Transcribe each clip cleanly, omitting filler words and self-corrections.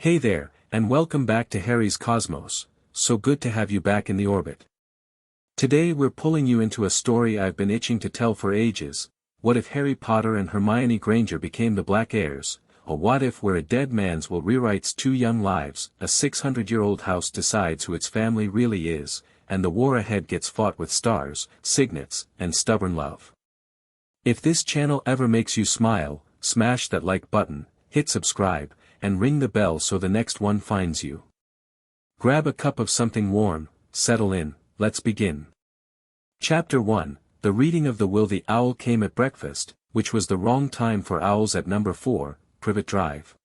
Hey there, and welcome back to Harry's Cosmos. So good to have you back in the orbit. Today we're pulling you into a story I've been itching to tell for ages. What if Harry Potter and Hermione Granger became the Black Heirs? Or what if where a dead man's will rewrites two young lives, a 600-year-old house decides who its family really is, and the war ahead gets fought with stars, signets, and stubborn love. If this channel ever makes you smile, smash that like button, hit subscribe, and ring the bell so the next one finds you. Grab a cup of something warm, settle in, let's begin. Chapter 1, The Reading of the Will. The owl came at breakfast, which was the wrong time for owls at number 4, Privet Drive.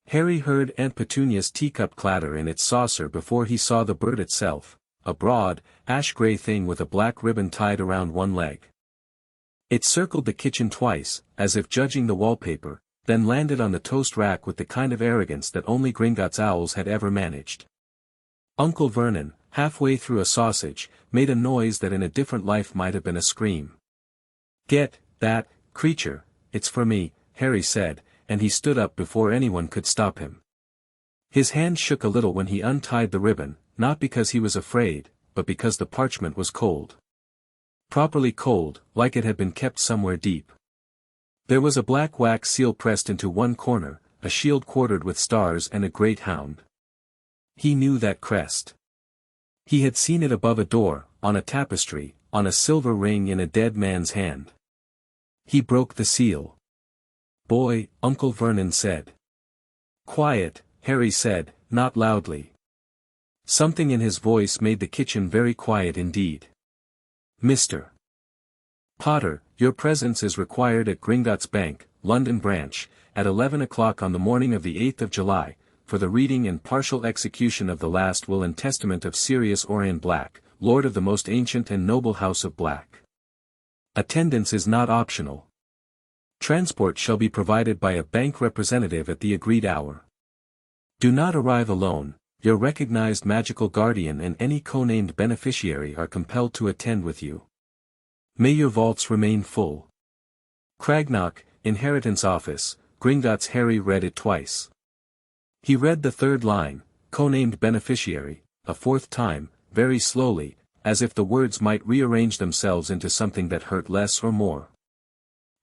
Harry heard Aunt Petunia's teacup clatter in its saucer before he saw the bird itself, a broad, ash-gray thing with a black ribbon tied around one leg. It circled the kitchen twice, as if judging the wallpaper, then landed on the toast rack with the kind of arrogance that only Gringotts owls had ever managed. Uncle Vernon, halfway through a sausage, made a noise that in a different life might have been a scream. "Get that creature, it's for me," Harry said, and he stood up before anyone could stop him. His hand shook a little when he untied the ribbon, not because he was afraid, but because the parchment was cold. Properly cold, like it had been kept somewhere deep. There was a black wax seal pressed into one corner, a shield quartered with stars and a great hound. He knew that crest. He had seen it above a door, on a tapestry, on a silver ring in a dead man's hand. He broke the seal. "Boy," Uncle Vernon said. "Quiet," Harry said, not loudly. Something in his voice made the kitchen very quiet indeed. "Mr. Potter, your presence is required at Gringotts Bank, London branch, at 11 o'clock on the morning of the 8th of July, for the reading and partial execution of the last will and testament of Sirius Orion Black, Lord of the most ancient and noble house of Black. Attendance is not optional. Transport shall be provided by a bank representative at the agreed hour. Do not arrive alone, your recognized magical guardian and any co-named beneficiary are compelled to attend with you. May your vaults remain full." Craignock, Inheritance Office, Gringotts. Harry read it twice. He read the third line, co-named beneficiary, a fourth time, very slowly, as if the words might rearrange themselves into something that hurt less or more.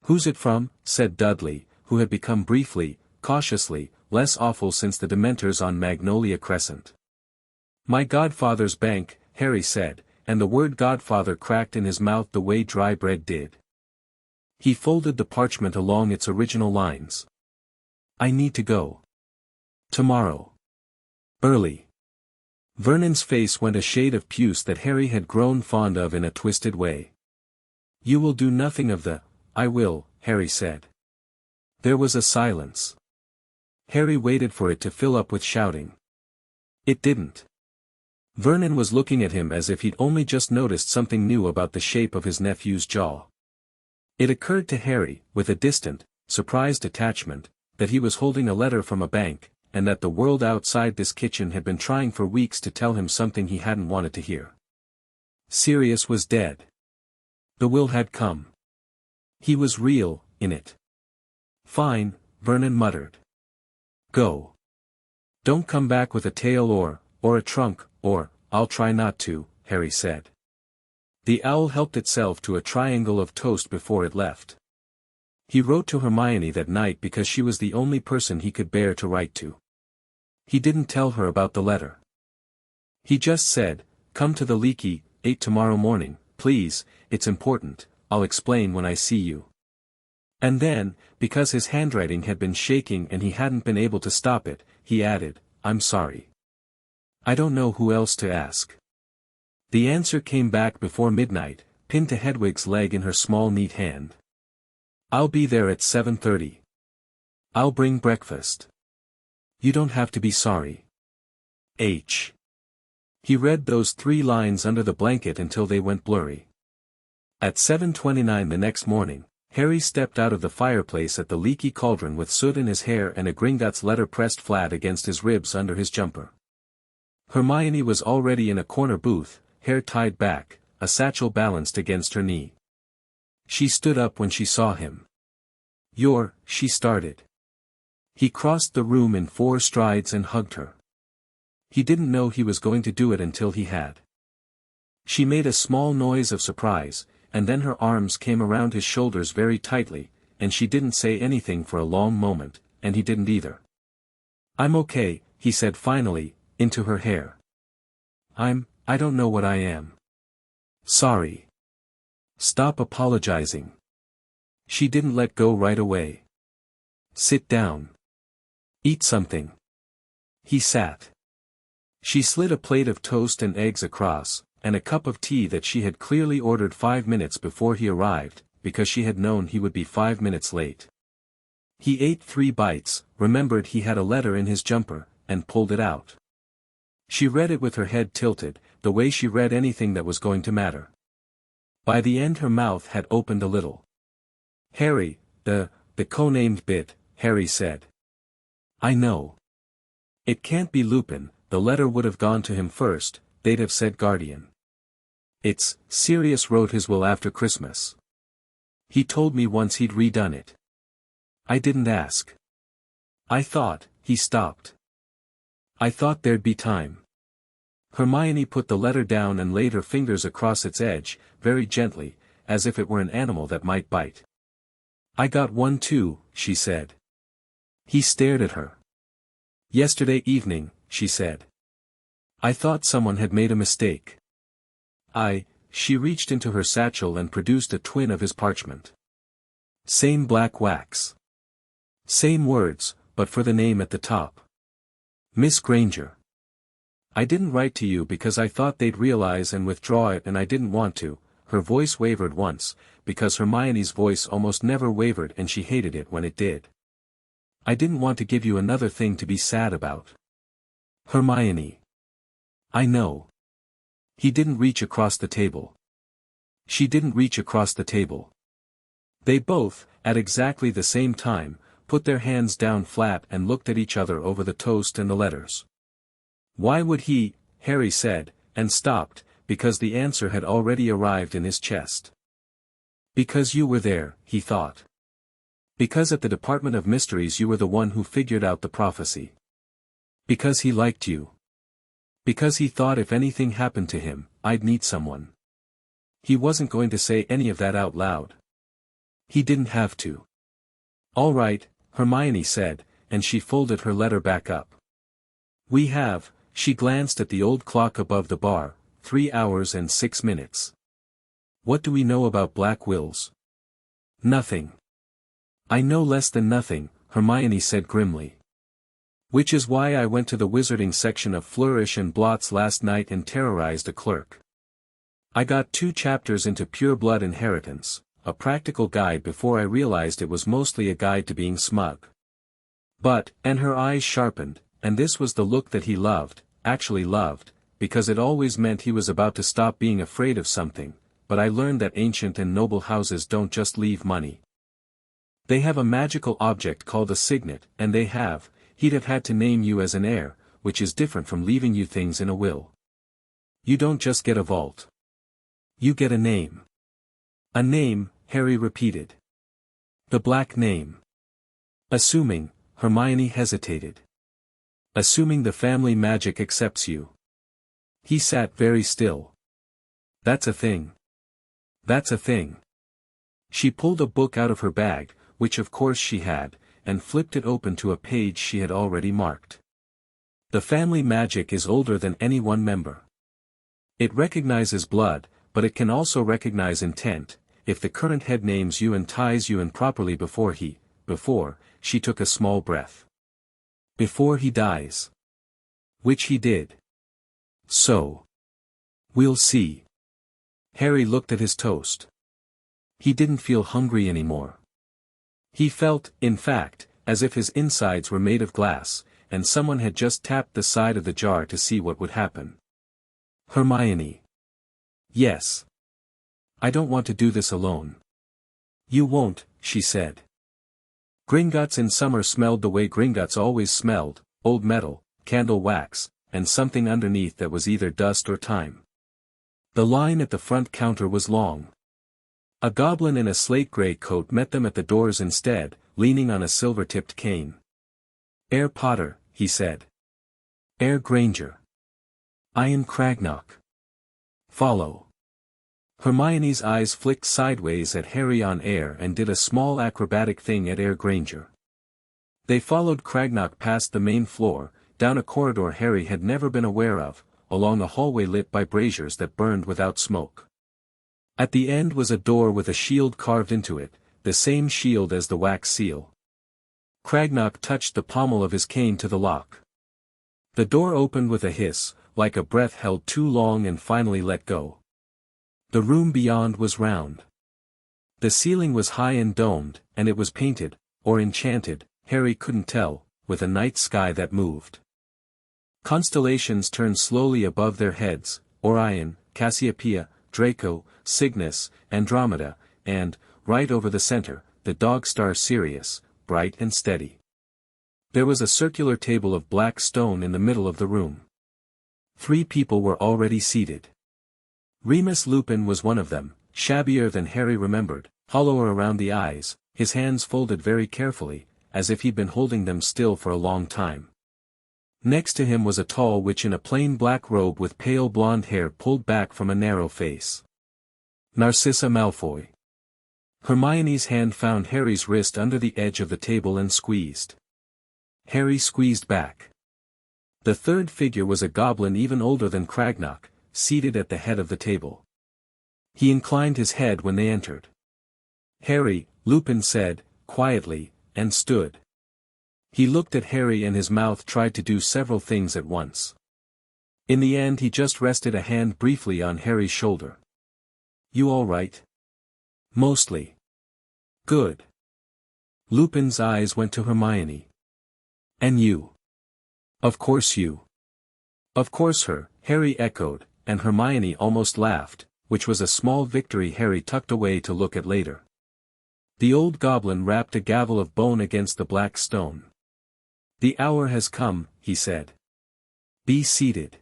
"Who's it from?" said Dudley, who had become briefly, cautiously, less awful since the Dementors on Magnolia Crescent. "My godfather's bank," Harry said, and the word godfather cracked in his mouth the way dry bread did. He folded the parchment along its original lines. "I need to go. Tomorrow. Early." Vernon's face went a shade of puce that Harry had grown fond of in a twisted way. "You will do nothing of the, I will," Harry said. There was a silence. Harry waited for it to fill up with shouting. It didn't. Vernon was looking at him as if he'd only just noticed something new about the shape of his nephew's jaw. It occurred to Harry, with a distant, surprised detachment, that he was holding a letter from a bank, and that the world outside this kitchen had been trying for weeks to tell him something he hadn't wanted to hear. Sirius was dead. The will had come. He was real, in it. "Fine," Vernon muttered. "Go. Don't come back with a tail or a trunk, or, I'll try not to," Harry said. The owl helped itself to a triangle of toast before it left. He wrote to Hermione that night because she was the only person he could bear to write to. He didn't tell her about the letter. He just said, "Come to the Leaky, 8 tomorrow morning, please, it's important, I'll explain when I see you." And then, because his handwriting had been shaking and he hadn't been able to stop it, he added, "I'm sorry. I don't know who else to ask." The answer came back before midnight, pinned to Hedwig's leg in her small neat hand. "I'll be there at 7:30. I'll bring breakfast. You don't have to be sorry. H." He read those 3 lines under the blanket until they went blurry. At 7:29 the next morning, Harry stepped out of the fireplace at the Leaky Cauldron with soot in his hair and a Gringotts letter pressed flat against his ribs under his jumper. Hermione was already in a corner booth, hair tied back, a satchel balanced against her knee. She stood up when she saw him. "She started. He crossed the room in 4 strides and hugged her. He didn't know he was going to do it until he had. She made a small noise of surprise, and then her arms came around his shoulders very tightly, and she didn't say anything for a long moment, and he didn't either. "I'm okay," he said finally, into her hair. I don't know what I am. Sorry. Stop apologizing." She didn't let go right away. "Sit down. Eat something." He sat. She slid a plate of toast and eggs across, and a cup of tea that she had clearly ordered 5 minutes before he arrived, because she had known he would be 5 minutes late. He ate 3 bites, remembered he had a letter in his jumper, and pulled it out. She read it with her head tilted, the way she read anything that was going to matter. By the end her mouth had opened a little. "Harry, the co-named bit," Harry said. "I know. It can't be Lupin, the letter would have gone to him first, they'd have said Guardian. It's, Sirius wrote his will after Christmas. He told me once he'd redone it. I didn't ask. I thought," he stopped. "I thought there'd be time." Hermione put the letter down and laid her fingers across its edge, very gently, as if it were an animal that might bite. "I got one too," she said. He stared at her. "Yesterday evening," she said. "I thought someone had made a mistake." She reached into her satchel and produced a twin of his parchment. Same black wax. Same words, but for the name at the top. "Miss Granger. I didn't write to you because I thought they'd realize and withdraw it, and I didn't want to." Her voice wavered once, because Hermione's voice almost never wavered and she hated it when it did. "I didn't want to give you another thing to be sad about." "Hermione. I know." He didn't reach across the table. She didn't reach across the table. They both, at exactly the same time, put their hands down flat and looked at each other over the toast and the letters. "Why would he?" Harry said, and stopped, because the answer had already arrived in his chest. "Because you were there," he thought. "Because at the Department of Mysteries you were the one who figured out the prophecy. Because he liked you. Because he thought if anything happened to him, I'd need someone." He wasn't going to say any of that out loud. He didn't have to. "All right," Hermione said, and she folded her letter back up. "We have," she glanced at the old clock above the bar, 3 hours and 6 minutes. "What do we know about black wills?" "Nothing." "I know less than nothing," Hermione said grimly. "Which is why I went to the wizarding section of Flourish and Blots last night and terrorized a clerk. I got 2 chapters into Pure Blood Inheritance, a practical guide, before I realized it was mostly a guide to being smug. But," and her eyes sharpened, and this was the look that he loved, actually loved, because it always meant he was about to stop being afraid of something, "but I learned that ancient and noble houses don't just leave money. They have a magical object called a signet, and he'd have had to name you as an heir, which is different from leaving you things in a will. You don't just get a vault. You get a name." "A name," Harry repeated. "The black name." "Assuming," Hermione hesitated. "Assuming the family magic accepts you." He sat very still. "That's a thing. That's a thing." She pulled a book out of her bag, which of course she had, and flipped it open to a page she had already marked. "The family magic is older than any one member. It recognizes blood, but it can also recognize intent. If the current head names you and ties you in properly before she took a small breath. Before he dies. Which he did. So. We'll see." Harry looked at his toast. He didn't feel hungry anymore. He felt, in fact, as if his insides were made of glass, and someone had just tapped the side of the jar to see what would happen. "Hermione." "Yes. I don't want to do this alone." "You won't," she said. Gringotts in summer smelled the way Gringotts always smelled, old metal, candle wax, and something underneath that was either dust or time. The line at the front counter was long. A goblin in a slate-gray coat met them at the doors instead, leaning on a silver-tipped cane. Heir Potter, he said. Heir Granger. Ian Craignock. Follow. Hermione's eyes flicked sideways at Harry on Heir and did a small acrobatic thing at Heir Granger. They followed Craignock past the main floor, down a corridor Harry had never been aware of, along a hallway lit by braziers that burned without smoke. At the end was a door with a shield carved into it, the same shield as the wax seal. Craignock touched the pommel of his cane to the lock. The door opened with a hiss, like a breath held too long and finally let go. The room beyond was round. The ceiling was high and domed, and it was painted, or enchanted, Harry couldn't tell, with a night sky that moved. Constellations turned slowly above their heads, Orion, Cassiopeia, Draco, Cygnus, Andromeda, and, right over the center, the dog star Sirius, bright and steady. There was a circular table of black stone in the middle of the room. 3 people were already seated. Remus Lupin was one of them, shabbier than Harry remembered, hollower around the eyes, his hands folded very carefully, as if he'd been holding them still for a long time. Next to him was a tall witch in a plain black robe with pale blonde hair pulled back from a narrow face. Narcissa Malfoy. Hermione's hand found Harry's wrist under the edge of the table and squeezed. Harry squeezed back. The third figure was a goblin even older than Craignock, seated at the head of the table. He inclined his head when they entered. Harry, Lupin said, quietly, and stood. He looked at Harry and his mouth tried to do several things at once. In the end he just rested a hand briefly on Harry's shoulder. You all right? Mostly. Good. Lupin's eyes went to Hermione. And you? Of course you. Of course her, Harry echoed, and Hermione almost laughed, which was a small victory Harry tucked away to look at later. The old goblin rapped a gavel of bone against the black stone. The hour has come, he said. Be seated.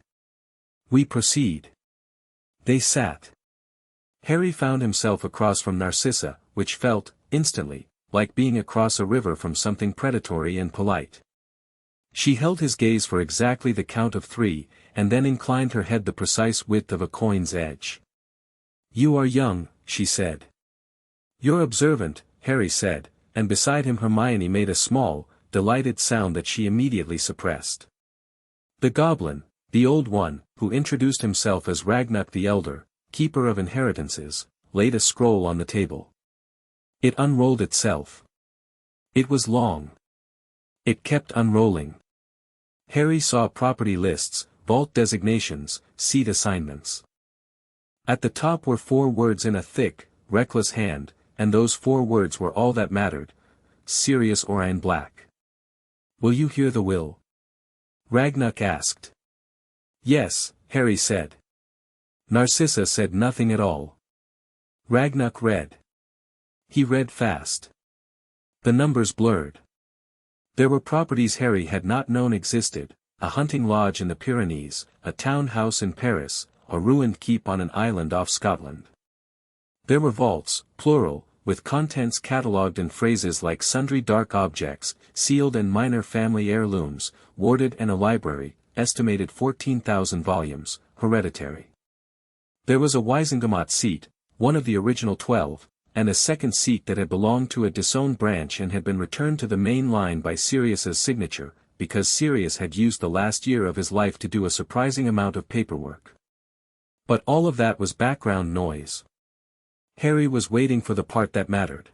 We proceed. They sat. Harry found himself across from Narcissa, which felt, instantly, like being across a river from something predatory and polite. She held his gaze for exactly the count of 3, and then inclined her head the precise width of a coin's edge. You are young, she said. You're observant, Harry said, and beside him Hermione made a small, delighted sound that she immediately suppressed. The goblin, the old one, who introduced himself as Ragnarok the Elder, keeper of inheritances, laid a scroll on the table. It unrolled itself. It was long. It kept unrolling. Harry saw property lists, vault designations, seat assignments. At the top were 4 words in a thick, reckless hand, and those 4 words were all that mattered. Sirius Orion Black. Will you hear the will? Ragnarok asked. Yes, Harry said. Narcissa said nothing at all. Ragnarok read. He read fast. The numbers blurred. There were properties Harry had not known existed, a hunting lodge in the Pyrenees, a town house in Paris, a ruined keep on an island off Scotland. There were vaults, plural, with contents catalogued in phrases like sundry dark objects, sealed and minor family heirlooms, warded and a library, estimated 14,000 volumes, hereditary. There was a Wiesengemot seat, one of the original 12, and a second seat that had belonged to a disowned branch and had been returned to the main line by Sirius's signature, because Sirius had used the last year of his life to do a surprising amount of paperwork. But all of that was background noise. Harry was waiting for the part that mattered.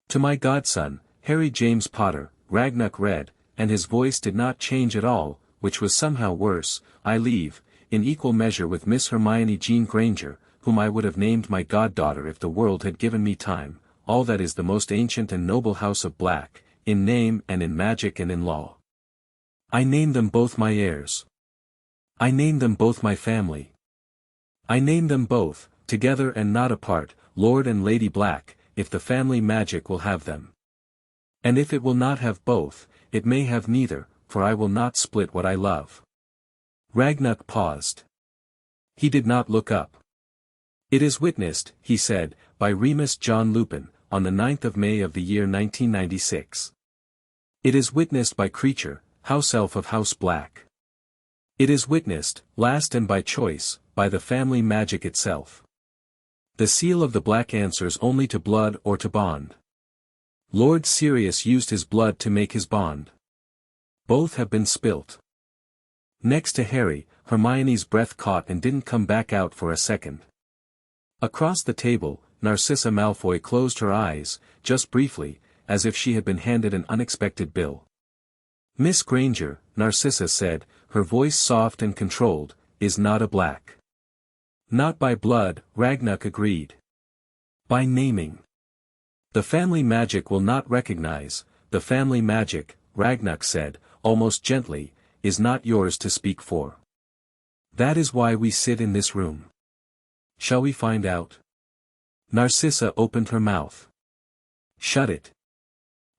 To my godson, Harry James Potter, Ragnarok read, and his voice did not change at all, which was somehow worse, I leave, in equal measure with Miss Hermione Jean Granger, whom I would have named my goddaughter if the world had given me time, all that is the most ancient and noble house of Black, in name and in magic and in law. I name them both my heirs. I name them both my family. I name them both, together and not apart, Lord and Lady Black, if the family magic will have them. And if it will not have both, it may have neither, for I will not split what I love. Ragnarok paused. He did not look up. It is witnessed, he said, by Remus John Lupin, on the 9th of May of the year 1996. It is witnessed by creature, house elf of House Black. It is witnessed, last and by choice, by the family magic itself. The seal of the Black answers only to blood or to bond. Lord Sirius used his blood to make his bond. Both have been spilt. Next to Harry, Hermione's breath caught and didn't come back out for a second. Across the table, Narcissa Malfoy closed her eyes, just briefly, as if she had been handed an unexpected bill. "Miss Granger," Narcissa said, her voice soft and controlled, "is not a Black." "Not by blood," Ragnuk agreed. "By naming. The family magic will not recognize, the family magic," Ragnuk said, almost gently, "is not yours to speak for. That is why we sit in this room. Shall we find out?" Narcissa opened her mouth. "Shut it."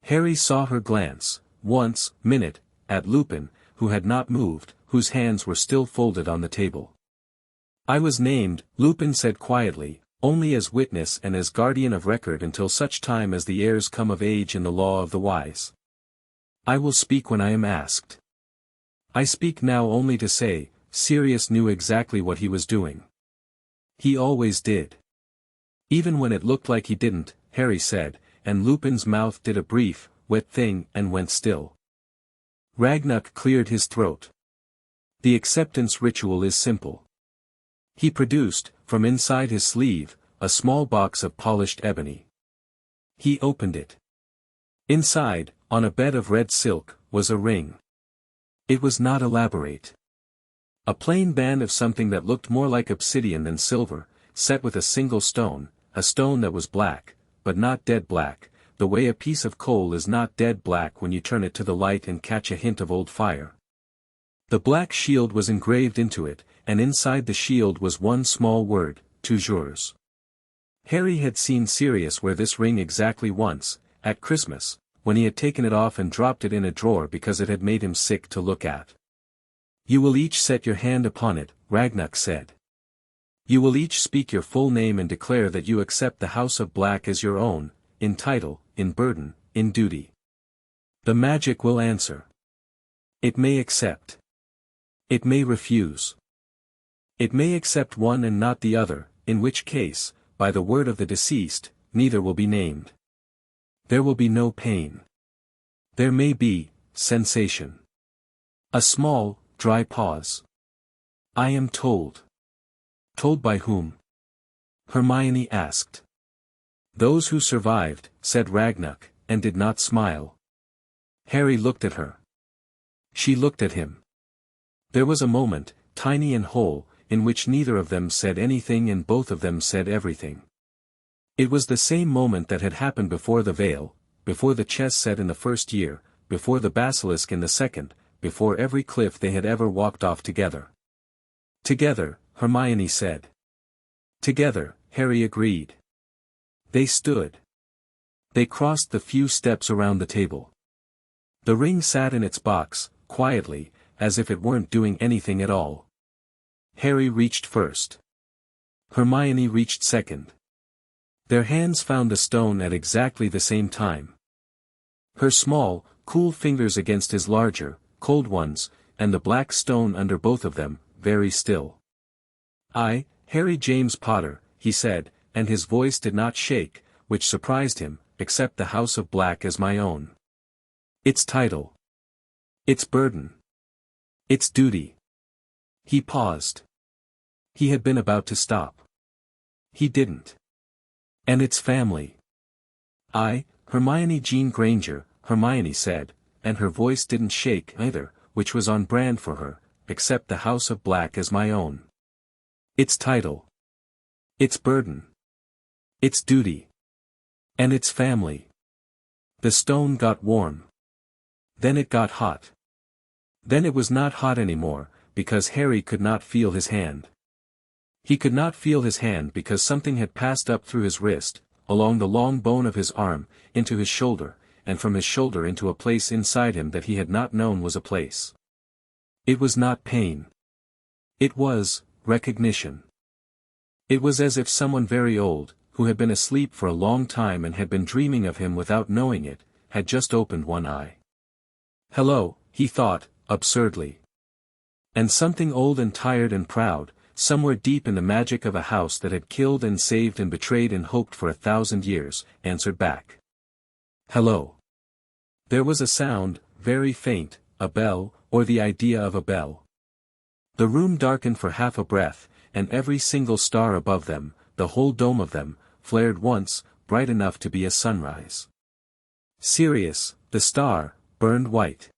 Harry saw her glance, once, minute, at Lupin, who had not moved, whose hands were still folded on the table. "I was named," Lupin said quietly, "only as witness and as guardian of record until such time as the heirs come of age in the law of the wise. I will speak when I am asked. I speak now only to say, Sirius knew exactly what he was doing. He always did. Even when it looked like he didn't," Harry said, and Lupin's mouth did a brief, wet thing and went still. Ragnuk cleared his throat. "The acceptance ritual is simple." He produced, from inside his sleeve, a small box of polished ebony. He opened it. Inside, on a bed of red silk, was a ring. It was not elaborate. A plain band of something that looked more like obsidian than silver, set with a single stone, a stone that was black, but not dead black, the way a piece of coal is not dead black when you turn it to the light and catch a hint of old fire. The black shield was engraved into it, and inside the shield was one small word, toujours. Harry had seen Sirius wear this ring exactly once, at Christmas, when he had taken it off and dropped it in a drawer because it had made him sick to look at. "You will each set your hand upon it," Ragnuk said. "You will each speak your full name and declare that you accept the House of Black as your own, in title, in burden, in duty. The magic will answer. It may accept. It may refuse. It may accept one and not the other, in which case, by the word of the deceased, neither will be named. There will be no pain. There may be, sensation." A small, dry pause. "I am told." "Told by whom?" Hermione asked. "Those who survived," said Ragnuk, and did not smile. Harry looked at her. She looked at him. There was a moment, tiny and whole, in which neither of them said anything and both of them said everything. It was the same moment that had happened before the veil, before the chess set in the first year, before the basilisk in the second, before every cliff they had ever walked off together. "Together," Hermione said. "Together," Harry agreed. They stood. They crossed the few steps around the table. The ring sat in its box, quietly, as if it weren't doing anything at all. Harry reached first. Hermione reached second. Their hands found the stone at exactly the same time. Her small, cool fingers against his larger, cold ones, and the black stone under both of them, very still. "I, Harry James Potter," he said, and his voice did not shake, which surprised him, "accept the House of Black as my own. Its title. Its burden. Its duty." He paused. He had been about to stop. He didn't. "And its family. I, Hermione Jean Granger," Hermione said, and her voice didn't shake either, which was on brand for her, "accept the House of Black as my own. Its title. Its burden. Its duty. And its family." The stone got warm. Then it got hot. Then it was not hot anymore, because Harry could not feel his hand. He could not feel his hand because something had passed up through his wrist, along the long bone of his arm, into his shoulder, and from his shoulder into a place inside him that he had not known was a place. It was not pain. It was recognition. It was as if someone very old, who had been asleep for a long time and had been dreaming of him without knowing it, had just opened one eye. Hello, he thought, absurdly. And something old and tired and proud, somewhere deep in the magic of a house that had killed and saved and betrayed and hoped for 1,000 years, answered back. Hello. There was a sound, very faint, a bell, or the idea of a bell. The room darkened for half a breath, and every single star above them, the whole dome of them, flared once, bright enough to be a sunrise. Sirius, the star, burned white.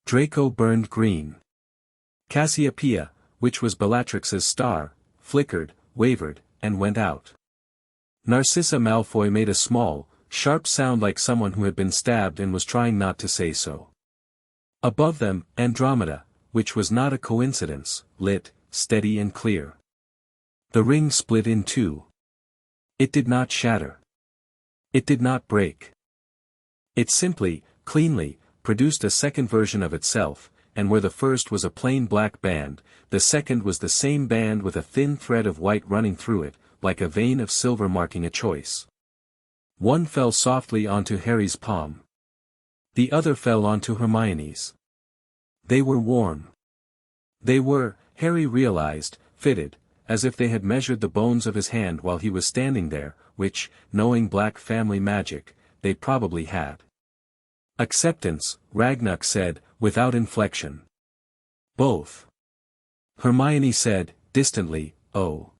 Draco burned green. Cassiopeia, which was Bellatrix's star, flickered, wavered, and went out. Narcissa Malfoy made a small, sharp sound like someone who had been stabbed and was trying not to say so. Above them, Andromeda, which was not a coincidence, lit, steady and clear. The ring split in two. It did not shatter. It did not break. It simply, cleanly, produced a second version of itself, and where the first was a plain black band, the second was the same band with a thin thread of white running through it, like a vein of silver marking a choice. One fell softly onto Harry's palm. The other fell onto Hermione's. They were warm. They were, Harry realized, fitted, as if they had measured the bones of his hand while he was standing there, which, knowing black family magic, they probably had. Acceptance, Ragnarok said, without inflection. Both. Hermione said, distantly, oh.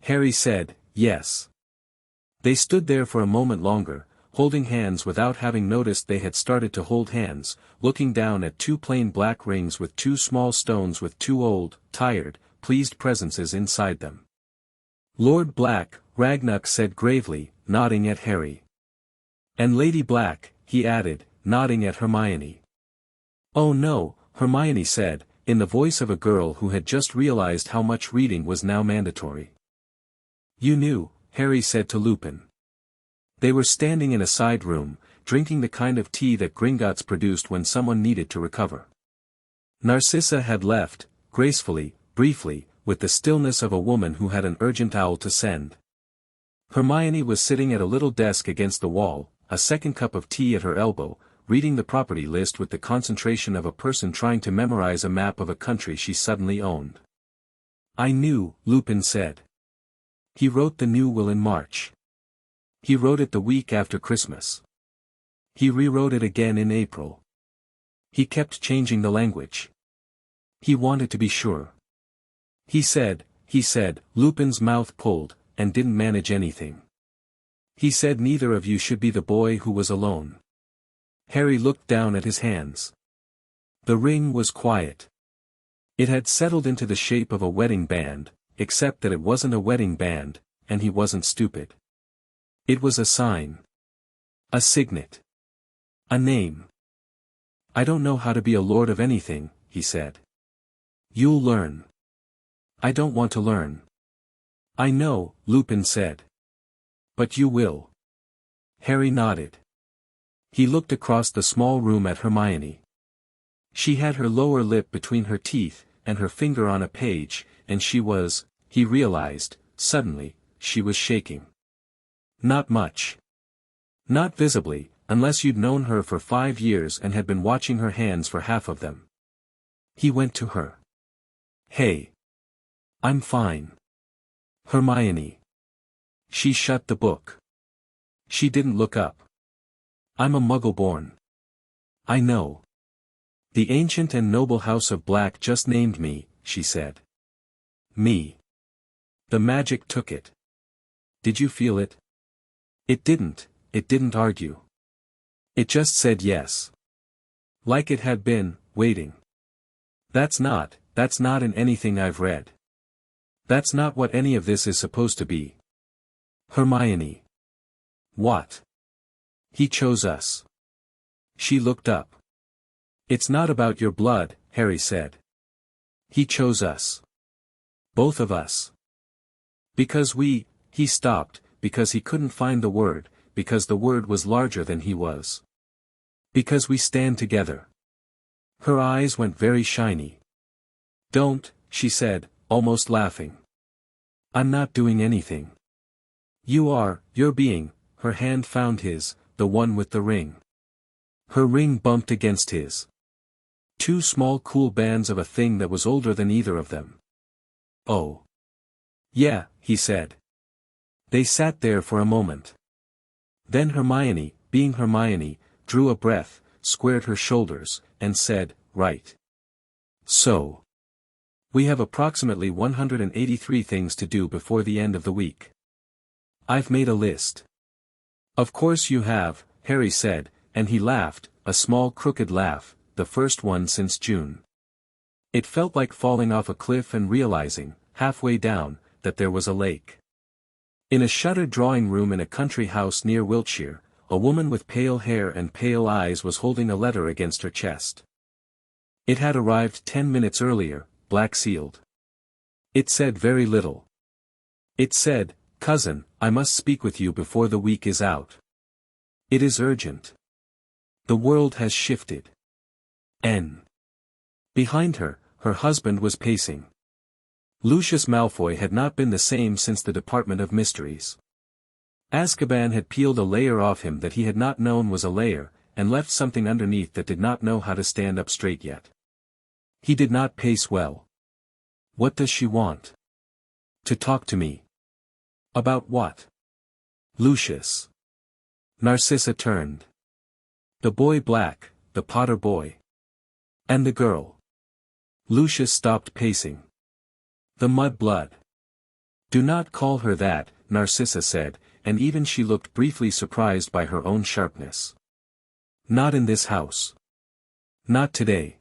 Harry said, yes. They stood there for a moment longer, holding hands without having noticed they had started to hold hands, looking down at two plain black rings with two small stones with two old, tired, pleased presences inside them. Lord Black, Ragnarok said gravely, nodding at Harry. And Lady Black, he added, nodding at Hermione. Oh no, Hermione said, in the voice of a girl who had just realized how much reading was now mandatory. You knew, Harry said to Lupin. They were standing in a side room, drinking the kind of tea that Gringotts produced when someone needed to recover. Narcissa had left, gracefully, briefly, with the stillness of a woman who had an urgent owl to send. Hermione was sitting at a little desk against the wall, a second cup of tea at her elbow, reading the property list with the concentration of a person trying to memorize a map of a country she suddenly owned. I knew, Lupin said. He wrote the new will in March. He wrote it the week after Christmas. He rewrote it again in April. He kept changing the language. He wanted to be sure. He said, Lupin's mouth pulled, and didn't manage anything. He said neither of you should be the boy who was alone. Harry looked down at his hands. The ring was quiet. It had settled into the shape of a wedding band, except that it wasn't a wedding band, and he wasn't stupid. It was a sign. A signet. A name. I don't know how to be a lord of anything, he said. You'll learn. I don't want to learn. I know, Lupin said. But you will. Harry nodded. He looked across the small room at Hermione. She had her lower lip between her teeth, and her finger on a page, and she was, he realized, suddenly, she was shaking. Not much. Not visibly, unless you'd known her for 5 years and had been watching her hands for half of them. He went to her. Hey. I'm fine. Hermione. She shut the book. She didn't look up. I'm a Muggle-born. I know. The ancient and noble house of Black just named me, she said. Me. The magic took it. Did you feel it? It didn't argue. It just said yes. Like it had been, waiting. That's not in anything I've read. That's not what any of this is supposed to be. Hermione. What? He chose us. She looked up. It's not about your blood, Harry said. He chose us. Both of us. Because he stopped, because he couldn't find the word, because the word was larger than he was. Because we stand together. Her eyes went very shiny. Don't, she said, almost laughing. I'm not doing anything. You're being, her hand found his, the one with the ring. Her ring bumped against his. Two small cool bands of a thing that was older than either of them. Oh. Yeah, he said. They sat there for a moment. Then Hermione, being Hermione, drew a breath, squared her shoulders, and said, "Right. So. We have approximately 183 things to do before the end of the week. I've made a list." "Of course you have," Harry said, and he laughed, a small crooked laugh, the first one since June. It felt like falling off a cliff and realizing, halfway down, that there was a lake. In a shuttered drawing room in a country house near Wiltshire, a woman with pale hair and pale eyes was holding a letter against her chest. It had arrived 10 minutes earlier, black-sealed. It said very little. It said, "Cousin, I must speak with you before the week is out. It is urgent. The world has shifted. N." Behind her, her husband was pacing. Lucius Malfoy had not been the same since the Department of Mysteries. Azkaban had peeled a layer off him that he had not known was a layer, and left something underneath that did not know how to stand up straight yet. He did not pace well. "What does she want?" "To talk to me." "About what?" "Lucius." Narcissa turned. "The boy Black, the Potter boy. And the girl." Lucius stopped pacing. "The mud-blood." "Do not call her that," Narcissa said, and even she looked briefly surprised by her own sharpness. "Not in this house. Not today.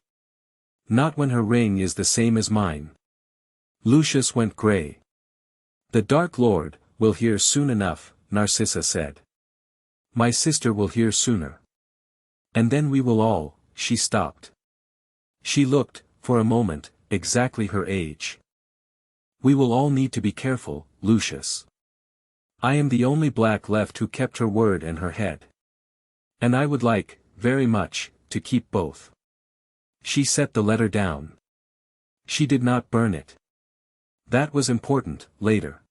Not when her ring is the same as mine." Lucius went grey. "The Dark Lord will hear soon enough," Narcissa said. "My sister will hear sooner. And then we will all," she stopped. She looked, for a moment, exactly her age. "We will all need to be careful, Lucius. I am the only Black left who kept her word and her head. And I would like, very much, to keep both." She set the letter down. She did not burn it. That was important, later.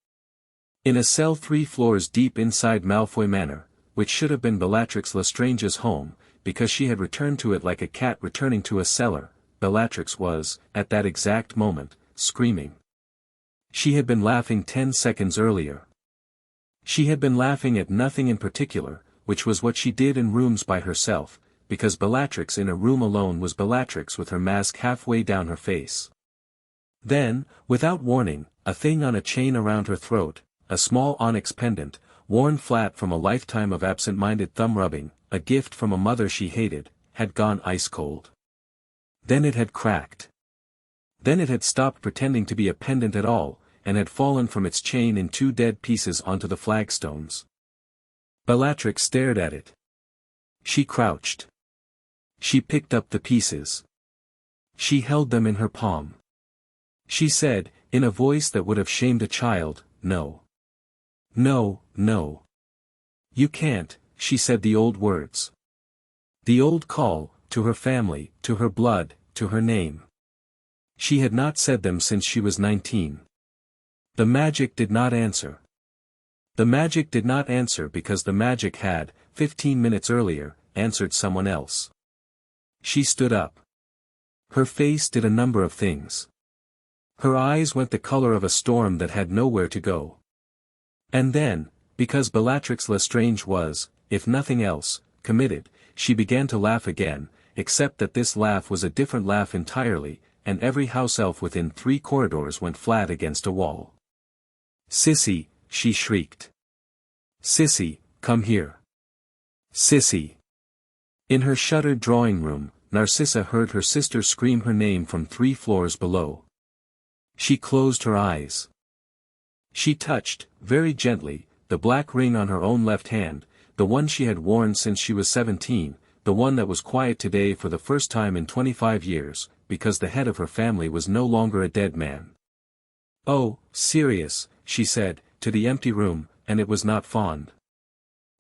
In a cell 3 floors deep inside Malfoy Manor, which should have been Bellatrix Lestrange's home, because she had returned to it like a cat returning to a cellar, Bellatrix was, at that exact moment, screaming. She had been laughing 10 seconds earlier. She had been laughing at nothing in particular, which was what she did in rooms by herself, because Bellatrix in a room alone was Bellatrix with her mask halfway down her face. Then, without warning, a thing on a chain around her throat, a small onyx pendant, worn flat from a lifetime of absent-minded thumb-rubbing, a gift from a mother she hated, had gone ice-cold. Then it had cracked. Then it had stopped pretending to be a pendant at all, and had fallen from its chain in 2 dead pieces onto the flagstones. Bellatrix stared at it. She crouched. She picked up the pieces. She held them in her palm. She said, in a voice that would have shamed a child, "No. No, no. You can't," she said the old words. The old call, to her family, to her blood, to her name. She had not said them since she was 19. The magic did not answer. The magic did not answer because the magic had, 15 minutes earlier, answered someone else. She stood up. Her face did a number of things. Her eyes went the color of a storm that had nowhere to go. And then, because Bellatrix Lestrange was, if nothing else, committed, she began to laugh again, except that this laugh was a different laugh entirely, and every house elf within 3 corridors went flat against a wall. "Sissy," she shrieked. "Sissy, come here. Sissy." In her shuttered drawing room, Narcissa heard her sister scream her name from 3 floors below. She closed her eyes. She touched, very gently, the black ring on her own left hand, the one she had worn since she was 17, the one that was quiet today for the first time in 25 years, because the head of her family was no longer a dead man. "Oh, Sirius," she said, to the empty room, and it was not fond.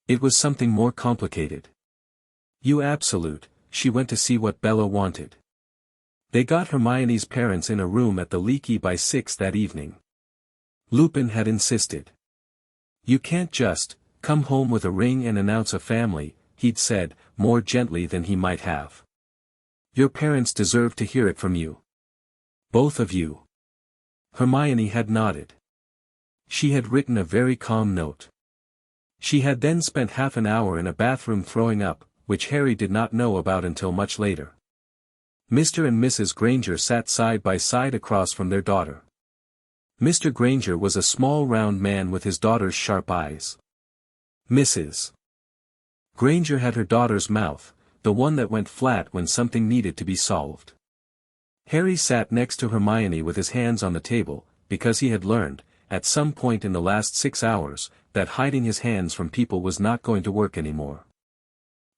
It was something more complicated. "You absolute," she went to see what Bella wanted. They got Hermione's parents in a room at the Leaky by 6 that evening. Lupin had insisted. "You can't just come home with a ring and announce a family," he'd said, more gently than he might have. Your parents deserve to hear it from you. Both of you. Hermione had nodded. She had written a very calm note. She had then spent half an hour in a bathroom throwing up, which Harry did not know about until much later. Mr. and Mrs. Granger sat side by side across from their daughter. Mr. Granger was a small round man with his daughter's sharp eyes. Mrs. Granger had her daughter's mouth, the one that went flat when something needed to be solved. Harry sat next to Hermione with his hands on the table, because he had learned, at some point in the last 6 hours, that hiding his hands from people was not going to work anymore.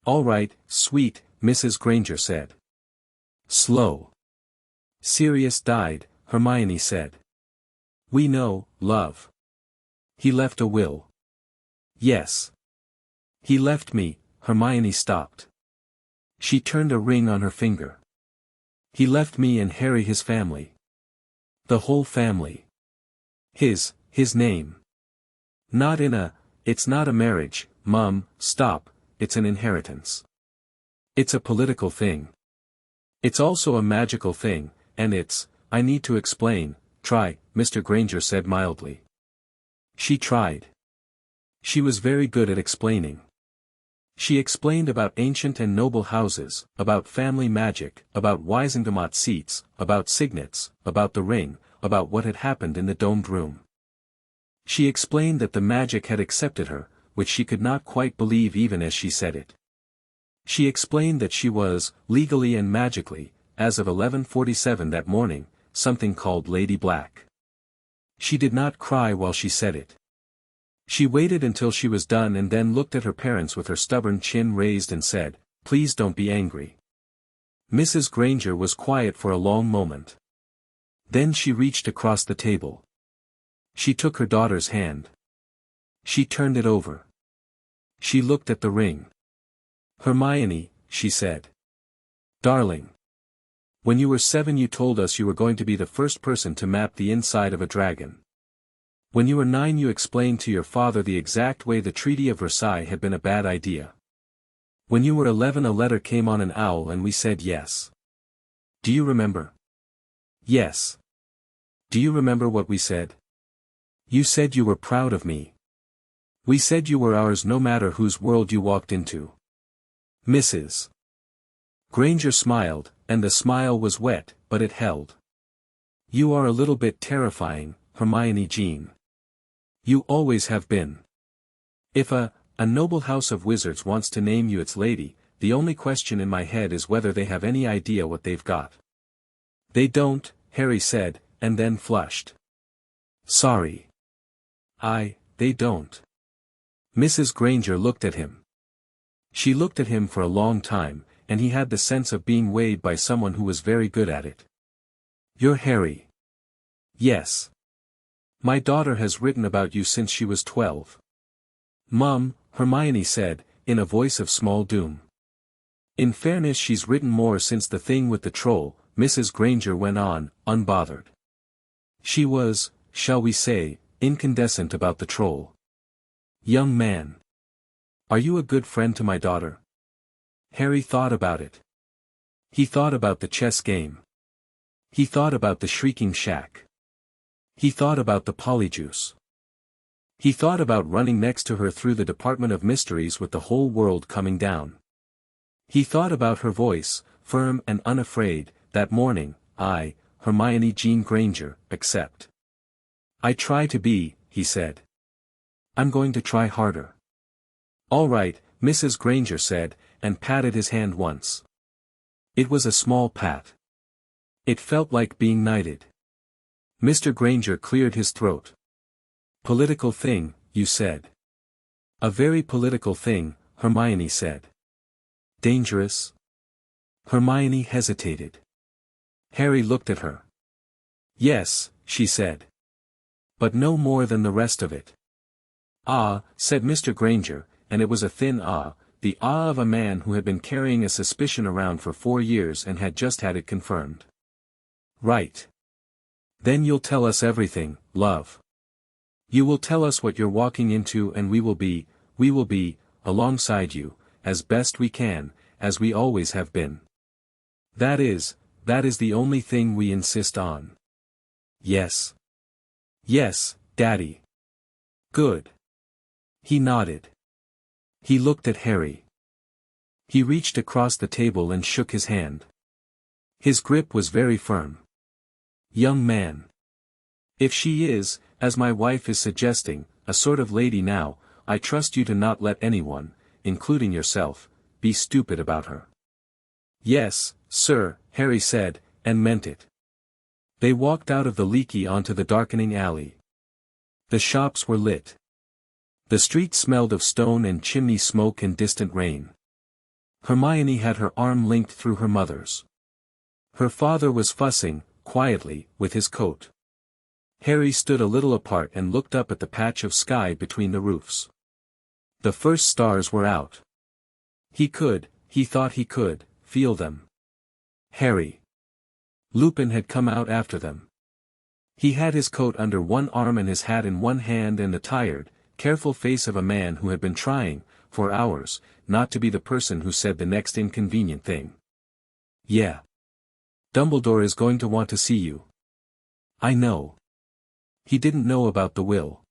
"All right, sweet," Mrs. Granger said. "Slow." "Sirius died," Hermione said. "We know, love. He left a will." "Yes. He left me," Hermione stopped. She turned a ring on her finger. "He left me and Harry his family. The whole family. His name. It's not a marriage, Mum, stop, it's an inheritance. It's a political thing. It's also a magical thing, and I need to explain, try," Mr. Granger said mildly. She tried. She was very good at explaining. She explained about ancient and noble houses, about family magic, about Wisengamot seats, about signets, about the ring, about what had happened in the domed room. She explained that the magic had accepted her, which she could not quite believe even as she said it. She explained that she was, legally and magically, as of 11:47 that morning, something called Lady Black. She did not cry while she said it. She waited until she was done and then looked at her parents with her stubborn chin raised and said, "Please don't be angry." Mrs. Granger was quiet for a long moment. Then she reached across the table. She took her daughter's hand. She turned it over. She looked at the ring. "Hermione," she said. "Darling. When you were 7 you told us you were going to be the first person to map the inside of a dragon. When you were 9 you explained to your father the exact way the Treaty of Versailles had been a bad idea. When you were 11 a letter came on an owl and we said yes. Do you remember?" "Yes." "Do you remember what we said?" "You said you were proud of me. We said you were ours no matter whose world you walked into." Mrs. Granger smiled, and the smile was wet, but it held. "You are a little bit terrifying, Hermione Jean. You always have been. If a noble house of wizards wants to name you its lady, the only question in my head is whether they have any idea what they've got." "They don't," Harry said, and then flushed. "Sorry. They don't." Mrs. Granger looked at him. She looked at him for a long time, and he had the sense of being weighed by someone who was very good at it. "You're Harry." "Yes. My daughter has written about you since she was 12. "Mum," Hermione said, in a voice of small doom. "In fairness she's written more since the thing with the troll," Mrs. Granger went on, unbothered. "She was, shall we say, incandescent about the troll. Young man. Are you a good friend to my daughter?" Harry thought about it. He thought about the chess game. He thought about the shrieking shack. He thought about the polyjuice. He thought about running next to her through the Department of Mysteries with the whole world coming down. He thought about her voice, firm and unafraid, that morning, "I, Hermione Jean Granger, accept. I try to be," he said. "I'm going to try harder." "All right," Mrs. Granger said, and patted his hand once. It was a small pat. It felt like being knighted. Mr. Granger cleared his throat. "Political thing, you said." "A very political thing," Hermione said. "Dangerous?" Hermione hesitated. Harry looked at her. "Yes," she said. "But no more than the rest of it." "Ah," said Mr. Granger, and it was a thin ah, the ah of a man who had been carrying a suspicion around for 4 years and had just had it confirmed. "Right. Then you'll tell us everything, love. You will tell us what you're walking into and we will be, alongside you, as best we can, as we always have been. That is the only thing we insist on. Yes. Yes, Daddy. Good. He nodded. He looked at Harry. He reached across the table and shook his hand. His grip was very firm. Young man. If she is, as my wife is suggesting, a sort of lady now, I trust you to not let anyone, including yourself, be stupid about her. Yes, sir, Harry said, and meant it. They walked out of the leaky onto the darkening alley. The shops were lit. The street smelled of stone and chimney smoke and distant rain. Hermione had her arm linked through her mother's. Her father was fussing, quietly, with his coat. Harry stood a little apart and looked up at the patch of sky between the roofs. The first stars were out. He thought he could, feel them. Harry. Lupin had come out after them. He had his coat under one arm and his hat in one hand and the tired, careful face of a man who had been trying, for hours, not to be the person who said the next inconvenient thing. Yeah. Dumbledore is going to want to see you. I know. He didn't know about the will.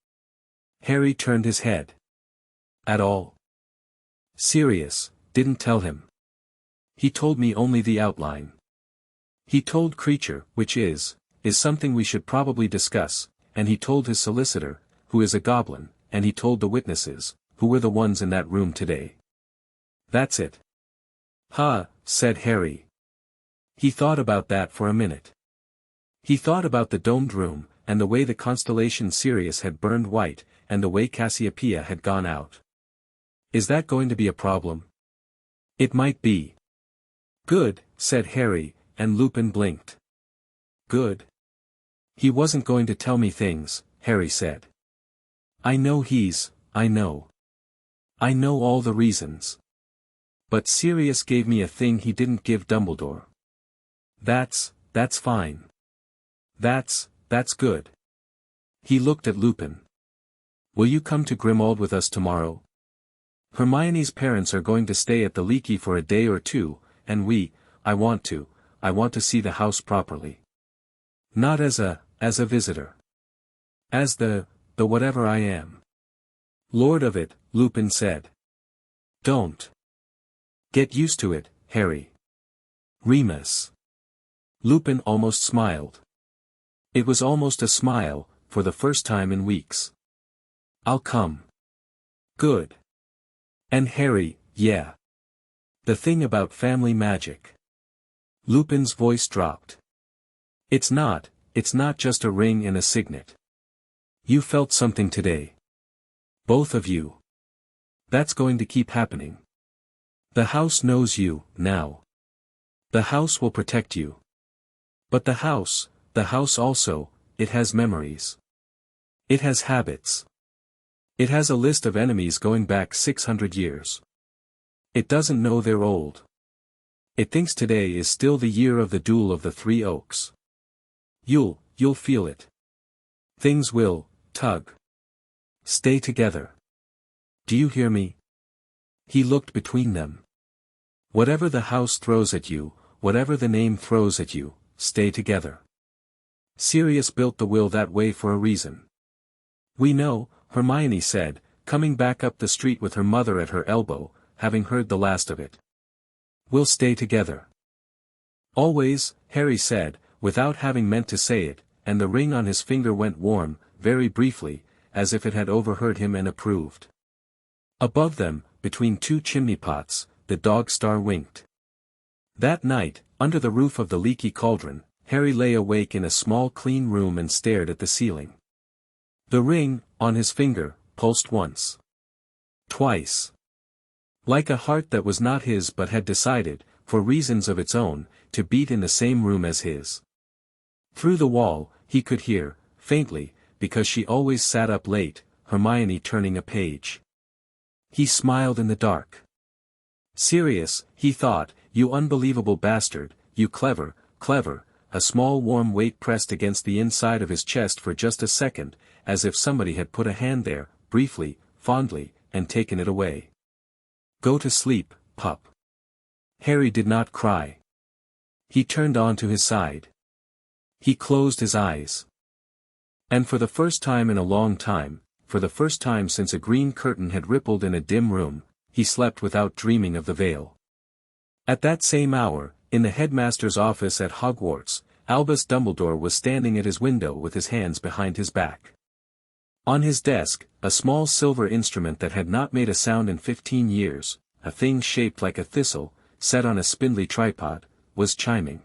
Harry turned his head. At all. Sirius didn't tell him. He told me only the outline. He told Creature, which is something we should probably discuss, and he told his solicitor, who is a goblin, and he told the witnesses, who were the ones in that room today. That's it. Huh, said Harry. He thought about that for a minute. He thought about the domed room, and the way the constellation Sirius had burned white, and the way Cassiopeia had gone out. Is that going to be a problem? It might be. Good, said Harry, and Lupin blinked. Good. He wasn't going to tell me things, Harry said. I know I know. I know all the reasons. But Sirius gave me a thing he didn't give Dumbledore. That's fine. That's good. He looked at Lupin. Will you come to Grimmauld with us tomorrow? Hermione's parents are going to stay at the Leaky for a day or two, and I want to see the house properly. Not as a visitor. As the whatever I am. Lord of it, Lupin said. Don't. Get used to it, Harry. Remus. Lupin almost smiled. It was almost a smile, for the first time in weeks. I'll come. Good. And Harry, yeah. The thing about family magic. Lupin's voice dropped. It's not just a ring and a signet. You felt something today. Both of you. That's going to keep happening. The house knows you, now. The house will protect you. But the house also, it has memories. It has habits. It has a list of enemies going back 600 years. It doesn't know they're old. It thinks today is still the year of the Duel of the Three Oaks. You'll feel it. Things will tug. Stay together. Do you hear me? He looked between them. Whatever the house throws at you, whatever the name throws at you, stay together. Sirius built the will that way for a reason. We know, Hermione said, coming back up the street with her mother at her elbow, having heard the last of it. We'll stay together. Always, Harry said, without having meant to say it, and the ring on his finger went warm, very briefly, as if it had overheard him and approved. Above them, between two chimney pots, the dog star winked. That night, under the roof of the leaky cauldron, Harry lay awake in a small clean room and stared at the ceiling. The ring, on his finger, pulsed once. Twice. Like a heart that was not his but had decided, for reasons of its own, to beat in the same room as his. Through the wall, he could hear, faintly, because she always sat up late, Hermione turning a page. He smiled in the dark. Sirius, he thought, you unbelievable bastard, you clever, a small warm weight pressed against the inside of his chest for just a second, as if somebody had put a hand there, briefly, fondly, and taken it away. Go to sleep, pup. Harry did not cry. He turned onto his side. He closed his eyes. And for the first time in a long time, for the first time since a green curtain had rippled in a dim room, he slept without dreaming of the veil. At that same hour, in the headmaster's office at Hogwarts, Albus Dumbledore was standing at his window with his hands behind his back. On his desk, a small silver instrument that had not made a sound in 15 years, a thing shaped like a thistle, set on a spindly tripod, was chiming.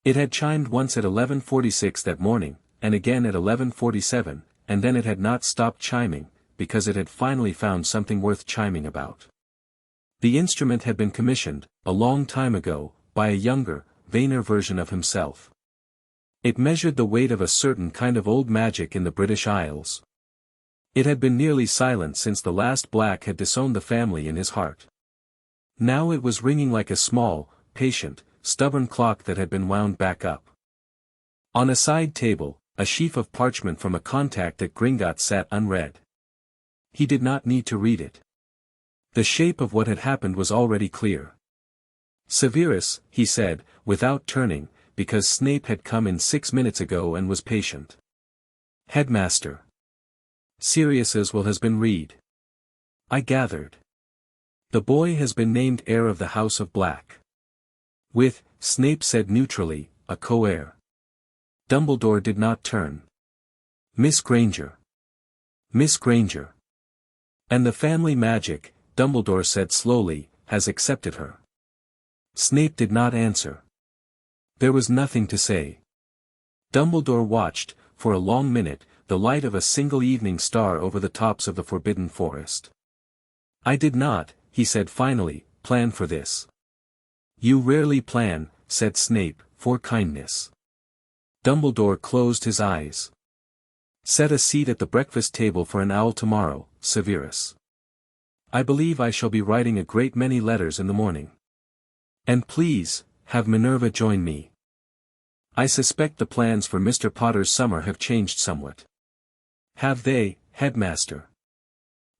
It had chimed once at 11:46 that morning, and again at 11:47, and then it had not stopped chiming, because it had finally found something worth chiming about. The instrument had been commissioned, a long time ago, by a younger, vainer version of himself. It measured the weight of a certain kind of old magic in the British Isles. It had been nearly silent since the last Black had disowned the family in his heart. Now it was ringing like a small, patient, stubborn clock that had been wound back up. On a side table, a sheaf of parchment from a contact at Gringotts sat unread. He did not need to read it. The shape of what had happened was already clear. Severus, he said, without turning, because Snape had come in 6 minutes ago and was patient. Headmaster. Sirius's will has been read. I gathered. The boy has been named heir of the House of Black. With, Snape said neutrally, a co-heir. Dumbledore did not turn. Miss Granger. Miss Granger. And the family magic, Dumbledore said slowly, has accepted her. Snape did not answer. There was nothing to say. Dumbledore watched, for a long minute, the light of a single evening star over the tops of the Forbidden Forest. I did not, he said finally, plan for this. You rarely plan, said Snape, for kindness. Dumbledore closed his eyes. Set a seat at the breakfast table for an owl tomorrow, Severus. I believe I shall be writing a great many letters in the morning. And please, have Minerva join me. I suspect the plans for Mr. Potter's summer have changed somewhat. Have they, headmaster?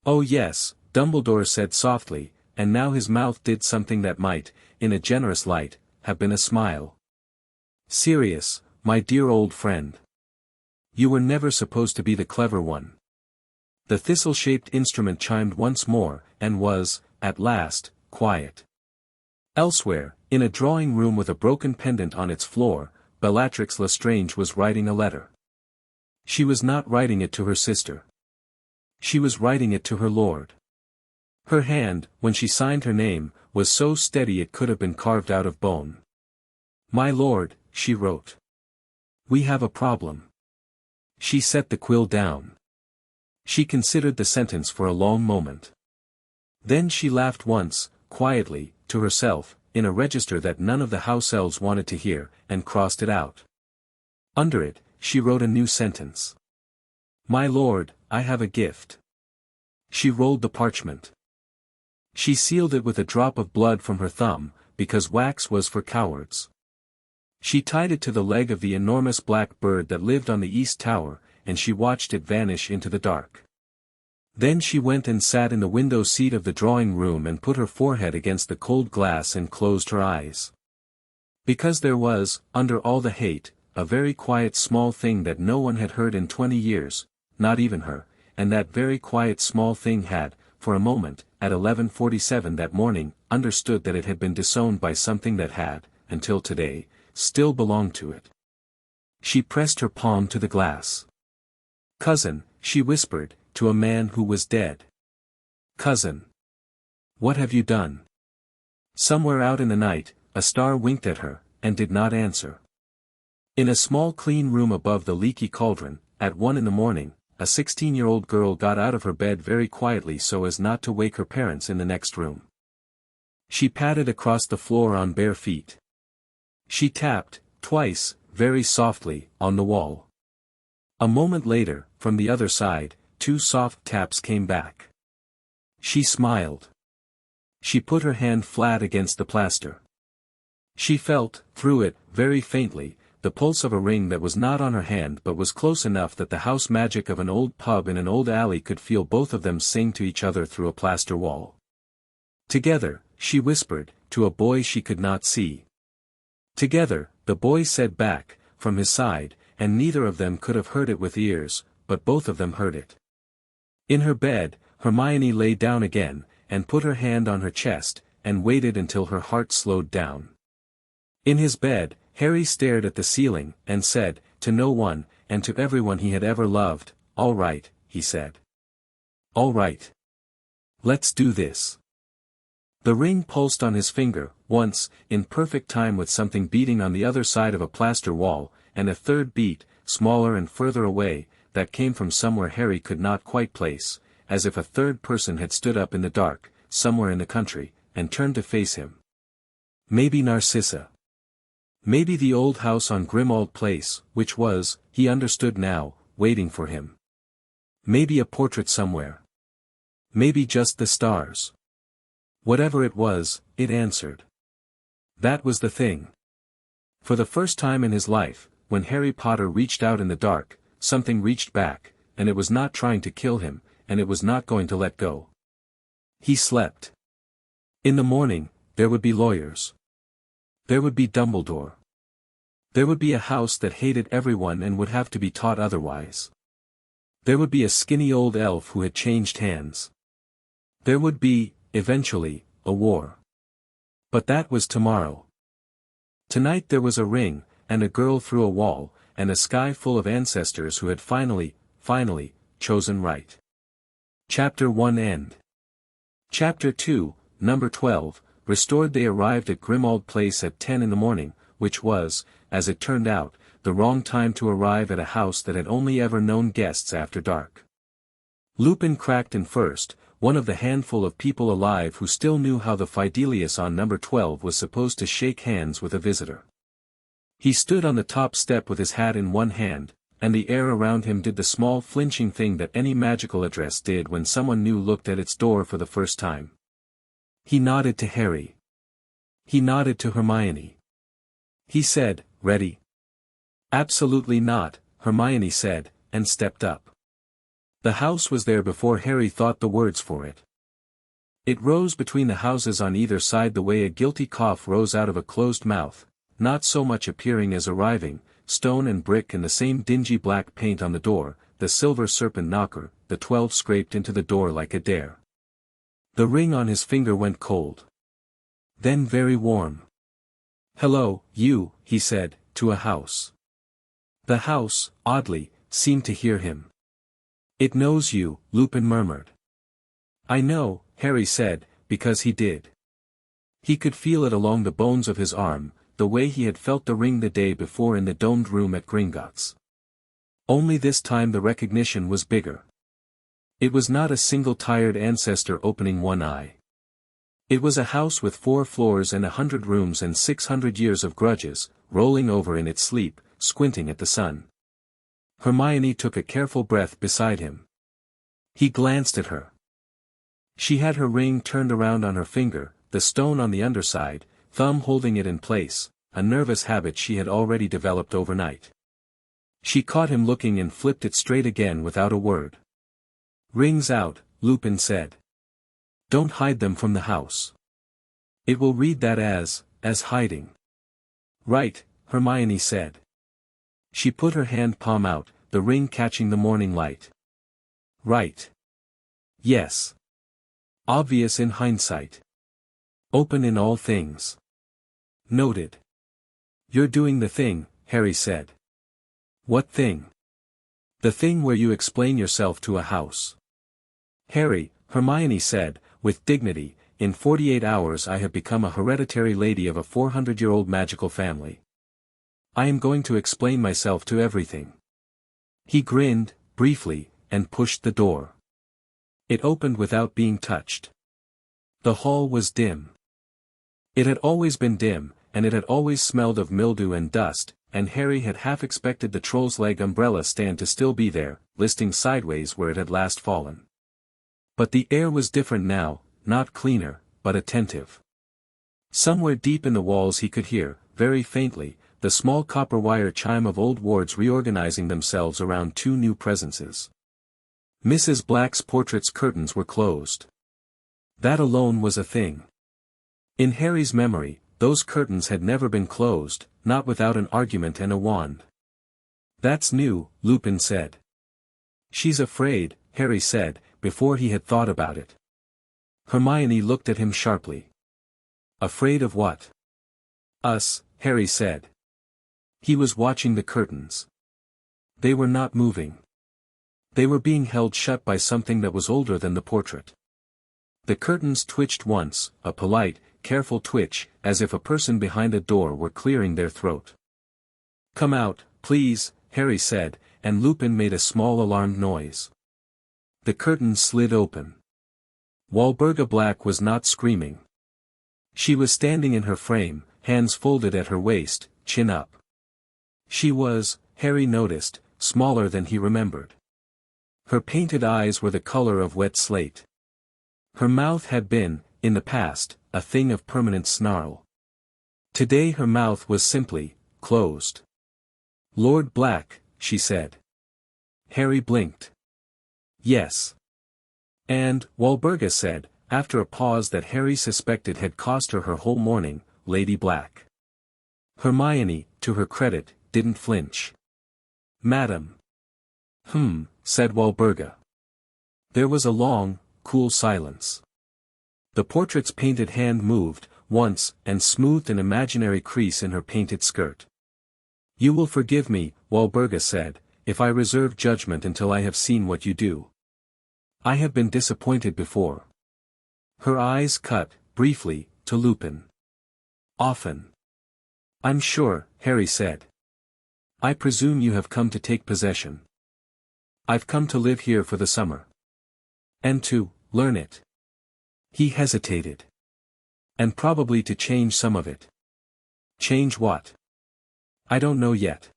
Oh yes, Dumbledore said softly, and now his mouth did something that might, in a generous light, have been a smile. Sirius, my dear old friend. You were never supposed to be the clever one. The thistle-shaped instrument chimed once more, and was, at last, quiet. Elsewhere, in a drawing-room with a broken pendant on its floor, Bellatrix Lestrange was writing a letter. She was not writing it to her sister. She was writing it to her lord. Her hand, when she signed her name, was so steady it could have been carved out of bone. My lord, she wrote. We have a problem. She set the quill down. She considered the sentence for a long moment. Then she laughed once, quietly, to herself, in a register that none of the house elves wanted to hear, and crossed it out. Under it, she wrote a new sentence. My lord, I have a gift. She rolled the parchment. She sealed it with a drop of blood from her thumb, because wax was for cowards. She tied it to the leg of the enormous black bird that lived on the East Tower, and she watched it vanish into the dark. Then she went and sat in the window seat of the drawing-room and put her forehead against the cold glass and closed her eyes. Because there was, under all the hate, a very quiet small thing that no one had heard in 20 years, not even her, and that very quiet small thing had, for a moment, at 11:47 that morning, understood that it had been disowned by something that had, until today, still belonged to it. She pressed her palm to the glass. Cousin, she whispered, to a man who was dead. Cousin. What have you done? Somewhere out in the night, a star winked at her, and did not answer. In a small clean room above the leaky cauldron, at 1 in the morning, a 16-year-old girl got out of her bed very quietly so as not to wake her parents in the next room. She padded across the floor on bare feet. She tapped, twice, very softly, on the wall. A moment later, from the other side, 2 soft taps came back. She smiled. She put her hand flat against the plaster. She felt, through it, very faintly, the pulse of a ring that was not on her hand but was close enough that the house magic of an old pub in an old alley could feel both of them sing to each other through a plaster wall. Together, she whispered, to a boy she could not see. Together, the boy said back, from his side, and neither of them could have heard it with ears, but both of them heard it. In her bed, Hermione lay down again, and put her hand on her chest, and waited until her heart slowed down. In his bed, Harry stared at the ceiling, and said, to no one, and to everyone he had ever loved, "All right," he said. "All right. Let's do this." The ring pulsed on his finger, once, in perfect time with something beating on the other side of a plaster wall, and a third beat, smaller and further away, that came from somewhere Harry could not quite place, as if a third person had stood up in the dark, somewhere in the country, and turned to face him. Maybe Narcissa. Maybe the old house on Grimmauld Place, which was, he understood now, waiting for him. Maybe a portrait somewhere. Maybe just the stars. Whatever it was, it answered. That was the thing. For the first time in his life, when Harry Potter reached out in the dark, something reached back, and it was not trying to kill him, and it was not going to let go. He slept. In the morning, there would be lawyers. There would be Dumbledore. There would be a house that hated everyone and would have to be taught otherwise. There would be a skinny old elf who had changed hands. There would be, eventually, a war. But that was tomorrow. Tonight there was a ring, and a girl through a wall, and a sky full of ancestors who had finally, chosen right. Chapter 1 End. Chapter 2, Number 12, Restored. They arrived at Grimmauld Place at 10 in the morning, which was, as it turned out, the wrong time to arrive at a house that had only ever known guests after dark. Lupin cracked in first, one of the handful of people alive who still knew how the Fidelius on number 12 was supposed to shake hands with a visitor. He stood on the top step with his hat in one hand, and the air around him did the small flinching thing that any magical address did when someone new looked at its door for the first time. He nodded to Harry. He nodded to Hermione. He said, "Ready?" "Absolutely not," Hermione said, and stepped up. The house was there before Harry thought the words for it. It rose between the houses on either side the way a guilty cough rose out of a closed mouth, not so much appearing as arriving, stone and brick and the same dingy black paint on the door, the silver serpent knocker, the 12 scraped into the door like a dare. The ring on his finger went cold. Then very warm. "Hello, you," he said, to a house. The house, oddly, seemed to hear him. "It knows you," Lupin murmured. "I know," Harry said, because he did. He could feel it along the bones of his arm, the way he had felt the ring the day before in the domed room at Gringotts. Only this time the recognition was bigger. It was not a single tired ancestor opening one eye. It was a house with 4 floors and 100 rooms and 600 years of grudges, rolling over in its sleep, squinting at the sun. Hermione took a careful breath beside him. He glanced at her. She had her ring turned around on her finger, the stone on the underside, thumb holding it in place, a nervous habit she had already developed overnight. She caught him looking and flipped it straight again without a word. "Rings out," Lupin said. "Don't hide them from the house. It will read that as hiding." "Right," Hermione said. She put her hand palm out, the ring catching the morning light. "Right. Yes. Obvious in hindsight. Open in all things. Noted." "You're doing the thing," Harry said. "What thing?" "The thing where you explain yourself to a house." "Harry," Hermione said, with dignity, "in 48 hours I have become a hereditary lady of a 400-year-old magical family. I am going to explain myself to everything." He grinned, briefly, and pushed the door. It opened without being touched. The hall was dim. It had always been dim, and it had always smelled of mildew and dust, and Harry had half expected the troll's leg umbrella stand to still be there, listing sideways where it had last fallen. But the air was different now, not cleaner, but attentive. Somewhere deep in the walls he could hear, very faintly, the small copper wire chime of old wards reorganizing themselves around 2 new presences. Mrs. Black's portrait's curtains were closed. That alone was a thing. In Harry's memory, those curtains had never been closed, not without an argument and a wand. That's new, Lupin said. She's afraid, Harry said, before he had thought about it. Hermione looked at him sharply. Afraid of what? Us, Harry said. He was watching the curtains. They were not moving. They were being held shut by something that was older than the portrait. The curtains twitched once, a polite, careful twitch, as if a person behind a door were clearing their throat. Come out, please, Harry said, and Lupin made a small alarmed noise. The curtains slid open. Walburga Black was not screaming. She was standing in her frame, hands folded at her waist, chin up. She was, Harry noticed, smaller than he remembered. Her painted eyes were the color of wet slate. Her mouth had been, in the past, a thing of permanent snarl. Today her mouth was simply, closed. Lord Black, she said. Harry blinked. Yes. And, Walburga said, after a pause that Harry suspected had cost her her whole morning, Lady Black. Hermione, to her credit, didn't flinch. Madam. Said Walburga. There was a long, cool silence. The portrait's painted hand moved, once, and smoothed an imaginary crease in her painted skirt. You will forgive me, Walburga said, if I reserve judgment until I have seen what you do. I have been disappointed before. Her eyes cut, briefly, to Lupin. Often. I'm sure, Harry said. I presume you have come to take possession. I've come to live here for the summer. And to learn it. He hesitated. And probably to change some of it. Change what? I don't know yet.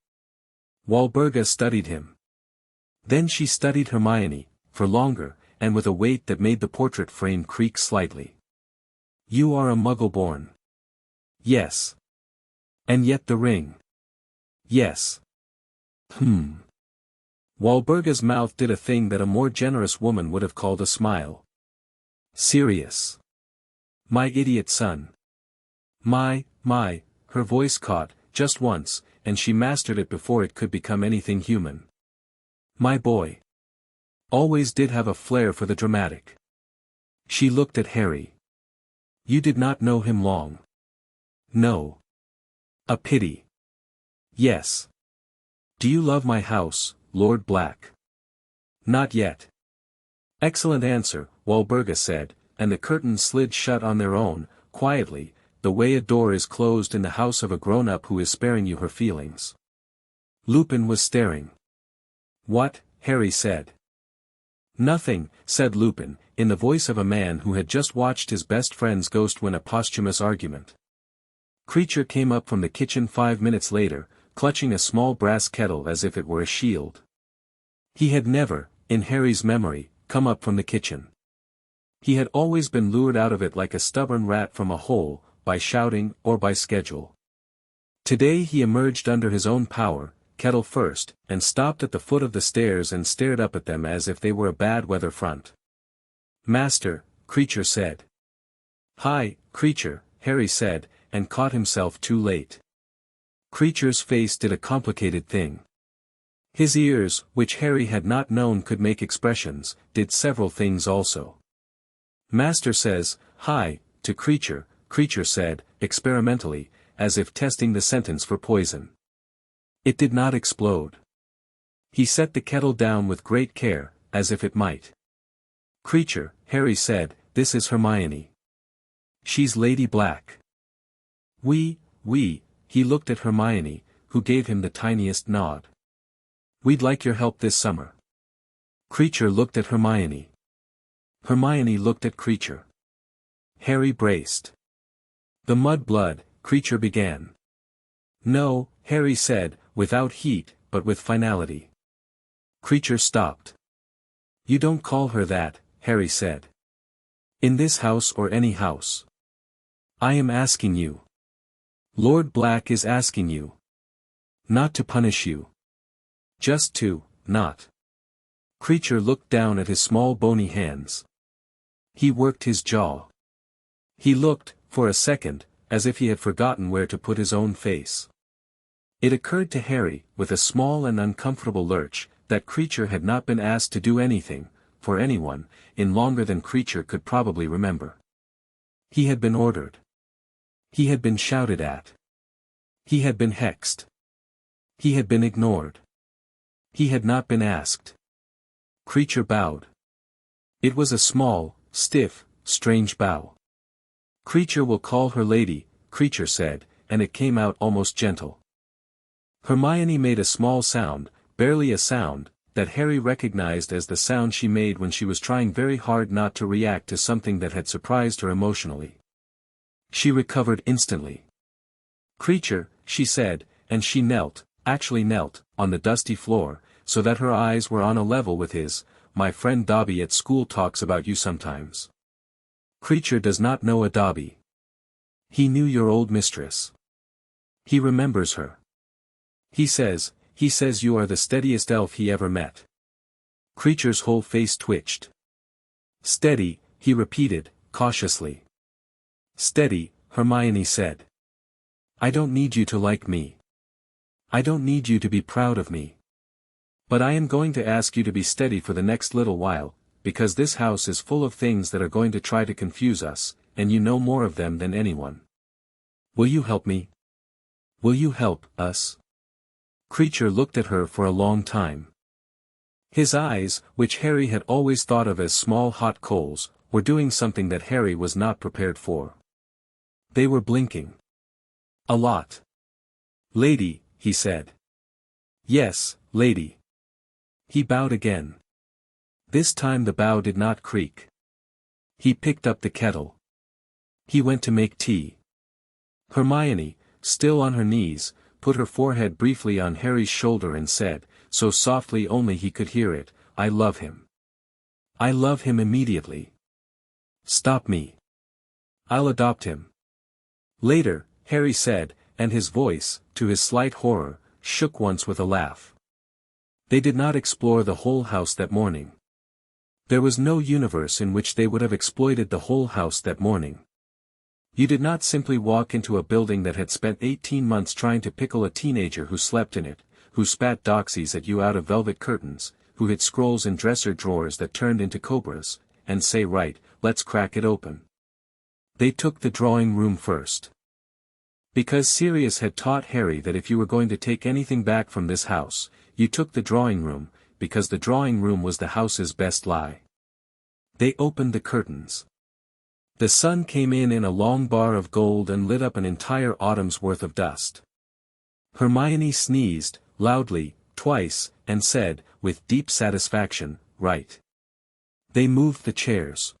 Walburga studied him. Then she studied Hermione, for longer, and with a weight that made the portrait frame creak slightly. You are a Muggle-born. Yes. And yet the ring. Yes. Walburga's mouth did a thing that a more generous woman would have called a smile. Sirius. My idiot son. My, her voice caught, just once, and she mastered it before it could become anything human. My boy. Always did have a flair for the dramatic. She looked at Harry. You did not know him long. No. A pity. Yes. Do you love my house, Lord Black? Not yet. Excellent answer, Walburga said, and the curtains slid shut on their own, quietly, the way a door is closed in the house of a grown-up who is sparing you her feelings. Lupin was staring. What? Harry said. Nothing, said Lupin, in the voice of a man who had just watched his best friend's ghost win a posthumous argument. Creature came up from the kitchen 5 minutes later, clutching a small brass kettle as if it were a shield. He had never, in Harry's memory, come up from the kitchen. He had always been lured out of it like a stubborn rat from a hole, by shouting or by schedule. Today he emerged under his own power, kettle first, and stopped at the foot of the stairs and stared up at them as if they were a bad weather front. Master, Creature said. Hi, Creature, Harry said, and caught himself too late. Creature's face did a complicated thing. His ears, which Harry had not known could make expressions, did several things also. Master says, hi, to Creature, Creature said, experimentally, as if testing the sentence for poison. It did not explode. He set the kettle down with great care, as if it might. Creature, Harry said, this is Hermione. She's Lady Black. We, he looked at Hermione, who gave him the tiniest nod. We'd like your help this summer. Creature looked at Hermione. Hermione looked at Creature. Harry braced. The mud-blood, Creature began. No, Harry said, without heat, but with finality. Creature stopped. You don't call her that, Harry said. In this house or any house. I am asking you. Lord Black is asking you. Not to punish you. Just to, not. Creature looked down at his small bony hands. He worked his jaw. He looked, for a second, as if he had forgotten where to put his own face. It occurred to Harry, with a small and uncomfortable lurch, that Creature had not been asked to do anything, for anyone, in longer than Creature could probably remember. He had been ordered. He had been shouted at. He had been hexed. He had been ignored. He had not been asked. Creature bowed. It was a small, stiff, strange bow. Creature will call her lady, Creature said, and it came out almost gentle. Hermione made a small sound, barely a sound, that Harry recognized as the sound she made when she was trying very hard not to react to something that had surprised her emotionally. She recovered instantly. Creature, she said, and she knelt, actually knelt, on the dusty floor, so that her eyes were on a level with his. My friend Dobby at school talks about you sometimes. Creature does not know a Dobby. He knew your old mistress. He remembers her. He says you are the steadiest elf he ever met. Creature's whole face twitched. Steady, he repeated, cautiously. Steady, Hermione said. I don't need you to like me. I don't need you to be proud of me. But I am going to ask you to be steady for the next little while, because this house is full of things that are going to try to confuse us, and you know more of them than anyone. Will you help me? Will you help us? Creature looked at her for a long time. His eyes, which Harry had always thought of as small hot coals, were doing something that Harry was not prepared for. They were blinking. A lot. Lady, he said. Yes, lady. He bowed again. This time the bow did not creak. He picked up the kettle. He went to make tea. Hermione, still on her knees, put her forehead briefly on Harry's shoulder and said, so softly only he could hear it, I love him. I love him immediately. Stop me. I'll adopt him. Later, Harry said, and his voice, to his slight horror, shook once with a laugh. They did not explore the whole house that morning. There was no universe in which they would have exploited the whole house that morning. You did not simply walk into a building that had spent 18 months trying to pickle a teenager who slept in it, who spat doxies at you out of velvet curtains, who hid scrolls in dresser drawers that turned into cobras, and say right, let's crack it open. They took the drawing room first. Because Sirius had taught Harry that if you were going to take anything back from this house, you took the drawing room, because the drawing room was the house's best lie. They opened the curtains. The sun came in a long bar of gold and lit up an entire autumn's worth of dust. Hermione sneezed, loudly, twice, and said, with deep satisfaction, right. They moved the chairs.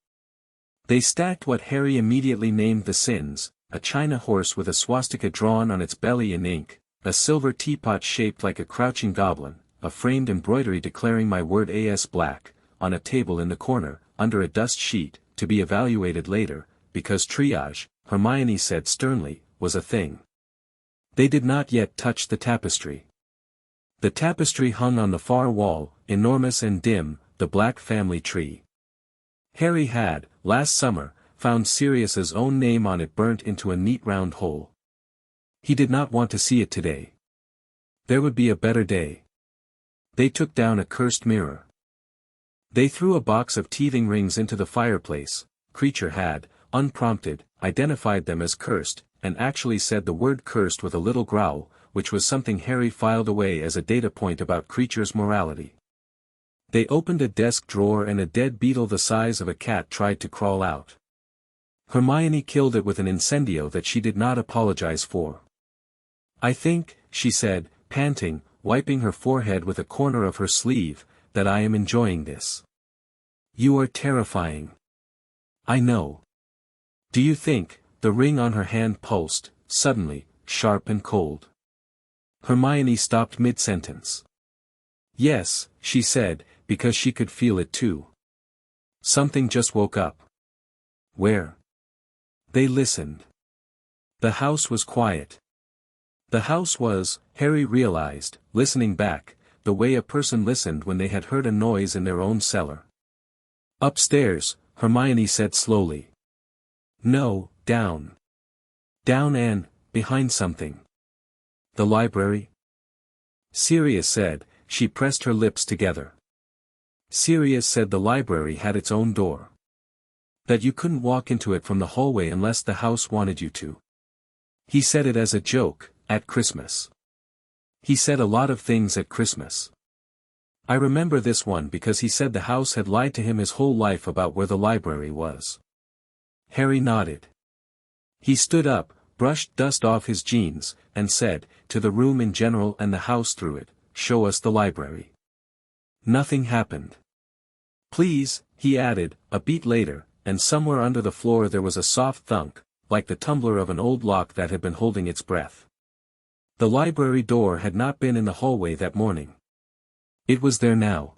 They stacked what Harry immediately named the sins, a china horse with a swastika drawn on its belly in ink, a silver teapot shaped like a crouching goblin, a framed embroidery declaring my word as black, on a table in the corner, under a dust sheet, to be evaluated later, because triage, Hermione said sternly, was a thing. They did not yet touch the tapestry. The tapestry hung on the far wall, enormous and dim, the black family tree. Harry had, last summer, found Sirius's own name on it burnt into a neat round hole. He did not want to see it today. There would be a better day. They took down a cursed mirror. They threw a box of teething rings into the fireplace. Creature had, unprompted, identified them as cursed, and actually said the word cursed with a little growl, which was something Harry filed away as a data point about Creature's morality. They opened a desk drawer and a dead beetle the size of a cat tried to crawl out. Hermione killed it with an incendio that she did not apologize for. I think, she said, panting, wiping her forehead with a corner of her sleeve, that I am enjoying this. You are terrifying. I know. Do you think, the ring on her hand pulsed, suddenly, sharp and cold. Hermione stopped mid-sentence. Yes, she said, because she could feel it too. Something just woke up. Where? They listened. The house was quiet. The house was, Harry realized, listening back, the way a person listened when they had heard a noise in their own cellar. Upstairs, Hermione said slowly. No, down. Down and, behind something. The library? Sirius said. She pressed her lips together. Sirius said the library had its own door. That you couldn't walk into it from the hallway unless the house wanted you to. He said it as a joke, at Christmas. He said a lot of things at Christmas. I remember this one because he said the house had lied to him his whole life about where the library was. Harry nodded. He stood up, brushed dust off his jeans, and said, to the room in general and the house through it, show us the library. Nothing happened. Please, he added, a beat later, and somewhere under the floor there was a soft thunk, like the tumbler of an old lock that had been holding its breath. The library door had not been in the hallway that morning. It was there now.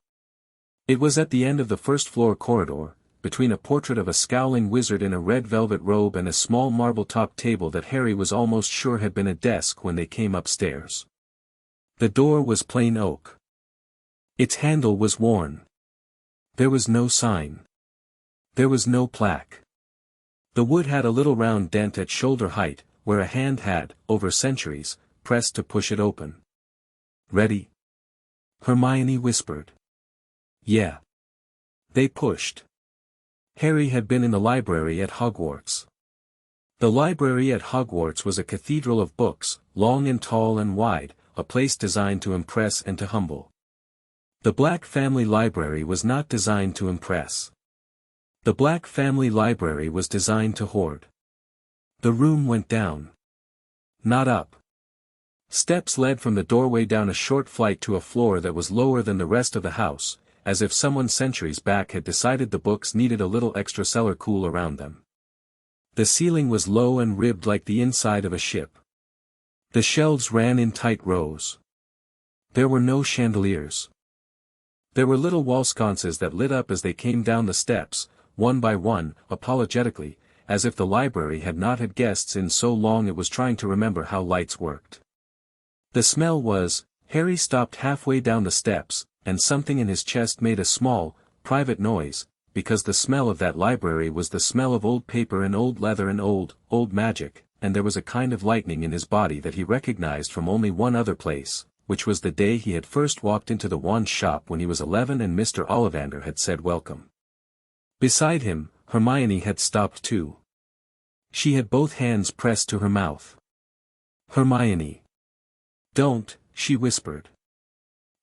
It was at the end of the first-floor corridor, between a portrait of a scowling wizard in a red velvet robe and a small marble-topped table that Harry was almost sure had been a desk when they came upstairs. The door was plain oak. Its handle was worn. There was no sign. There was no plaque. The wood had a little round dent at shoulder height, where a hand had, over centuries, pressed to push it open. Ready? Hermione whispered. Yeah. They pushed. Harry had been in the library at Hogwarts. The library at Hogwarts was a cathedral of books, long and tall and wide, a place designed to impress and to humble. The Black Family Library was not designed to impress. The Black Family Library was designed to hoard. The room went down. Not up. Steps led from the doorway down a short flight to a floor that was lower than the rest of the house, as if someone centuries back had decided the books needed a little extra cellar cool around them. The ceiling was low and ribbed like the inside of a ship. The shelves ran in tight rows. There were no chandeliers. There were little wall sconces that lit up as they came down the steps, one by one, apologetically, as if the library had not had guests in so long it was trying to remember how lights worked. The smell was, Harry stopped halfway down the steps, and something in his chest made a small, private noise, because the smell of that library was the smell of old paper and old leather and old magic, and there was a kind of lightning in his body that he recognized from only one other place, which was the day he had first walked into the wand shop when he was 11 and Mr. Ollivander had said welcome. Beside him, Hermione had stopped too. She had both hands pressed to her mouth. Hermione. Don't, she whispered.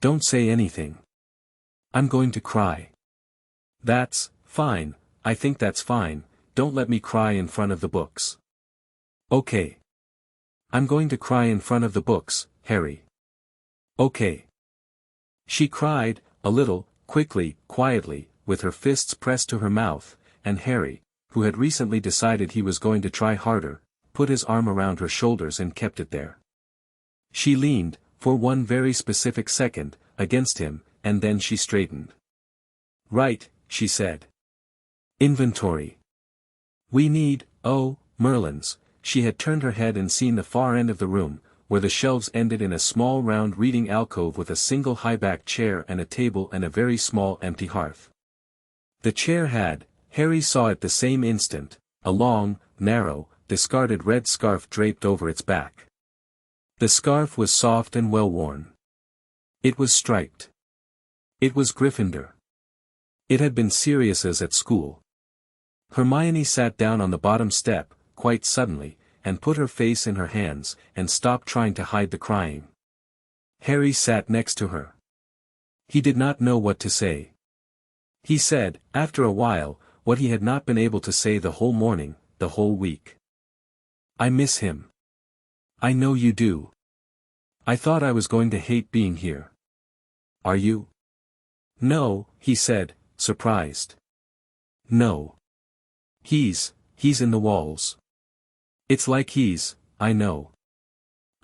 Don't say anything. I'm going to cry. That's fine, I think that's fine, don't let me cry in front of the books. Okay. I'm going to cry in front of the books, Harry. Okay. She cried, a little, quickly, quietly, with her fists pressed to her mouth, and Harry, who had recently decided he was going to try harder, put his arm around her shoulders and kept it there. She leaned, for one very specific second, against him, and then she straightened. Right, she said. Inventory. We need, Merlins. She had turned her head and seen the far end of the room, where the shelves ended in a small round reading alcove with a single high-backed chair and a table and a very small empty hearth. The chair had, Harry saw at the same instant, a long, narrow, discarded red scarf draped over its back. The scarf was soft and well-worn. It was striped. It was Gryffindor. It had been Sirius's at school. Hermione sat down on the bottom step, quite suddenly, and put her face in her hands, and stopped trying to hide the crying. Harry sat next to her. He did not know what to say. He said, after a while, what he had not been able to say the whole morning, the whole week. I miss him. I know you do. I thought I was going to hate being here. Are you? No, he said, surprised. No. He's in the walls. It's like I know.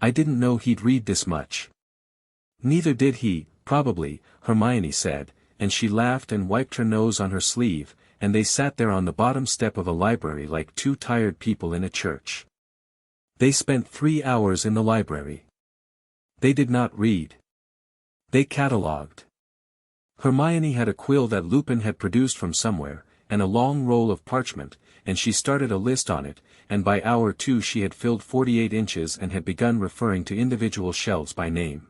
I didn't know he'd read this much. Neither did he, probably, Hermione said, and she laughed and wiped her nose on her sleeve, and they sat there on the bottom step of a library like two tired people in a church. They spent 3 hours in the library. They did not read. They catalogued. Hermione had a quill that Lupin had produced from somewhere, and a long roll of parchment, and she started a list on it, and by hour 2 she had filled 48 inches and had begun referring to individual shelves by name.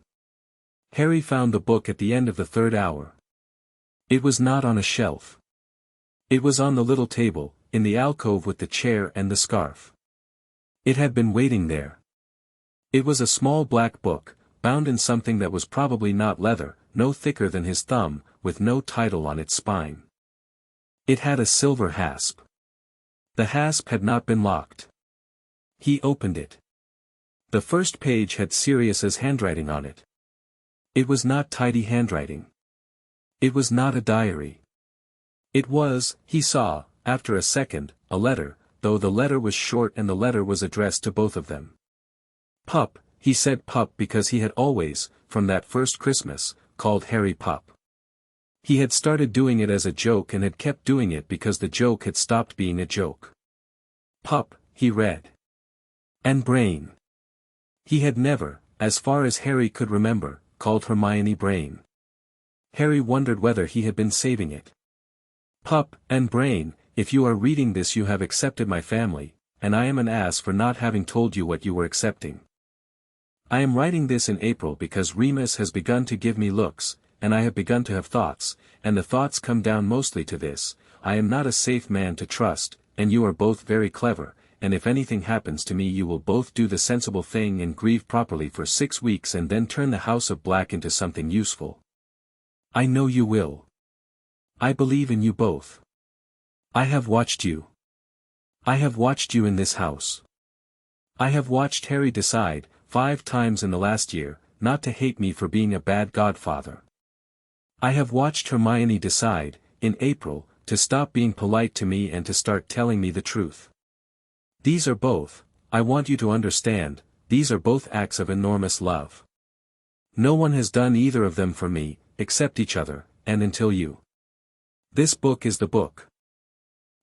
Harry found the book at the end of the 3rd hour. It was not on a shelf. It was on the little table, in the alcove with the chair and the scarf. It had been waiting there. It was a small black book, bound in something that was probably not leather, no thicker than his thumb, with no title on its spine. It had a silver hasp. The hasp had not been locked. He opened it. The first page had Sirius's handwriting on it. It was not tidy handwriting. It was not a diary. It was, he saw, after a second, a letter, though the letter was short and the letter was addressed to both of them. Pup, he said Pup because he had always, from that first Christmas, called Harry Pup. He had started doing it as a joke and had kept doing it because the joke had stopped being a joke. Pup, he read. And Brain. He had never, as far as Harry could remember, called Hermione Brain. Harry wondered whether he had been saving it. Pup, and Brain, if you are reading this you have accepted my family, and I am an ass for not having told you what you were accepting. I am writing this in April because Remus has begun to give me looks, and I have begun to have thoughts, and the thoughts come down mostly to this: I am not a safe man to trust, and you are both very clever, and if anything happens to me you will both do the sensible thing and grieve properly for 6 weeks and then turn the House of Black into something useful. I know you will. I believe in you both. I have watched you. I have watched you in this house. I have watched Harry decide, 5 times in the last year, not to hate me for being a bad godfather. I have watched Hermione decide, in April, to stop being polite to me and to start telling me the truth. These are both, I want you to understand, these are both acts of enormous love. No one has done either of them for me, except each other, and until you. This book is the book.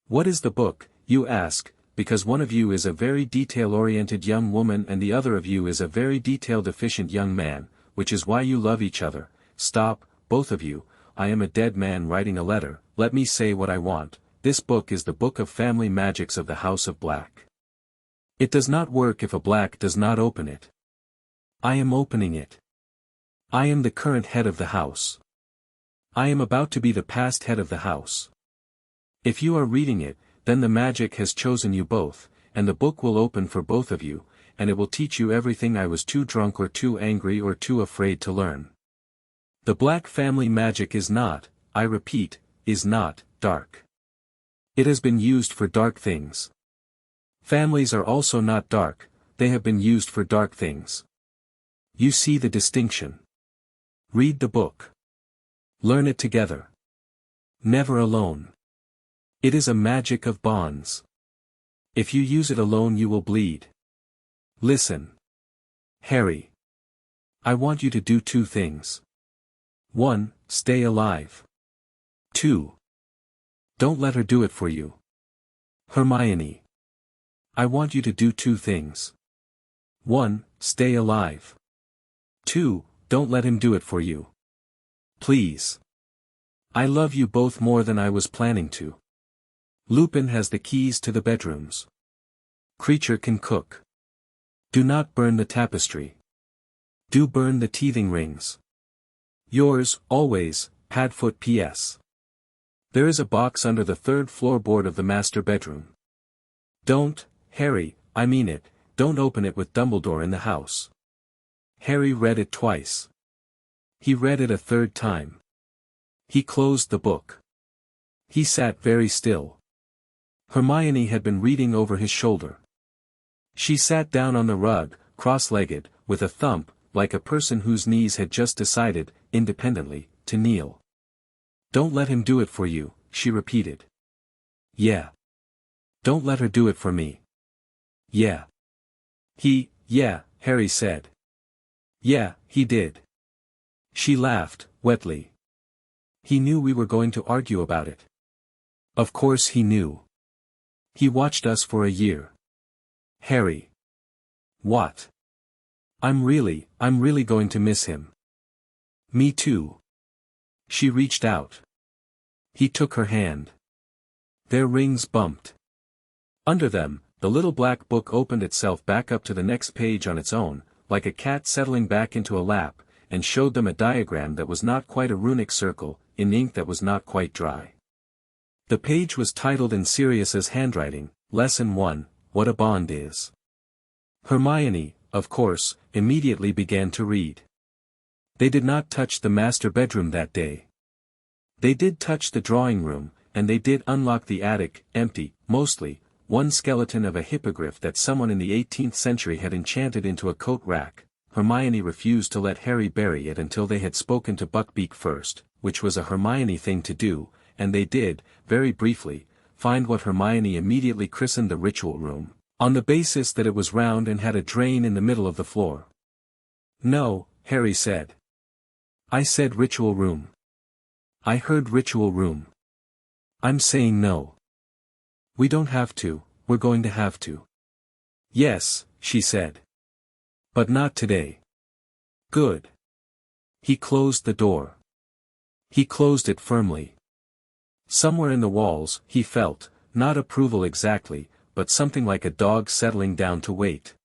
What is the book, you ask, because one of you is a very detail-oriented young woman and the other of you is a very detail-deficient young man, which is why you love each other. Stop, both of you, I am a dead man writing a letter, let me say what I want. This book is the book of family magics of the House of Black. It does not work if a Black does not open it. I am opening it. I am the current head of the house. I am about to be the past head of the house. If you are reading it, then the magic has chosen you both, and the book will open for both of you, and it will teach you everything I was too drunk or too angry or too afraid to learn. The Black family magic is not, I repeat, is not, dark. It has been used for dark things. Families are also not dark, they have been used for dark things. You see the distinction. Read the book. Learn it together. Never alone. It is a magic of bonds. If you use it alone you will bleed. Listen. Harry. I want you to do 2 things. 1. Stay alive. 2. Don't let her do it for you. Hermione. I want you to do 2 things. 1. Stay alive. 2. Don't let him do it for you. Please. I love you both more than I was planning to. Lupin has the keys to the bedrooms. Creature can cook. Do not burn the tapestry. Do burn the teething rings. Yours, always, Padfoot P.S. There is a box under the 3rd floorboard of the master bedroom. Don't, Harry, I mean it, don't open it with Dumbledore in the house. Harry read it twice. He read it a 3rd time. He closed the book. He sat very still. Hermione had been reading over his shoulder. She sat down on the rug, cross-legged, with a thump, like a person whose knees had just decided, independently, to kneel. Don't let him do it for you, she repeated. Yeah. Don't let her do it for me. Yeah. Yeah, Harry said. Yeah, he did. She laughed, wetly. He knew we were going to argue about it. Of course he knew. He watched us for a year. Harry. What? I'm really going to miss him. Me too. She reached out. He took her hand. Their rings bumped. Under them, the little black book opened itself back up to the next page on its own, like a cat settling back into a lap, and showed them a diagram that was not quite a runic circle, in ink that was not quite dry. The page was titled in Sirius's handwriting, Lesson 1, What a Bond Is. Hermione, of course, immediately began to read. They did not touch the master bedroom that day. They did touch the drawing room, and they did unlock the attic, empty, mostly, one skeleton of a hippogriff that someone in the 18th century had enchanted into a coat rack. Hermione refused to let Harry bury it until they had spoken to Buckbeak first, which was a Hermione thing to do, and they did, very briefly, find what Hermione immediately christened the ritual room, on the basis that it was round and had a drain in the middle of the floor. No, Harry said. I said ritual room. I heard ritual room. I'm saying no. We don't have to, we're going to have to. Yes, she said. But not today. Good. He closed the door. He closed it firmly. Somewhere in the walls, he felt, not approval exactly, but something like a dog settling down to wait.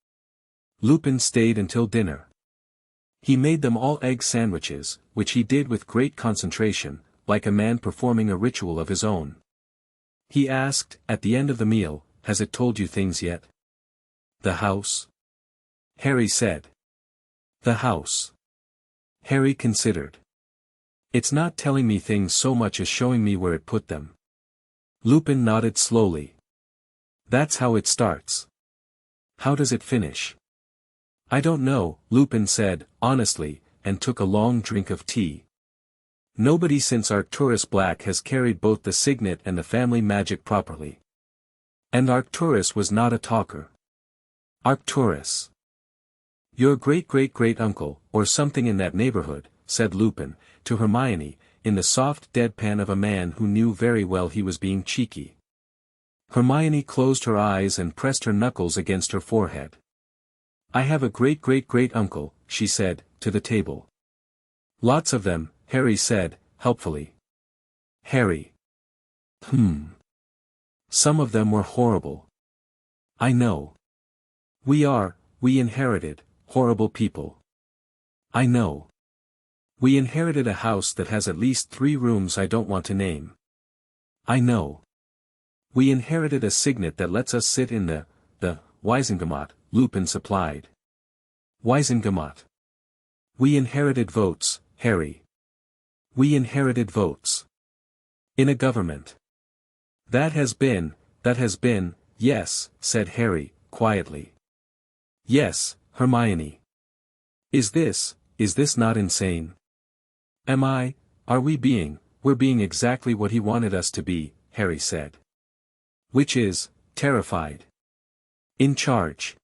Lupin stayed until dinner. He made them all egg sandwiches, which he did with great concentration, like a man performing a ritual of his own. He asked, at the end of the meal, has it told you things yet? The house? Harry said. The house. Harry considered. It's not telling me things so much as showing me where it put them. Lupin nodded slowly. That's how it starts. How does it finish? I don't know, Lupin said, honestly, and took a long drink of tea. Nobody since Arcturus Black has carried both the signet and the family magic properly. And Arcturus was not a talker. Arcturus. Your great-great-great-uncle, or something in that neighborhood, said Lupin, to Hermione, in the soft deadpan of a man who knew very well he was being cheeky. Hermione closed her eyes and pressed her knuckles against her forehead. I have a great-great-great-uncle, she said, to the table. Lots of them, Harry said, helpfully. Harry. Some of them were horrible. I know. We inherited, horrible people. I know. We inherited a house that has at least 3 rooms I don't want to name. I know. We inherited a signet that lets us sit in the Wisengamot, Lupin supplied. Wisengamot. We inherited votes, Harry. We inherited votes. In a government. That has been, yes, said Harry, quietly. Yes, Hermione. Is this not insane? We're being exactly what he wanted us to be, Harry said. Which is, terrified. In charge.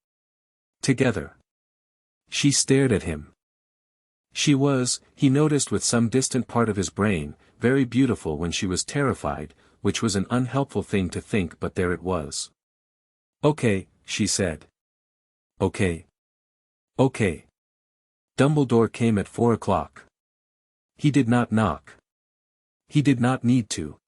Together. She stared at him. She was, he noticed with some distant part of his brain, very beautiful when she was terrified, which was an unhelpful thing to think, but there it was. Okay, she said. Okay. Okay. Dumbledore came at 4 o'clock. He did not knock. He did not need to.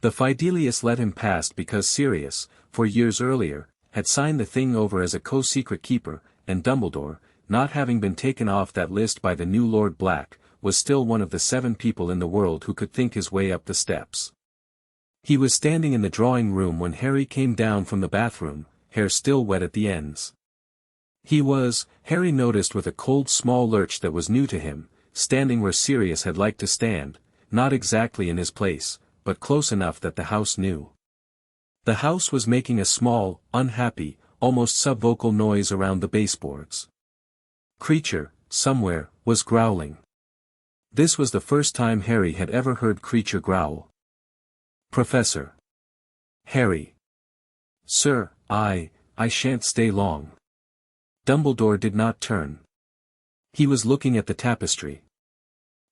The Fidelius let him past because Sirius, 4 years earlier, had signed the thing over as a co-secret keeper, and Dumbledore, not having been taken off that list by the new Lord Black, was still one of the 7 people in the world who could think his way up the steps. He was standing in the drawing room when Harry came down from the bathroom, hair still wet at the ends. He was, Harry noticed with a cold small lurch that was new to him, standing where Sirius had liked to stand, not exactly in his place, but close enough that the house knew. The house was making a small, unhappy, almost subvocal noise around the baseboards. Creature, somewhere, was growling. This was the first time Harry had ever heard Creature growl. Professor. Harry. Sir, I shan't stay long. Dumbledore did not turn. He was looking at the tapestry.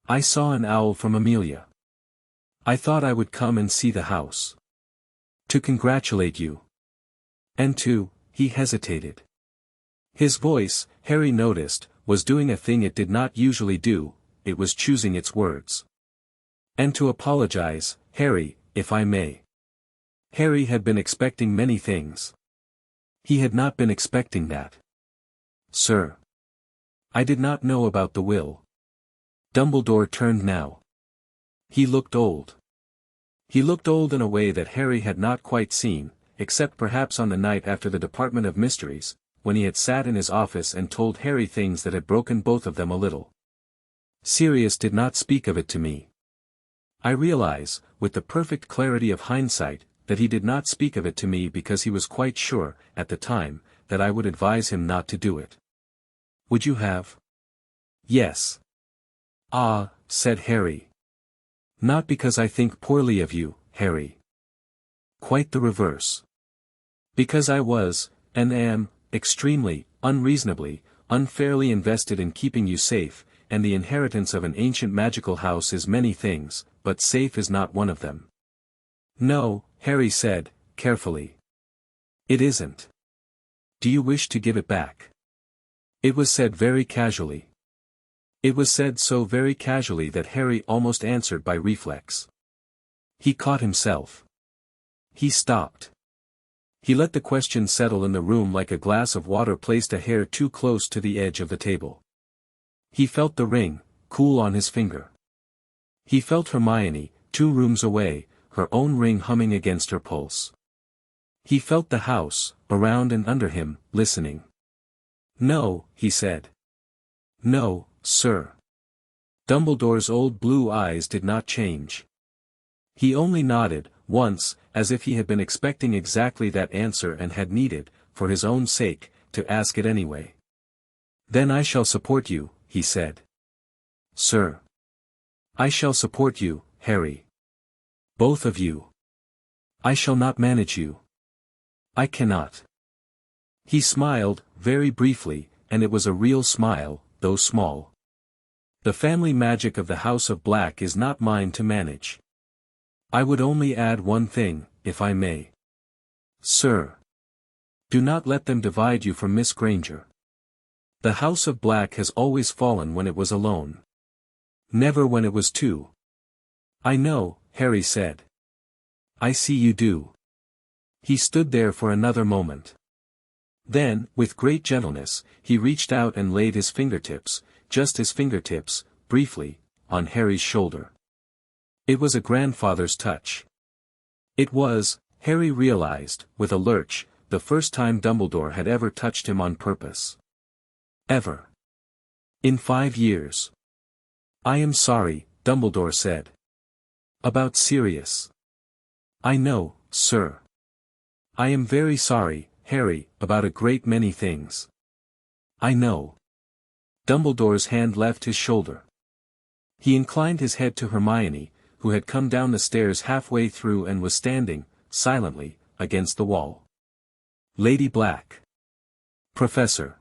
I saw an owl from Amelia. I thought I would come and see the house. To congratulate you. And he hesitated. His voice, Harry noticed, was doing a thing it did not usually do, it was choosing its words. And to apologize, Harry, if I may. Harry had been expecting many things. He had not been expecting that. Sir. I did not know about the will. Dumbledore turned now. He looked old. He looked old in a way that Harry had not quite seen, except perhaps on the night after the Department of Mysteries, when he had sat in his office and told Harry things that had broken both of them a little. Sirius did not speak of it to me. I realize, with the perfect clarity of hindsight, that he did not speak of it to me because he was quite sure, at the time, that I would advise him not to do it. Would you have? Yes. Ah, said Harry. Not because I think poorly of you, Harry. Quite the reverse. Because I was, and am, extremely, unreasonably, unfairly invested in keeping you safe, and the inheritance of an ancient magical house is many things, but safe is not one of them. No, Harry said, carefully. It isn't. Do you wish to give it back? It was said very casually. It was said so very casually that Harry almost answered by reflex. He caught himself. He stopped. He let the question settle in the room like a glass of water placed a hair too close to the edge of the table. He felt the ring, cool on his finger. He felt Hermione, 2 rooms away, her own ring humming against her pulse. He felt the house, around and under him, listening. No, he said. No, sir. Dumbledore's old blue eyes did not change. He only nodded, once, as if he had been expecting exactly that answer and had needed, for his own sake, to ask it anyway. Then I shall support you, he said. Sir. I shall support you, Harry. Both of you. I shall not manage you. I cannot. He smiled, very briefly, and it was a real smile, though small. The family magic of the House of Black is not mine to manage. I would only add one thing, if I may. Sir. Do not let them divide you from Miss Granger. The House of Black has always fallen when it was alone. Never when it was two. I know, Harry said. I see you do. He stood there for another moment. Then, with great gentleness, he reached out and laid his fingertips, just his fingertips, briefly, on Harry's shoulder. It was a grandfather's touch. It was, Harry realized, with a lurch, the first time Dumbledore had ever touched him on purpose. Ever. In 5 years. I am sorry, Dumbledore said. About Sirius. I know, sir. I am very sorry, Harry, about a great many things. I know. Dumbledore's hand left his shoulder. He inclined his head to Hermione, who had come down the stairs halfway through and was standing, silently, against the wall. Lady Black. Professor.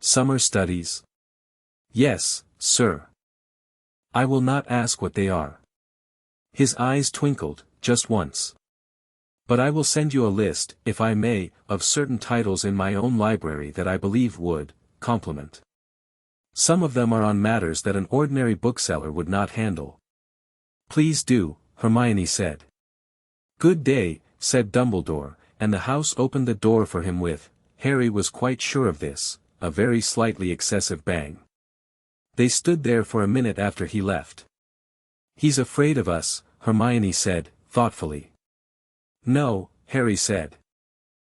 Summer studies? Yes, sir. I will not ask what they are. His eyes twinkled, just once. But I will send you a list, if I may, of certain titles in my own library that I believe would complement. Some of them are on matters that an ordinary bookseller would not handle. Please do, Hermione said. Good day, said Dumbledore, and the house opened the door for him with, Harry was quite sure of this, a very slightly excessive bang. They stood there for a minute after he left. He's afraid of us, Hermione said, thoughtfully. No, Harry said.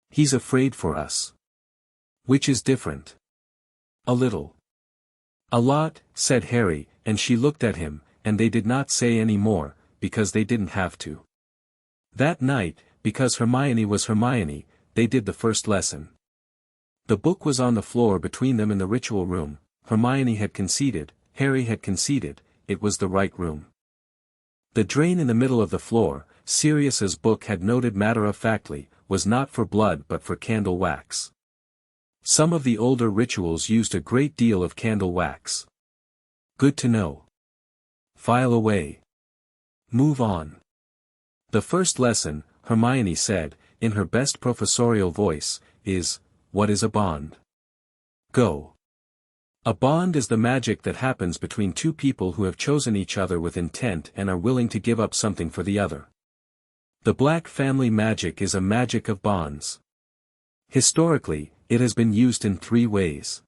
He's afraid for us. Which is different. A little. A lot, said Harry, and she looked at him, and they did not say any more, because they didn't have to. That night, because Hermione was Hermione, they did the first lesson. The book was on the floor between them in the ritual room. Hermione had conceded, Harry had conceded, it was the right room. The drain in the middle of the floor, Sirius's book had noted matter-of-factly, was not for blood but for candle wax. Some of the older rituals used a great deal of candle wax. Good to know. File away. Move on. The first lesson, Hermione said, in her best professorial voice, is, what is a bond? Go. A bond is the magic that happens between two people who have chosen each other with intent and are willing to give up something for the other. The black family magic is a magic of bonds. Historically, it has been used in 3 ways.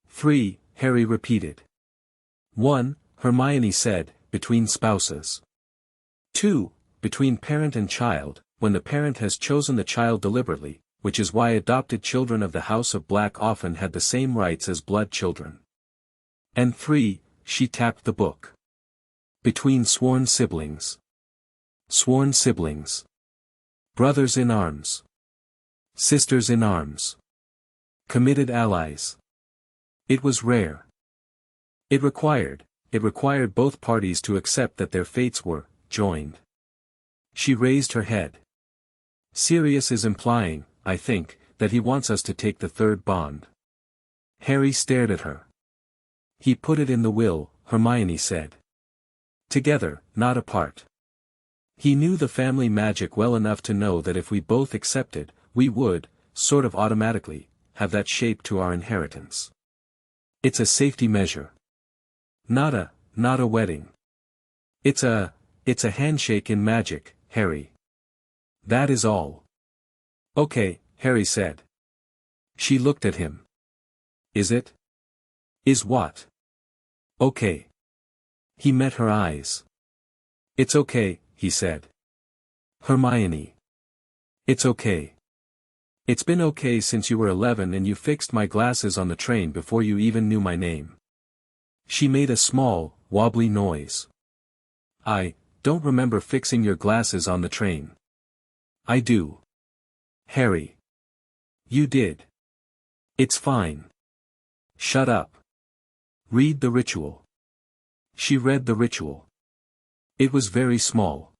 3, Harry repeated. 1, Hermione said, between spouses. 2, between parent and child, when the parent has chosen the child deliberately, which is why adopted children of the House of Black often had the same rights as blood children. And 3, she tapped the book. Between sworn siblings. Sworn siblings. Brothers in arms. Sisters in arms. Committed allies. It was rare. It required both parties to accept that their fates were joined. She raised her head. Sirius is implying, I think, that he wants us to take the 3rd bond. Harry stared at her. He put it in the will, Hermione said. Together, not apart. He knew the family magic well enough to know that if we both accepted, we would, sort of automatically, have that shape to our inheritance. It's a safety measure. Not a wedding. It's a handshake in magic, Harry. That is all. Okay, Harry said. She looked at him. Is it? Is what? Okay. He met her eyes. It's okay, he said. Hermione. It's okay. It's been okay since you were 11 and you fixed my glasses on the train before you even knew my name. She made a small, wobbly noise. I don't remember fixing your glasses on the train. I do. Harry. You did. It's fine. Shut up. Read the ritual. She read the ritual. It was very small.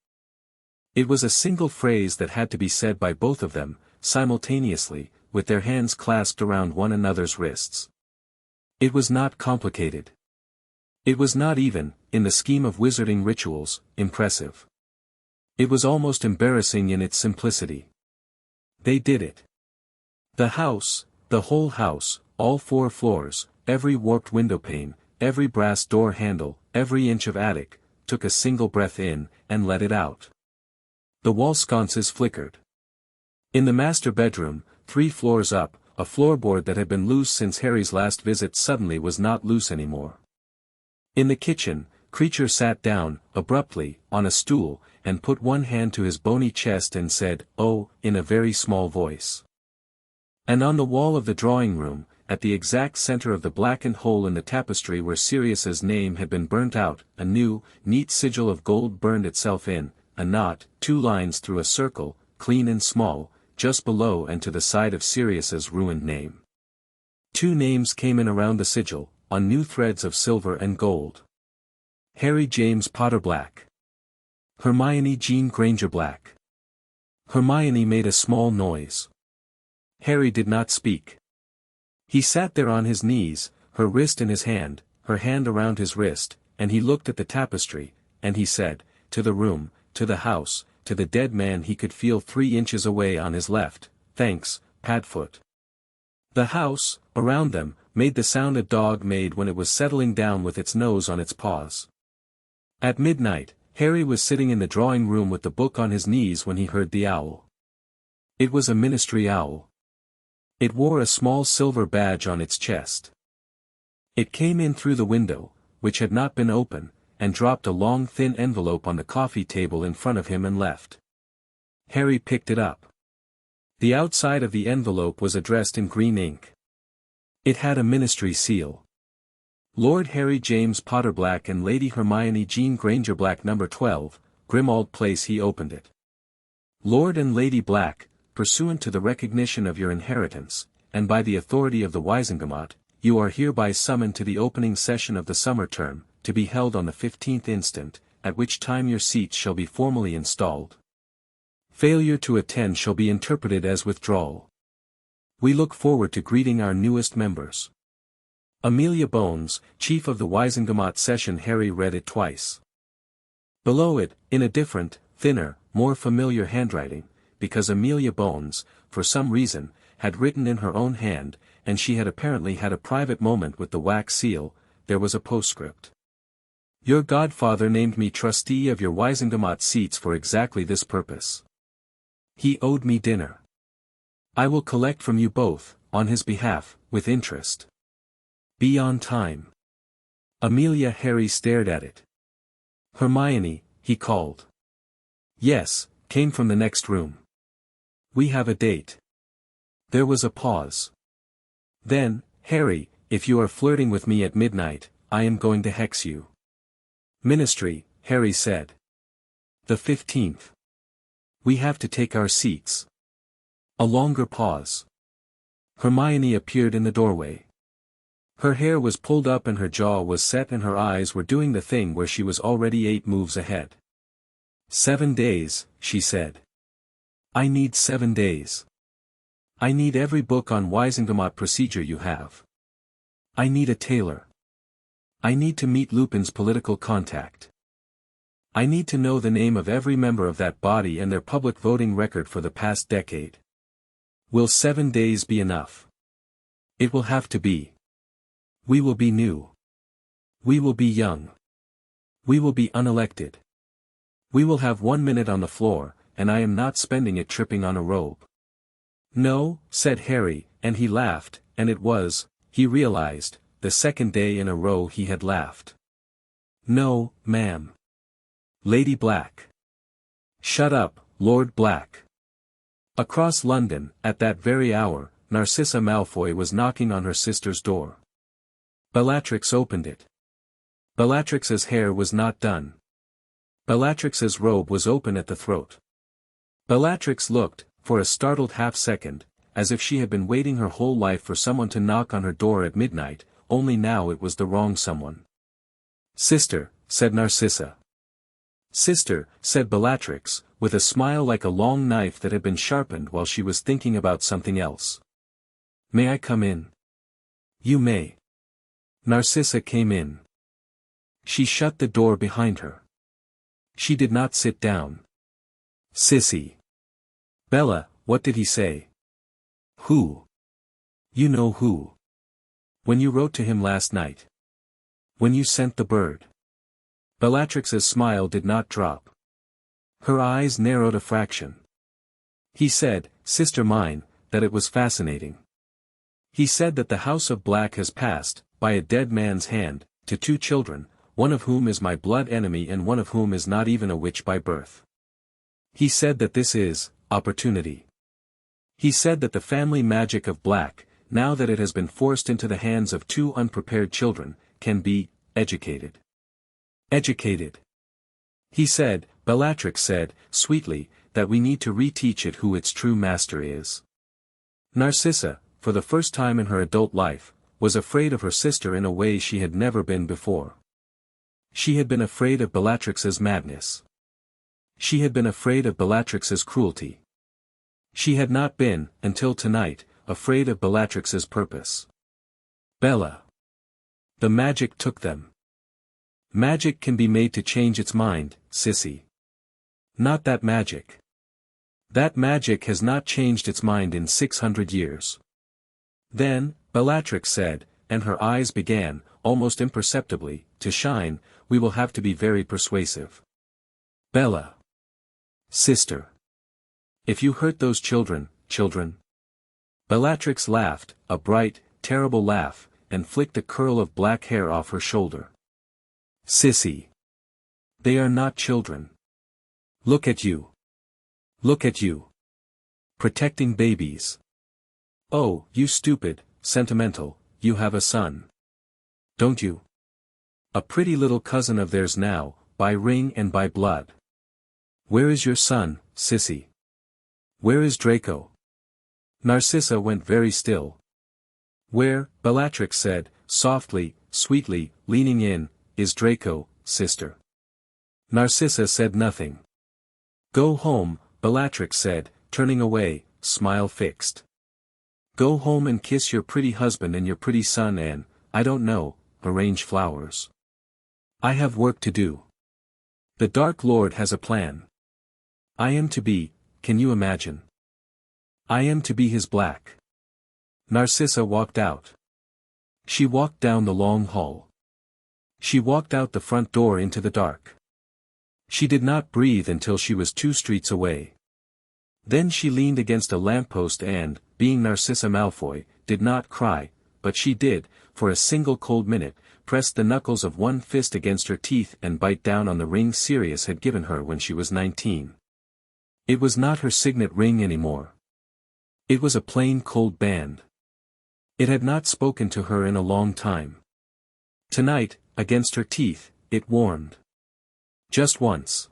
It was a single phrase that had to be said by both of them, simultaneously, with their hands clasped around one another's wrists. It was not complicated. It was not even, in the scheme of wizarding rituals, impressive. It was almost embarrassing in its simplicity. They did it. The house, the whole house, all 4 floors, every warped windowpane, every brass door handle, every inch of attic, took a single breath in, and let it out. The wall sconces flickered. In the master bedroom, 3 floors up, a floorboard that had been loose since Harry's last visit suddenly was not loose anymore. In the kitchen, Creature sat down, abruptly, on a stool, and put one hand to his bony chest and said, "Oh," in a very small voice. And on the wall of the drawing room, at the exact center of the blackened hole in the tapestry where Sirius's name had been burnt out, a new, neat sigil of gold burned itself in, a knot, 2 lines through a circle, clean and small, just below and to the side of Sirius's ruined name. 2 names came in around the sigil, on new threads of silver and gold. Harry James Potter Black. Hermione Jean Granger Black. Hermione made a small noise. Harry did not speak. He sat there on his knees, her wrist in his hand, her hand around his wrist, and he looked at the tapestry, and he said, to the room, to the house, to the dead man he could feel 3 inches away on his left, "Thanks, Padfoot." The house, around them, made the sound a dog made when it was settling down with its nose on its paws. At midnight, Harry was sitting in the drawing room with the book on his knees when he heard the owl. It was a ministry owl. It wore a small silver badge on its chest. It came in through the window, which had not been open, and dropped a long thin envelope on the coffee table in front of him and left. Harry picked it up. The outside of the envelope was addressed in green ink. It had a ministry seal. Lord Harry James Potter Black and Lady Hermione Jean Granger Black No. 12, Grimmauld Place. He opened it. Lord and Lady Black, pursuant to the recognition of your inheritance, and by the authority of the Wizengamot, you are hereby summoned to the opening session of the summer term, to be held on the 15th instant, at which time your seats shall be formally installed. Failure to attend shall be interpreted as withdrawal. We look forward to greeting our newest members. Amelia Bones, Chief of the Wizengamot Session. Harry read it twice. Below it, in a different, thinner, more familiar handwriting, because Amelia Bones, for some reason, had written in her own hand, and she had apparently had a private moment with the wax seal, there was a postscript. Your godfather named me trustee of your Gringotts seats for exactly this purpose. He owed me dinner. I will collect from you both, on his behalf, with interest. Be on time. Amelia Harry stared at it. Hermione, he called. Yes, came from the next room. We have a date. There was a pause. Then, Harry, if you are flirting with me at midnight, I am going to hex you. Ministry, Harry said. The 15th. We have to take our seats. A longer pause. Hermione appeared in the doorway. Her hair was pulled up and her jaw was set and her eyes were doing the thing where she was already 8 moves ahead. 7 days, she said. I need 7 days. I need every book on Gringotts procedure you have. I need a tailor. I need to meet Lupin's political contact. I need to know the name of every member of that body and their public voting record for the past decade. Will 7 days be enough? It will have to be. We will be new. We will be young. We will be unelected. We will have 1 minute on the floor, and I am not spending it tripping on a robe. No, said Harry, and he laughed, and it was, he realized, the second day in a row he had laughed. No, ma'am. Lady Black. Shut up, Lord Black. Across London, at that very hour, Narcissa Malfoy was knocking on her sister's door. Bellatrix opened it. Bellatrix's hair was not done. Bellatrix's robe was open at the throat. Bellatrix looked, for a startled half-second, as if she had been waiting her whole life for someone to knock on her door at midnight, only now it was the wrong someone. Sister, said Narcissa. Sister, said Bellatrix, with a smile like a long knife that had been sharpened while she was thinking about something else. May I come in? You may. Narcissa came in. She shut the door behind her. She did not sit down. Sissy. Bella, what did he say? Who? You know who. When you wrote to him last night. When you sent the bird. Bellatrix's smile did not drop. Her eyes narrowed a fraction. He said, sister mine, that it was fascinating. He said that the House of Black has passed, by a dead man's hand, to 2 children, one of whom is my blood enemy and one of whom is not even a witch by birth. He said that this is, opportunity. He said that the family magic of Black, now that it has been forced into the hands of 2 unprepared children, can be, educated. Educated. He said, Bellatrix said, sweetly, that we need to reteach it who its true master is. Narcissa, for the first time in her adult life, was afraid of her sister in a way she had never been before. She had been afraid of Bellatrix's madness. She had been afraid of Bellatrix's cruelty. She had not been, until tonight, afraid of Bellatrix's purpose. Bella. The magic took them. Magic can be made to change its mind, sissy. Not that magic. That magic has not changed its mind in 600 years. Then, Bellatrix said, and her eyes began, almost imperceptibly, to shine, we will have to be very persuasive. Bella. Sister. If you hurt those children. Bellatrix laughed, a bright, terrible laugh, and flicked a curl of black hair off her shoulder. Sissy. They are not children. Look at you. Look at you. Protecting babies. Oh, you stupid, sentimental, you have a son. Don't you? A pretty little cousin of theirs now, by ring and by blood. Where is your son, sissy? Where is Draco? Narcissa went very still. Where, Bellatrix said, softly, sweetly, leaning in, is Draco, sister? Narcissa said nothing. Go home, Bellatrix said, turning away, smile fixed. Go home and kiss your pretty husband and your pretty son and, I don't know, arrange flowers. I have work to do. The Dark Lord has a plan. I am to be, can you imagine? I am to be his black. Narcissa walked out. She walked down the long hall. She walked out the front door into the dark. She did not breathe until she was 2 streets away. Then she leaned against a lamppost and, being Narcissa Malfoy, did not cry, but she did, for a single cold minute, press the knuckles of one fist against her teeth and bite down on the ring Sirius had given her when she was 19. It was not her signet ring anymore. It was a plain cold band. It had not spoken to her in a long time. Tonight, against her teeth, it warmed. Just once.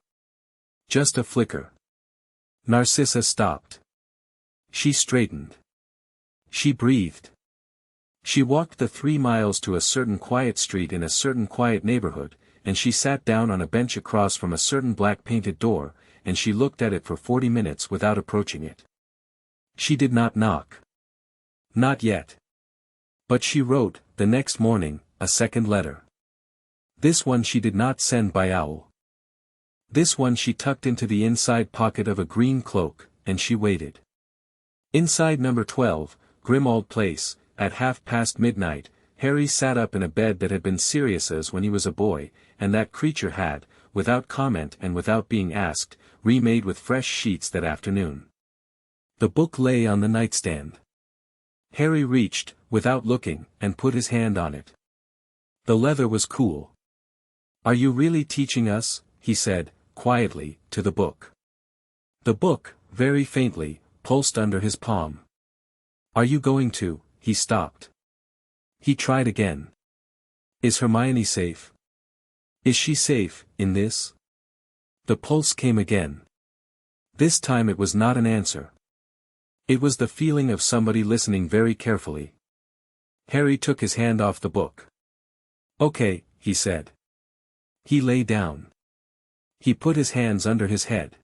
Just a flicker. Narcissa stopped. She straightened. She breathed. She walked the 3 miles to a certain quiet street in a certain quiet neighborhood, and she sat down on a bench across from a certain black-painted door, and she looked at it for 40 minutes without approaching it. She did not knock. Not yet. But she wrote, the next morning, a second letter. This one she did not send by owl. This one she tucked into the inside pocket of a green cloak, and she waited. Inside number 12, Grimmauld Place, at midnight, Harry sat up in a bed that had been Sirius's when he was a boy, and that creature had, without comment and without being asked, remade with fresh sheets that afternoon. The book lay on the nightstand. Harry reached, without looking, and put his hand on it. The leather was cool. "Are you really teaching us?" he said, quietly, to the book. The book, very faintly, pulsed under his palm. "Are you going to?" He stopped. He tried again. "Is Hermione safe? Is she safe, in this?" The pulse came again. This time it was not an answer. It was the feeling of somebody listening very carefully. Harry took his hand off the book. "Okay," he said. He lay down. He put his hands under his head.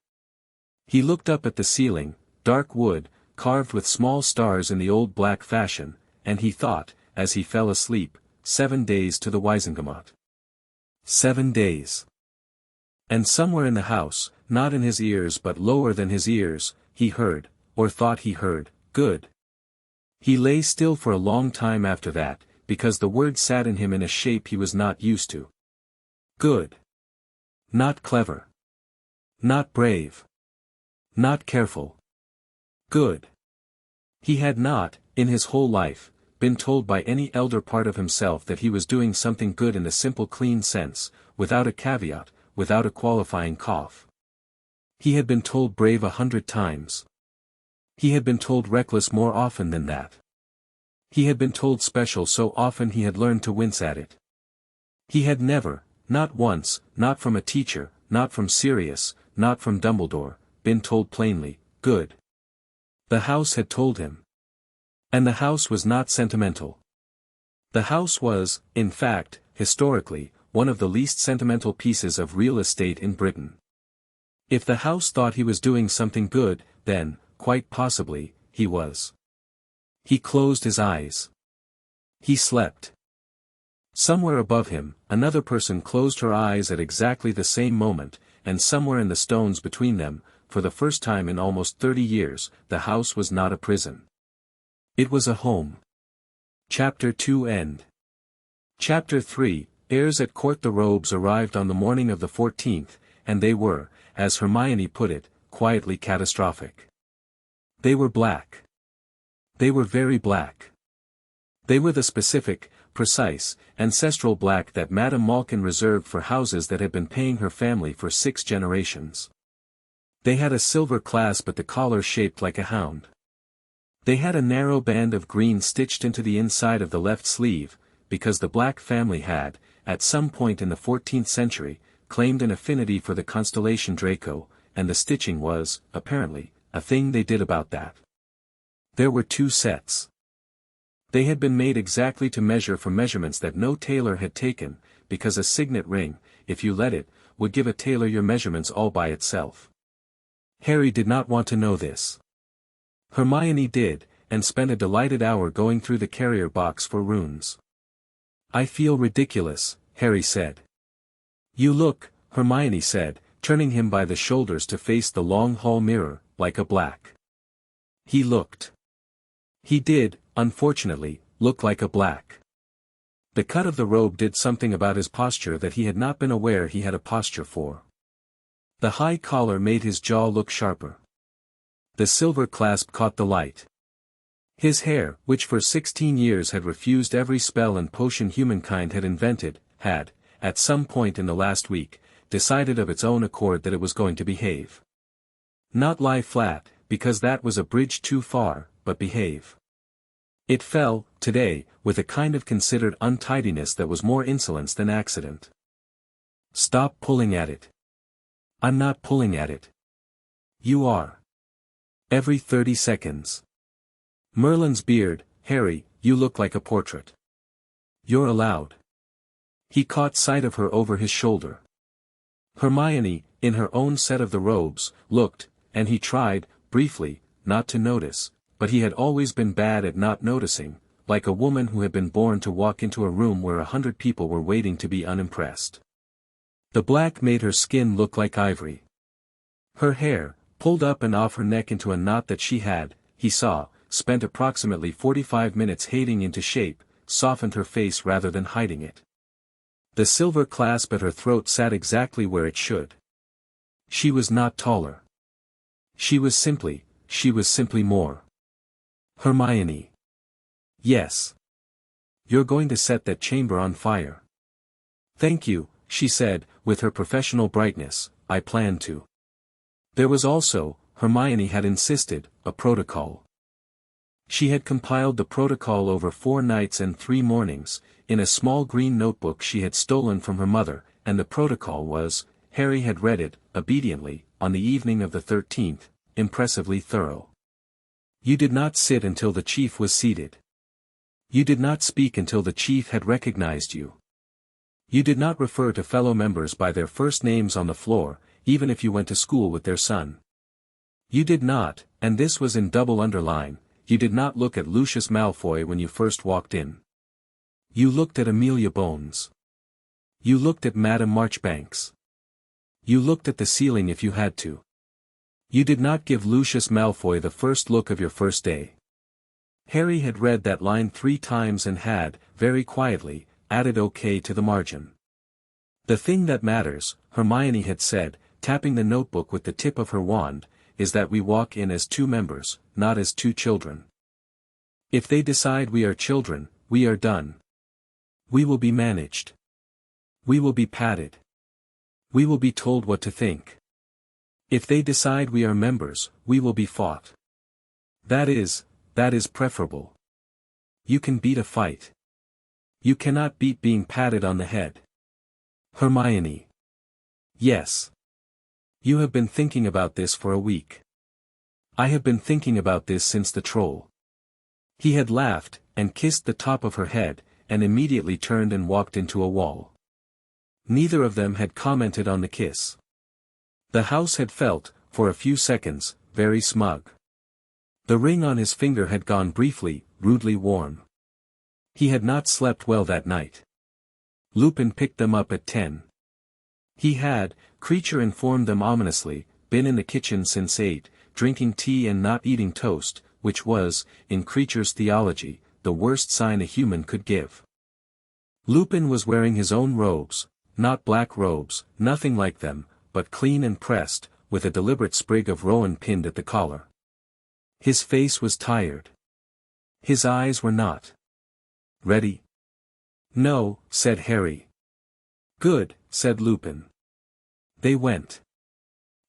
He looked up at the ceiling, dark wood, carved with small stars in the old black fashion, and he thought, as he fell asleep, 7 days to the Wisengamot. 7 days. And somewhere in the house, not in his ears but lower than his ears, he heard, or thought he heard, "Good." He lay still for a long time after that, because the word sat in him in a shape he was not used to. Good. Not clever. Not brave. Not careful. Good. He had not, in his whole life, been told by any elder part of himself that he was doing something good in the simple clean sense, without a caveat, without a qualifying cough. He had been told brave 100 times. He had been told reckless more often than that. He had been told special so often he had learned to wince at it. He had never, not once, not from a teacher, not from Sirius, not from Dumbledore, been told plainly, "Good." The house had told him. And the house was not sentimental. The house was, in fact, historically, one of the least sentimental pieces of real estate in Britain. If the house thought he was doing something good, then, quite possibly, he was. He closed his eyes. He slept. Somewhere above him, another person closed her eyes at exactly the same moment, and somewhere in the stones between them, for the first time in almost 30 years, the house was not a prison. It was a home. Chapter 2 End. Chapter 3, Heirs at court. The robes arrived on the morning of the 14th, and they were, as Hermione put it, quietly catastrophic. They were black. They were very black. They were the specific, precise, ancestral black that Madame Malkin reserved for houses that had been paying her family for 6 generations. They had a silver clasp at the collar shaped like a hound. They had a narrow band of green stitched into the inside of the left sleeve, because the Black family had, at some point in the 14th century, claimed an affinity for the constellation Draco, and the stitching was, apparently, a thing they did about that. There were 2 sets. They had been made exactly to measure for measurements that no tailor had taken, because a signet ring, if you let it, would give a tailor your measurements all by itself. Harry did not want to know this. Hermione did, and spent a delighted hour going through the carrier box for runes. "I feel ridiculous," Harry said. "You look," Hermione said, turning him by the shoulders to face the long hall mirror, "like a black." He looked. He did, unfortunately, look like a black. The cut of the robe did something about his posture that he had not been aware he had a posture for. The high collar made his jaw look sharper. The silver clasp caught the light. His hair, which for 16 years had refused every spell and potion humankind had invented, had, at some point in the last week, decided of its own accord that it was going to behave. Not lie flat, because that was a bridge too far, but behave. It fell, today, with a kind of considered untidiness that was more insolence than accident. Stop pulling at it. I'm not pulling at it. You are. Every 30 seconds. Merlin's beard, Harry, you look like a portrait. You're allowed. He caught sight of her over his shoulder. Hermione, in her own set of the robes, looked, and he tried, briefly, not to notice, but he had always been bad at not noticing, like a woman who had been born to walk into a room where 100 people were waiting to be unimpressed. The black made her skin look like ivory. Her hair, pulled up and off her neck into a knot that she had, he saw, spent approximately 45 minutes hating into shape, softened her face rather than hiding it. The silver clasp at her throat sat exactly where it should. She was not taller. She was simply more. Hermione. Yes. You're going to set that chamber on fire. Thank you, she said, with her professional brightness, I plan to. There was also, Hermione had insisted, a protocol. She had compiled the protocol over 4 nights and 3 mornings, in a small green notebook she had stolen from her mother, and the protocol was, Harry had read it, obediently, on the evening of the 13th, impressively thorough. You did not sit until the chief was seated. You did not speak until the chief had recognized you. You did not refer to fellow members by their first names on the floor, even if you went to school with their son. You did not, and this was in double underline, you did not look at Lucius Malfoy when you first walked in. You looked at Amelia Bones. You looked at Madame Marchbanks. You looked at the ceiling if you had to. You did not give Lucius Malfoy the first look of your first day. Harry had read that line 3 times and had, very quietly, added OK to the margin. The thing that matters, Hermione had said, tapping the notebook with the tip of her wand, is that we walk in as 2 members, not as 2 children. If they decide we are children, we are done. We will be managed. We will be patted. We will be told what to think. If they decide we are members, we will be fought. That is preferable. You can beat a fight. You cannot beat being patted on the head. Hermione. Yes. You have been thinking about this for a week. I have been thinking about this since the troll. He had laughed, and kissed the top of her head, and immediately turned and walked into a wall. Neither of them had commented on the kiss. The house had felt, for a few seconds, very smug. The ring on his finger had gone briefly, rudely warm. He had not slept well that night. Lupin picked them up at 10. He had, Creature informed them ominously, been in the kitchen since 8, drinking tea and not eating toast, which was, in Creature's theology, the worst sign a human could give. Lupin was wearing his own robes, not black robes, nothing like them, but clean and pressed, with a deliberate sprig of rowan pinned at the collar. His face was tired. His eyes were not. Ready? No, said Harry. Good, said Lupin. They went.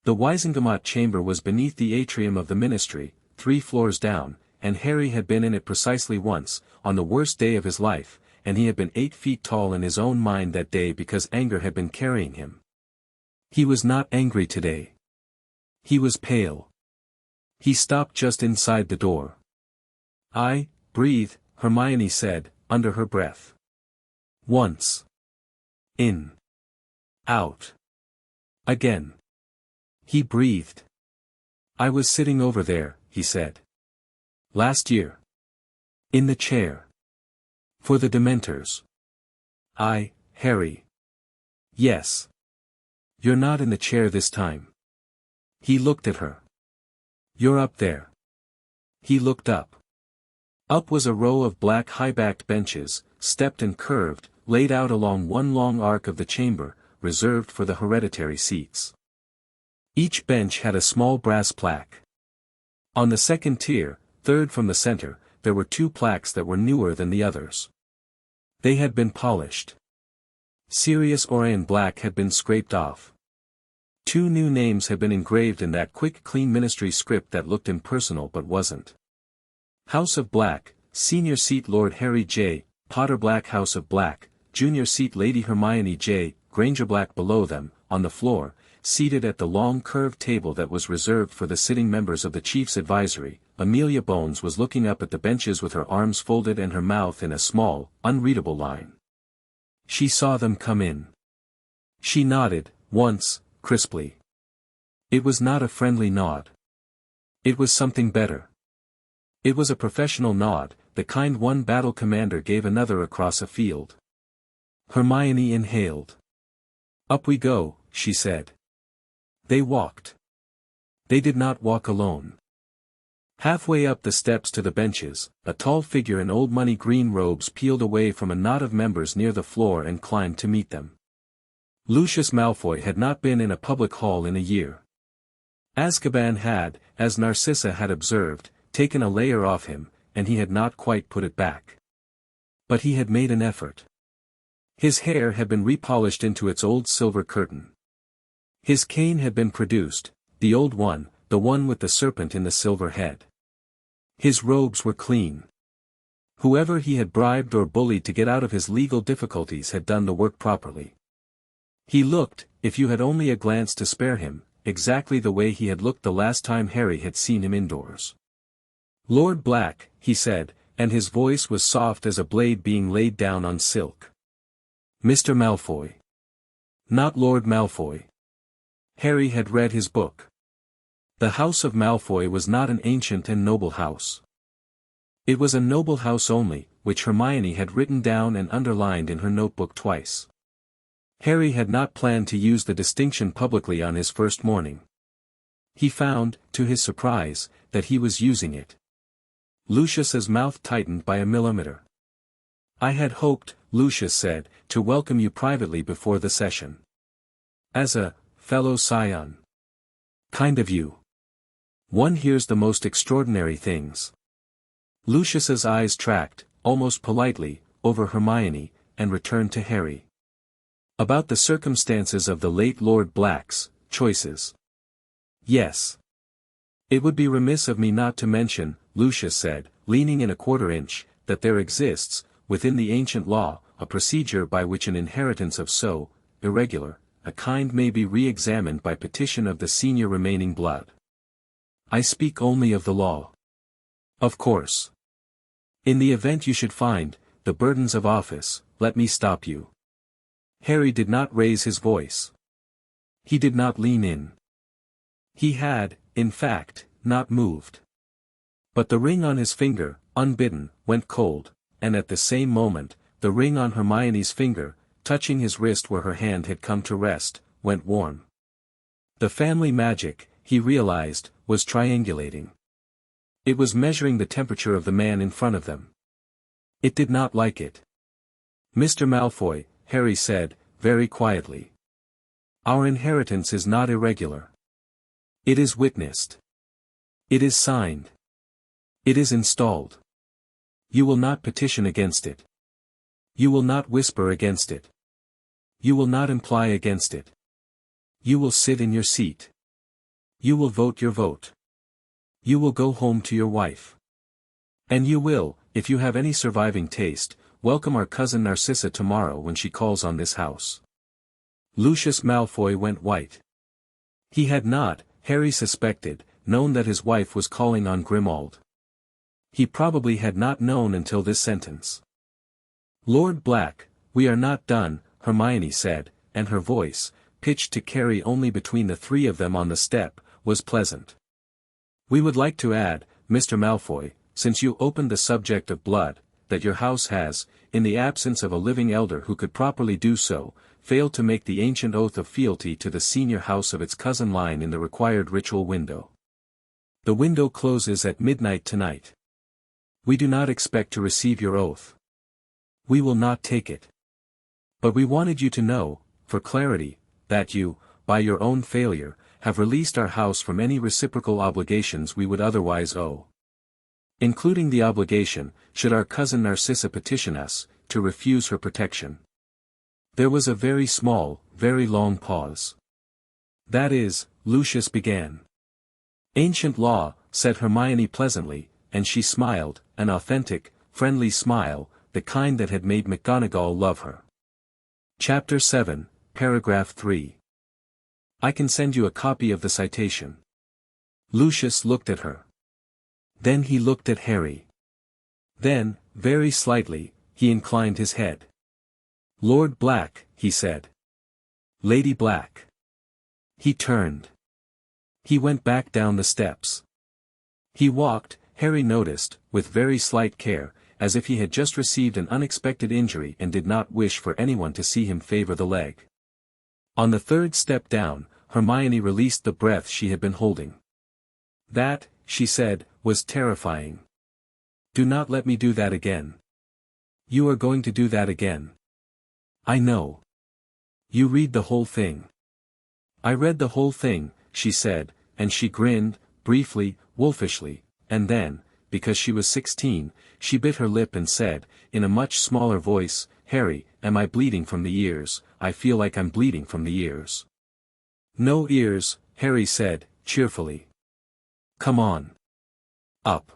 The Wisengamot chamber was beneath the atrium of the ministry, 3 floors down, and Harry had been in it precisely once, on the worst day of his life, and he had been 8 feet tall in his own mind that day because anger had been carrying him. He was not angry today. He was pale. He stopped just inside the door. Breathe, Hermione said, under her breath. Once. In. Out. Again. He breathed. I was sitting over there, he said. Last year. In the chair. For the Dementors. Harry. Yes. You're not in the chair this time. He looked at her. You're up there. He looked up. Up was a row of black high-backed benches, stepped and curved, laid out along one long arc of the chamber, reserved for the hereditary seats. Each bench had a small brass plaque. On the second tier, third from the center, there were 2 plaques that were newer than the others. They had been polished. Sirius Orion Black had been scraped off. 2 new names had been engraved in that quick clean ministry script that looked impersonal but wasn't. House of Black, Senior Seat Lord Harry J. Potter Black. House of Black, Junior Seat Lady Hermione J. Granger. Black. Below them, on the floor, seated at the long curved table that was reserved for the sitting members of the Chief's Advisory, Amelia Bones was looking up at the benches with her arms folded and her mouth in a small, unreadable line. She saw them come in. She nodded, once, crisply. It was not a friendly nod. It was something better. It was a professional nod, the kind one battle commander gave another across a field. Hermione inhaled. "Up we go," she said. They walked. They did not walk alone. Halfway up the steps to the benches, a tall figure in old money green robes peeled away from a knot of members near the floor and climbed to meet them. Lucius Malfoy had not been in a public hall in a year. Azkaban had, as Narcissa had observed, taken a layer off him, and he had not quite put it back. But he had made an effort. His hair had been repolished into its old silver curtain. His cane had been produced, the old one, the one with the serpent in the silver head. His robes were clean. Whoever he had bribed or bullied to get out of his legal difficulties had done the work properly. He looked, if you had only a glance to spare him, exactly the way he had looked the last time Harry had seen him indoors. "Lord Black," he said, and his voice was soft as a blade being laid down on silk. "Mr. Malfoy." Not Lord Malfoy. Harry had read his book. The House of Malfoy was not an ancient and noble house. It was a noble house only, which Hermione had written down and underlined in her notebook twice. Harry had not planned to use the distinction publicly on his first morning. He found, to his surprise, that he was using it. Lucius's mouth tightened by a millimeter. "I had hoped," Lucius said, "to welcome you privately before the session. As a fellow scion. Kind of you. One hears the most extraordinary things." Lucius's eyes tracked, almost politely, over Hermione, and returned to Harry. "About the circumstances of the late Lord Black's choices." "Yes. It would be remiss of me not to mention," Lucius said, leaning in a quarter-inch, "that there exists, within the ancient law, a procedure by which an inheritance of so irregular a kind may be re-examined by petition of the senior remaining blood. I speak only of the law. Of course. In the event you should find the burdens of office, let me stop you." Harry did not raise his voice. He did not lean in. He had, in fact, not moved. But the ring on his finger, unbidden, went cold, and at the same moment, the ring on Hermione's finger, touching his wrist where her hand had come to rest, went warm. The family magic, he realized, was triangulating. It was measuring the temperature of the man in front of them. It did not like it. "Mr. Malfoy," Harry said, very quietly. "Our inheritance is not irregular. It is witnessed. It is signed. It is installed. You will not petition against it. You will not whisper against it. You will not imply against it. You will sit in your seat. You will vote your vote. You will go home to your wife. And you will, if you have any surviving taste, welcome our cousin Narcissa tomorrow when she calls on this house." Lucius Malfoy went white. He had not, Harry suspected, known that his wife was calling on Grimmauld. He probably had not known until this sentence. "Lord Black, we are not done," Hermione said, and her voice, pitched to carry only between the 3 of them on the step, was pleasant. "We would like to add, Mr. Malfoy, since you opened the subject of blood, that your house has, in the absence of a living elder who could properly do so, failed to make the ancient oath of fealty to the senior house of its cousin line in the required ritual window. The window closes at midnight tonight. We do not expect to receive your oath. We will not take it. But we wanted you to know, for clarity, that you, by your own failure, have released our house from any reciprocal obligations we would otherwise owe. Including the obligation, should our cousin Narcissa petition us, to refuse her protection. There was a very small, very long pause. That is, Lucius began. Ancient law, said Hermione pleasantly, and she smiled, an authentic, friendly smile, the kind that had made McGonagall love her. Chapter 7, Paragraph 3. I can send you a copy of the citation. Lucius looked at her. Then he looked at Harry. Then, very slightly, he inclined his head. Lord Black, he said. Lady Black. He turned. He went back down the steps. He walked, Harry noticed, with very slight care, as if he had just received an unexpected injury and did not wish for anyone to see him favor the leg. On the third step down, Hermione released the breath she had been holding. That, she said, was terrifying. Do not let me do that again. You are going to do that again. I know. You read the whole thing. I read the whole thing, she said, and she grinned, briefly, wolfishly, and then, because she was 16, she bit her lip and said, in a much smaller voice, Harry, am I bleeding from the ears? I feel like I'm bleeding from the ears. No ears, Harry said, cheerfully. Come on. Up.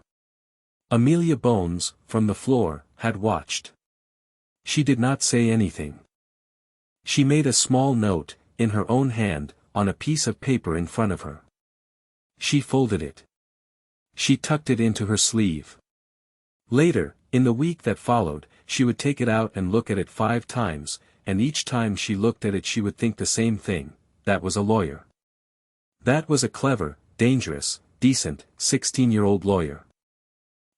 Amelia Bones, from the floor, had watched. She did not say anything. She made a small note, in her own hand, on a piece of paper in front of her. She folded it. She tucked it into her sleeve. Later, in the week that followed, she would take it out and look at it 5 times, and each time she looked at it she would think the same thing, that was a lawyer. That was a clever, dangerous, decent, 16-year-old lawyer.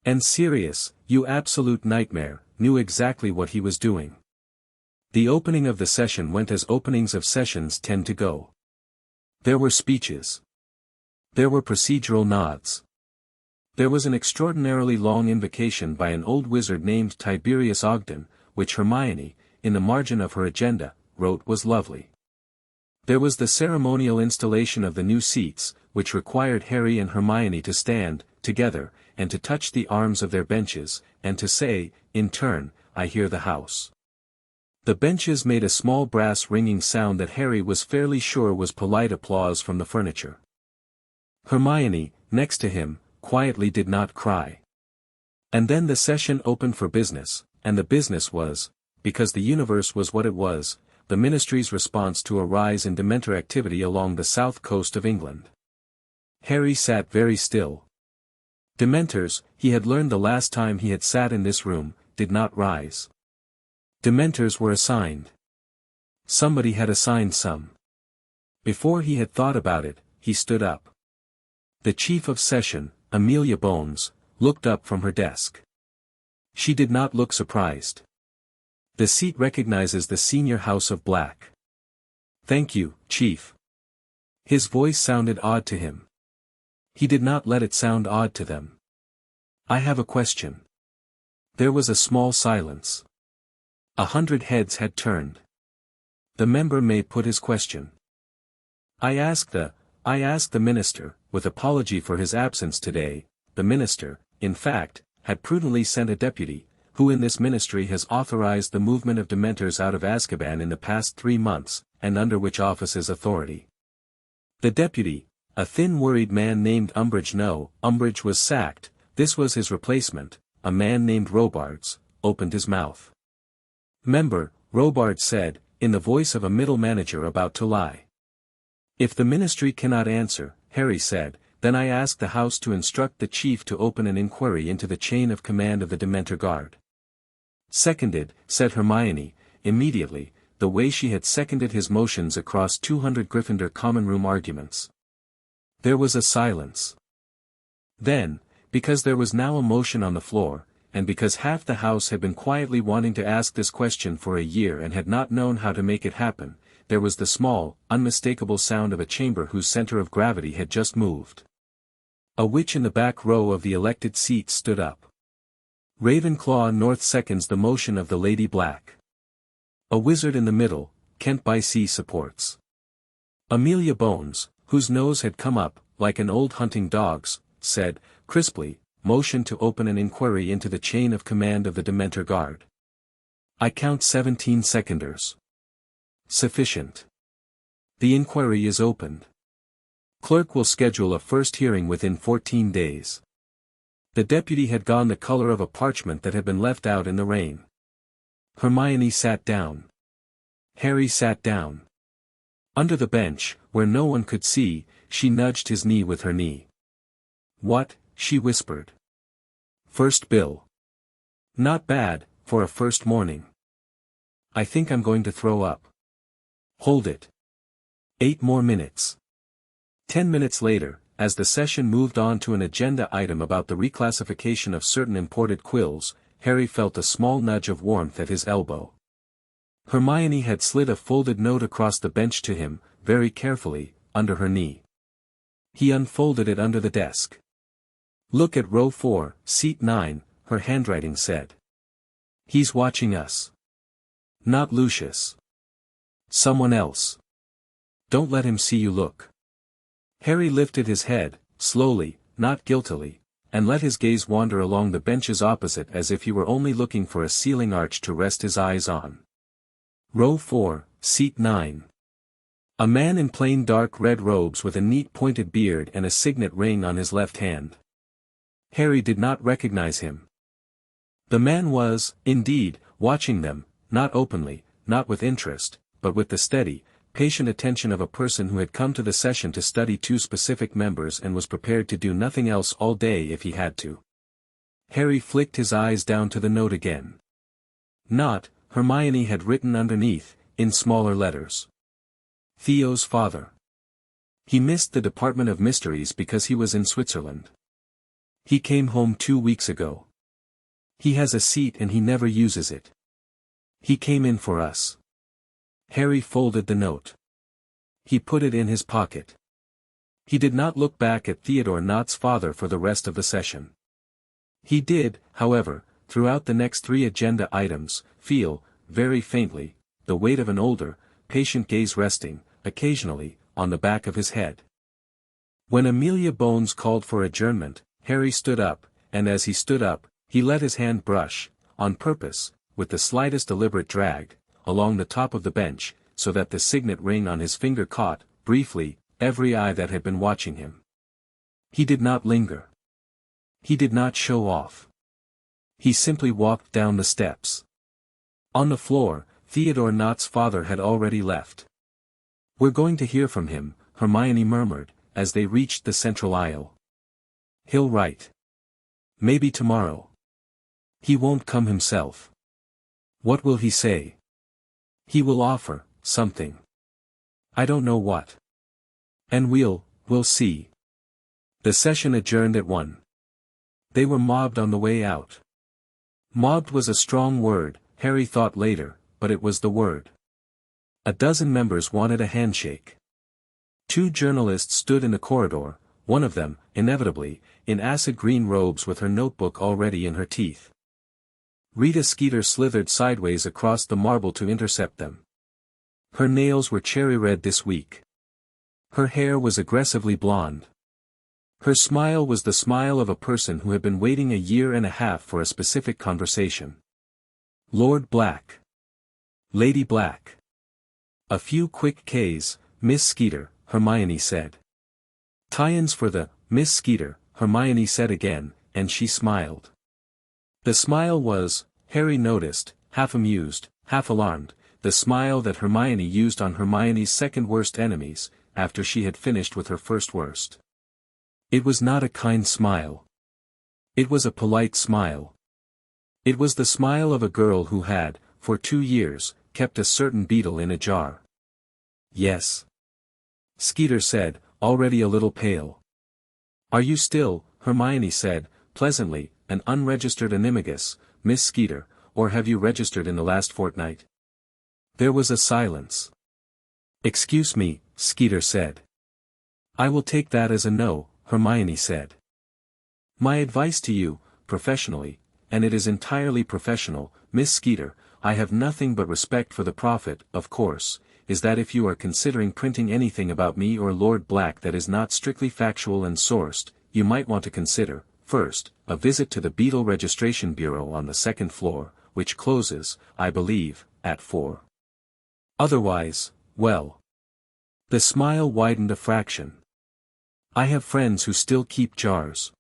And Sirius, you absolute nightmare, knew exactly what he was doing. The opening of the session went as openings of sessions tend to go. There were speeches. There were procedural nods. There was an extraordinarily long invocation by an old wizard named Tiberius Ogden, which Hermione, in the margin of her agenda, wrote was lovely. There was the ceremonial installation of the new seats, which required Harry and Hermione to stand, together, and to touch the arms of their benches, and to say, in turn, I hear the house. The benches made a small brass ringing sound that Harry was fairly sure was polite applause from the furniture. Hermione, next to him, quietly did not cry. And then the session opened for business, and the business was, because the universe was what it was, the Ministry's response to a rise in Dementor activity along the south coast of England. Harry sat very still. Dementors, he had learned the last time he had sat in this room, did not rise. Dementors were assigned. Somebody had assigned some. Before he had thought about it, he stood up. The chief of session, Amelia Bones, looked up from her desk. She did not look surprised. The seat recognizes the senior House of Black. Thank you, Chief. His voice sounded odd to him. He did not let it sound odd to them. I have a question. There was a small silence. 100 heads had turned. The member may put his question. I ask the minister, with apology for his absence today. The minister, in fact, had prudently sent a deputy, who in this ministry has authorized the movement of Dementors out of Azkaban in the past 3 months, and under which office's authority. The deputy, a thin worried man named Umbridge. No, Umbridge was sacked, this was his replacement, a man named Robards, opened his mouth. Member, Robards said, in the voice of a middle manager about to lie. If the ministry cannot answer, Harry said, then I ask the House to instruct the chief to open an inquiry into the chain of command of the Dementor Guard. Seconded, said Hermione, immediately, the way she had seconded his motions across 200 Gryffindor common room arguments. There was a silence. Then, because there was now a motion on the floor, and because half the House had been quietly wanting to ask this question for a year and had not known how to make it happen, there was the small, unmistakable sound of a chamber whose center of gravity had just moved. A witch in the back row of the elected seats stood up. Ravenclaw North seconds the motion of the Lady Black. A wizard in the middle, Kent by C supports. Amelia Bones, whose nose had come up, like an old hunting dog's, said, crisply, motion to open an inquiry into the chain of command of the Dementor Guard. I count 17 seconders. Sufficient. The inquiry is opened. Clerk will schedule a first hearing within 14 days. The deputy had gone the color of a parchment that had been left out in the rain. Hermione sat down. Harry sat down. Under the bench, where no one could see, she nudged his knee with her knee. What? She whispered. First bill. Not bad, for a first morning. I think I'm going to throw up. Hold it. 8 more minutes. 10 minutes later, as the session moved on to an agenda item about the reclassification of certain imported quills, Harry felt a small nudge of warmth at his elbow. Hermione had slid a folded note across the bench to him, very carefully, under her knee. He unfolded it under the desk. Look at row 4, seat 9, her handwriting said. He's watching us. Not Lucius. Someone else. Don't let him see you look. Harry lifted his head, slowly, not guiltily, and let his gaze wander along the benches opposite as if he were only looking for a ceiling arch to rest his eyes on. Row 4, seat 9. A man in plain dark red robes with a neat pointed beard and a signet ring on his left hand. Harry did not recognize him. The man was, indeed, watching them, not openly, not with interest, but with the steady, patient attention of a person who had come to the session to study 2 specific members and was prepared to do nothing else all day if he had to. Harry flicked his eyes down to the note again. Not, Hermione had written underneath, in smaller letters. Theo's father. He missed the Department of Mysteries because he was in Switzerland. He came home 2 weeks ago. He has a seat and he never uses it. He came in for us. Harry folded the note. He put it in his pocket. He did not look back at Theodore Knott's father for the rest of the session. He did, however, throughout the next 3 agenda items, feel, very faintly, the weight of an older, patient gaze resting, occasionally, on the back of his head. When Amelia Bones called for adjournment, Harry stood up, and as he stood up, he let his hand brush, on purpose, with the slightest deliberate drag, along the top of the bench, so that the signet ring on his finger caught, briefly, every eye that had been watching him. He did not linger. He did not show off. He simply walked down the steps. On the floor, Theodore Knott's father had already left. We're going to hear from him, Hermione murmured, as they reached the central aisle. He'll write. Maybe tomorrow. He won't come himself. What will he say? He will offer, something. I don't know what. And we'll see. The session adjourned at 1. They were mobbed on the way out. Mobbed was a strong word, Harry thought later, but it was the word. A dozen members wanted a handshake. 2 journalists stood in the corridor, one of them, inevitably, in acid green robes with her notebook already in her teeth. Rita Skeeter slithered sideways across the marble to intercept them. Her nails were cherry red this week. Her hair was aggressively blonde. Her smile was the smile of a person who had been waiting 1.5 years for a specific conversation. Lord Black. Lady Black. A few quick Ks, Miss Skeeter, Hermione said. Tie-ins for the, Miss Skeeter, Hermione said again, and she smiled. The smile was, Harry noticed, half amused, half alarmed, the smile that Hermione used on Hermione's second worst enemies, after she had finished with her first worst. It was not a kind smile. It was a polite smile. It was the smile of a girl who had, for 2 years, kept a certain beetle in a jar. Yes. Skeeter said, already a little pale. Are you still, Hermione said, pleasantly, an unregistered animagus, Miss Skeeter, or have you registered in the last fortnight? There was a silence. Excuse me, Skeeter said. I will take that as a no, Hermione said. My advice to you, professionally, and it is entirely professional, Miss Skeeter. I have nothing but respect for the Prophet, of course, is that if you are considering printing anything about me or Lord Black that is not strictly factual and sourced, you might want to consider, first, a visit to the Beetle Registration Bureau on the second floor, which closes, I believe, at 4. Otherwise, well. The smile widened a fraction. I have friends who still keep jars.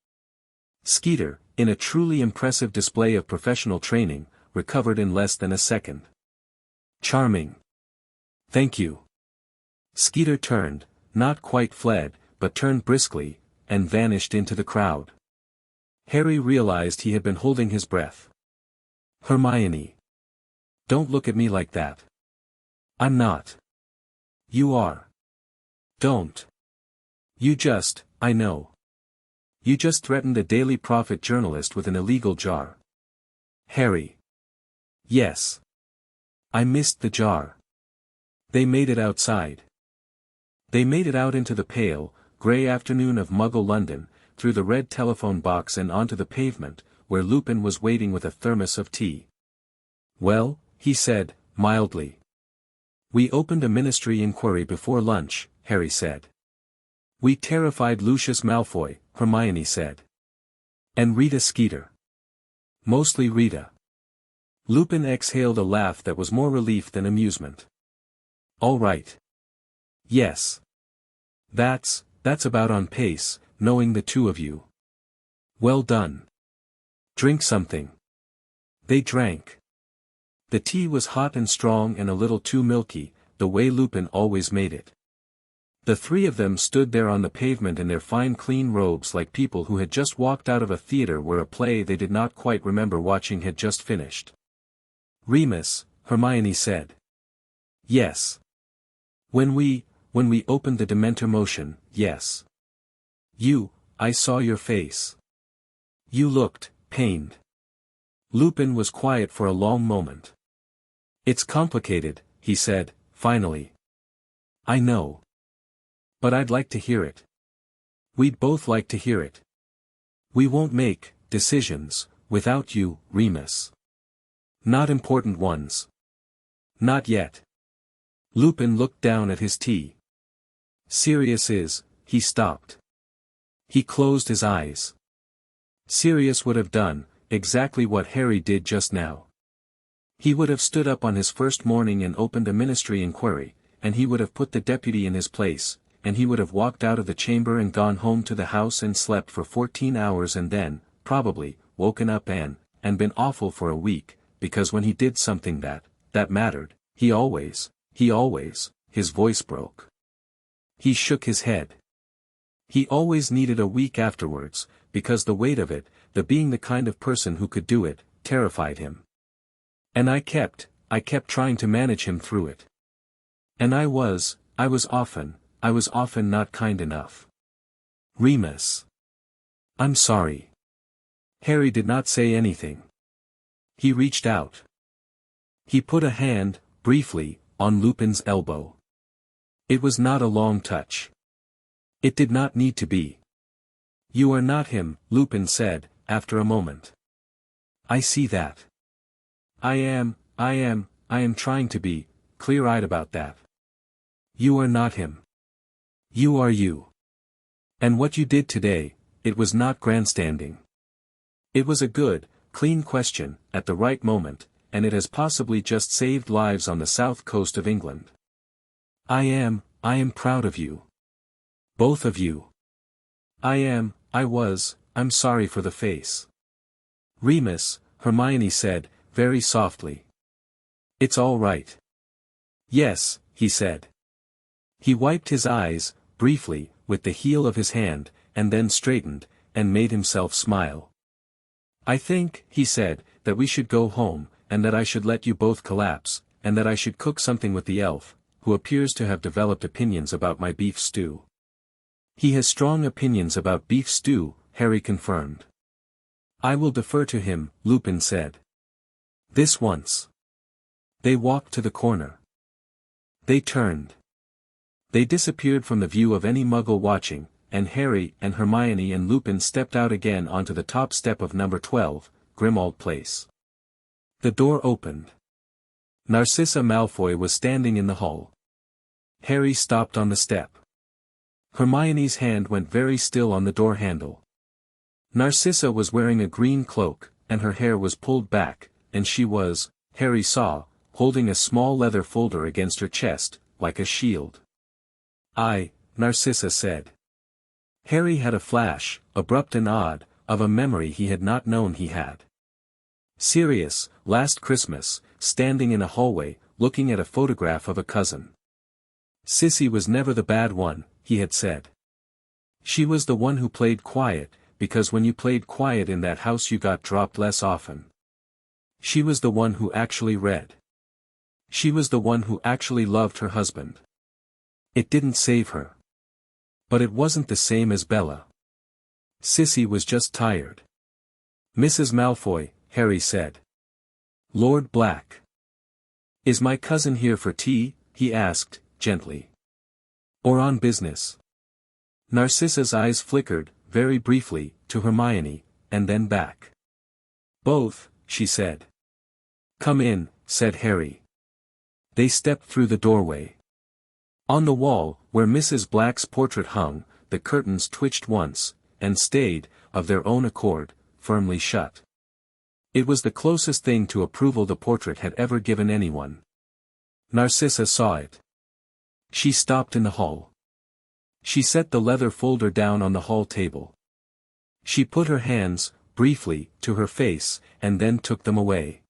Skeeter, in a truly impressive display of professional training, recovered in less than a second. Charming. Thank you. Skeeter turned, not quite fled, but turned briskly, and vanished into the crowd. Harry realized he had been holding his breath. Hermione. Don't look at me like that. I'm not. You are. Don't. You just, I know. You just threatened a Daily Prophet journalist with an illegal jar. Harry. Yes. I missed the jar. They made it outside. They made it out into the pale, grey afternoon of Muggle London, through the red telephone box and onto the pavement, where Lupin was waiting with a thermos of tea. Well, he said, mildly. We opened a ministry inquiry before lunch, Harry said. We terrified Lucius Malfoy, Hermione said. And Rita Skeeter. Mostly Rita. Lupin exhaled a laugh that was more relief than amusement. All right. Yes. That's about on pace, knowing the two of you. Well done. Drink something. They drank. The tea was hot and strong and a little too milky, the way Lupin always made it. The three of them stood there on the pavement in their fine clean robes like people who had just walked out of a theater where a play they did not quite remember watching had just finished. Remus, Hermione said. Yes. When we opened the Dementor motion, yes. I saw your face. You looked pained. Lupin was quiet for a long moment. It's complicated, he said, finally. I know. But I'd like to hear it. We'd both like to hear it. We won't make decisions without you, Remus. Not important ones. Not yet. Lupin looked down at his tea. Sirius is, he stopped. He closed his eyes. Sirius would have done exactly what Harry did just now. He would have stood up on his first morning and opened a ministry inquiry, and he would have put the deputy in his place, and he would have walked out of the chamber and gone home to the house and slept for 14 hours and then, probably, woken up and been awful for a week, because when he did something that mattered, he always, his voice broke. He shook his head. He always needed a week afterwards, because the weight of it, the being the kind of person who could do it, terrified him. And I kept trying to manage him through it. And I was often not kind enough. Remus. I'm sorry. Harry did not say anything. He reached out. He put a hand, briefly, on Lupin's elbow. It was not a long touch. It did not need to be. You are not him, Lupin said, after a moment. I see that. I am trying to be clear-eyed about that. You are not him. You are you. And what you did today, it was not grandstanding. It was a good, clean question, at the right moment, and it has possibly just saved lives on the south coast of England. I am proud of you. Both of you. I'm sorry for the face. Remus, Hermione said, very softly. It's all right. Yes, he said. He wiped his eyes, briefly, with the heel of his hand, and then straightened, and made himself smile. I think, he said, that we should go home, and that I should let you both collapse, and that I should cook something with the elf, who appears to have developed opinions about my beef stew. He has strong opinions about beef stew, Harry confirmed. I will defer to him, Lupin said. This once. They walked to the corner. They turned. They disappeared from the view of any Muggle watching, and Harry and Hermione and Lupin stepped out again onto the top step of number 12, Grimmauld Place. The door opened. Narcissa Malfoy was standing in the hall. Harry stopped on the step. Hermione's hand went very still on the door handle. Narcissa was wearing a green cloak, and her hair was pulled back, and she was, Harry saw, holding a small leather folder against her chest, like a shield. Narcissa said. Harry had a flash, abrupt and odd, of a memory he had not known he had. Sirius, last Christmas, standing in a hallway, looking at a photograph of a cousin. Sissy was never the bad one, he had said. She was the one who played quiet, because when you played quiet in that house you got dropped less often. She was the one who actually read. She was the one who actually loved her husband. It didn't save her. But it wasn't the same as Bella. Sissy was just tired. Mrs. Malfoy, Harry said. Lord Black. Is my cousin here for tea? He asked, gently. Or on business? Narcissa's eyes flickered, very briefly, to Hermione, and then back. Both, she said. Come in, said Harry. They stepped through the doorway. On the wall, where Mrs. Black's portrait hung, the curtains twitched once, and stayed, of their own accord, firmly shut. It was the closest thing to approval the portrait had ever given anyone. Narcissa saw it. She stopped in the hall. She set the leather folder down on the hall table. She put her hands, briefly, to her face, and then took them away.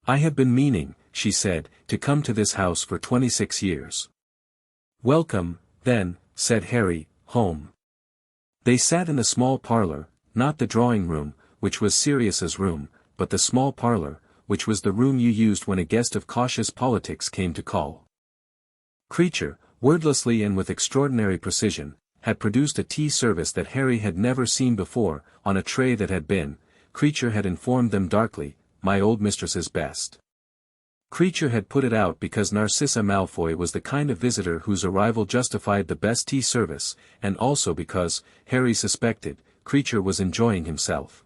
I have been meaning, she said, to come to this house for 26 years. Welcome, then, said Harry, home. They sat in the small parlor, not the drawing room, which was Sirius's room, but the small parlor, which was the room you used when a guest of cautious politics came to call. Creature, wordlessly and with extraordinary precision, had produced a tea service that Harry had never seen before, on a tray that had been, Creature had informed them darkly, my old mistress's best. Creature had put it out because Narcissa Malfoy was the kind of visitor whose arrival justified the best tea service, and also because, Harry suspected, Creature was enjoying himself.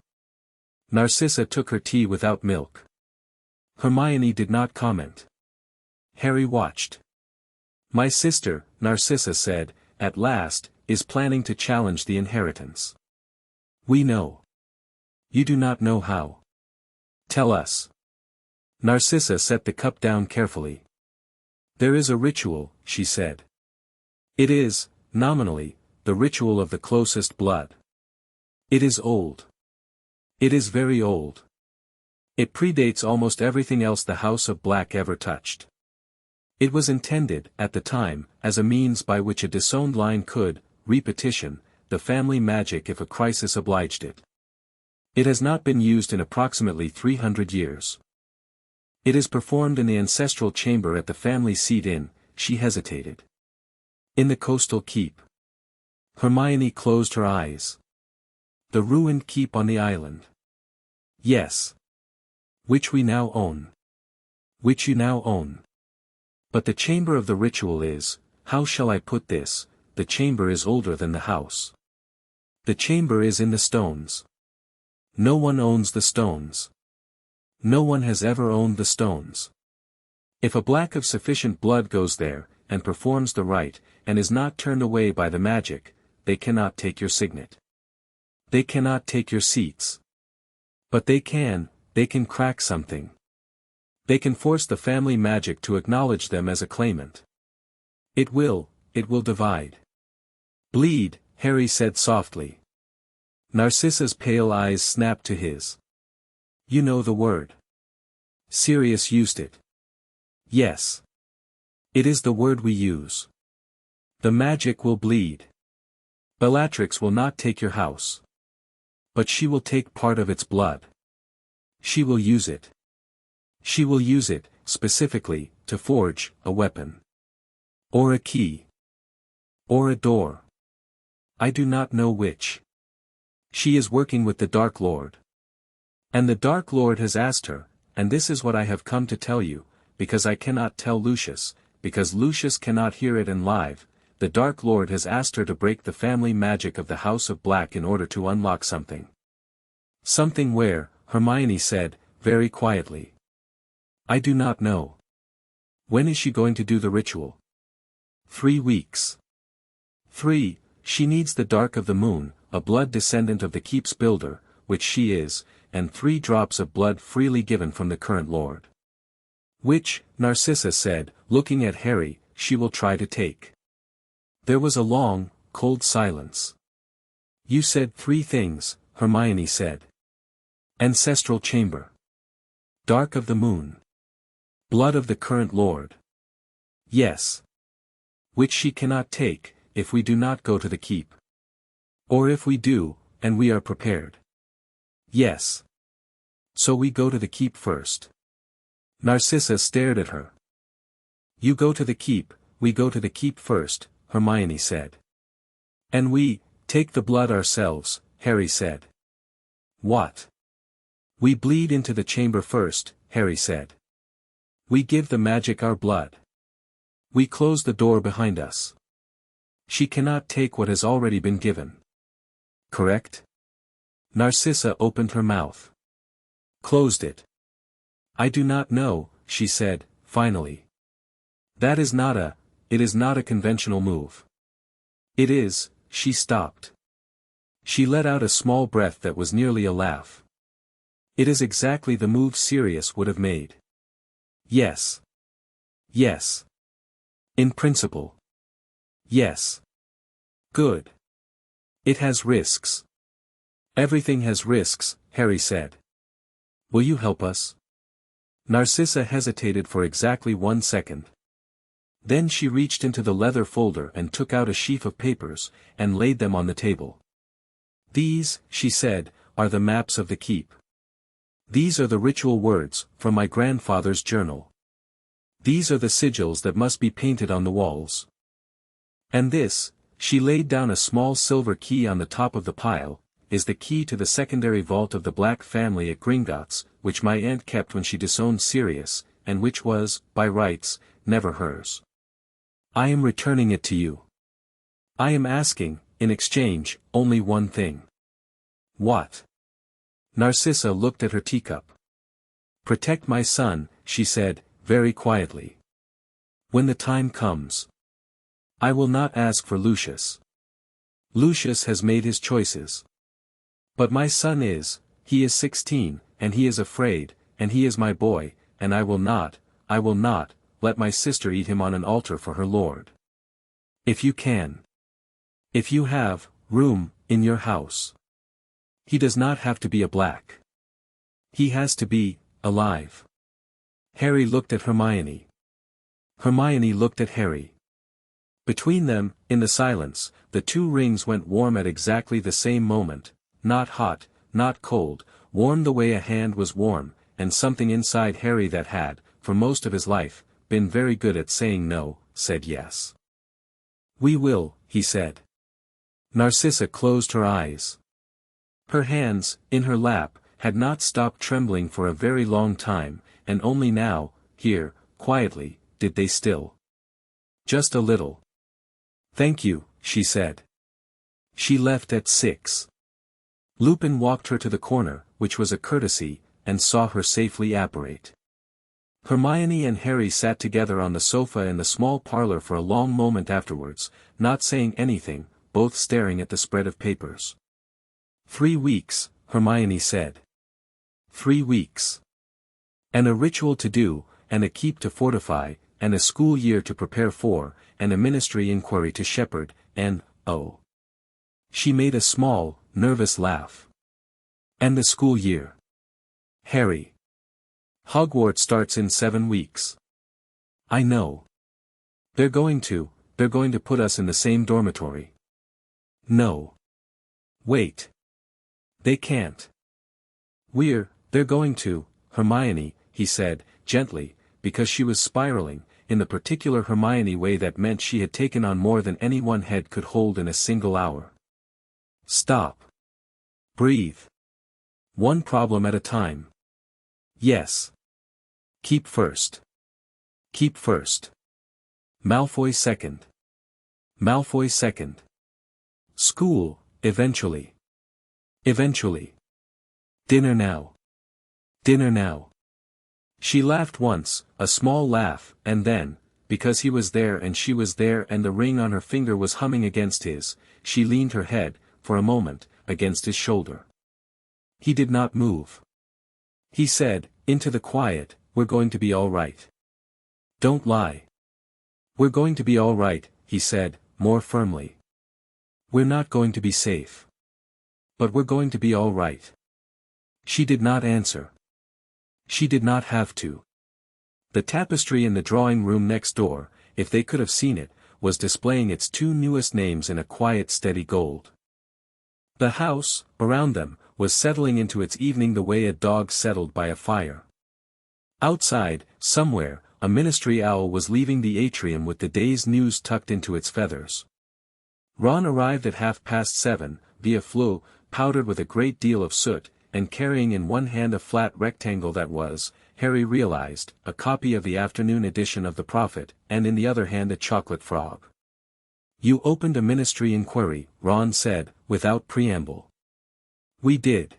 Narcissa took her tea without milk. Hermione did not comment. Harry watched. My sister, Narcissa said, at last, is planning to challenge the inheritance. We know. You do not know how. Tell us. Narcissa set the cup down carefully. There is a ritual, she said. It is, nominally, the ritual of the closest blood. It is old. It is very old. It predates almost everything else the House of Black ever touched. It was intended, at the time, as a means by which a disowned line could, repetition, the family magic if a crisis obliged it. It has not been used in approximately 300 years. It is performed in the ancestral chamber at the family seat she hesitated. In the coastal keep. Hermione closed her eyes. The ruined keep on the island. Yes. Which we now own. Which you now own. But the chamber of the ritual is, how shall I put this, the chamber is older than the house. The chamber is in the stones. No one owns the stones. No one has ever owned the stones. If a Black of sufficient blood goes there, and performs the rite, and is not turned away by the magic, they cannot take your signet. They cannot take your seats. But they can crack something. They can force the family magic to acknowledge them as a claimant. It will divide. Bleed, Harry said softly. Narcissa's pale eyes snapped to his. You know the word. Sirius used it. Yes. It is the word we use. The magic will bleed. Bellatrix will not take your house. But she will take part of its blood. She will use it. She will use it, specifically, to forge a weapon. Or a key. Or a door. I do not know which. She is working with the Dark Lord. And the Dark Lord has asked her, and this is what I have come to tell you, because I cannot tell Lucius, because Lucius cannot hear it in live, the Dark Lord has asked her to break the family magic of the House of Black in order to unlock something. Something where, Hermione said, very quietly. I do not know. When is she going to do the ritual? 3 weeks. 3. She needs the dark of the moon, a blood descendant of the keep's builder, which she is, and 3 drops of blood freely given from the current lord. Which, Narcissa said, looking at Harry, she will try to take. There was a long, cold silence. You said 3 things, Hermione said. Ancestral chamber. Dark of the moon. Blood of the current lord. Yes. Which she cannot take, if we do not go to the keep. Or if we do, and we are prepared. Yes. So we go to the keep first. Narcissa stared at her. You go to the keep, we go to the keep first, Hermione said. And we, take the blood ourselves, Harry said. What? We bleed into the chamber first, Harry said. We give the magic our blood. We close the door behind us. She cannot take what has already been given. Correct? Narcissa opened her mouth. Closed it. I do not know, she said, finally. It is not a conventional move. It is, she stopped. She let out a small breath that was nearly a laugh. It is exactly the move Sirius would have made. Yes. Yes. In principle. Yes. Good. It has risks. Everything has risks, Harry said. Will you help us? Narcissa hesitated for exactly 1 second. Then she reached into the leather folder and took out a sheaf of papers, and laid them on the table. These, she said, are the maps of the keep. These are the ritual words, from my grandfather's journal. These are the sigils that must be painted on the walls. And this, she laid down a small silver key on the top of the pile, is the key to the secondary vault of the Black family at Gringotts, which my aunt kept when she disowned Sirius, and which was, by rights, never hers. I am returning it to you. I am asking, in exchange, only one thing. What? Narcissa looked at her teacup. Protect my son, she said, very quietly. When the time comes. I will not ask for Lucius. Lucius has made his choices. But my son he is 16, and he is afraid, and he is my boy, and I will not, let my sister eat him on an altar for her lord. If you can. If you have room in your house. He does not have to be a black. He has to be alive. Harry looked at Hermione. Hermione looked at Harry. Between them, in the silence, the 2 rings went warm at exactly the same moment, not hot, not cold, warm the way a hand was warm, and something inside Harry that had, for most of his life, been very good at saying no, said yes. We will, he said. Narcissa closed her eyes. Her hands, in her lap, had not stopped trembling for a very long time, and only now, here, quietly, did they still. Just a little. Thank you, she said. She left at 6. Lupin walked her to the corner, which was a courtesy, and saw her safely apparate. Hermione and Harry sat together on the sofa in the small parlor for a long moment afterwards, not saying anything, both staring at the spread of papers. 3 weeks, Hermione said. 3 weeks. And a ritual to do, and a keep to fortify, and a school year to prepare for, and a ministry inquiry to shepherd, and, oh. She made a small, nervous laugh. And the school year. Harry. Hogwarts starts in 7 weeks. I know. They're going to put us in the same dormitory. No. Wait. They can't. They're going to, Hermione, he said, gently, because she was spiraling, in the particular Hermione way that meant she had taken on more than any one head could hold in a single hour. Stop. Breathe. One problem at a time. Yes. Keep first. Keep first. Malfoy second. Malfoy second. School, eventually. Eventually. Dinner now. Dinner now. She laughed once, a small laugh, and then, because he was there and she was there and the ring on her finger was humming against his, she leaned her head, for a moment, against his shoulder. He did not move. He said, into the quiet, "We're going to be all right. Don't lie. We're going to be all right," he said, more firmly. "We're not going to be safe. But we're going to be all right." She did not answer. She did not have to. The tapestry in the drawing room next door, if they could have seen it, was displaying its two newest names in a quiet steady gold. The house, around them, was settling into its evening the way a dog settled by a fire. Outside, somewhere, a ministry owl was leaving the atrium with the day's news tucked into its feathers. Ron arrived at 7:30, via flue, powdered with a great deal of soot, and carrying in one hand a flat rectangle that was, Harry realized, a copy of the afternoon edition of the Prophet, and in the other hand a chocolate frog. "You opened a ministry inquiry," Ron said, without preamble. "We did.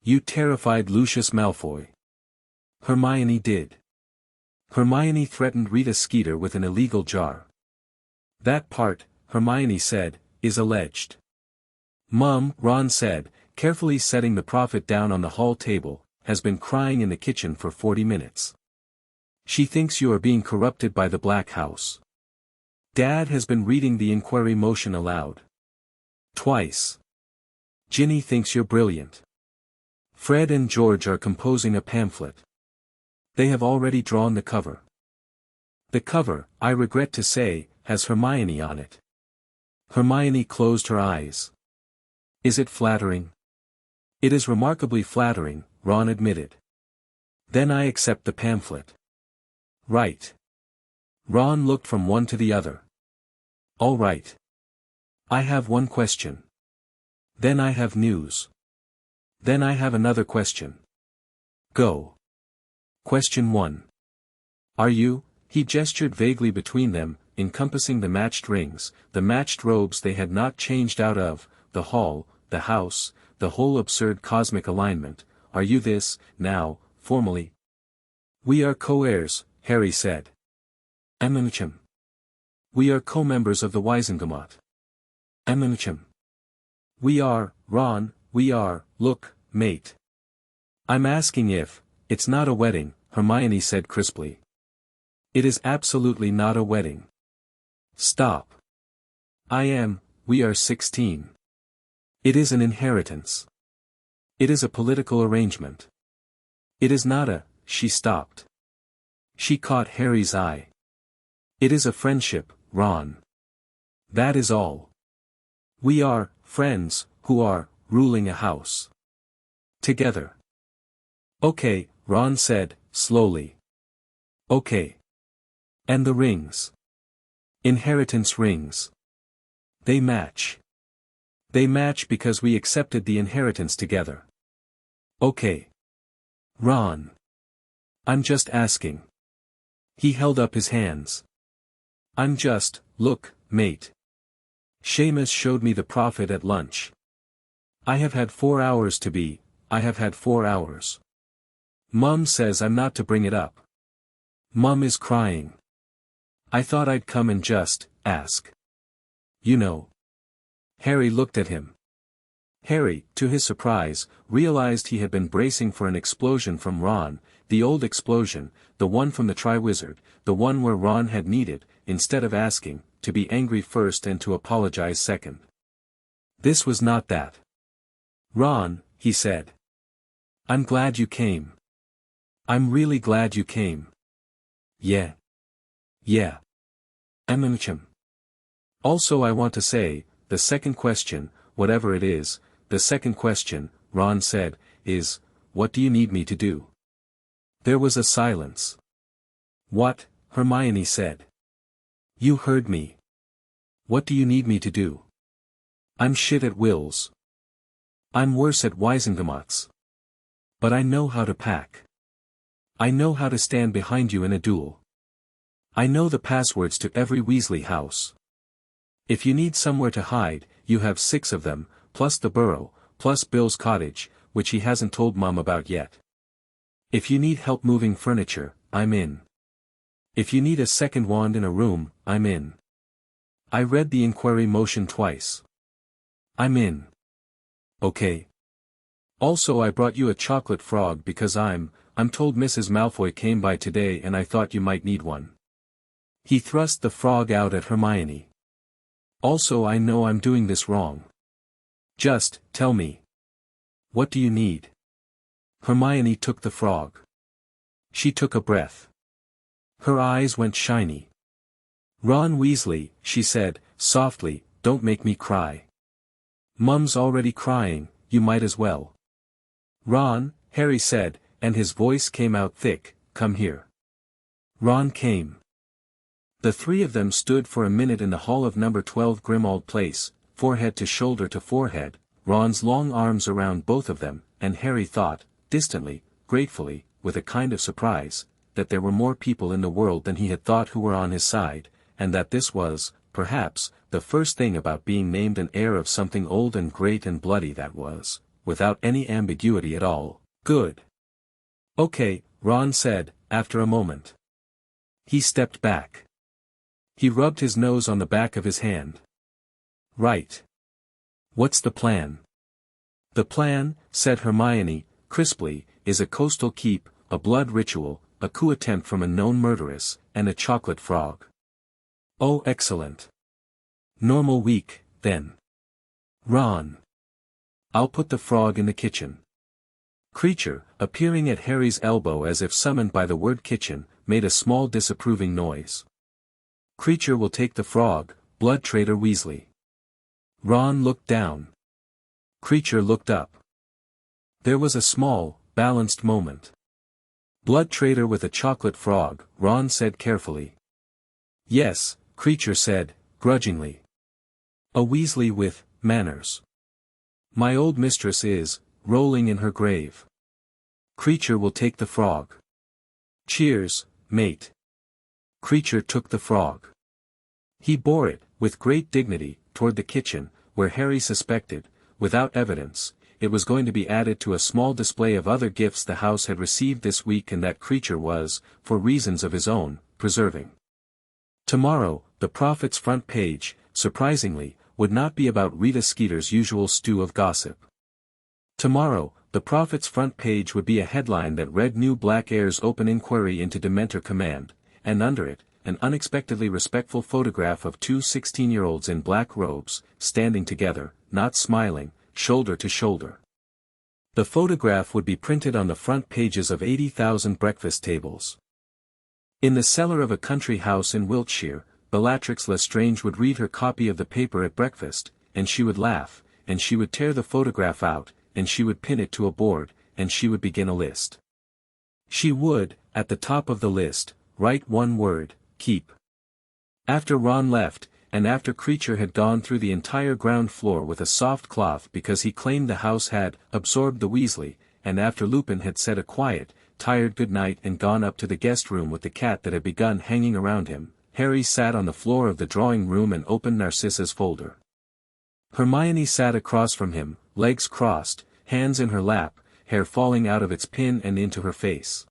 You terrified Lucius Malfoy. Hermione did. Hermione threatened Rita Skeeter with an illegal jar. That part," Hermione said, "is alleged." "Mum," Ron said, carefully setting the Prophet down on the hall table, "has been crying in the kitchen for 40 minutes. She thinks you are being corrupted by the Black House. Dad has been reading the inquiry motion aloud. Twice. Ginny thinks you're brilliant. Fred and George are composing a pamphlet. They have already drawn the cover. The cover, I regret to say, has Hermione on it." Hermione closed her eyes. "Is it flattering?" "It is remarkably flattering," Ron admitted. "Then I accept the pamphlet." "Right." Ron looked from one to the other. "All right. I have one question. Then I have news. Then I have another question. Go. Question 1. Are you," he gestured vaguely between them, encompassing the matched rings, the matched robes they had not changed out of, the hall, the house, the whole absurd cosmic alignment, "are you this, now, formally?" "We are co-heirs," Harry said. "Amenchem. We are co-members of the Wisengamot." "Amenchem. We are, Ron, we are, look, mate." "I'm asking if, it's not a wedding," Hermione said crisply. "It is absolutely not a wedding." "Stop. We are 16. It is an inheritance. It is a political arrangement. It is not a," she stopped. She caught Harry's eye. "It is a friendship, Ron. That is all. We are, friends, who are, ruling a house. Together." "Okay," Ron said, slowly. "Okay. And the rings? Inheritance rings. They match. They match because we accepted the inheritance together. Okay. Ron. I'm just asking." He held up his hands. Look, mate. Seamus showed me the Prophet at lunch. I have had 4 hours I have had 4 hours. Mum says I'm not to bring it up. Mum is crying. I thought I'd come and just, ask. You know. Harry looked at him. Harry, to his surprise, realized he had been bracing for an explosion from Ron, the old explosion, the one from the Triwizard, the one where Ron had needed, instead of asking, to be angry first and to apologize second. This was not that. "Ron," he said. "I'm glad you came. I'm really glad you came." Yeah. Yeah. Amenchem. Also I want to say, the second question, whatever it is, the second question, Ron said, is, what do you need me to do? There was a silence. What? Hermione said. You heard me. What do you need me to do? I'm shit at wills. I'm worse at Wisengamot's. But I know how to pack. I know how to stand behind you in a duel. I know the passwords to every Weasley house. If you need somewhere to hide, you have 6 of them, plus the burrow, plus Bill's cottage, which he hasn't told Mum about yet. If you need help moving furniture, I'm in. If you need a second wand in a room, I'm in. I read the inquiry motion twice. I'm in. Okay. Also, I brought you a chocolate frog because I'm told Mrs. Malfoy came by today and I thought you might need one. He thrust the frog out at Hermione. Also, I know I'm doing this wrong. Just, tell me. What do you need? Hermione took the frog. She took a breath. Her eyes went shiny. Ron Weasley, she said, softly, don't make me cry. Mum's already crying, you might as well. Ron, Harry said, and his voice came out thick, come here. Ron came. The three of them stood for a minute in the hall of number 12 Grimmauld Place, forehead to forehead, Ron's long arms around both of them, and Harry thought, distantly, gratefully, with a kind of surprise, that there were more people in the world than he had thought who were on his side, and that this was, perhaps, the first thing about being named an heir of something old and great and bloody that was, without any ambiguity at all, good. Okay, Ron said, after a moment. He stepped back. He rubbed his nose on the back of his hand. Right. What's the plan? The plan, said Hermione, crisply, is a coastal keep, a blood ritual, a coup attempt from a known murderess, and a chocolate frog. Oh, excellent. Normal week, then. Ron. I'll put the frog in the kitchen. Creature, appearing at Harry's elbow as if summoned by the word kitchen, made a small disapproving noise. Creature will take the frog, Blood Traitor Weasley. Ron looked down. Creature looked up. There was a small, balanced moment. Blood Traitor with a chocolate frog, Ron said carefully. Yes, Creature said, grudgingly. A Weasley with manners. My old mistress is rolling in her grave. Creature will take the frog. Cheers, mate. Creature took the frog. He bore it, with great dignity, toward the kitchen, where Harry suspected, without evidence, it was going to be added to a small display of other gifts the house had received this week and that Creature was, for reasons of his own, preserving. Tomorrow, the Prophet's front page, surprisingly, would not be about Rita Skeeter's usual stew of gossip. Tomorrow, the Prophet's front page would be a headline that read New Black Heirs Open Inquiry into Dementor Command, and under it, an unexpectedly respectful photograph of two 16-year-olds in black robes, standing together, not smiling, shoulder to shoulder. The photograph would be printed on the front pages of 80,000 breakfast tables. In the cellar of a country house in Wiltshire, Bellatrix Lestrange would read her copy of the paper at breakfast, and she would laugh, and she would tear the photograph out, and she would pin it to a board, and she would begin a list. She would, at the top of the list, write one word, keep. After Ron left, and after Creature had gone through the entire ground floor with a soft cloth because he claimed the house had absorbed the Weasley, and after Lupin had said a quiet, tired good night and gone up to the guest room with the cat that had begun hanging around him, Harry sat on the floor of the drawing room and opened Narcissa's folder. Hermione sat across from him, legs crossed, hands in her lap, hair falling out of its pin and into her face.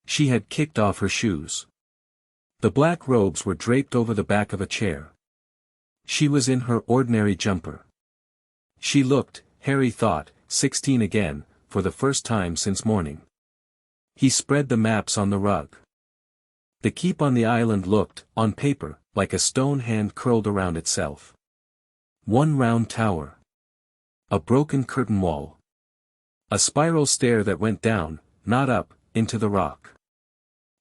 She had kicked off her shoes. The black robes were draped over the back of a chair. She was in her ordinary jumper. She looked, Harry thought, 16 again, for the first time since morning. He spread the maps on the rug. The keep on the island looked, on paper, like a stone hand curled around itself. One round tower. A broken curtain wall. A spiral stair that went down, not up, into the rock.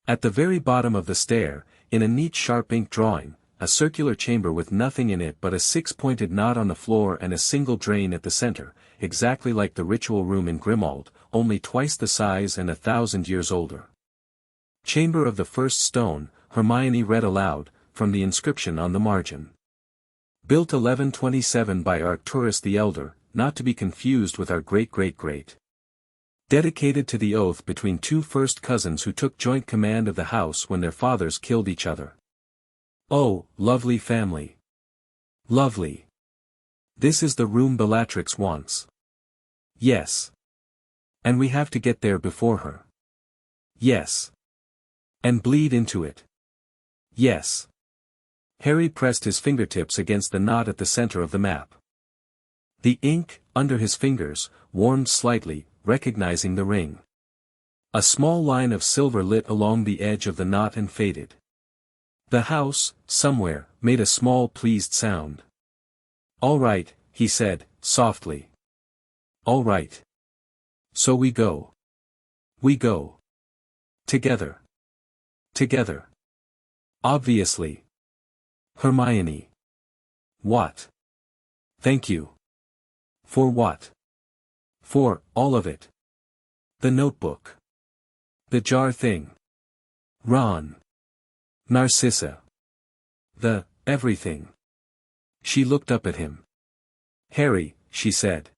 At the very bottom of the stair, in a neat sharp ink drawing, a circular chamber with nothing in it but a six-pointed knot on the floor and a single drain at the center, exactly like the ritual room in Grimmauld, only twice the size and 1,000 years older. Chamber of the First Stone, Hermione read aloud, from the inscription on the margin. Built 1127 by Arcturus the Elder, not to be confused with our great-great-great. Dedicated to the oath between two first cousins who took joint command of the house when their fathers killed each other. Oh, lovely family. Lovely. This is the room Bellatrix wants. Yes. And we have to get there before her. Yes. And bleed into it. Yes. Harry pressed his fingertips against the knot at the center of the map. The ink, under his fingers, warmed slightly, recognizing the ring. A small line of silver lit along the edge of the knot and faded. The house, somewhere, made a small pleased sound. "All right," he said, softly. "All right. So we go. We go. Together. Together. Obviously. Hermione." "What?" "Thank you." "For what?" "For all of it. The notebook. The jar thing. Ron. Narcissa. The everything." She looked up at him. "Harry," she said.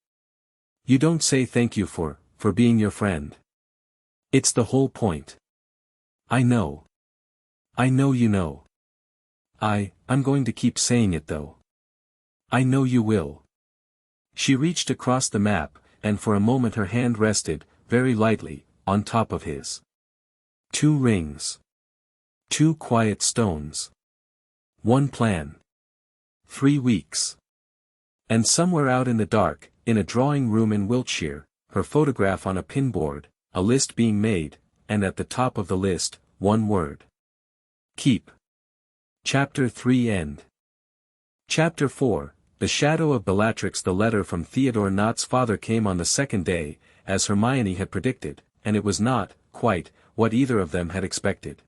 "You don't say thank you for being your friend. It's the whole point. I know. I know you know. I'm going to keep saying it though. I know you will." She reached across the map, and for a moment her hand rested, very lightly, on top of his. 2 rings. 2 quiet stones. 1 plan. 3 weeks. And somewhere out in the dark, in a drawing room in Wiltshire, her photograph on a pinboard, a list being made, and at the top of the list, 1 word. Keep. Chapter 3 End. Chapter 4, The Shadow of Bellatrix. The letter from Theodore Knott's father came on the second day, as Hermione had predicted, and it was not, quite, what either of them had expected.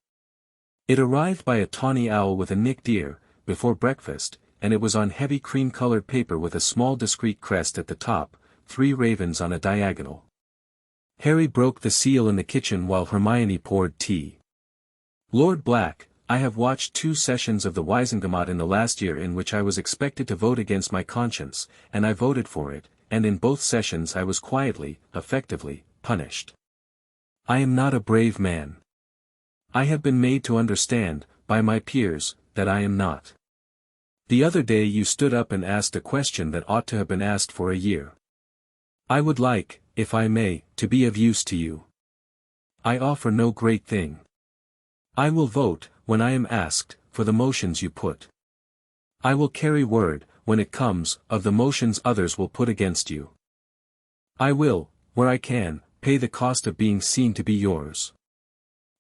It arrived by a tawny owl with a nicked ear, before breakfast, and it was on heavy cream-colored paper with a small discreet crest at the top, 3 ravens on a diagonal. Harry broke the seal in the kitchen while Hermione poured tea. "Lord Black, I have watched 2 sessions of the Wisengamot in the last year in which I was expected to vote against my conscience, and I voted for it, and in both sessions I was quietly, effectively, punished. I am not a brave man. I have been made to understand, by my peers, that I am not. The other day you stood up and asked a question that ought to have been asked for a year. I would like, if I may, to be of use to you. I offer no great thing. I will vote, when I am asked, for the motions you put. I will carry word, when it comes, of the motions others will put against you. I will, where I can, pay the cost of being seen to be yours.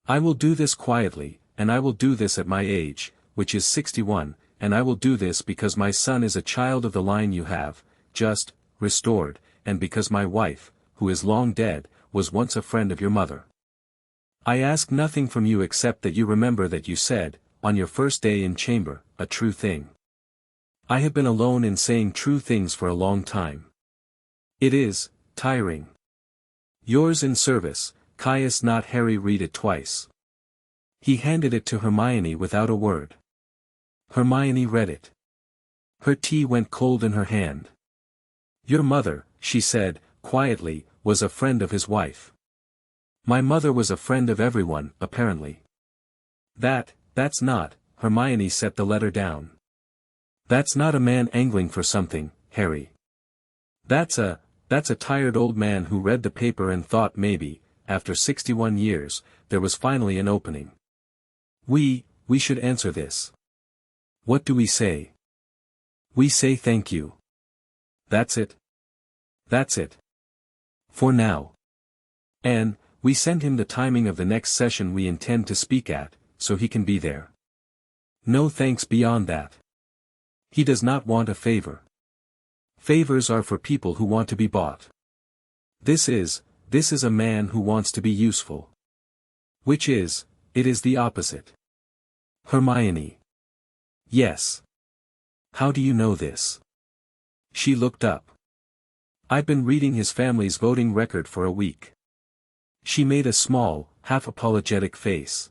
I will do this quietly, and I will do this at my age, which is 61, and I will do this because my son is a child of the line you have, just, restored, and because my wife, who is long dead, was once a friend of your mother. I ask nothing from you except that you remember that you said, on your first day in chamber, a true thing. I have been alone in saying true things for a long time. It is, tiring. Yours in service, Caius. Not Harry. Read it twice. He handed it to Hermione without a word. Hermione read it. Her tea went cold in her hand. Your mother, she said, quietly, was a friend of his wife. My mother was a friend of everyone, apparently. That's not, Hermione set the letter down. That's not a man angling for something, Harry. That's a tired old man who read the paper and thought maybe, after 61 years, there was finally an opening. We should answer this. What do we say? We say thank you. That's it. That's it. For now. And, we send him the timing of the next session we intend to speak at, so he can be there. No thanks beyond that. He does not want a favor. Favors are for people who want to be bought. This is a man who wants to be useful. It is the opposite. Hermione. Yes. How do you know this? She looked up. I've been reading his family's voting record for a week. She made a small, half-apologetic face.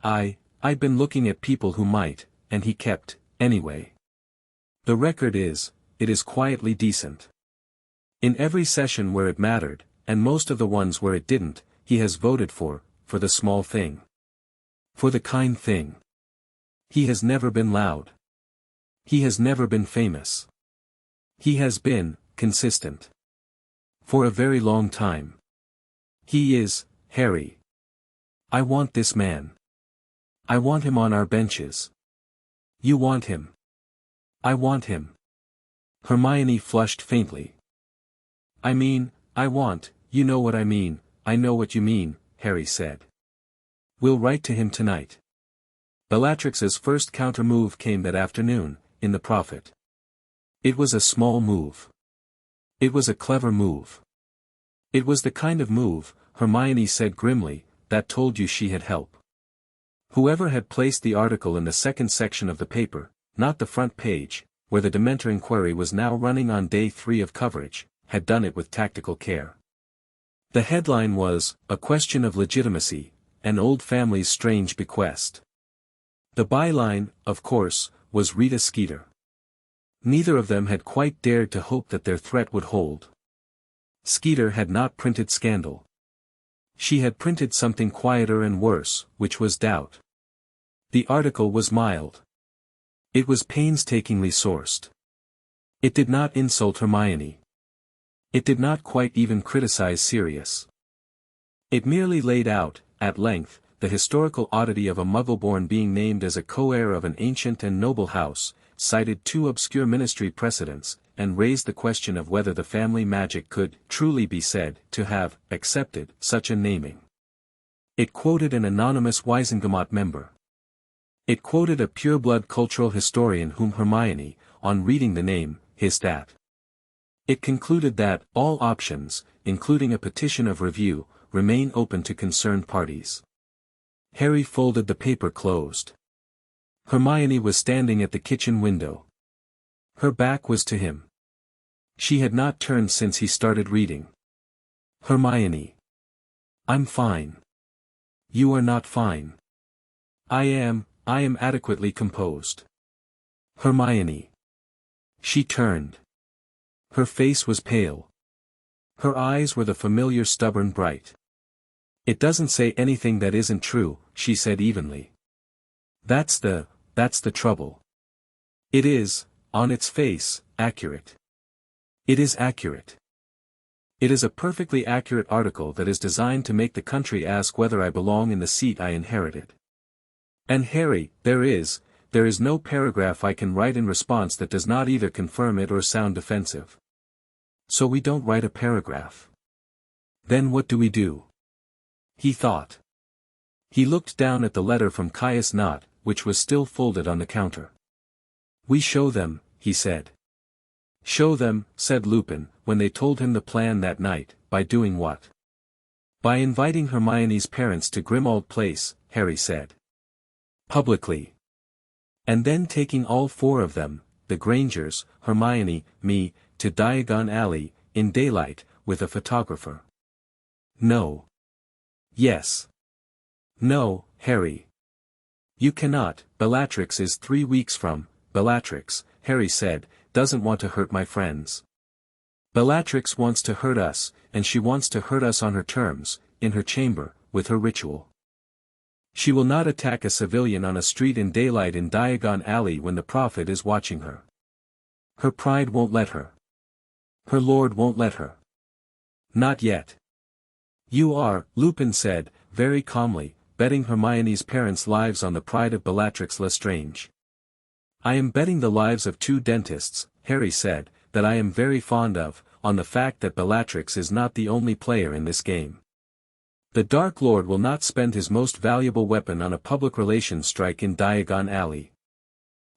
I've been looking at people who might, and he kept, anyway. The record is, it is quietly decent. In every session where it mattered, and most of the ones where it didn't, he has voted for the small thing. For the kind thing. He has never been loud. He has never been famous. He has been, consistent. For a very long time. He is, Harry. I want this man. I want him on our benches. You want him. I want him. Hermione flushed faintly. You know what I mean, I know what you mean, Harry said. We'll write to him tonight. Bellatrix's first counter-move came that afternoon, in the Prophet. It was a small move. It was a clever move. It was the kind of move, Hermione said grimly, that told you she had help. Whoever had placed the article in the second section of the paper, not the front page, where the Dementor inquiry was now running on day 3 of coverage, had done it with tactical care. The headline was, "A Question of Legitimacy, An Old Family's Strange Bequest." The byline, of course, was Rita Skeeter. Neither of them had quite dared to hope that their threat would hold. Skeeter had not printed scandal. She had printed something quieter and worse, which was doubt. The article was mild. It was painstakingly sourced. It did not insult Hermione. It did not quite even criticize Sirius. It merely laid out, at length, the historical oddity of a Muggle-born being named as a co-heir of an ancient and noble house, cited 2 obscure ministry precedents, and raised the question of whether the family magic could truly be said to have accepted such a naming. It quoted an anonymous Wisengamot member. It quoted a pureblood cultural historian whom Hermione, on reading the name, hissed at. It concluded that all options, including a petition of review, remain open to concerned parties. Harry folded the paper closed. Hermione was standing at the kitchen window. Her back was to him. She had not turned since he started reading. Hermione. I'm fine. You are not fine. I am adequately composed. Hermione. She turned. Her face was pale. Her eyes were the familiar stubborn bright. It doesn't say anything that isn't true, she said evenly. That's the trouble. It is, on its face, accurate. It is accurate. It is a perfectly accurate article that is designed to make the country ask whether I belong in the seat I inherited. And Harry, there is no paragraph I can write in response that does not either confirm it or sound defensive. So we don't write a paragraph. Then what do we do? He thought. He looked down at the letter from Caius Nott, which was still folded on the counter. We show them, he said. Show them, said Lupin, when they told him the plan that night, by doing what? By inviting Hermione's parents to Grimmauld Place, Harry said. Publicly. And then taking all 4 of them, the Grangers, Hermione, me, to Diagon Alley, in daylight, with a photographer. No. Yes. No, Harry. You cannot. Bellatrix is 3 weeks from. Bellatrix, Harry said, doesn't want to hurt my friends. Bellatrix wants to hurt us, and she wants to hurt us on her terms, in her chamber, with her ritual. She will not attack a civilian on a street in daylight in Diagon Alley when the Prophet is watching her. Her pride won't let her. Her lord won't let her. Not yet. You are, Lupin said, very calmly, betting Hermione's parents' lives on the pride of Bellatrix Lestrange. I am betting the lives of 2 dentists, Harry said, that I am very fond of, on the fact that Bellatrix is not the only player in this game. The Dark Lord will not spend his most valuable weapon on a public relations strike in Diagon Alley.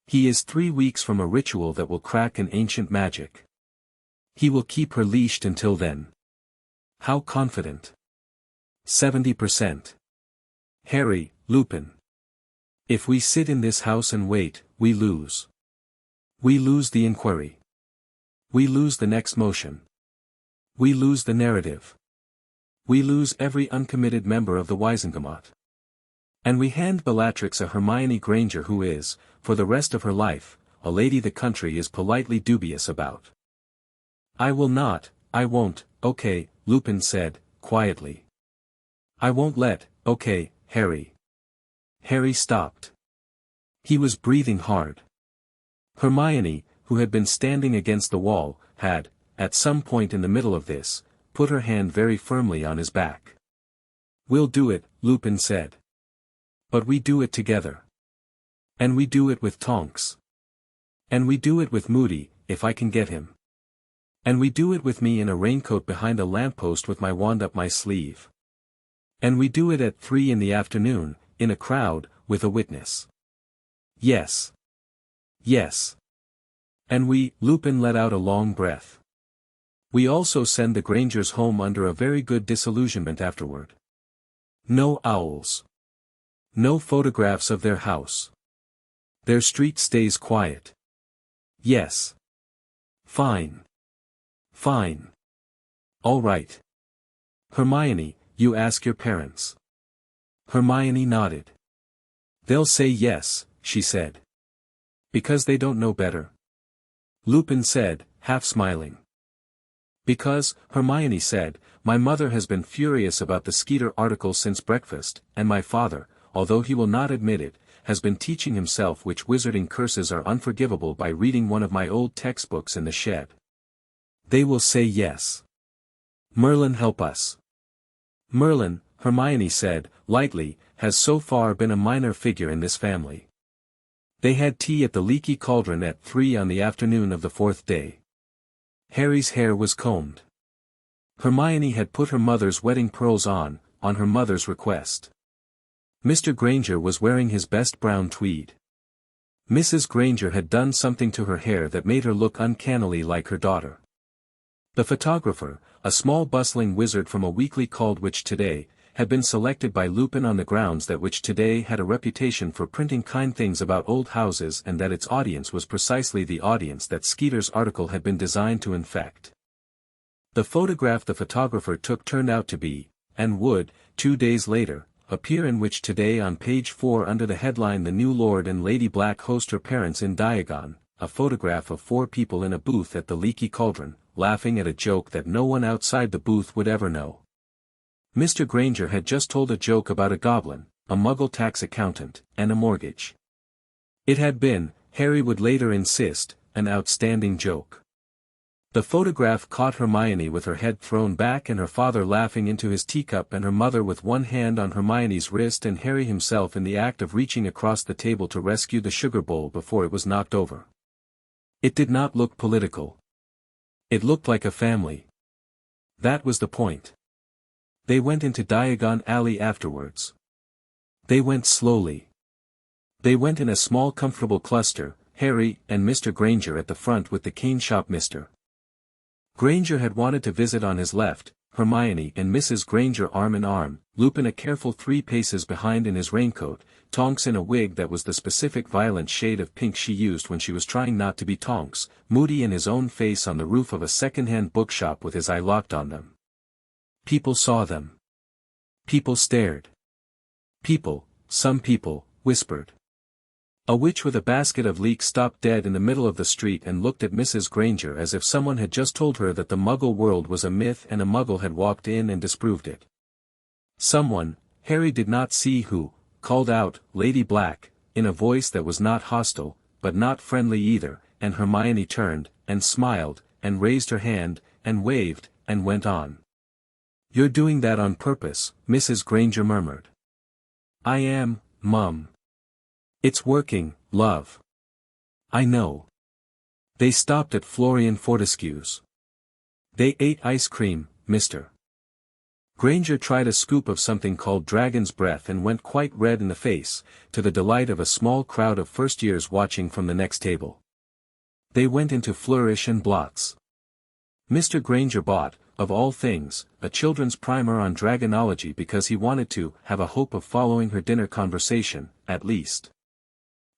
He is 3 weeks from a ritual that will crack an ancient magic. He will keep her leashed until then. How confident? 70%. Harry, Lupin. If we sit in this house and wait, we lose. We lose the inquiry. We lose the next motion. We lose the narrative. We lose every uncommitted member of the Wisengamot. And we hand Bellatrix a Hermione Granger who is, for the rest of her life, a lady the country is politely dubious about. I won't, okay, Lupin said, quietly. I won't okay, Harry. Harry stopped. He was breathing hard. Hermione, who had been standing against the wall, had, at some point in the middle of this, put her hand very firmly on his back. We'll do it, Lupin said. But we do it together. And we do it with Tonks. And we do it with Moody, if I can get him. And we do it with me in a raincoat behind a lamppost with my wand up my sleeve. And we do it at 3 in the afternoon, in a crowd, with a witness. Yes. Yes. And Lupin let out a long breath. We also send the Grangers home under a very good disillusionment afterward. No owls. No photographs of their house. Their street stays quiet. Yes. Fine. Fine. All right. Hermione, you ask your parents. Hermione nodded. They'll say yes, she said. Because they don't know better. Lupin said, half smiling. Because, Hermione said, my mother has been furious about the Skeeter article since breakfast, and my father, although he will not admit it, has been teaching himself which wizarding curses are unforgivable by reading one of my old textbooks in the shed. They will say yes. Merlin help us. Merlin, Hermione said, lightly, has so far been a minor figure in this family. They had tea at the Leaky Cauldron at 3 on the afternoon of the 4th day. Harry's hair was combed. Hermione had put her mother's wedding pearls on her mother's request. Mr. Granger was wearing his best brown tweed. Mrs. Granger had done something to her hair that made her look uncannily like her daughter. The photographer, a small bustling wizard from a weekly called Which Today, had been selected by Lupin on the grounds that Which Today had a reputation for printing kind things about old houses and that its audience was precisely the audience that Skeeter's article had been designed to infect. The photograph the photographer took turned out to be, and would, 2 days later, appear in Which Today on page 4 under the headline The New Lord and Lady Black Host Her Parents in Diagon, a photograph of 4 people in a booth at the Leaky Cauldron, laughing at a joke that no one outside the booth would ever know. Mr. Granger had just told a joke about a goblin, a muggle tax accountant, and a mortgage. It had been, Harry would later insist, an outstanding joke. The photograph caught Hermione with her head thrown back and her father laughing into his teacup and her mother with one hand on Hermione's wrist and Harry himself in the act of reaching across the table to rescue the sugar bowl before it was knocked over. It did not look political. It looked like a family. That was the point. They went into Diagon Alley afterwards. They went slowly. They went in a small comfortable cluster, Harry and Mr. Granger at the front with the cane shop Mr. Granger had wanted to visit on his left, Hermione and Mrs. Granger arm in arm, Lupin a careful 3 paces behind in his raincoat, Tonks in a wig that was the specific violent shade of pink she used when she was trying not to be Tonks, Moody in his own face on the roof of a second-hand bookshop with his eye locked on them. People saw them. People stared. People, some people, whispered. A witch with a basket of leeks stopped dead in the middle of the street and looked at Mrs. Granger as if someone had just told her that the Muggle world was a myth and a Muggle had walked in and disproved it. Someone, Harry did not see who, called out, Lady Black, in a voice that was not hostile, but not friendly either, and Hermione turned, and smiled, and raised her hand, and waved, and went on. You're doing that on purpose, Mrs. Granger murmured. I am, Mum. It's working, love. I know. They stopped at Florian Fortescue's. They ate ice cream, Mr. Granger tried a scoop of something called Dragon's Breath and went quite red in the face, to the delight of a small crowd of first-years watching from the next table. They went into Flourish and Blots. Mr. Granger bought, of all things, a children's primer on dragonology because he wanted to have a hope of following her dinner conversation, at least.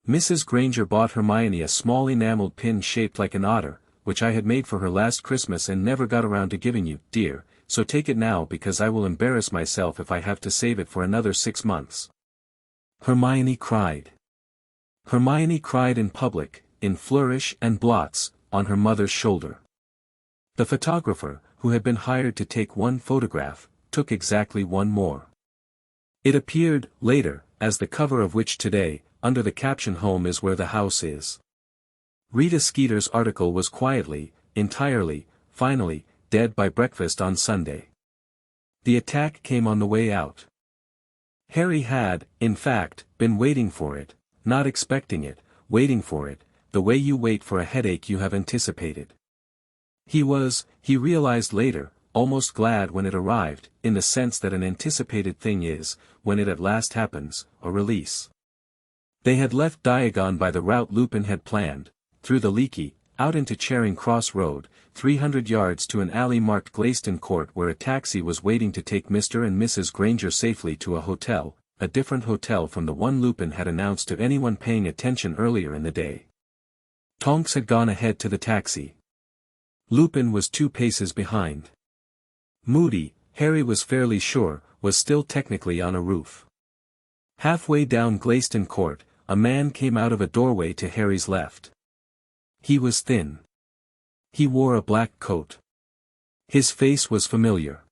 Mrs. Granger bought Hermione a small enameled pin shaped like an otter, which I had made for her last Christmas and never got around to giving you, dear, so take it now because I will embarrass myself if I have to save it for another 6 months. Hermione cried. Hermione cried in public, in Flourish and Blots, on her mother's shoulder. The photographer, who had been hired to take 1 photograph, took exactly 1 more. It appeared, later, as the cover of Which Today, under the caption Home is Where the House Is. Rita Skeeter's article was quietly, entirely, finally, dead by breakfast on Sunday. The attack came on the way out. Harry had, in fact, been waiting for it, not expecting it, waiting for it, the way you wait for a headache you have anticipated. He realized later, almost glad when it arrived, in the sense that an anticipated thing is, when it at last happens, a release. They had left Diagon by the route Lupin had planned, through the leaky, out into Charing Cross Road, 300 yards to an alley marked Glayston Court where a taxi was waiting to take Mr. and Mrs. Granger safely to a hotel, a different hotel from the one Lupin had announced to anyone paying attention earlier in the day. Tonks had gone ahead to the taxi. Lupin was 2 paces behind. Moody, Harry was fairly sure, was still technically on a roof. Halfway down Glayston Court, a man came out of a doorway to Harry's left. He was thin. He wore a black coat. His face was familiar.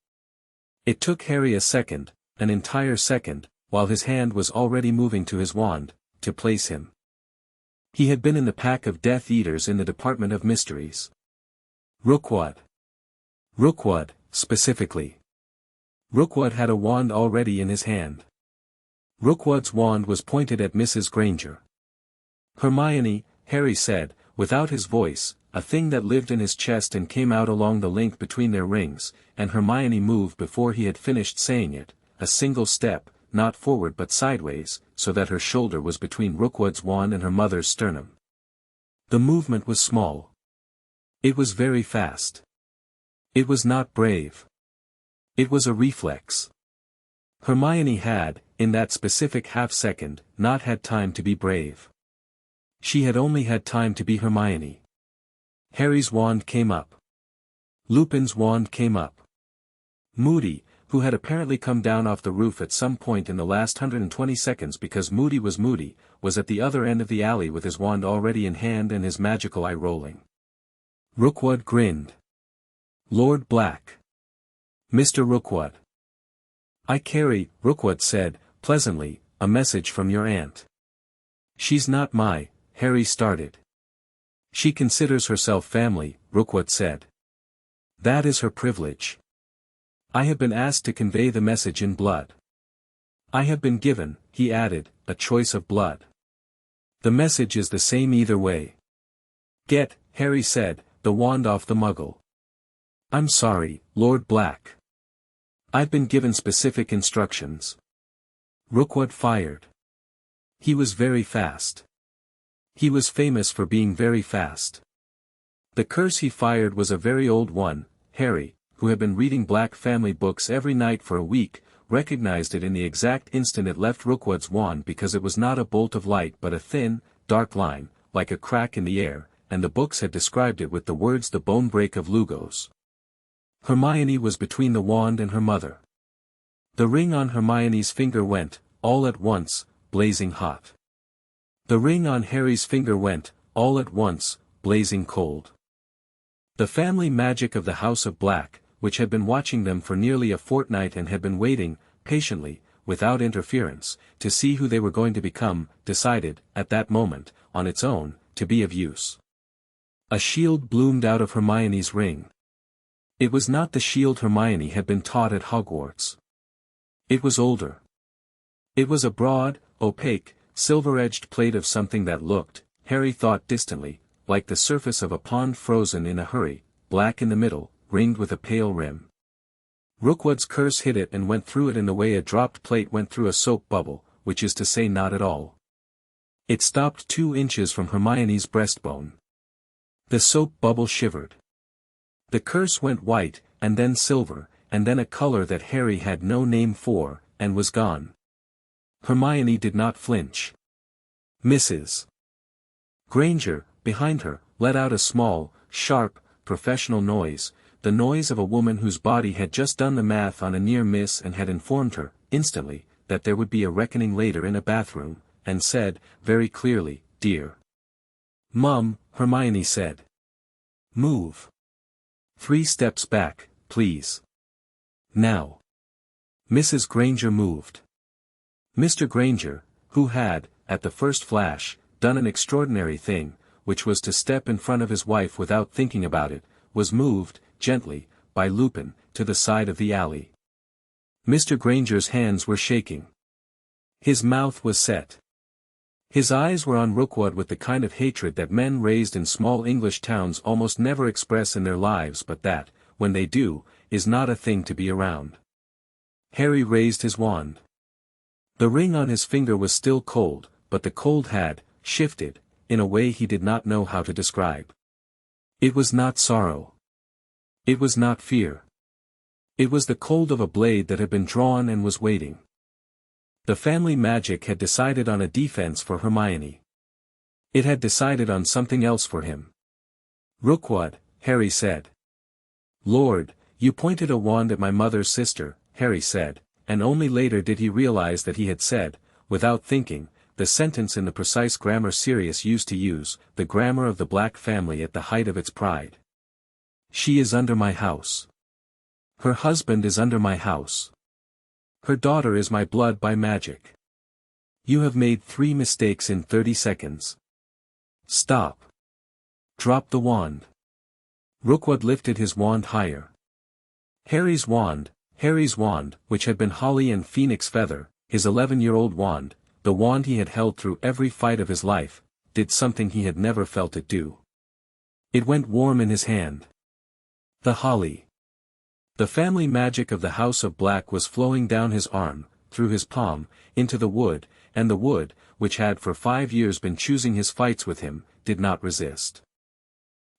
It took Harry a second, an entire second, while his hand was already moving to his wand, to place him. He had been in the pack of Death Eaters in the Department of Mysteries. Rookwood. Rookwood, specifically. Rookwood had a wand already in his hand. Rookwood's wand was pointed at Mrs. Granger. Hermione, Harry said, without his voice, a thing that lived in his chest and came out along the link between their rings, and Hermione moved before he had finished saying it, a single step, not forward but sideways, so that her shoulder was between Rookwood's wand and her mother's sternum. The movement was small. It was very fast. It was not brave. It was a reflex. Hermione had, in that specific half-second, not had time to be brave. She had only had time to be Hermione. Harry's wand came up. Lupin's wand came up. Moody, who had apparently come down off the roof at some point in the last 120 seconds because Moody, was at the other end of the alley with his wand already in hand and his magical eye rolling. Rookwood grinned. Lord Black. Mr. Rookwood. I carry, Rookwood said, pleasantly, a message from your aunt. She's not my, Harry started. She considers herself family, Rookwood said. That is her privilege. I have been asked to convey the message in blood. I have been given, he added, a choice of blood. The message is the same either way. Get, Harry said, the wand off the muggle. I'm sorry, Lord Black. I've been given specific instructions. Rookwood fired. He was very fast. He was famous for being very fast. The curse he fired was a very old one. Harry, who had been reading Black family books every night for a week, recognized it in the exact instant it left Rookwood's wand because it was not a bolt of light but a thin, dark line, like a crack in the air, and the books had described it with the words the bone break of Lugos. Hermione was between the wand and her mother. The ring on Hermione's finger went, all at once, blazing hot. The ring on Harry's finger went, all at once, blazing cold. The family magic of the House of Black, which had been watching them for nearly a fortnight and had been waiting, patiently, without interference, to see who they were going to become, decided, at that moment, on its own, to be of use. A shield bloomed out of Hermione's ring. It was not the shield Hermione had been taught at Hogwarts. It was older. It was a broad, opaque, silver-edged plate of something that looked, Harry thought distantly, like the surface of a pond frozen in a hurry, black in the middle, ringed with a pale rim. Rookwood's curse hit it and went through it in the way a dropped plate went through a soap bubble, which is to say not at all. It stopped 2 inches from Hermione's breastbone. The soap bubble shivered. The curse went white, and then silver, and then a color that Harry had no name for, and was gone. Hermione did not flinch. Mrs. Granger, behind her, let out a small, sharp, professional noise, the noise of a woman whose body had just done the math on a near miss and had informed her, instantly, that there would be a reckoning later in a bathroom, and said, very clearly, dear. Mum, Hermione said. Move. 3 steps back, please. Now. Mrs. Granger moved. Mr. Granger, who had, at the first flash, done an extraordinary thing, which was to step in front of his wife without thinking about it, was moved, gently, by Lupin, to the side of the alley. Mr. Granger's hands were shaking. His mouth was set. His eyes were on Rookwood with the kind of hatred that men raised in small English towns almost never express in their lives, but that, when they do, is not a thing to be around. Harry raised his wand. The ring on his finger was still cold, but the cold had shifted in a way he did not know how to describe. It was not sorrow. It was not fear. It was the cold of a blade that had been drawn and was waiting. The family magic had decided on a defense for Hermione. It had decided on something else for him. "Rookwood," Harry said. "Lord, you pointed a wand at my mother's sister," Harry said, and only later did he realize that he had said, without thinking, the sentence in the precise grammar Sirius used to use, the grammar of the Black family at the height of its pride. "She is under my house. Her husband is under my house. Her daughter is my blood by magic. You have made 3 mistakes in 30 seconds. Stop. Drop the wand." Rookwood lifted his wand higher. Harry's wand, which had been holly and phoenix feather, his 11-year-old wand, the wand he had held through every fight of his life, did something he had never felt it do. It went warm in his hand. The holly. The family magic of the House of Black was flowing down his arm, through his palm, into the wood, and the wood, which had for 5 years been choosing his fights with him, did not resist.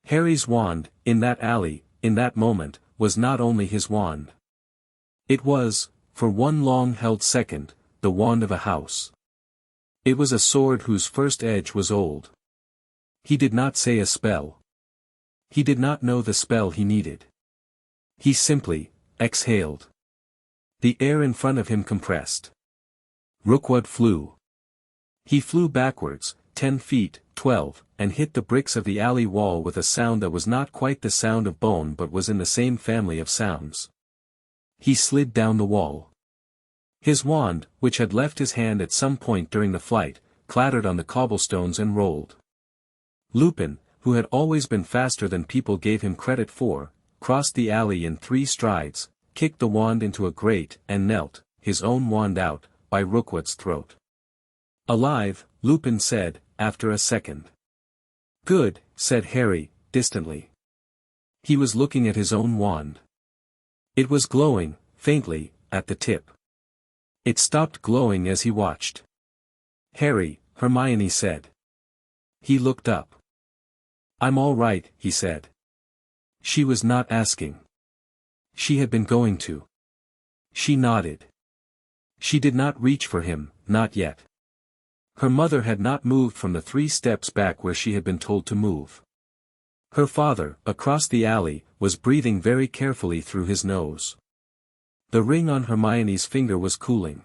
Harry's wand, in that alley, in that moment, was not only his wand. It was, for one long-held second, the wand of a house. It was a sword whose first edge was old. He did not say a spell. He did not know the spell he needed. He simply exhaled. The air in front of him compressed. Rookwood flew. He flew backwards, 10 feet, 12, and hit the bricks of the alley wall with a sound that was not quite the sound of bone but was in the same family of sounds. He slid down the wall. His wand, which had left his hand at some point during the flight, clattered on the cobblestones and rolled. Lupin, who had always been faster than people gave him credit for, crossed the alley in 3 strides, kicked the wand into a grate and knelt, his own wand out, by Rookwood's throat. "Alive," Lupin said, after a second. "Good," said Harry, distantly. He was looking at his own wand. It was glowing, faintly, at the tip. It stopped glowing as he watched. "Harry," Hermione said. He looked up. "I'm all right," he said. She was not asking. She had been going to. She nodded. She did not reach for him, not yet. Her mother had not moved from the 3 steps back where she had been told to move. Her father, across the alley, was breathing very carefully through his nose. The ring on Hermione's finger was cooling.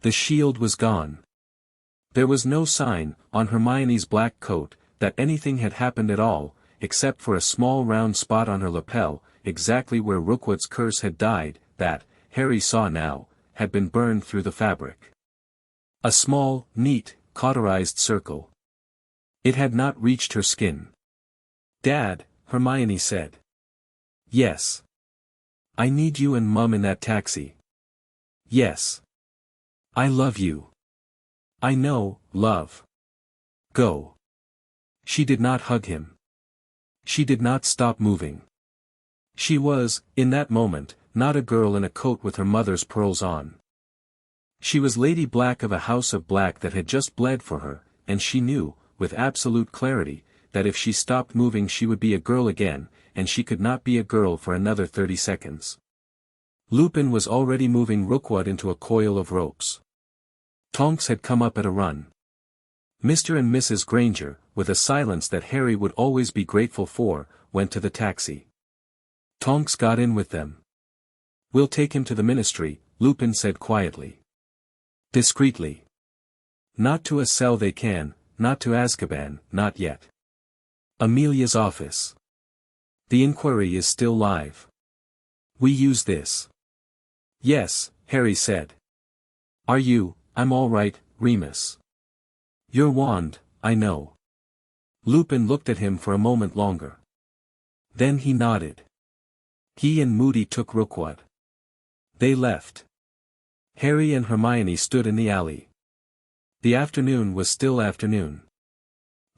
The shield was gone. There was no sign, on Hermione's black coat, that anything had happened at all, except for a small round spot on her lapel, exactly where Rookwood's curse had died, that, Harry saw now, had been burned through the fabric. A small, neat, cauterized circle. It had not reached her skin. "Dad," Hermione said. "Yes. I need you and Mum in that taxi." "Yes. I love you." "I know, love. Go." She did not hug him. She did not stop moving. She was, in that moment, not a girl in a coat with her mother's pearls on. She was Lady Black of a House of Black that had just bled for her, and she knew, with absolute clarity, that if she stopped moving she would be a girl again, and she could not be a girl for another 30 seconds. Lupin was already moving Rookwood into a coil of ropes. Tonks had come up at a run. Mr. and Mrs. Granger, with a silence that Harry would always be grateful for, went to the taxi. Tonks got in with them. "We'll take him to the ministry," Lupin said quietly. Discreetly. "Not to a cell they can, not to Azkaban, not yet. Amelia's office. The inquiry is still live. We use this." "Yes," Harry said. "Are you?" "I'm all right, Remus." "Your wand, I know." Lupin looked at him for a moment longer. Then he nodded. He and Moody took Rookwood. They left. Harry and Hermione stood in the alley. The afternoon was still afternoon.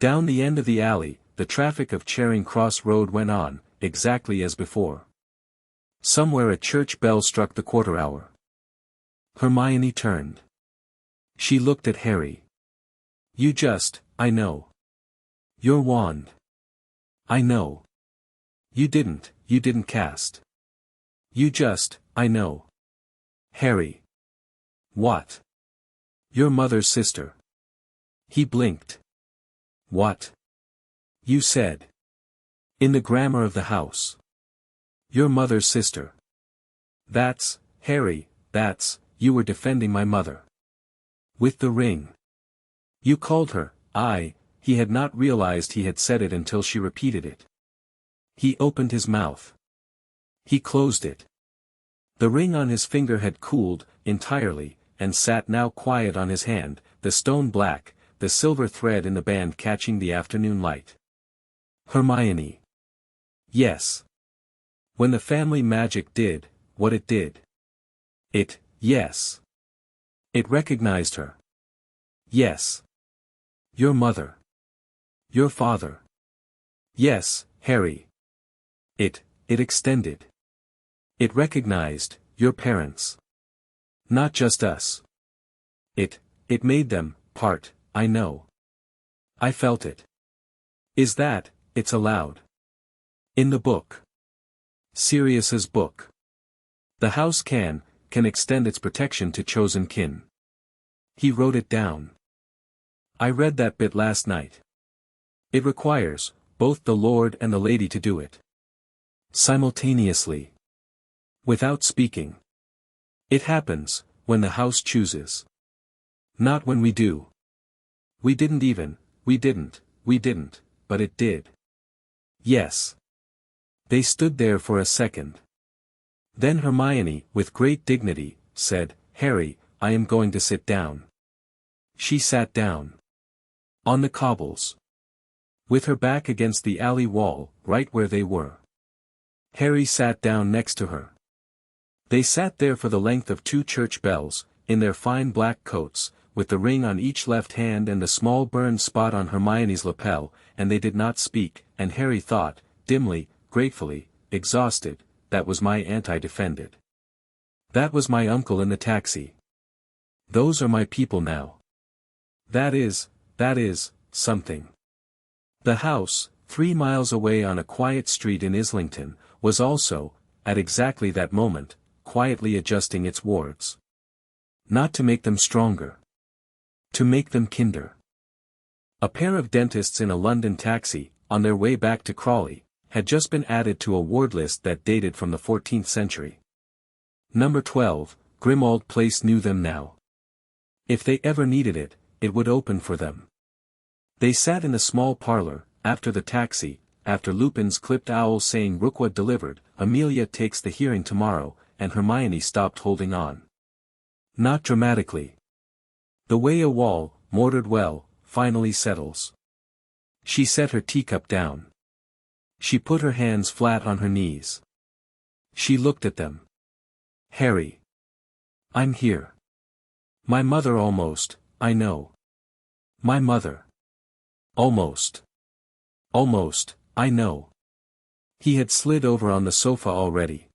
Down the end of the alley, the traffic of Charing Cross Road went on, exactly as before. Somewhere a church bell struck the quarter hour. Hermione turned. She looked at Harry. I know. Your wand. I know. You didn't cast. I know. Harry. What? Your mother's sister. He blinked. What? You said. In the grammar of the house. Your mother's sister. That's, Harry, you were defending my mother. With the ring. You called her, he had not realized he had said it until she repeated it. He opened his mouth. He closed it. The ring on his finger had cooled, entirely, and sat now quiet on his hand, the stone black, the silver thread in the band catching the afternoon light. Hermione. Yes. When the family magic did, what it did. Yes. It recognized her. Yes. Your mother. Your father. Yes, Harry. It extended. It recognized, your parents. Not just us. It made them, part, I know. I felt it. It's allowed. In the book. Sirius's book. The house can extend its protection to chosen kin. He wrote it down. I read that bit last night. It requires, both the Lord and the Lady to do it. Simultaneously. Without speaking. It happens, when the house chooses. Not when we do. We didn't, but it did. Yes. They stood there for a second. Then Hermione, with great dignity, said, Harry, I am going to sit down. She sat down. On the cobbles. With her back against the alley wall, right where they were. Harry sat down next to her. They sat there for the length of 2 church bells, in their fine black coats, with the ring on each left hand and the small burned spot on Hermione's lapel, and they did not speak, and Harry thought, dimly, gratefully, exhausted, that was my aunt I defended. That was my uncle in the taxi. Those are my people now. That is, something. The house, 3 miles away on a quiet street in Islington, was also, at exactly that moment, quietly adjusting its wards. Not to make them stronger. To make them kinder. A pair of dentists in a London taxi, on their way back to Crawley, had just been added to a ward list that dated from the 14th century. Number 12, Grimmauld Place knew them now. If they ever needed it, it would open for them. They sat in the small parlour, after the taxi, after Lupin's clipped owl saying Rookwood delivered, Amelia takes the hearing tomorrow, and Hermione stopped holding on. Not dramatically. The way a wall, mortared well, finally settles. She set her teacup down. She put her hands flat on her knees. She looked at them. Harry. I'm here. My mother almost, I know. My mother. Almost. I know. He had slid over on the sofa already.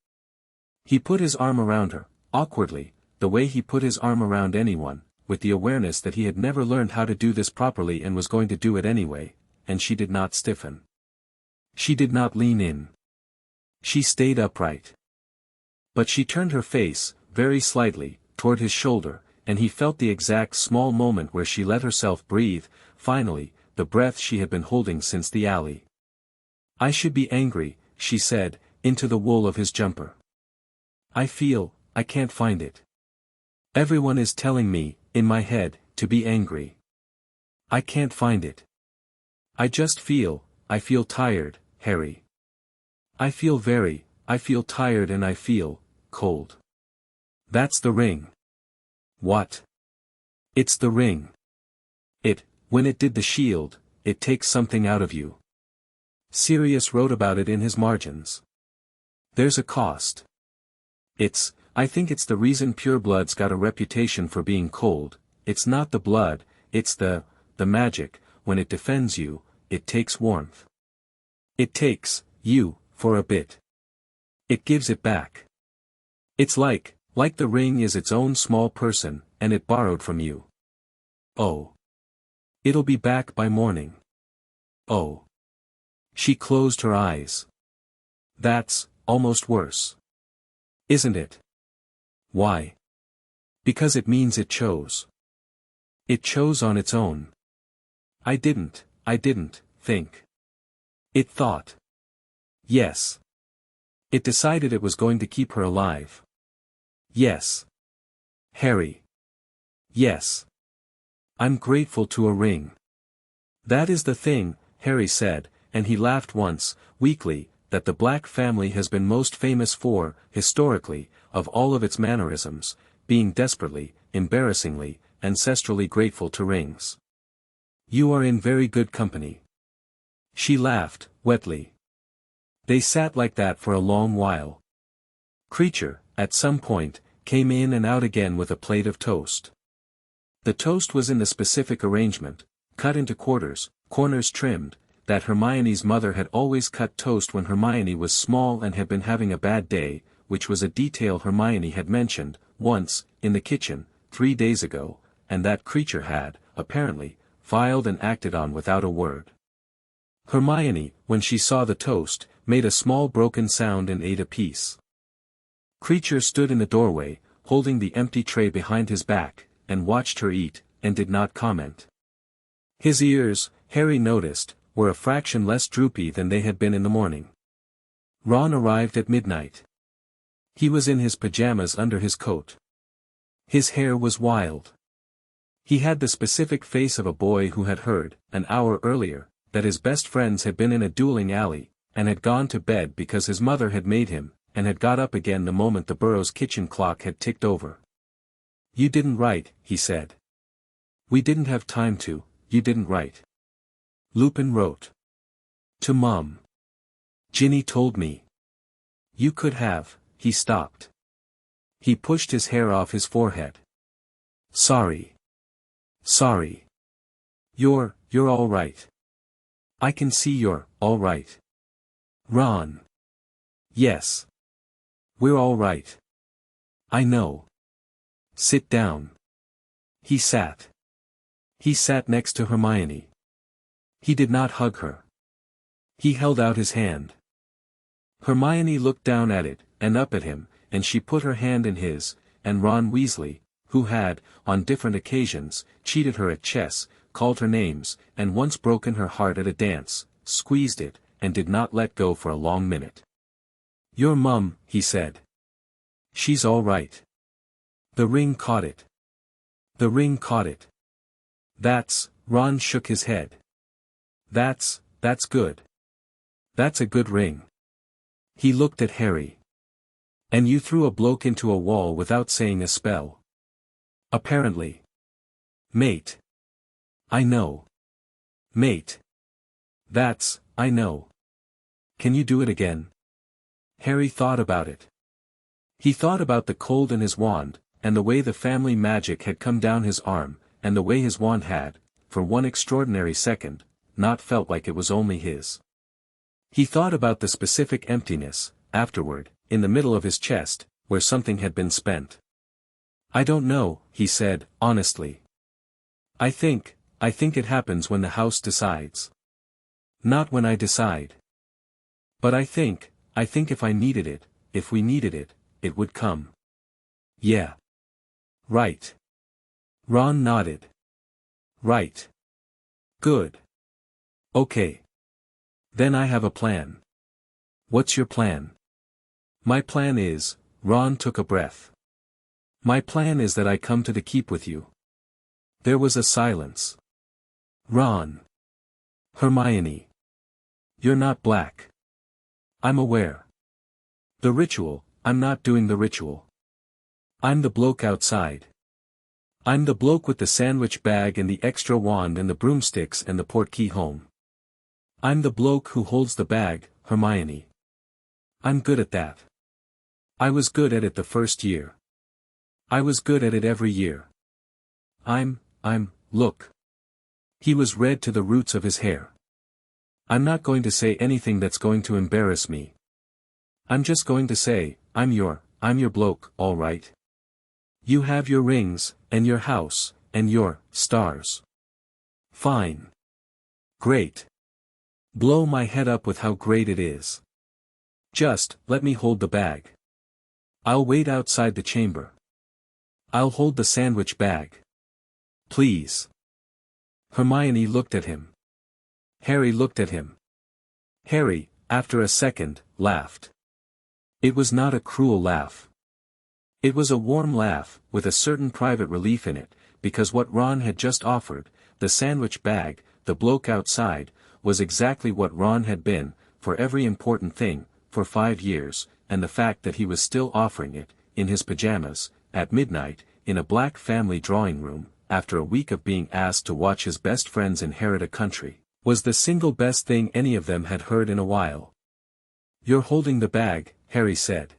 He put his arm around her, awkwardly, the way he put his arm around anyone, with the awareness that he had never learned how to do this properly and was going to do it anyway, and she did not stiffen. She did not lean in. She stayed upright. But she turned her face, very slightly, toward his shoulder, and he felt the exact small moment where she let herself breathe, finally, the breath she had been holding since the alley. I should be angry, she said, into the wool of his jumper. I can't find it. Everyone is telling me, in my head, to be angry. I can't find it. I feel tired, Harry. I feel tired and I feel, cold. That's the ring. What? It's the ring. When it did the shield, it takes something out of you. Sirius wrote about it in his margins. There's a cost. I think it's the reason purebloods got a reputation for being cold. It's not the blood, it's the magic. When it defends you, it takes warmth. It takes you for a bit. It gives it back. It's like the ring is its own small person, and it borrowed from you. Oh. It'll be back by morning. Oh. She closed her eyes. That's almost worse. Isn't it? Why? Because it means it chose. It chose on its own. I didn't think. It thought. Yes. It decided it was going to keep her alive. Yes. Harry. Yes. I'm grateful to a ring. That is the thing, Harry said, and he laughed once, weakly, that the Black family has been most famous for, historically, of all of its mannerisms, being desperately, embarrassingly, ancestrally grateful to rings. You are in very good company. She laughed, wetly. They sat like that for a long while. Creature, at some point, came in and out again with a plate of toast. The toast was in the specific arrangement, cut into quarters, corners trimmed, that Hermione's mother had always cut toast when Hermione was small and had been having a bad day, which was a detail Hermione had mentioned, once, in the kitchen, 3 days ago, and that creature had, apparently, filed and acted on without a word. Hermione, when she saw the toast, made a small broken sound and ate a piece. Creature stood in the doorway, holding the empty tray behind his back, and watched her eat, and did not comment. His ears, Harry noticed, were a fraction less droopy than they had been in the morning. Ron arrived at midnight. He was in his pajamas under his coat. His hair was wild. He had the specific face of a boy who had heard, an hour earlier, that his best friends had been in a dueling alley, and had gone to bed because his mother had made him, and had got up again the moment the Burrows' kitchen clock had ticked over. You didn't write, he said. We didn't have time to, you didn't write. Lupin wrote. To Mom. Ginny told me. You could have, he stopped. He pushed his hair off his forehead. Sorry. Sorry. You're all right. I can see you're all right. Ron. Yes. We're all right. I know. Sit down. He sat. He sat next to Hermione. He did not hug her. He held out his hand. Hermione looked down at it, and up at him, and she put her hand in his, and Ron Weasley, who had, on different occasions, cheated her at chess, called her names, and once broken her heart at a dance, squeezed it, and did not let go for a long minute. Your mum, he said. She's all right. The ring caught it. The ring caught it. Ron shook his head. That's good. That's a good ring. He looked at Harry. And you threw a bloke into a wall without saying a spell. Apparently. Mate. I know. Mate. I know. Can you do it again? Harry thought about it. He thought about the cold in his wand, and the way the family magic had come down his arm, and the way his wand had, for one extraordinary second, not felt like it was only his. He thought about the specific emptiness, afterward, in the middle of his chest, where something had been spent. I don't know, he said, honestly. I think it happens when the house decides. Not when I decide. But I think if I needed it, if we needed it, it would come. Yeah. Right. Ron nodded. Right. Good. Okay. Then I have a plan. What's your plan? My plan is, Ron took a breath. My plan is that I come to the keep with you. There was a silence. Ron. Hermione. You're not black. I'm aware. The ritual, I'm not doing the ritual. I'm the bloke outside. I'm the bloke with the sandwich bag and the extra wand and the broomsticks and the portkey home. I'm the bloke who holds the bag, Hermione. I'm good at that. I was good at it the first year. I was good at it every year. Look. He was red to the roots of his hair. I'm not going to say anything that's going to embarrass me. I'm just going to say, I'm your bloke, all right. You have your rings, and your house, and your stars. Fine. Great. Blow my head up with how great it is. Just, let me hold the bag. I'll wait outside the chamber. I'll hold the sandwich bag. Please. Hermione looked at him. Harry looked at him. Harry, after a second, laughed. It was not a cruel laugh. It was a warm laugh, with a certain private relief in it, because what Ron had just offered, the sandwich bag, the bloke outside, was exactly what Ron had been, for every important thing, for 5 years, and the fact that he was still offering it, in his pajamas, at midnight, in a black family drawing room, after a week of being asked to watch his best friends inherit a country, was the single best thing any of them had heard in a while. You're holding the bag, Harry said.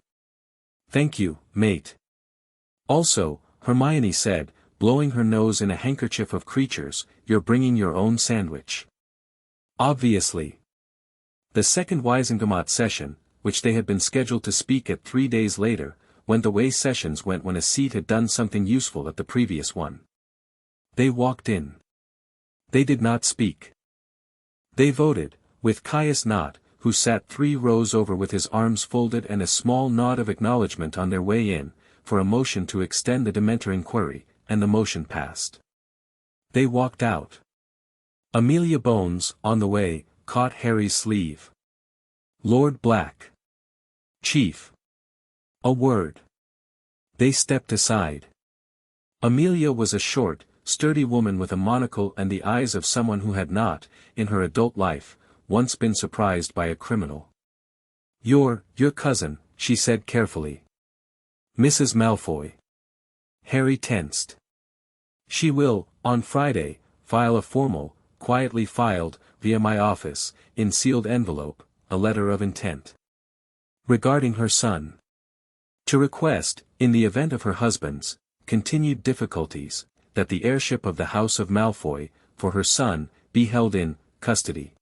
Thank you, mate. Also, Hermione said, blowing her nose in a handkerchief of creatures, you're bringing your own sandwich. Obviously. The second Gringotts session, which they had been scheduled to speak at 3 days later, went the way sessions went when a seat had done something useful at the previous one. They walked in. They did not speak. They voted, with Caius Nott, who sat 3 rows over with his arms folded and a small nod of acknowledgement on their way in, for a motion to extend the Dementor inquiry, and the motion passed. They walked out. Amelia Bones, on the way, caught Harry's sleeve. Lord Black. Chief. A word. They stepped aside. Amelia was a short, sturdy woman with a monocle and the eyes of someone who had not, in her adult life, once been surprised by a criminal. Your cousin, she said carefully. Mrs. Malfoy. Harry tensed. She will, on Friday, file a formal, quietly filed, via my office, in sealed envelope, a letter of intent. Regarding her son. To request, in the event of her husband's continued difficulties, that the heirship of the House of Malfoy, for her son, be held in custody.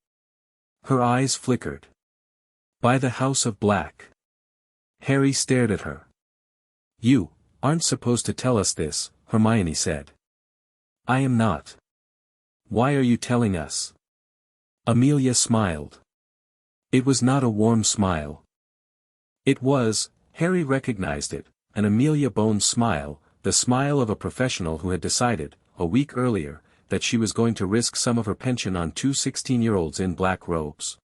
Her eyes flickered. By the House of Black. Harry stared at her. You aren't supposed to tell us this, Hermione said. I am not. Why are you telling us? Amelia smiled. It was not a warm smile. It was, Harry recognized it, an Amelia Bones smile, the smile of a professional who had decided, a week earlier, that she was going to risk some of her pension on 2 16-year-olds in black robes.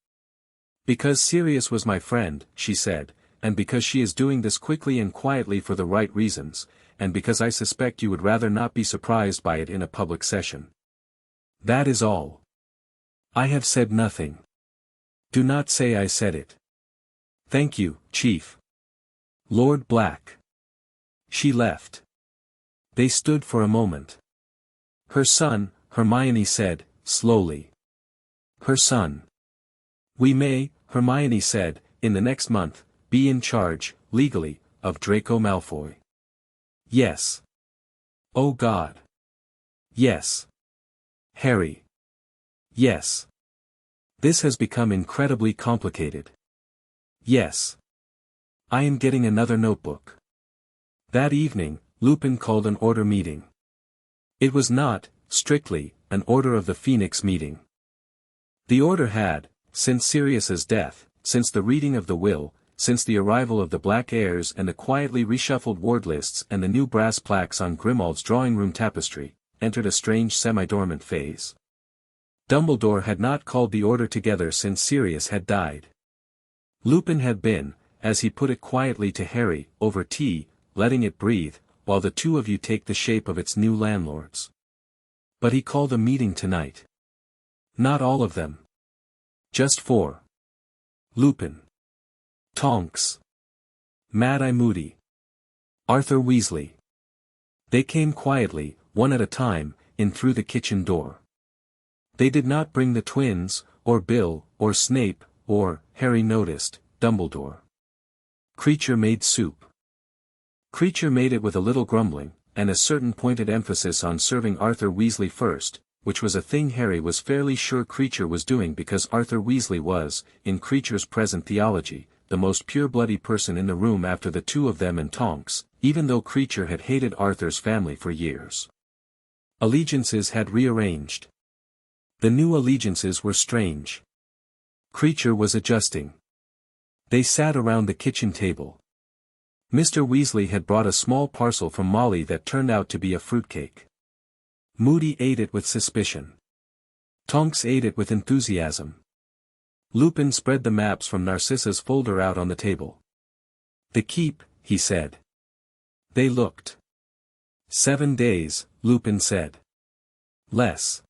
Because Sirius was my friend, she said, and because she is doing this quickly and quietly for the right reasons, and because I suspect you would rather not be surprised by it in a public session. That is all. I have said nothing. Do not say I said it. Thank you, Chief. Lord Black. She left. They stood for a moment. Her son, Hermione said, slowly. Her son. We may, Hermione said, in the next month, be in charge, legally, of Draco Malfoy. Yes. Oh God. Yes. Harry. Yes. This has become incredibly complicated. Yes. I am getting another notebook. That evening, Lupin called an order meeting. It was not, strictly, an order of the Phoenix meeting. The order had, since Sirius's death, since the reading of the will, since the arrival of the Black Heirs and the quietly reshuffled ward lists and the new brass plaques on Grimauld's drawing room tapestry, entered a strange semi-dormant phase. Dumbledore had not called the order together since Sirius had died. Lupin had been, as he put it quietly to Harry, over tea, letting it breathe, while the two of you take the shape of its new landlords. But he called a meeting tonight. Not all of them. Just 4. Lupin. Tonks. Mad-Eye Moody. Arthur Weasley. They came quietly, one at a time, in through the kitchen door. They did not bring the twins, or Bill, or Snape, or, Harry noticed, Dumbledore. Creature made soup. Creature made it with a little grumbling, and a certain pointed emphasis on serving Arthur Weasley first, which was a thing Harry was fairly sure Creature was doing because Arthur Weasley was, in Creature's present theology, the most pure-bloody person in the room after the two of them and Tonks, even though Creature had hated Arthur's family for years. Allegiances had rearranged. The new allegiances were strange. Creature was adjusting. They sat around the kitchen table. Mr. Weasley had brought a small parcel from Molly that turned out to be a fruitcake. Moody ate it with suspicion. Tonks ate it with enthusiasm. Lupin spread the maps from Narcissa's folder out on the table. "The keep," he said. They looked. 7 days, Lupin said. Less.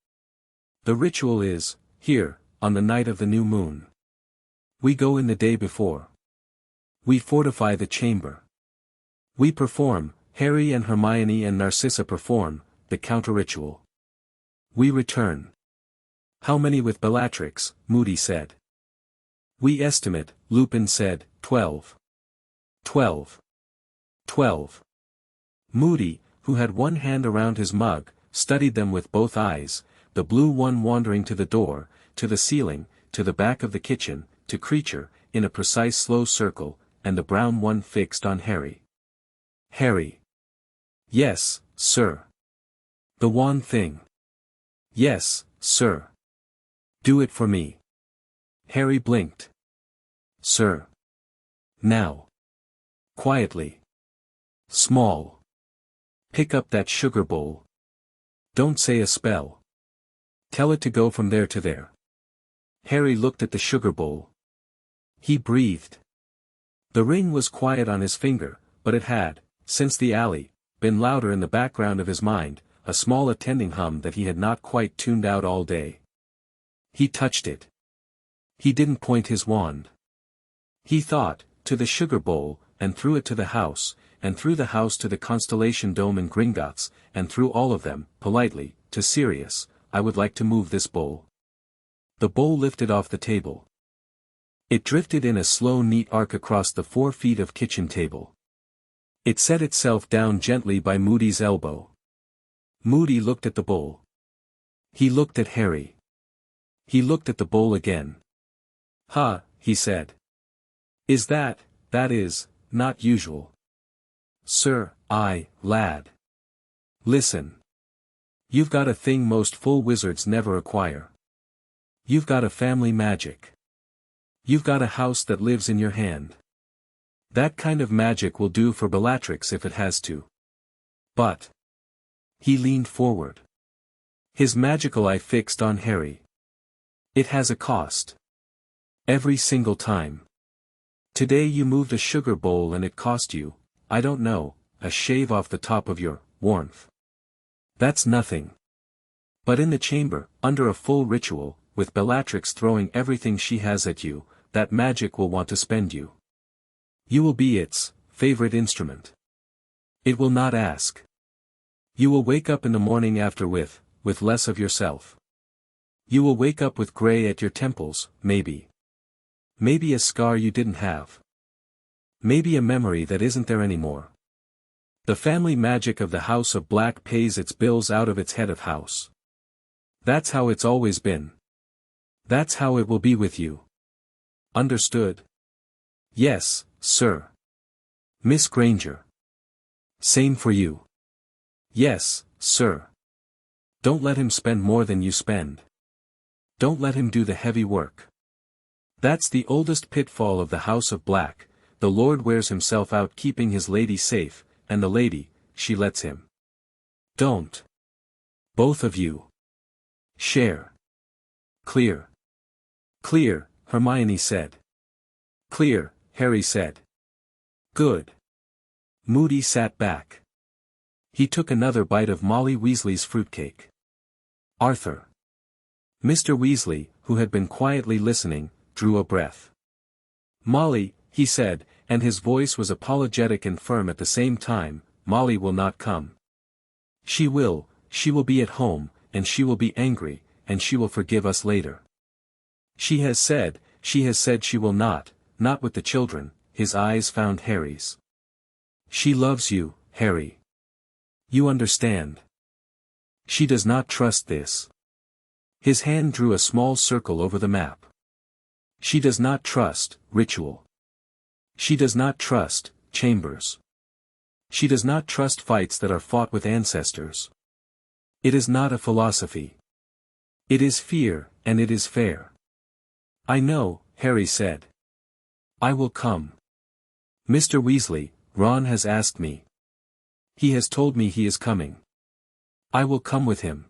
The ritual is, here, on the night of the new moon. We go in the day before. We fortify the chamber. We perform, Harry and Hermione and Narcissa perform, the counter-ritual. We return. How many with Bellatrix, Moody said. We estimate, Lupin said, 12. 12. 12. Moody, who had one hand around his mug, studied them with both eyes, the blue one wandering to the door, to the ceiling, to the back of the kitchen, to Creature, in a precise slow circle, and the brown one fixed on Harry. Harry. Yes, sir. The wand thing. Yes, sir. Do it for me. Harry blinked. Sir. Now. Quietly. Small. Pick up that sugar bowl. Don't say a spell. Tell it to go from there to there. Harry looked at the sugar bowl. He breathed. The ring was quiet on his finger, but it had, since the alley, been louder in the background of his mind, a small attending hum that he had not quite tuned out all day. He touched it. He didn't point his wand. He thought, to the sugar bowl, and threw it to the house, and through the house to the constellation dome in Gringotts, and through all of them, politely, to Sirius, I would like to move this bowl. The bowl lifted off the table. It drifted in a slow neat arc across the 4 feet of kitchen table. It set itself down gently by Moody's elbow. Moody looked at the bowl. He looked at Harry. He looked at the bowl again. "Ha," he said. That is, not usual." "Sir, lad. Listen. You've got a thing most full wizards never acquire. You've got a family magic. You've got a house that lives in your hand. That kind of magic will do for Bellatrix if it has to. But." He leaned forward. His magical eye fixed on Harry. "It has a cost. Every single time. Today you moved a sugar bowl and it cost you, I don't know, a shave off the top of your warmth. That's nothing. But in the chamber, under a full ritual, with Bellatrix throwing everything she has at you, that magic will want to spend you. You will be its favorite instrument. It will not ask. You will wake up in the morning after with less of yourself. You will wake up with gray at your temples, maybe. Maybe a scar you didn't have. Maybe a memory that isn't there anymore. The family magic of the House of Black pays its bills out of its head of house. That's how it's always been. That's how it will be with you. Understood?" "Yes, sir." "Miss Granger." "Same for you." "Yes, sir." "Don't let him spend more than you spend. Don't let him do the heavy work. That's the oldest pitfall of the House of Black, the Lord wears himself out keeping his lady safe, and the lady, she lets him. Don't. Both of you. Share. Clear. Clear, Hermione said. Clear, Harry said. Good. Moody sat back. He took another bite of Molly Weasley's fruitcake. Arthur. Mr. Weasley, who had been quietly listening, drew a breath. Molly, he said, and his voice was apologetic and firm at the same time, Molly will not come. She will be at home, and she will be angry, and she will forgive us later. She has said she will not with the children, his eyes found Harry's. She loves you, Harry. You understand. She does not trust this. His hand drew a small circle over the map. She does not trust ritual. She does not trust chambers. She does not trust fights that are fought with ancestors. It is not a philosophy. It is fear, and it is fair. I know, Harry said. I will come. Mr. Weasley, Ron has asked me. He has told me he is coming. I will come with him.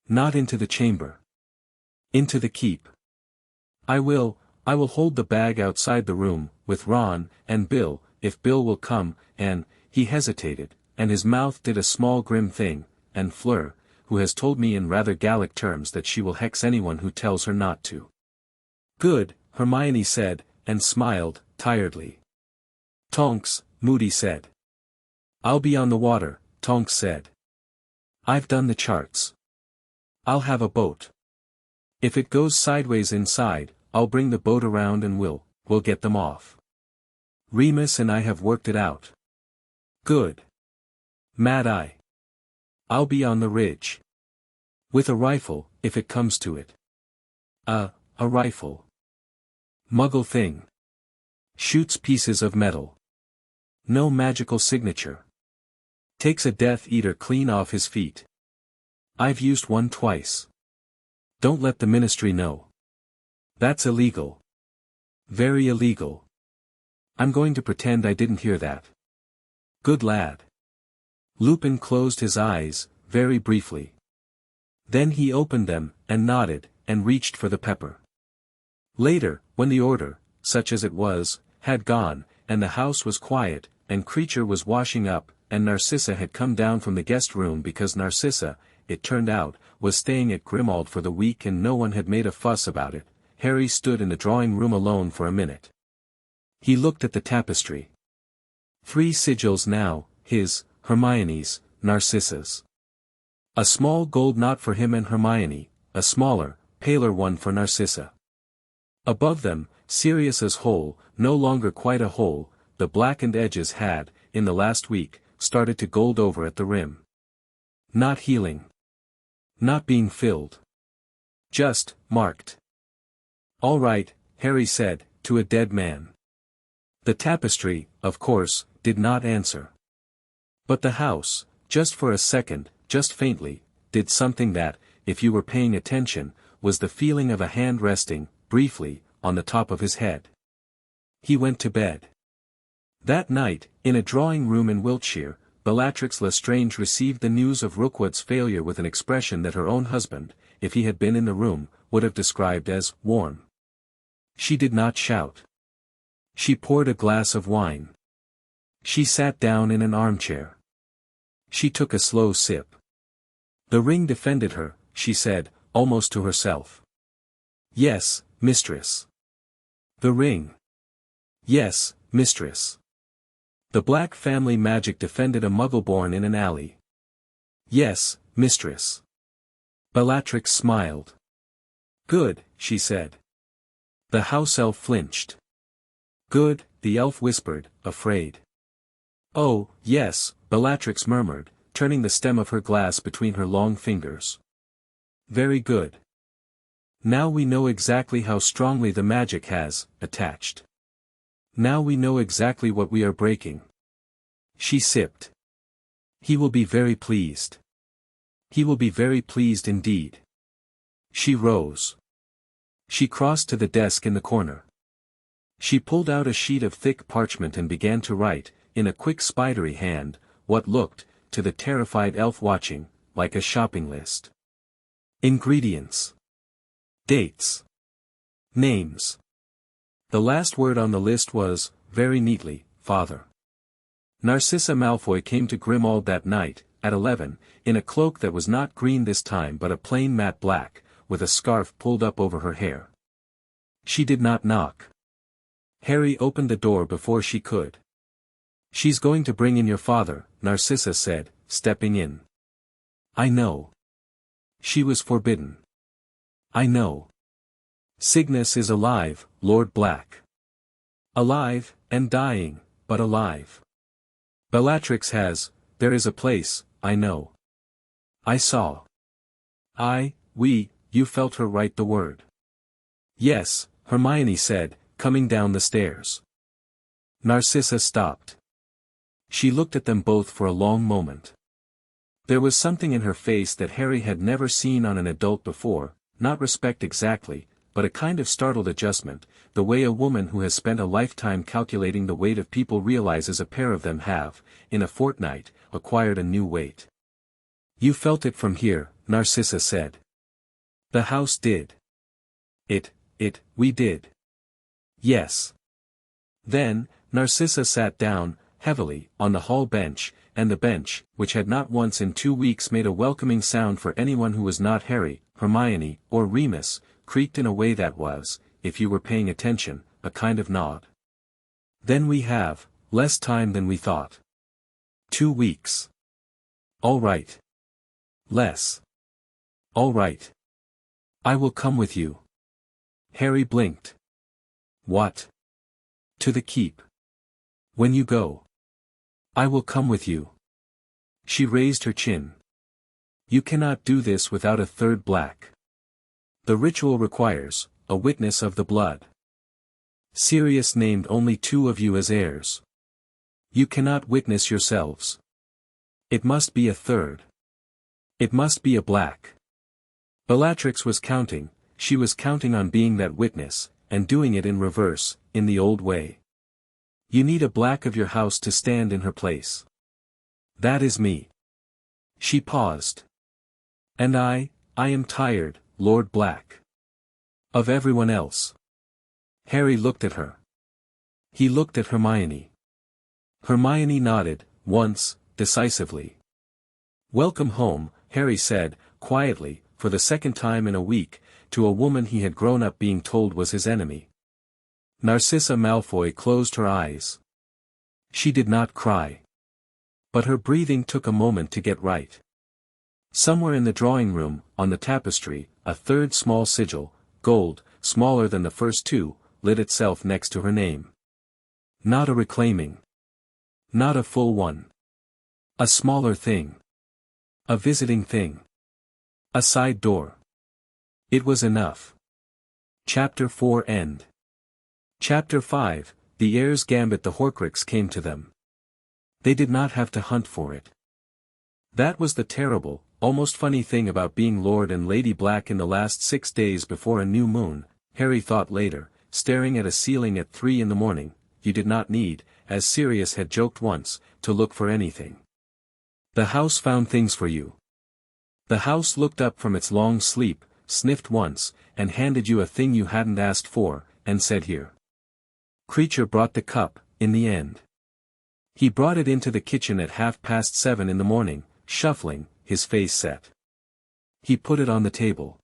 Not into the chamber. Into the keep. I will hold the bag outside the room, with Ron, and Bill, if Bill will come, and, he hesitated, and his mouth did a small grim thing, and Fleur, who has told me in rather Gallic terms that she will hex anyone who tells her not to. Good, Hermione said, and smiled, tiredly. Tonks, Moody said. I'll be on the water, Tonks said. I've done the charts. I'll have a boat. If it goes sideways inside, I'll bring the boat around and we'll get them off. Remus and I have worked it out. Good. Mad Eye. I'll be on the ridge. With a rifle, if it comes to it. A rifle. Muggle thing. Shoots pieces of metal. No magical signature. Takes a Death Eater clean off his feet. I've used one twice. Don't let the Ministry know. That's illegal. Very illegal. I'm going to pretend I didn't hear that. Good lad. Lupin closed his eyes, very briefly. Then he opened them, and nodded, and reached for the pepper. Later, when the order, such as it was, had gone, and the house was quiet, and Creature was washing up, and Narcissa had come down from the guest room because Narcissa, it turned out, was staying at Grimmauld for the week and no one had made a fuss about it, Harry stood in the drawing room alone for a minute. He looked at the tapestry. 3 sigils now, his, Hermione's, Narcissa's. A small gold knot for him and Hermione, a smaller, paler one for Narcissa. Above them, Sirius's hole, no longer quite a hole, the blackened edges had, in the last week, started to gold over at the rim. Not healing. Not being filled. Just, marked. All right, Harry said, to a dead man. The tapestry, of course, did not answer. But the house, just for a second, just faintly, did something that, if you were paying attention, was the feeling of a hand resting, briefly, on the top of his head. He went to bed. That night, in a drawing room in Wiltshire, Bellatrix Lestrange received the news of Rookwood's failure with an expression that her own husband, if he had been in the room, would have described as warm. She did not shout. She poured a glass of wine. She sat down in an armchair. She took a slow sip. The ring defended her, she said, almost to herself. Yes, mistress. The ring. Yes, mistress. The black family magic defended a muggle born in an alley. Yes, mistress. Bellatrix smiled. Good, she said. The house elf flinched. Good, the elf whispered, afraid. Oh, yes, Bellatrix murmured, turning the stem of her glass between her long fingers. Very good. Now we know exactly how strongly the magic has attached. Now we know exactly what we are breaking. She sipped. He will be very pleased. He will be very pleased indeed. She rose. She crossed to the desk in the corner. She pulled out a sheet of thick parchment and began to write, in a quick spidery hand, what looked, to the terrified elf watching, like a shopping list. Ingredients. Dates. Names. The last word on the list was, very neatly, Father. Narcissa Malfoy came to Grimmauld that night, at 11, in a cloak that was not green this time but a plain matte black, with a scarf pulled up over her hair. She did not knock. Harry opened the door before she could. She's going to bring in your father, Narcissa said, stepping in. I know. She was forbidden. I know. Cygnus is alive, Lord Black. Alive, And dying, but alive. Bellatrix there is a place, I know. I saw. You felt her write the word. Yes, Hermione said, coming down the stairs. Narcissa stopped. She looked at them both for a long moment. There was something in her face that Harry had never seen on an adult before, not respect exactly, but a kind of startled adjustment, the way a woman who has spent a lifetime calculating the weight of people realizes a pair of them have, in a fortnight, acquired a new weight. You felt it from here, Narcissa said. The house did. We did. Yes. Then, Narcissa sat down, heavily, on the hall bench, and the bench, which had not once in 2 weeks made a welcoming sound for anyone who was not Harry, Hermione, or Remus, creaked in a way that was, if you were paying attention, a kind of nod. Then we have, less time than we thought. 2 weeks. All right. Less. All right. I will come with you. Harry blinked. What? To the keep. When you go. I will come with you. She raised her chin. You cannot do this without a third black. The ritual requires, a witness of the blood. Sirius named only 2 of you as heirs. You cannot witness yourselves. It must be a third. It must be a black. Bellatrix was counting, she was counting on being that witness, and doing it in reverse, in the old way. You need a black of your house to stand in her place. That is me. She paused. And I am tired, Lord Black. Of everyone else. Harry looked at her. He looked at Hermione. Hermione nodded, once, decisively. Welcome home, Harry said, quietly, for the second time in a week, to a woman he had grown up being told was his enemy. Narcissa Malfoy closed her eyes. She did not cry. But her breathing took a moment to get right. Somewhere in the drawing room, on the tapestry, a third small sigil, gold, smaller than the first 2, lit itself next to her name. Not a reclaiming. Not a full one. A smaller thing. A visiting thing. A side door. It was enough. Chapter 4 End. Chapter 5, The Heirs Gambit. The Horcrux came to them. They did not have to hunt for it. That was the terrible, almost funny thing about being Lord and Lady Black in the last 6 days before a new moon, Harry thought later, staring at a ceiling at 3 in the morning, you did not need, as Sirius had joked once, to look for anything. The house found things for you. The house looked up from its long sleep, sniffed once, and handed you a thing you hadn't asked for, and said here. Creature brought the cup, in the end. He brought it into the kitchen at 7:30 in the morning, shuffling, his face set. He put it on the table.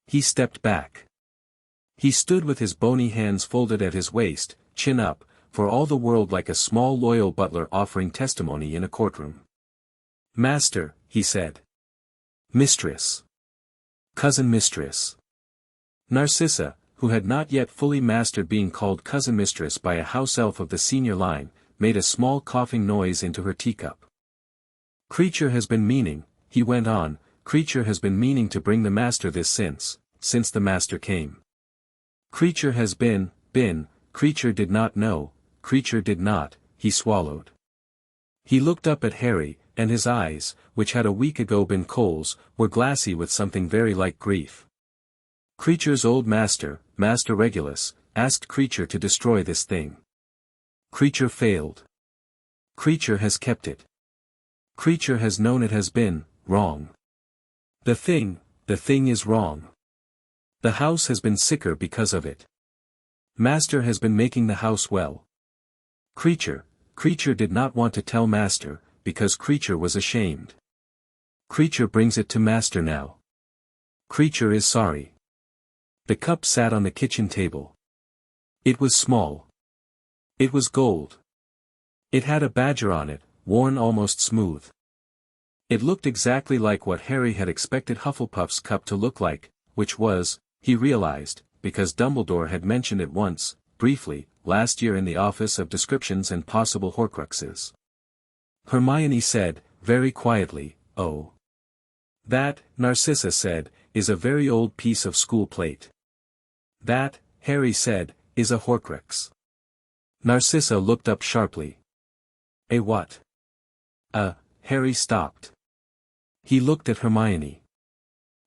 He stepped back. He stood with his bony hands folded at his waist, chin up, for all the world like a small loyal butler offering testimony in a courtroom. Master, he said. Mistress. Cousin Mistress. Narcissa, who had not yet fully mastered being called cousin mistress by a house elf of the senior line, made a small coughing noise into her teacup. Creature has been meaning, he went on, Creature has been meaning to bring the master this since the master came. Creature has been, Creature did not know, Creature did not, he swallowed. He looked up at Harry, and his eyes, which had a week ago been coals, were glassy with something very like grief. Creature's old master, Master Regulus, asked Creature to destroy this thing. Creature failed. Creature has kept it. Creature has known it has been wrong. The thing is wrong. The house has been sicker because of it. Master has been making the house well. Creature did not want to tell Master, because Creature was ashamed. Creature brings it to Master now. Creature is sorry. The cup sat on the kitchen table. It was small. It was gold. It had a badger on it, worn almost smooth. It looked exactly like what Harry had expected Hufflepuff's cup to look like, which was, he realized, because Dumbledore had mentioned it once, briefly, last year in the Office of Descriptions and Possible Horcruxes. Hermione said, very quietly, "Oh. That," Narcissa said, "is a very old piece of school plate." "That," Harry said, "is a Horcrux." Narcissa looked up sharply. "A what?" Harry stopped. He looked at Hermione.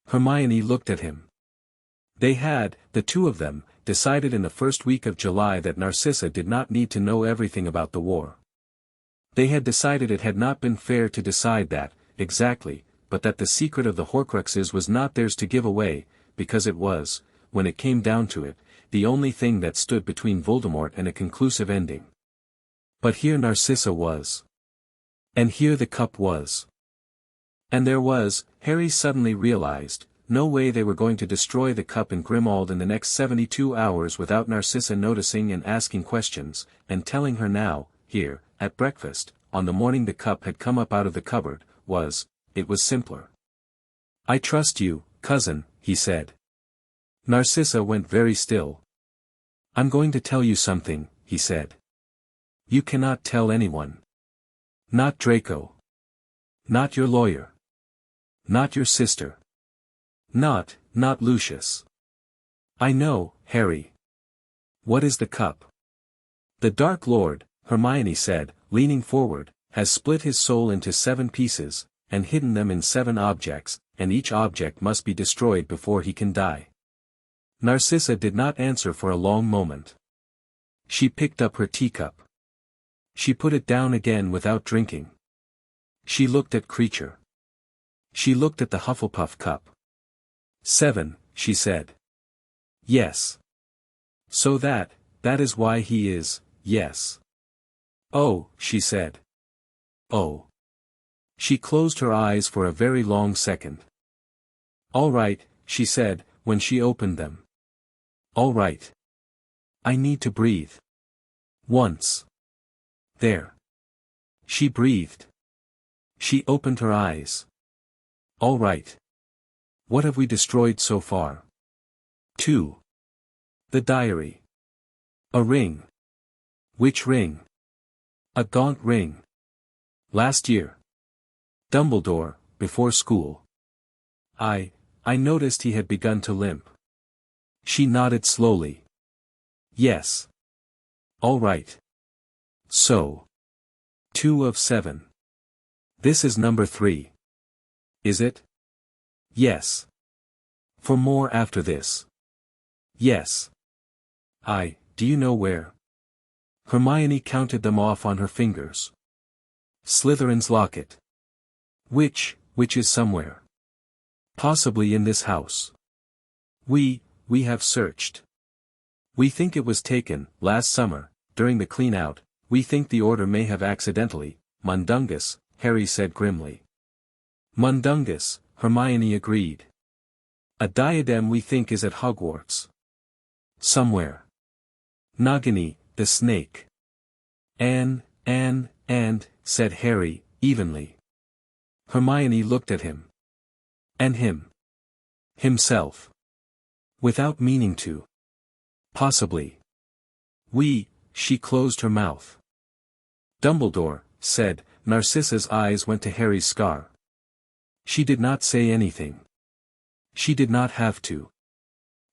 Hermione looked at him. They had, the two of them, decided in the first week of July that Narcissa did not need to know everything about the war. They had decided it had not been fair to decide that, exactly, but that the secret of the Horcruxes was not theirs to give away, because it was, when it came down to it, the only thing that stood between Voldemort and a conclusive ending. But here Narcissa was. And here the cup was. And there was, Harry suddenly realized, no way they were going to destroy the cup in Grimmauld in the next 72 hours without Narcissa noticing and asking questions, and telling her now, here, at breakfast, on the morning the cup had come up out of the cupboard, it was simpler. "I trust you, cousin," he said. Narcissa went very still. "I'm going to tell you something," he said. "You cannot tell anyone. Not Draco. Not your lawyer. Not your sister. Not Lucius. I know, Harry." "What is the cup?" "The Dark Lord," Hermione said, leaning forward, "has split his soul into 7 pieces, and hidden them in 7 objects, and each object must be destroyed before he can die." Narcissa did not answer for a long moment. She picked up her teacup. She put it down again without drinking. She looked at Creature. She looked at the Hufflepuff cup. 7, she said. "Yes. So that is why he is, yes." "Oh," she said. "Oh." She closed her eyes for a very long second. "All right," she said, when she opened them. "All right. I need to breathe. Once. There." She breathed. She opened her eyes. "All right. What have we destroyed so far?" 2. The diary. A ring. Which ring? A gaunt ring. Last year. Dumbledore, before school. I noticed he had begun to limp. She nodded slowly. "Yes. All right. So. 2 of 7. This is number 3. Is it?" "Yes. For more after this." "Yes. Do you know where?" Hermione counted them off on her fingers. "Slytherin's locket. Which is somewhere. Possibly in this house. We have searched. We think it was taken, last summer, during the clean-out. We think the order may have accidentally, Mundungus," Harry said grimly. "Mundungus," Hermione agreed. "A diadem we think is at Hogwarts. Somewhere. Nagini, the snake." And, said Harry, evenly. Hermione looked at him. "And him. Himself. Without meaning to. Possibly. She closed her mouth. "Dumbledore," said, Narcissa's eyes went to Harry's scar. She did not say anything. She did not have to.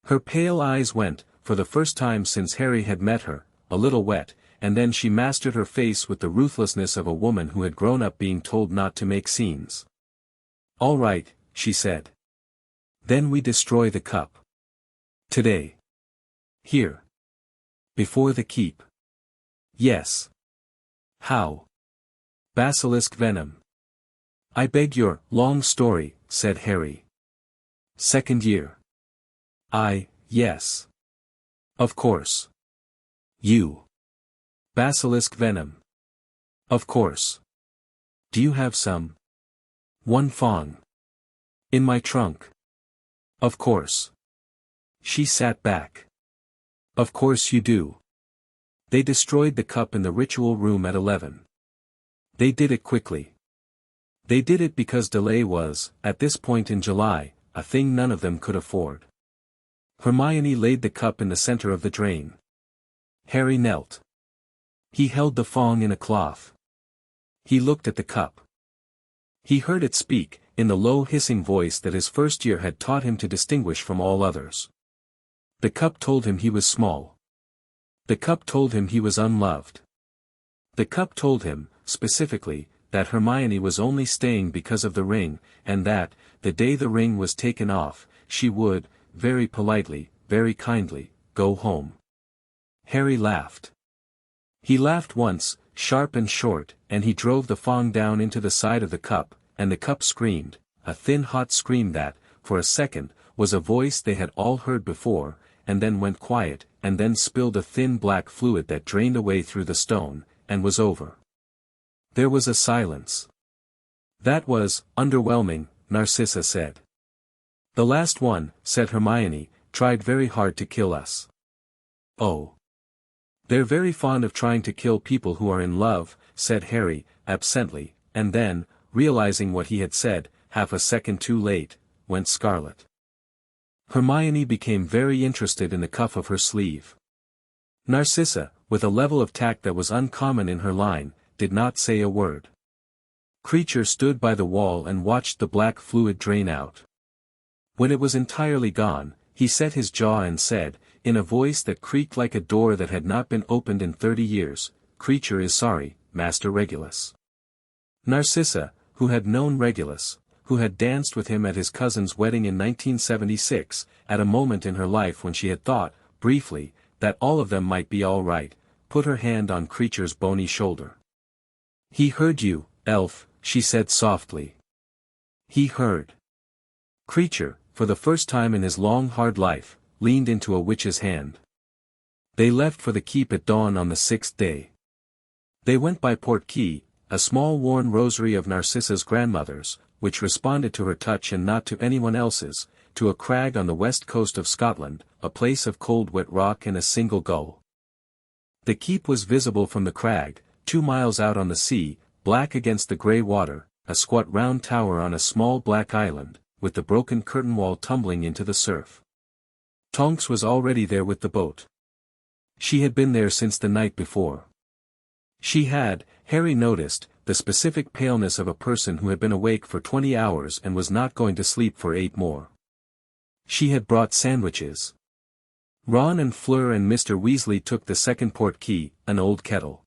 Her pale eyes went, for the first time since Harry had met her, a little wet, and then she mastered her face with the ruthlessness of a woman who had grown up being told not to make scenes. "All right," she said. "Then we destroy the cup. Today. Here. Before the keep." "Yes." "How?" "Basilisk venom." "I beg your long story," said Harry. "Second year." Yes. Of course. You. Basilisk venom. Of course. Do you have some? One fong. In my trunk. Of course. She sat back. Of course you do. They destroyed the cup in the ritual room at 11. They did it quickly. They did it because delay was, at this point in July, a thing none of them could afford. Hermione laid the cup in the center of the drain. Harry knelt. He held the fong in a cloth. He looked at the cup. He heard it speak, in the low hissing voice that his first year had taught him to distinguish from all others. The cup told him he was small. The cup told him he was unloved. The cup told him, specifically, that Hermione was only staying because of the ring, and that, the day the ring was taken off, she would, very politely, very kindly, go home. Harry laughed. He laughed once, sharp and short, and he drove the fong down into the side of the cup, and the cup screamed, a thin hot scream that, for a second, was a voice they had all heard before, and then went quiet, and then spilled a thin black fluid that drained away through the stone, and was over. There was a silence. That was, underwhelming, Narcissa said. The last one, said Hermione, tried very hard to kill us. Oh. They're very fond of trying to kill people who are in love, said Harry, absently, and then, realizing what he had said, half a second too late, went scarlet. Hermione became very interested in the cuff of her sleeve. Narcissa, with a level of tact that was uncommon in her line, did not say a word. Creature stood by the wall and watched the black fluid drain out. When it was entirely gone, he set his jaw and said, in a voice that creaked like a door that had not been opened in 30 years, "Creature is sorry, Master Regulus." Narcissa, who had known Regulus, who had danced with him at his cousin's wedding in 1976, at a moment in her life when she had thought, briefly, that all of them might be all right, put her hand on Creature's bony shoulder. "He heard you, elf," she said softly. He heard. Creature, for the first time in his long hard life, leaned into a witch's hand. They left for the keep at dawn on the 6th day. They went by Portkey, a small worn rosary of Narcissa's grandmother's, which responded to her touch and not to anyone else's, to a crag on the west coast of Scotland, a place of cold wet rock and a single gull. The keep was visible from the crag, 2 miles out on the sea, black against the grey water, a squat round tower on a small black island, with the broken curtain wall tumbling into the surf. Tonks was already there with the boat. She had been there since the night before. She had, Harry noticed, the specific paleness of a person who had been awake for 20 hours and was not going to sleep for 8 more. She had brought sandwiches. Ron and Fleur and Mr. Weasley took the second Portkey, an old kettle.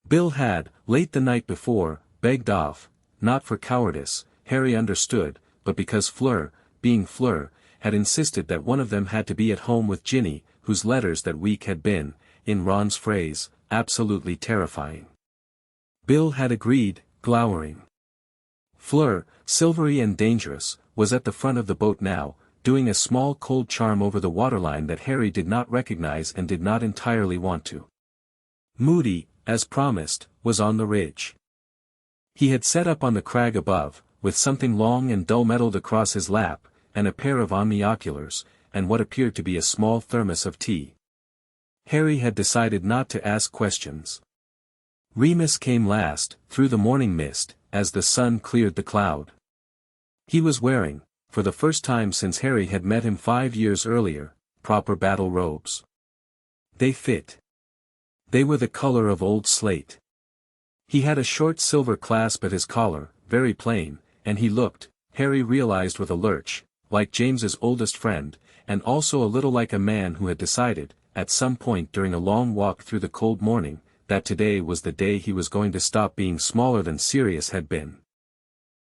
Bill had, late the night before, begged off, not for cowardice, Harry understood, but because Fleur, being Fleur, had insisted that one of them had to be at home with Ginny, whose letters that week had been, in Ron's phrase, absolutely terrifying. Bill had agreed, glowering. Fleur, silvery and dangerous, was at the front of the boat now, doing a small cold charm over the waterline that Harry did not recognize and did not entirely want to. Moody, as promised, was on the ridge. He had set up on the crag above, with something long and dull-metalled across his lap, and a pair of omnioculars, and what appeared to be a small thermos of tea. Harry had decided not to ask questions. Remus came last, through the morning mist, as the sun cleared the cloud. He was wearing, for the first time since Harry had met him 5 years earlier, proper battle robes. They fit. They were the color of old slate. He had a short silver clasp at his collar, very plain, and he looked, Harry realized with a lurch, like James's oldest friend, and also a little like a man who had decided, at some point during a long walk through the cold morning, that today was the day he was going to stop being smaller than Sirius had been.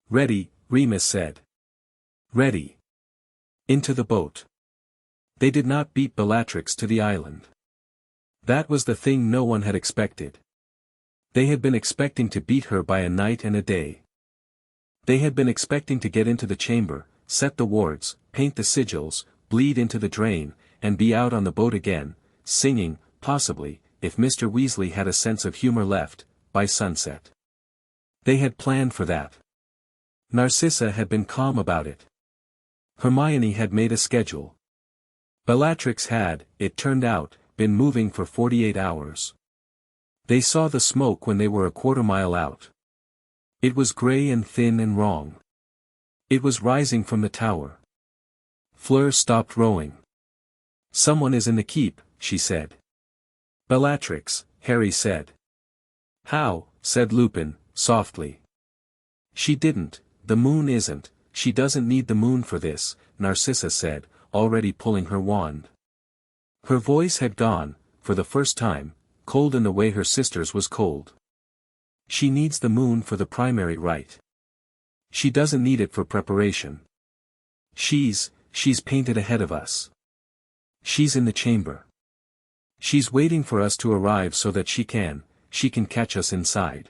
"Ready," Remus said. "Ready." Into the boat. They did not beat Bellatrix to the island. That was the thing no one had expected. They had been expecting to beat her by a night and a day. They had been expecting to get into the chamber, set the wards, paint the sigils, bleed into the drain, and be out on the boat again, singing, possibly, if Mr. Weasley had a sense of humor left, by sunset. They had planned for that. Narcissa had been calm about it. Hermione had made a schedule. Bellatrix had, it turned out, been moving for 48 hours. They saw the smoke when they were a quarter-mile out. It was grey and thin and wrong. It was rising from the tower. Fleur stopped rowing. "Someone is in the keep," she said. Bellatrix, Harry said. How, said Lupin, softly. She didn't, the moon isn't, she doesn't need the moon for this, Narcissa said, already pulling her wand. Her voice had gone, for the first time, cold in the way her sister's was cold. She needs the moon for the primary rite. She doesn't need it for preparation. She's painted ahead of us. She's in the chamber. She's waiting for us to arrive so that she can catch us inside.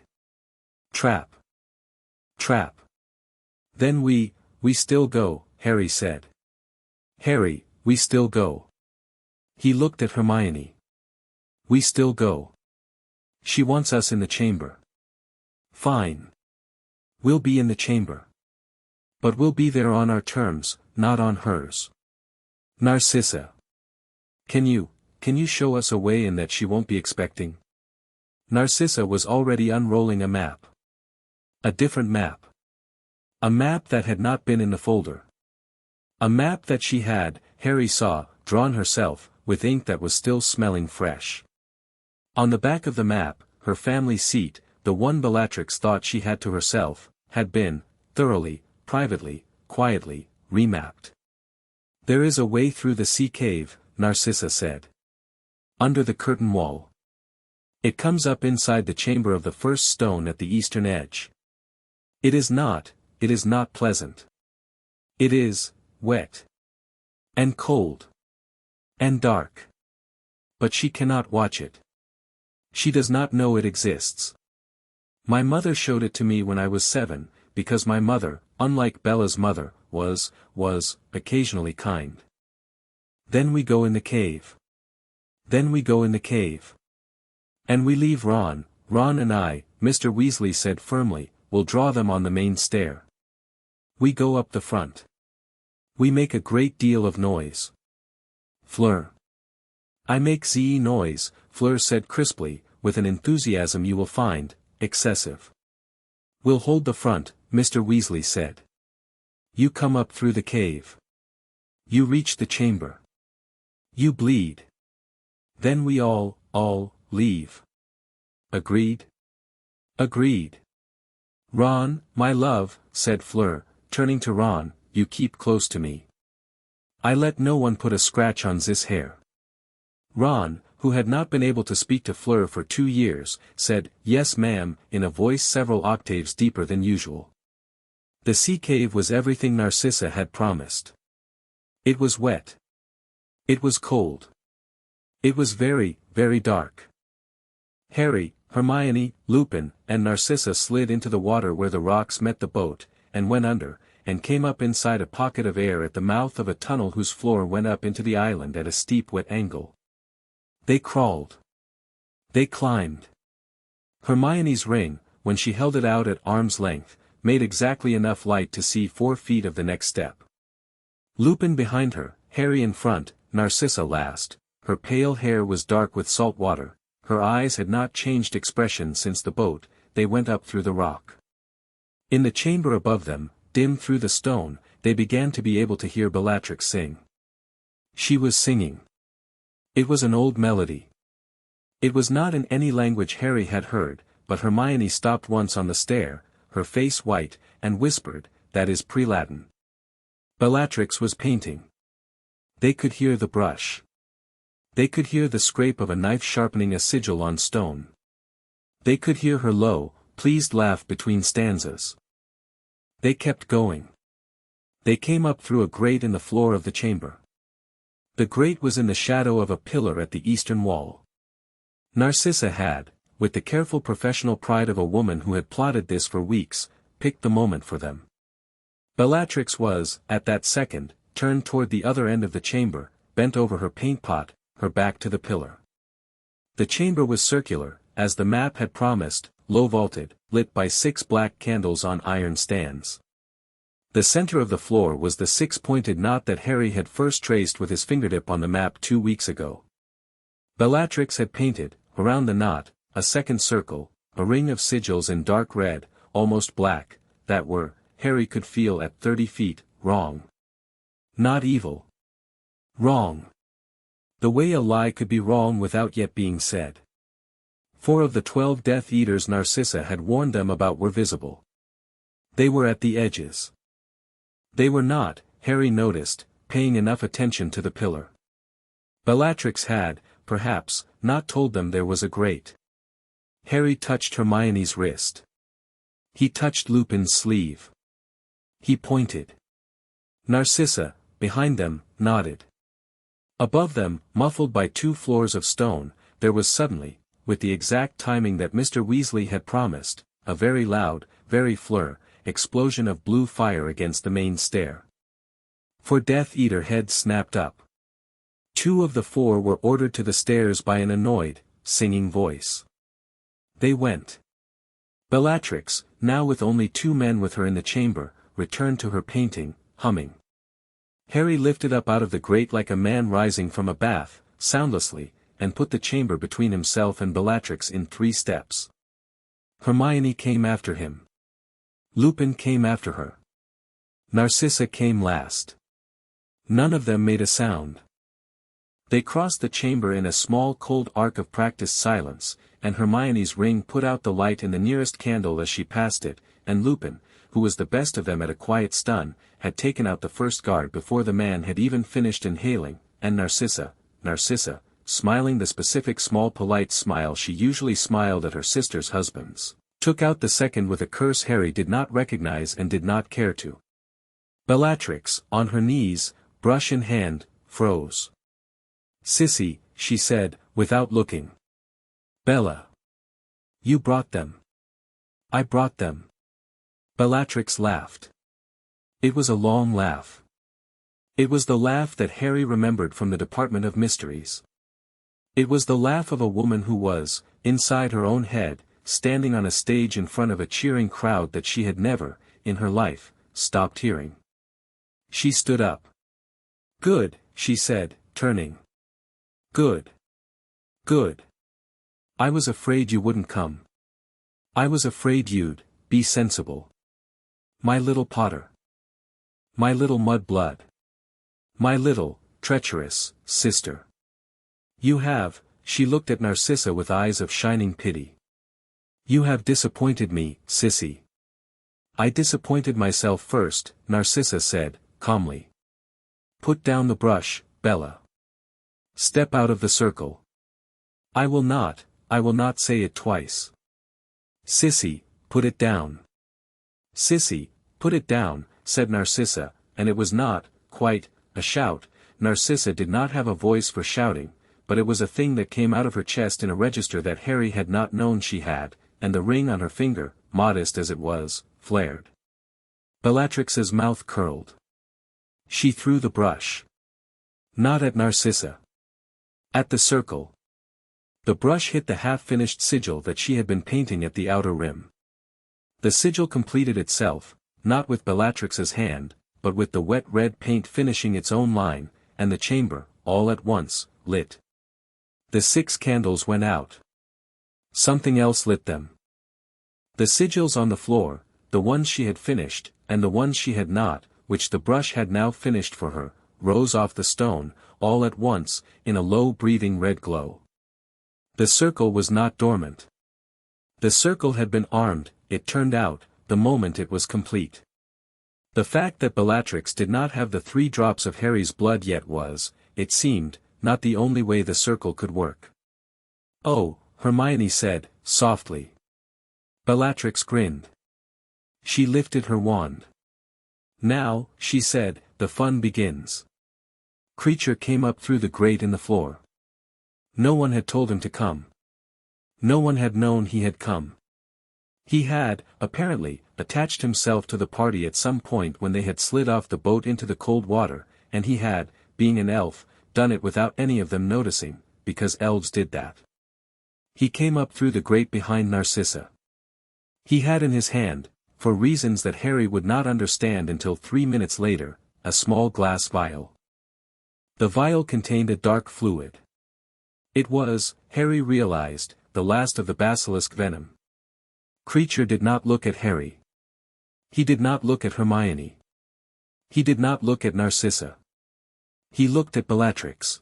Trap. Trap. Then we still go, Harry said. Harry, we still go. He looked at Hermione. We still go. She wants us in the chamber. Fine. We'll be in the chamber. But we'll be there on our terms, not on hers. Narcissa. Can you show us a way in that she won't be expecting? Narcissa was already unrolling a map. A different map. A map that had not been in the folder. A map that she had, Harry saw, drawn herself, with ink that was still smelling fresh. On the back of the map, her family seat, the one Bellatrix thought she had to herself, had been, thoroughly, privately, quietly, remapped. There is a way through the sea cave, Narcissa said. Under the curtain wall. It comes up inside the chamber of the first stone at the eastern edge. It is not pleasant. It is, wet. And cold. And dark. But she cannot watch it. She does not know it exists. My mother showed it to me when I was 7, because my mother, unlike Bella's mother, was occasionally kind. Then we go in the cave. Then we go in the cave. And we leave Ron and I, Mr. Weasley said firmly, will draw them on the main stair. We go up the front. We make a great deal of noise. Fleur. I make Z noise, Fleur said crisply, with an enthusiasm you will find excessive. We'll hold the front, Mr. Weasley said. You come up through the cave. You reach the chamber. You bleed. Then we all leave. Agreed? Agreed. Ron, my love, said Fleur, turning to Ron, you keep close to me. I let no one put a scratch on this hair. Ron, who had not been able to speak to Fleur for 2 years, said, yes ma'am, in a voice several octaves deeper than usual. The sea cave was everything Narcissa had promised. It was wet. It was cold. It was very, very dark. Harry, Hermione, Lupin, and Narcissa slid into the water where the rocks met the boat, and went under, and came up inside a pocket of air at the mouth of a tunnel whose floor went up into the island at a steep wet angle. They crawled. They climbed. Hermione's ring, when she held it out at arm's length, made exactly enough light to see 4 feet of the next step. Lupin behind her, Harry in front, Narcissa last. Her pale hair was dark with salt water, her eyes had not changed expression since the boat, they went up through the rock. In the chamber above them, dim through the stone, they began to be able to hear Bellatrix sing. She was singing. It was an old melody. It was not in any language Harry had heard, but Hermione stopped once on the stair, her face white, and whispered, that is pre-Latin. Bellatrix was painting. They could hear the brush. They could hear the scrape of a knife sharpening a sigil on stone. They could hear her low, pleased laugh between stanzas. They kept going. They came up through a grate in the floor of the chamber. The grate was in the shadow of a pillar at the eastern wall. Narcissa had, with the careful professional pride of a woman who had plotted this for weeks, picked the moment for them. Bellatrix was, at that second, turned toward the other end of the chamber, bent over her paint pot, her back to the pillar. The chamber was circular, as the map had promised, low-vaulted, lit by 6 black candles on iron stands. The center of the floor was the 6-pointed knot that Harry had first traced with his fingertip on the map 2 weeks ago. Bellatrix had painted, around the knot, a second circle, a ring of sigils in dark red, almost black, that were, Harry could feel at 30 feet, wrong. Not evil. Wrong. The way a lie could be wrong without yet being said. 4 of the 12 Death Eaters Narcissa had warned them about were visible. They were at the edges. They were not, Harry noticed, paying enough attention to the pillar. Bellatrix had, perhaps, not told them there was a grate. Harry touched Hermione's wrist. He touched Lupin's sleeve. He pointed. Narcissa, behind them, nodded. Above them, muffled by 2 floors of stone, there was suddenly, with the exact timing that Mr. Weasley had promised, a very loud, very explosion of blue fire against the main stair. 4 Death Eater heads snapped up. 2 of the 4 were ordered to the stairs by an annoyed, singing voice. They went. Bellatrix, now with only 2 men with her in the chamber, returned to her painting, humming. Harry lifted up out of the grate like a man rising from a bath, soundlessly, and put the chamber between himself and Bellatrix in 3 steps. Hermione came after him. Lupin came after her. Narcissa came last. None of them made a sound. They crossed the chamber in a small cold arc of practiced silence, and Hermione's ring put out the light in the nearest candle as she passed it, and Lupin, who was the best of them at a quiet stun, had taken out the first guard before the man had even finished inhaling, and Narcissa, smiling the specific small polite smile she usually smiled at her sister's husbands, took out the second with a curse Harry did not recognize and did not care to. Bellatrix, on her knees, brush in hand, froze. "Sissy," she said, without looking. "Bella. You brought them." "I brought them." Bellatrix laughed. It was a long laugh. It was the laugh that Harry remembered from the Department of Mysteries. It was the laugh of a woman who was, inside her own head, standing on a stage in front of a cheering crowd that she had never, in her life, stopped hearing. She stood up. "Good," she said, turning. "Good. Good. I was afraid you wouldn't come. I was afraid you'd be sensible. My little Potter. My little mud-blood. My little, treacherous, sister. You have," she looked at Narcissa with eyes of shining pity. "You have disappointed me, Sissy." "I disappointed myself first," Narcissa said, calmly. "Put down the brush, Bella. Step out of the circle." I will not say it twice." "Sissy, put it down." "Sissy, put it down," said Narcissa, and it was not, quite, a shout. Narcissa did not have a voice for shouting, but it was a thing that came out of her chest in a register that Harry had not known she had, and the ring on her finger, modest as it was, flared. Bellatrix's mouth curled. She threw the brush. Not at Narcissa. At the circle. The brush hit the half-finished sigil that she had been painting at the outer rim. The sigil completed itself, not with Bellatrix's hand, but with the wet red paint finishing its own line, and the chamber, all at once, lit. The 6 candles went out. Something else lit them. The sigils on the floor, the ones she had finished, and the ones she had not, which the brush had now finished for her, rose off the stone, all at once, in a low breathing red glow. The circle was not dormant. The circle had been armed, it turned out, the moment it was complete. The fact that Bellatrix did not have the 3 drops of Harry's blood yet was, it seemed, not the only way the circle could work. "Oh," Hermione said, softly. Bellatrix grinned. She lifted her wand. "Now," she said, "the fun begins." Creature came up through the grate in the floor. No one had told him to come. No one had known he had come. He had, apparently, attached himself to the party at some point when they had slid off the boat into the cold water, and he had, being an elf, done it without any of them noticing, because elves did that. He came up through the grate behind Narcissa. He had in his hand, for reasons that Harry would not understand until 3 minutes later, a small glass vial. The vial contained a dark fluid. It was, Harry realized, the last of the basilisk venom. Creature did not look at Harry. He did not look at Hermione. He did not look at Narcissa. He looked at Bellatrix.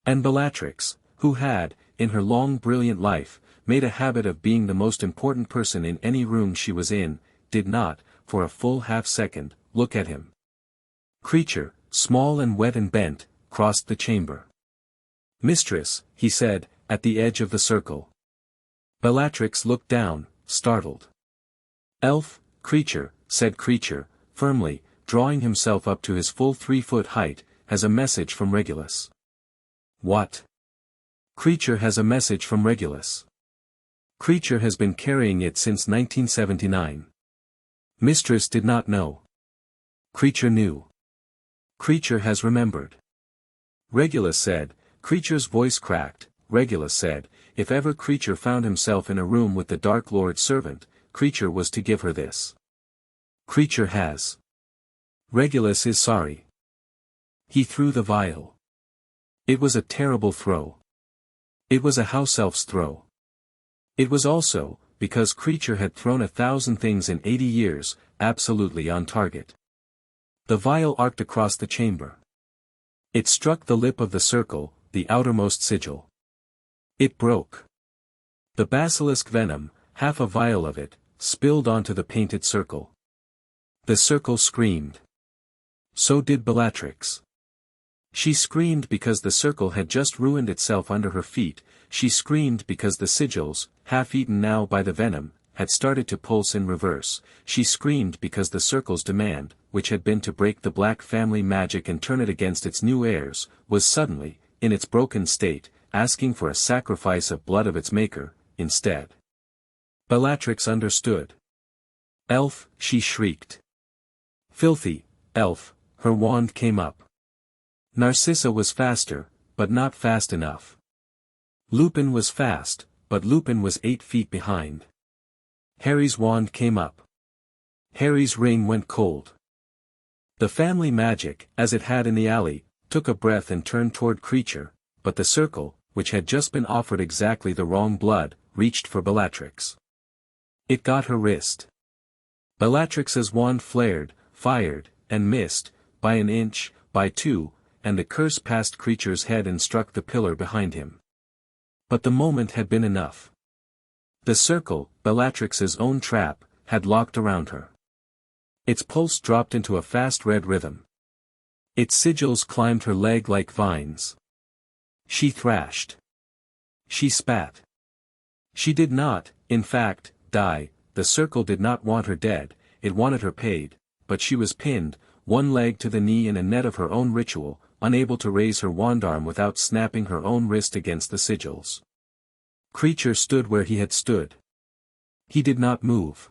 And Bellatrix, who had, in her long brilliant life, made a habit of being the most important person in any room she was in, did not, for a full half-second, look at him. Creature, small and wet and bent, crossed the chamber. "Mistress," he said, at the edge of the circle. Bellatrix looked down, startled. "Elf, Creature," said Creature, firmly, drawing himself up to his full 3-foot height, "has a message from Regulus." "What?" "Creature has a message from Regulus. Creature has been carrying it since 1979. Mistress did not know. Creature knew. Creature has remembered." Regulus said. Creature's voice cracked. Regulus said, if ever Creature found himself in a room with the Dark Lord's servant, Creature was to give her this. Creature has. Regulus is sorry. He threw the vial. It was a terrible throw. It was a house elf's throw. It was also, because Creature had thrown 1,000 things in 80 years, absolutely on target. The vial arced across the chamber. It struck the lip of the circle, the outermost sigil. It broke. The basilisk venom, half a vial of it, spilled onto the painted circle. The circle screamed. So did Bellatrix. She screamed because the circle had just ruined itself under her feet. She screamed because the sigils, half-eaten now by the venom, had started to pulse in reverse. She screamed because the circle's demand, which had been to break the Black family magic and turn it against its new heirs, was suddenly, in its broken state, asking for a sacrifice of blood of its maker, instead. Bellatrix understood. "Elf," she shrieked. "Filthy, elf," her wand came up. Narcissa was faster, but not fast enough. Lupin was fast, but Lupin was 8 feet behind. Harry's wand came up. Harry's ring went cold. The family magic, as it had in the alley, took a breath and turned toward Creature, but the circle, which had just been offered exactly the wrong blood, reached for Bellatrix. It got her wrist. Bellatrix's wand flared, fired, and missed, by an inch, by 2, and the curse passed Creature's head and struck the pillar behind him. But the moment had been enough. The circle, Bellatrix's own trap, had locked around her. Its pulse dropped into a fast red rhythm. Its sigils climbed her leg like vines. She thrashed. She spat. She did not, in fact, die. The circle did not want her dead, it wanted her paid, but she was pinned, one leg to the knee in a net of her own ritual, unable to raise her wand arm without snapping her own wrist against the sigils. Creature stood where he had stood. He did not move.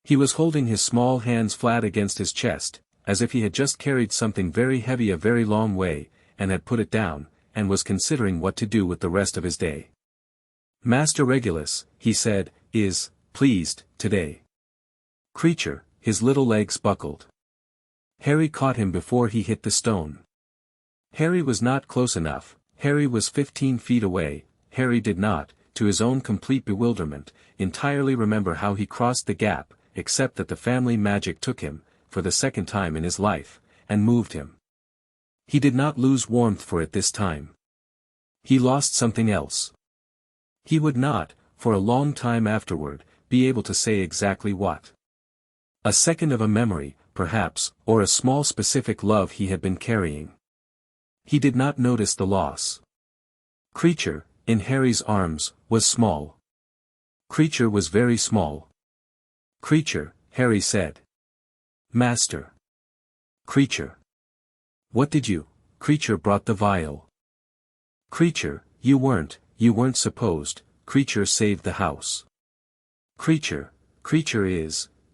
He was holding his small hands flat against his chest, as if he had just carried something very heavy a very long way, and had put it down, and was considering what to do with the rest of his day. "Master Regulus," he said, "is pleased today." Creature, his little legs buckled. Harry caught him before he hit the stone. Harry was not close enough. Harry was 15 feet away. Harry did not, to his own complete bewilderment, entirely remember how he crossed the gap, except that the family magic took him, for the second time in his life, and moved him. He did not lose warmth for it this time. He lost something else. He would not, for a long time afterward, be able to say exactly what. A second of a memory, perhaps, or a small specific love he had been carrying. He did not notice the loss. Creature, in Harry's arms, was small. Creature was very small. "Creature," Harry said. "Master." "Creature. What did you?" Creature brought the vial. "Creature, you weren't supposed." Creature saved the house. "Creature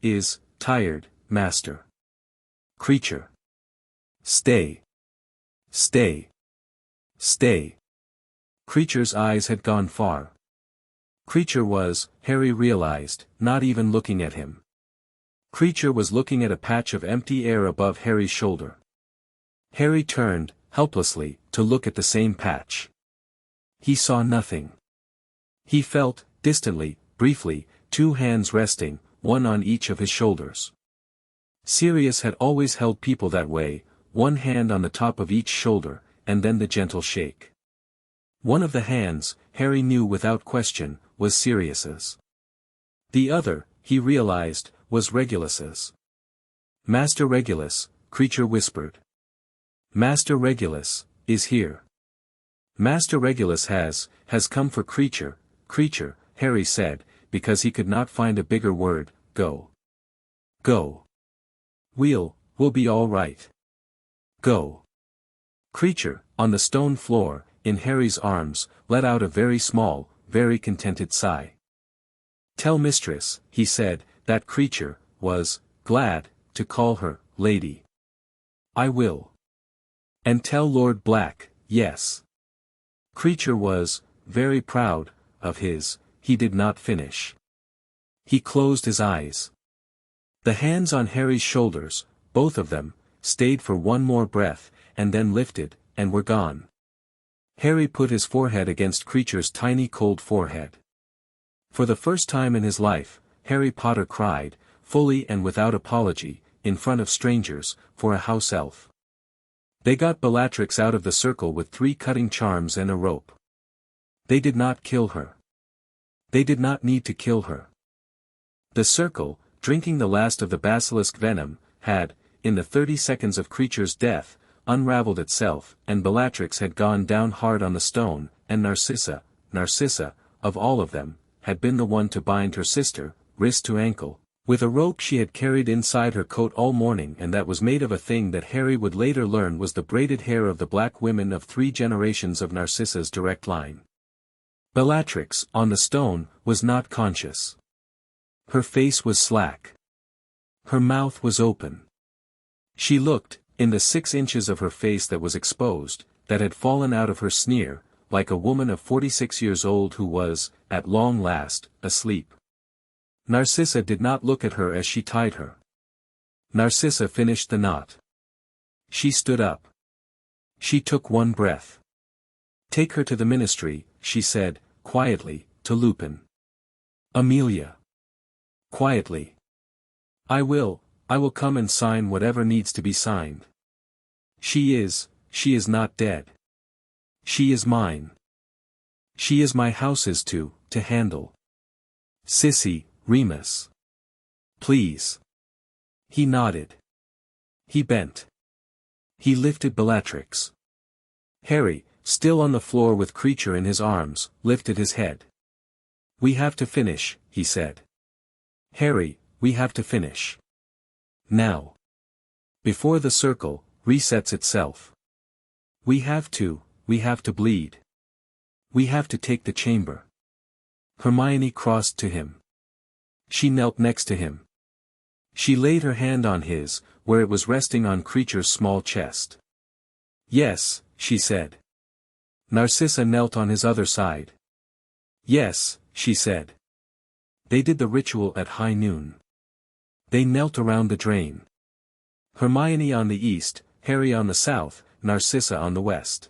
is tired, master." "Creature. Stay. Stay. Stay." Creature's eyes had gone far. Creature was, Harry realized, not even looking at him. Creature was looking at a patch of empty air above Harry's shoulder. Harry turned, helplessly, to look at the same patch. He saw nothing. He felt, distantly, briefly, 2 hands resting, one on each of his shoulders. Sirius had always held people that way, one hand on the top of each shoulder, and then the gentle shake. One of the hands, Harry knew without question, was Sirius's. The other, he realized, was Regulus's. "Master Regulus," Creature whispered. "Master Regulus is here. Master Regulus has come for Creature." "Creature," Harry said, because he could not find a bigger word. "Go. Go. We'll be all right. Go." Creature, on the stone floor, in Harry's arms, let out a very small, very contented sigh. "Tell Mistress," he said, that Creature was glad to call her Lady. "I will. And tell Lord Black, yes." Creature was very proud of his. He did not finish. He closed his eyes. The hands on Harry's shoulders, both of them, stayed for one more breath, and then lifted, and were gone. Harry put his forehead against Creature's tiny cold forehead. For the first time in his life, Harry Potter cried, fully and without apology, in front of strangers, for a house elf. They got Bellatrix out of the circle with 3 cutting charms and a rope. They did not kill her. They did not need to kill her. The circle, drinking the last of the basilisk venom, had, in the 30 seconds of Creature's death, unraveled itself, and Bellatrix had gone down hard on the stone, and Narcissa, of all of them, had been the one to bind her sister, wrist to ankle, with a rope she had carried inside her coat all morning, and that was made of a thing that Harry would later learn was the braided hair of the black women of 3 generations of Narcissa's direct line. Bellatrix, on the stone, was not conscious. Her face was slack. Her mouth was open. She looked, in the 6 inches of her face that was exposed, that had fallen out of her sneer, like a woman of 46 years old who was, at long last, asleep. Narcissa did not look at her as she tied her. Narcissa finished the knot. She stood up. She took one breath. "Take her to the ministry," she said, quietly, to Lupin. "Amelia." Quietly. I will come and sign whatever needs to be signed. She is not dead. She is mine. She is my house's to handle. Sissy, Remus. Please." He nodded. He bent. He lifted Bellatrix. Harry, still on the floor with Creature in his arms, lifted his head. "We have to finish," he said. "Harry, we have to finish. Now. Before the circle resets itself. We have to bleed. We have to take the chamber." Hermione crossed to him. She knelt next to him. She laid her hand on his, where it was resting on Creature's small chest. "Yes," she said. Narcissa knelt on his other side. "Yes," she said. They did the ritual at high noon. They knelt around the drain. Hermione on the east, Harry on the south, Narcissa on the west.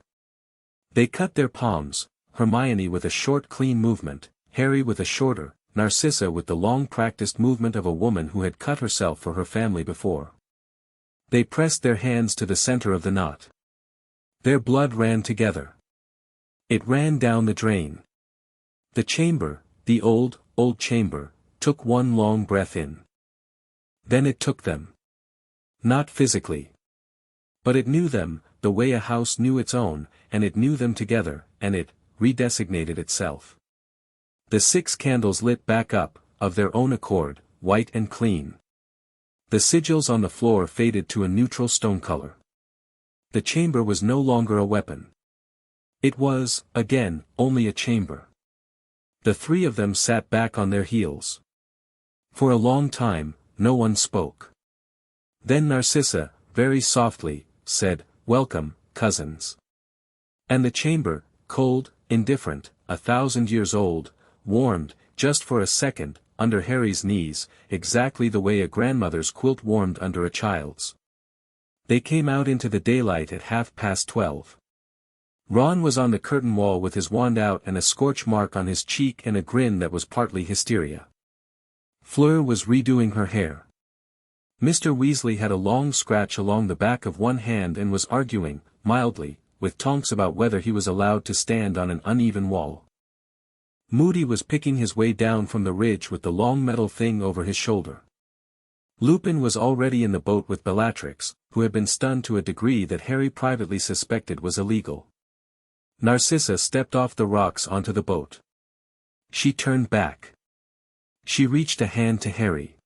They cut their palms, Hermione with a short clean movement, Harry with a shorter, Narcissa with the long practiced movement of a woman who had cut herself for her family before. They pressed their hands to the center of the knot. Their blood ran together. It ran down the drain. The chamber, the old chamber, took one long breath in. Then it took them. Not physically. But it knew them, the way a house knew its own, and it knew them together, and it redesignated itself. The 6 candles lit back up, of their own accord, white and clean. The sigils on the floor faded to a neutral stone color. The chamber was no longer a weapon. It was, again, only a chamber. The 3 of them sat back on their heels. For a long time, no one spoke. Then Narcissa, very softly, said, "Welcome, cousins." And the chamber, cold, indifferent, 1,000 years old, warmed, just for a second, under Harry's knees, exactly the way a grandmother's quilt warmed under a child's. They came out into the daylight at 12:30. Ron was on the curtain wall with his wand out and a scorch mark on his cheek and a grin that was partly hysteria. Fleur was redoing her hair. Mr. Weasley had a long scratch along the back of one hand and was arguing, mildly, with taunts about whether he was allowed to stand on an uneven wall. Moody was picking his way down from the ridge with the long metal thing over his shoulder. Lupin was already in the boat with Bellatrix, who had been stunned to a degree that Harry privately suspected was illegal. Narcissa stepped off the rocks onto the boat. She turned back. She reached a hand to Harry.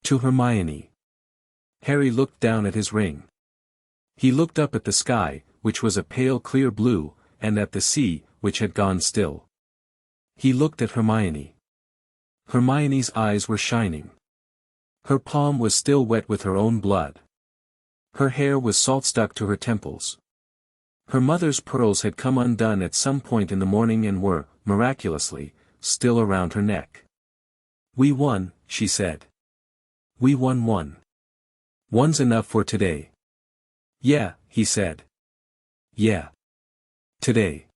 To Hermione. Harry looked down at his ring. He looked up at the sky, which was a pale clear blue, and at the sea, which had gone still. He looked at Hermione. Hermione's eyes were shining. Her palm was still wet with her own blood. Her hair was salt-stuck to her temples. Her mother's pearls had come undone at some point in the morning and were, miraculously, still around her neck. "We won," she said. "We won. One's enough for today." "Yeah," he said. "Yeah. Today."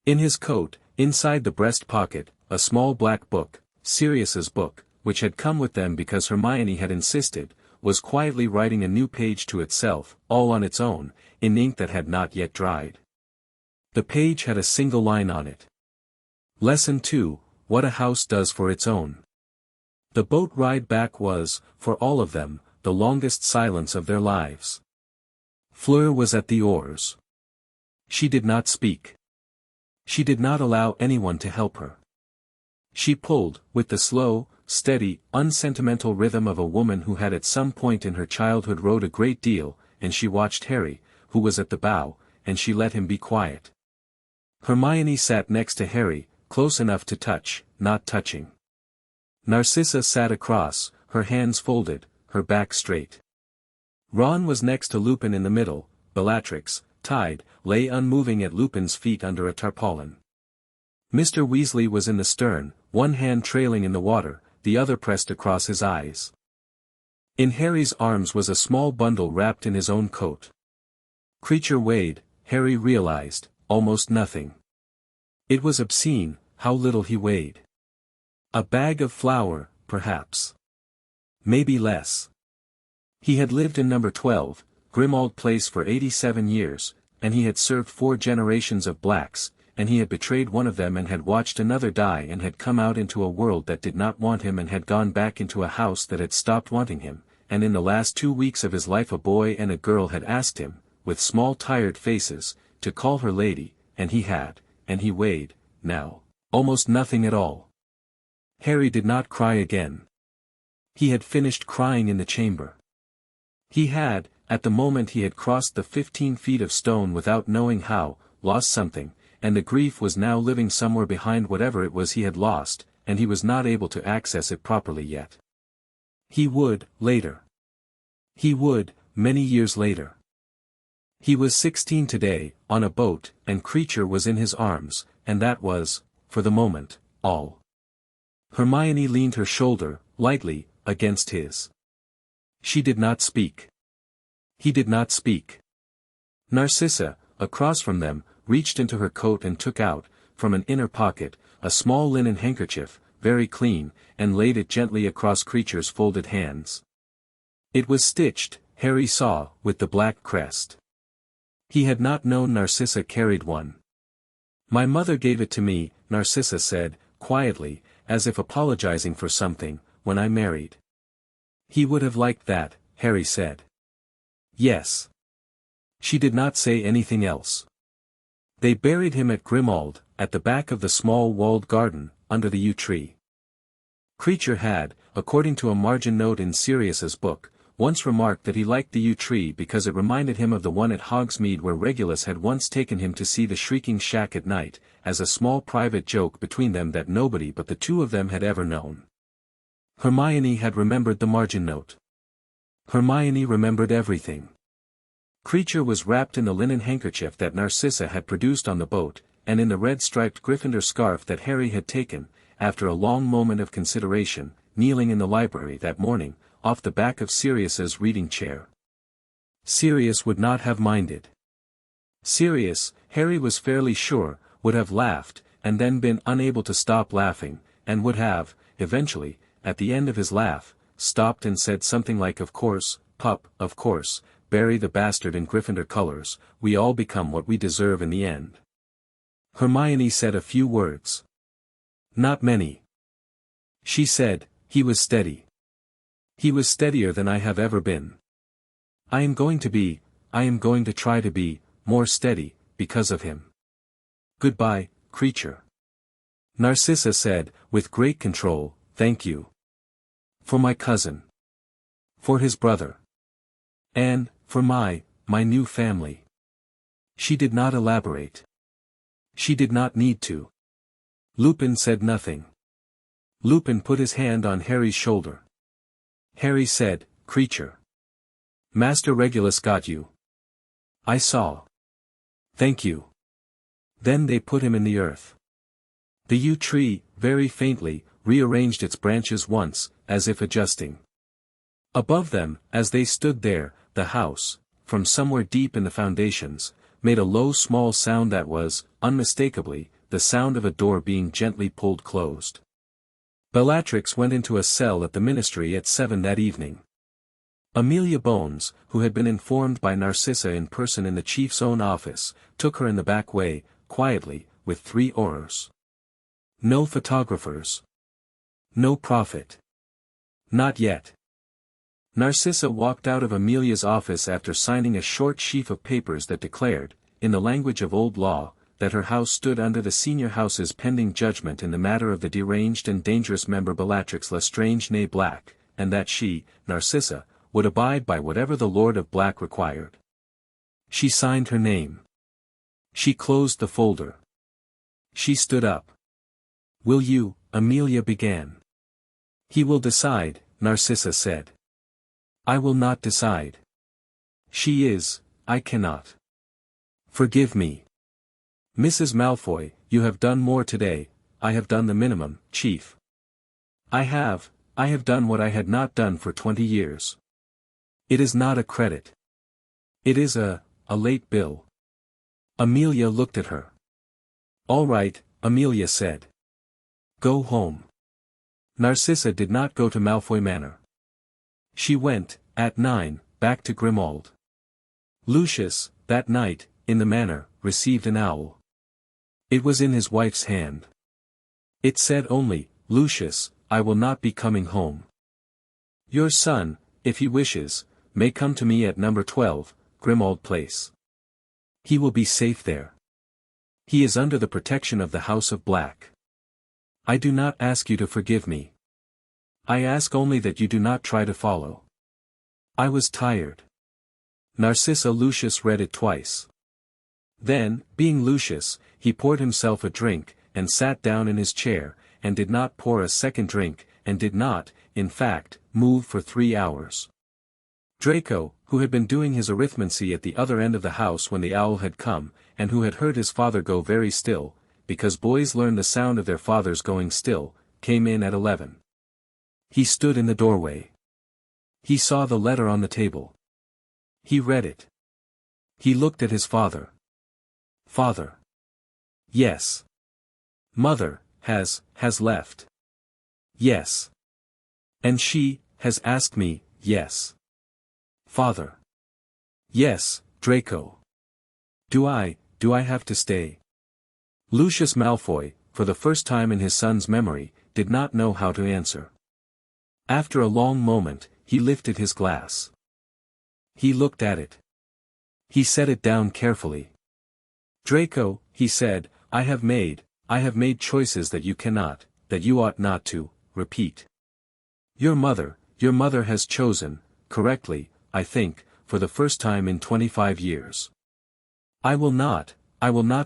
In his coat, inside the breast pocket, a small black book, Sirius's book, which had come with them because Hermione had insisted, was quietly writing a new page to itself, all on its own, in ink that had not yet dried. The page had a single line on it. Lesson 2, What a House Does for Its Own. The boat ride back was, for all of them, the longest silence of their lives. Fleur was at the oars. She did not speak. She did not allow anyone to help her. She pulled, with the slow, steady, unsentimental rhythm of a woman who had at some point in her childhood rowed a great deal, and she watched Harry, who was at the bow, and she let him be quiet. Hermione sat next to Harry, close enough to touch, not touching. Narcissa sat across, her hands folded, her back straight. Ron was next to Lupin in the middle. Bellatrix, tied, lay unmoving at Lupin's feet under a tarpaulin. Mr. Weasley was in the stern, one hand trailing in the water, the other pressed across his eyes. In Harry's arms was a small bundle wrapped in his own coat. Creature weighed, Harry realized, almost nothing. It was obscene, how little he weighed. A bag of flour, perhaps. Maybe less. He had lived in number 12, Grimmauld Place for 87 years, and he had served 4 generations of blacks, and he had betrayed one of them and had watched another die and had come out into a world that did not want him and had gone back into a house that had stopped wanting him, and in the last 2 weeks of his life a boy and a girl had asked him, with small tired faces, to call her lady, and he had, and he weighed, now, almost nothing at all. Harry did not cry again. He had finished crying in the chamber. He had, at the moment he had crossed the 15 feet of stone without knowing how, lost something, and the grief was now living somewhere behind whatever it was he had lost, and he was not able to access it properly yet. He would, later. He would, many years later. He was 16 today, on a boat, and Creature was in his arms, and that was, for the moment, all. Hermione leaned her shoulder, lightly, against his. She did not speak. He did not speak. Narcissa, across from them, reached into her coat and took out, from an inner pocket, a small linen handkerchief, very clean, and laid it gently across Creature's folded hands. It was stitched, Harry saw, with the black crest. He had not known Narcissa carried one. "My mother gave it to me," Narcissa said, quietly, as if apologizing for something, "when I married." "He would have liked that," Harry said. "Yes." She did not say anything else. They buried him at Grimmauld, at the back of the small walled garden, under the yew tree. Creature had, according to a margin note in Sirius's book, once remarked that he liked the yew tree because it reminded him of the one at Hogsmeade where Regulus had once taken him to see the shrieking shack at night, as a small private joke between them that nobody but the two of them had ever known. Hermione had remembered the margin note. Hermione remembered everything. Creature was wrapped in the linen handkerchief that Narcissa had produced on the boat, and in the red-striped Gryffindor scarf that Harry had taken, after a long moment of consideration, kneeling in the library that morning, off the back of Sirius's reading chair. Sirius would not have minded. Sirius, Harry was fairly sure, would have laughed, and then been unable to stop laughing, and would have, eventually, at the end of his laugh, stopped and said something like "Of course, pup, of course," bury the bastard in Gryffindor colors, we all become what we deserve in the end. Hermione said a few words. Not many. She said, he was steady. He was steadier than I have ever been. I am going to try to be, more steady, because of him. Goodbye, creature. Narcissa said, with great control, thank you. For my cousin. For his brother. And, for my new family. She did not elaborate. She did not need to. Lupin said nothing. Lupin put his hand on Harry's shoulder. Harry said, creature. Master Regulus got you. I saw. Thank you. Then they put him in the earth. The yew tree, very faintly, rearranged its branches once, as if adjusting. Above them, as they stood there, the house, from somewhere deep in the foundations, made a low small sound that was, unmistakably, the sound of a door being gently pulled closed. Bellatrix went into a cell at the ministry at 7 that evening. Amelia Bones, who had been informed by Narcissa in person in the chief's own office, took her in the back way, quietly, with 3 Aurors. No photographers. No prophet. Not yet. Narcissa walked out of Amelia's office after signing a short sheaf of papers that declared, in the language of old law, that her house stood under the senior house's pending judgment in the matter of the deranged and dangerous member Bellatrix Lestrange née Black, and that she, Narcissa, would abide by whatever the Lord of Black required. She signed her name. She closed the folder. She stood up. Will you, Amelia began. He will decide, Narcissa said. I will not decide. She is, I cannot. Forgive me. Mrs. Malfoy, you have done more today. I have done the minimum, Chief. I have done what I had not done for 20 years. It is not a credit. It is a late bill. Amelia looked at her. All right, Amelia said. Go home. Narcissa did not go to Malfoy Manor. She went, at 9, back to Grimmauld. Lucius, that night, in the manor, received an owl. It was in his wife's hand. It said only, Lucius, I will not be coming home. Your son, if he wishes, may come to me at number 12, Grimmauld Place. He will be safe there. He is under the protection of the House of Black. I do not ask you to forgive me. I ask only that you do not try to follow. I was tired. Narcissa Lucius read it twice. Then, being Lucius, he poured himself a drink, and sat down in his chair, and did not pour a second drink, and did not, in fact, move for 3 hours. Draco, who had been doing his arithmancy at the other end of the house when the owl had come, and who had heard his father go very still, because boys learn the sound of their fathers going still, came in at 11. He stood in the doorway. He saw the letter on the table. He read it. He looked at his father. Father. Yes. Mother, has left. Yes. And she, has asked me, yes. Father. Yes, Draco. Do I have to stay? Lucius Malfoy, for the first time in his son's memory, did not know how to answer. After a long moment, he lifted his glass. He looked at it. He set it down carefully. Draco, he said, I have made choices that you ought not to, repeat. Your mother has chosen, correctly, I think, for the first time in 25 years. I will not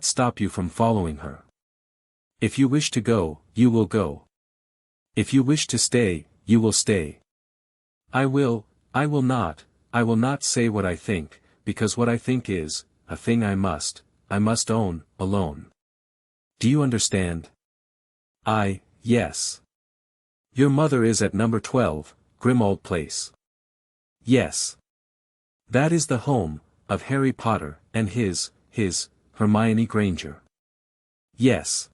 stop you from following her. If you wish to go, you will go. If you wish to stay, you will stay. I will not say what I think, because what I think is, a thing I must own, alone. Do you understand? Yes. Your mother is at number 12, Grimmauld Place. Yes. That is the home, of Harry Potter, and his, Hermione Granger. Yes.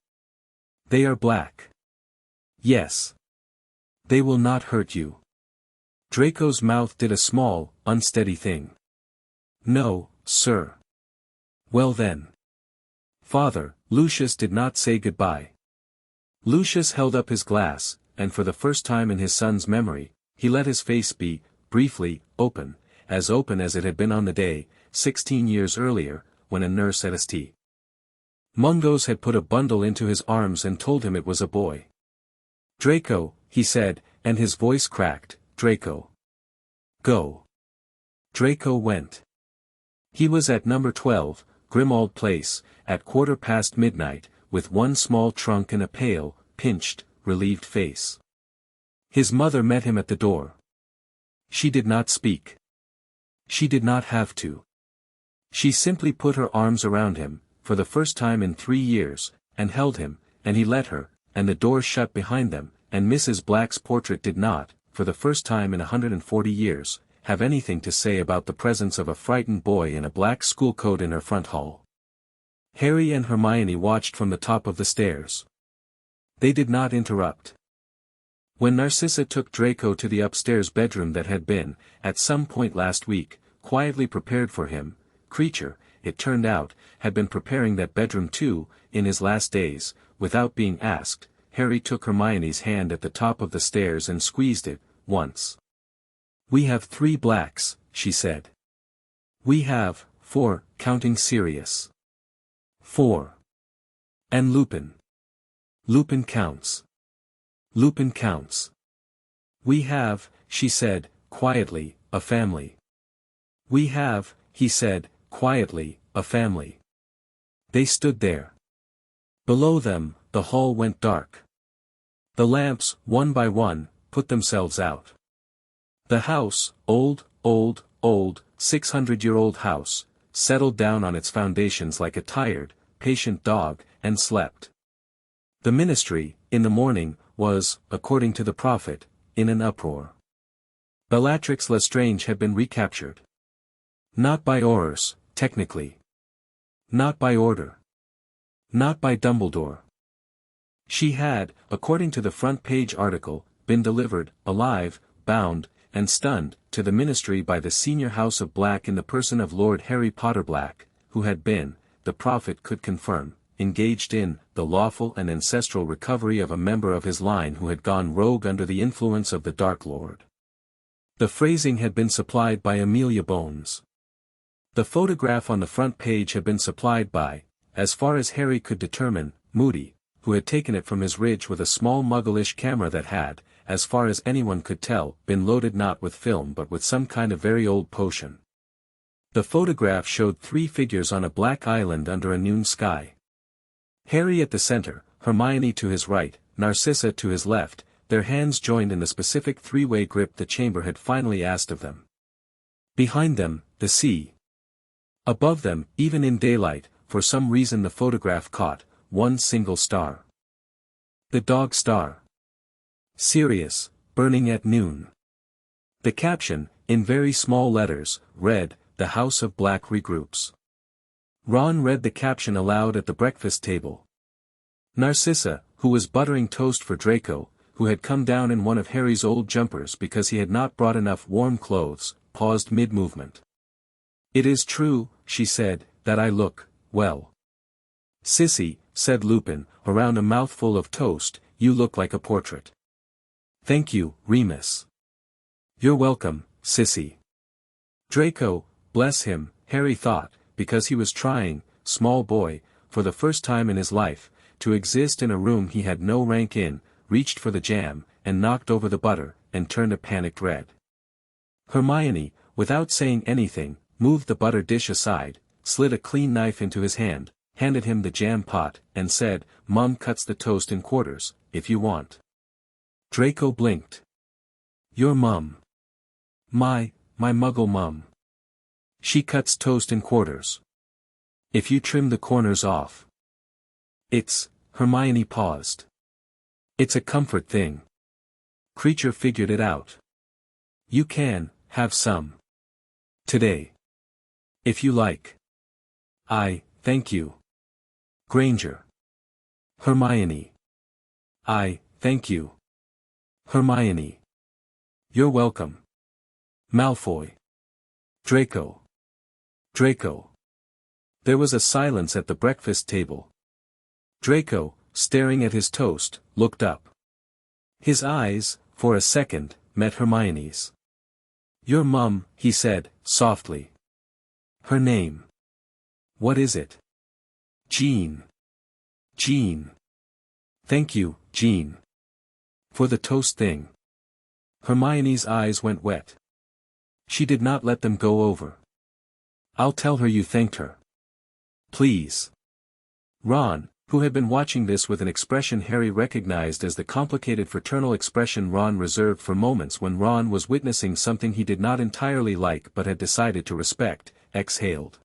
They are black. Yes. They will not hurt you. Draco's mouth did a small, unsteady thing. No, sir. Well then. Father, Lucius did not say goodbye. Lucius held up his glass, and for the first time in his son's memory, he let his face be, briefly, open as it had been on the day, 16 years earlier, when a nurse at St. Mungo's had put a bundle into his arms and told him it was a boy. Draco, he said, and his voice cracked, Draco. Go. Draco went. He was at number 12, Grimmauld Place, at midnight, with one small trunk and a pale, pinched, relieved face. His mother met him at the door. She did not speak. She did not have to. She simply put her arms around him, for the first time in 3 years, and held him, and he let her, and the door shut behind them, and Mrs. Black's portrait did not, for the first time in 140 years, have anything to say about the presence of a frightened boy in a black school coat in her front hall. Harry and Hermione watched from the top of the stairs. They did not interrupt. When Narcissa took Draco to the upstairs bedroom that had been, at some point last week, quietly prepared for him, Creature, it turned out, had been preparing that bedroom too, in his last days, without being asked, Harry took Hermione's hand at the top of the stairs and squeezed it, once. "We have 3 blacks," she said. "We have 4, counting Sirius. 4. And Lupin. Lupin counts. Lupin counts. We have," she said, quietly, "a family. We have," he said, quietly, "a family." They stood there. Below them, the hall went dark. The lamps, one by one, put themselves out. The house, old, 600-year-old house, settled down on its foundations like a tired, patient dog, and slept. The ministry, in the morning, was, according to the prophet, in an uproar. Bellatrix Lestrange had been recaptured. Not by Aurors, technically. Not by order. Not by Dumbledore. She had, according to the front-page article, been delivered, alive, bound, and stunned, to the ministry by the senior House of Black in the person of Lord Harry Potter Black, who had been, the prophet could confirm, engaged in the lawful and ancestral recovery of a member of his line who had gone rogue under the influence of the Dark Lord. The phrasing had been supplied by Amelia Bones. The photograph on the front page had been supplied by, as far as Harry could determine, Moody, who had taken it from his ridge with a small mugglish camera that had, as far as anyone could tell, been loaded not with film but with some kind of very old potion. The photograph showed 3 figures on a black island under a noon sky. Harry at the center, Hermione to his right, Narcissa to his left, their hands joined in the specific 3-way grip the chamber had finally asked of them. Behind them, the sea. Above them, even in daylight, for some reason the photograph caught, one single star. The dog star. Sirius, burning at noon. The caption, in very small letters, read, "The House of Black regroups." Ron read the caption aloud at the breakfast table. Narcissa, who was buttering toast for Draco, who had come down in one of Harry's old jumpers because he had not brought enough warm clothes, paused mid-movement. "It is true," she said, "that I look, well." "Sissy," said Lupin, around a mouthful of toast, "you look like a portrait." "Thank you, Remus." "You're welcome, Sissy." Draco, bless him, Harry thought, because he was trying, small boy, for the first time in his life, to exist in a room he had no rank in, reached for the jam, and knocked over the butter, and turned a panicked red. Hermione, without saying anything, moved the butter dish aside, slid a clean knife into his hand, handed him the jam pot, and said, "Mum cuts the toast in quarters, if you want." Draco blinked. "Your mum." My muggle mum. She cuts toast in quarters. If you trim the corners off. Hermione paused. "It's a comfort thing." Creature figured it out. "You can, have some. Today. If you like." Thank you. Granger. Hermione. Thank you. Hermione. You're welcome. Malfoy. Draco. Draco. There was a silence at the breakfast table. Draco, staring at his toast, looked up. His eyes, for a second, met Hermione's. "Your mum," he said, softly. "Her name. What is it?" "Jean." "Jean. Thank you, Jean. For the toast thing." Hermione's eyes went wet. She did not let them go over. "I'll tell her you thanked her. Please." Ron, who had been watching this with an expression Harry recognized as the complicated fraternal expression Ron reserved for moments when Ron was witnessing something he did not entirely like but had decided to respect, exhaled.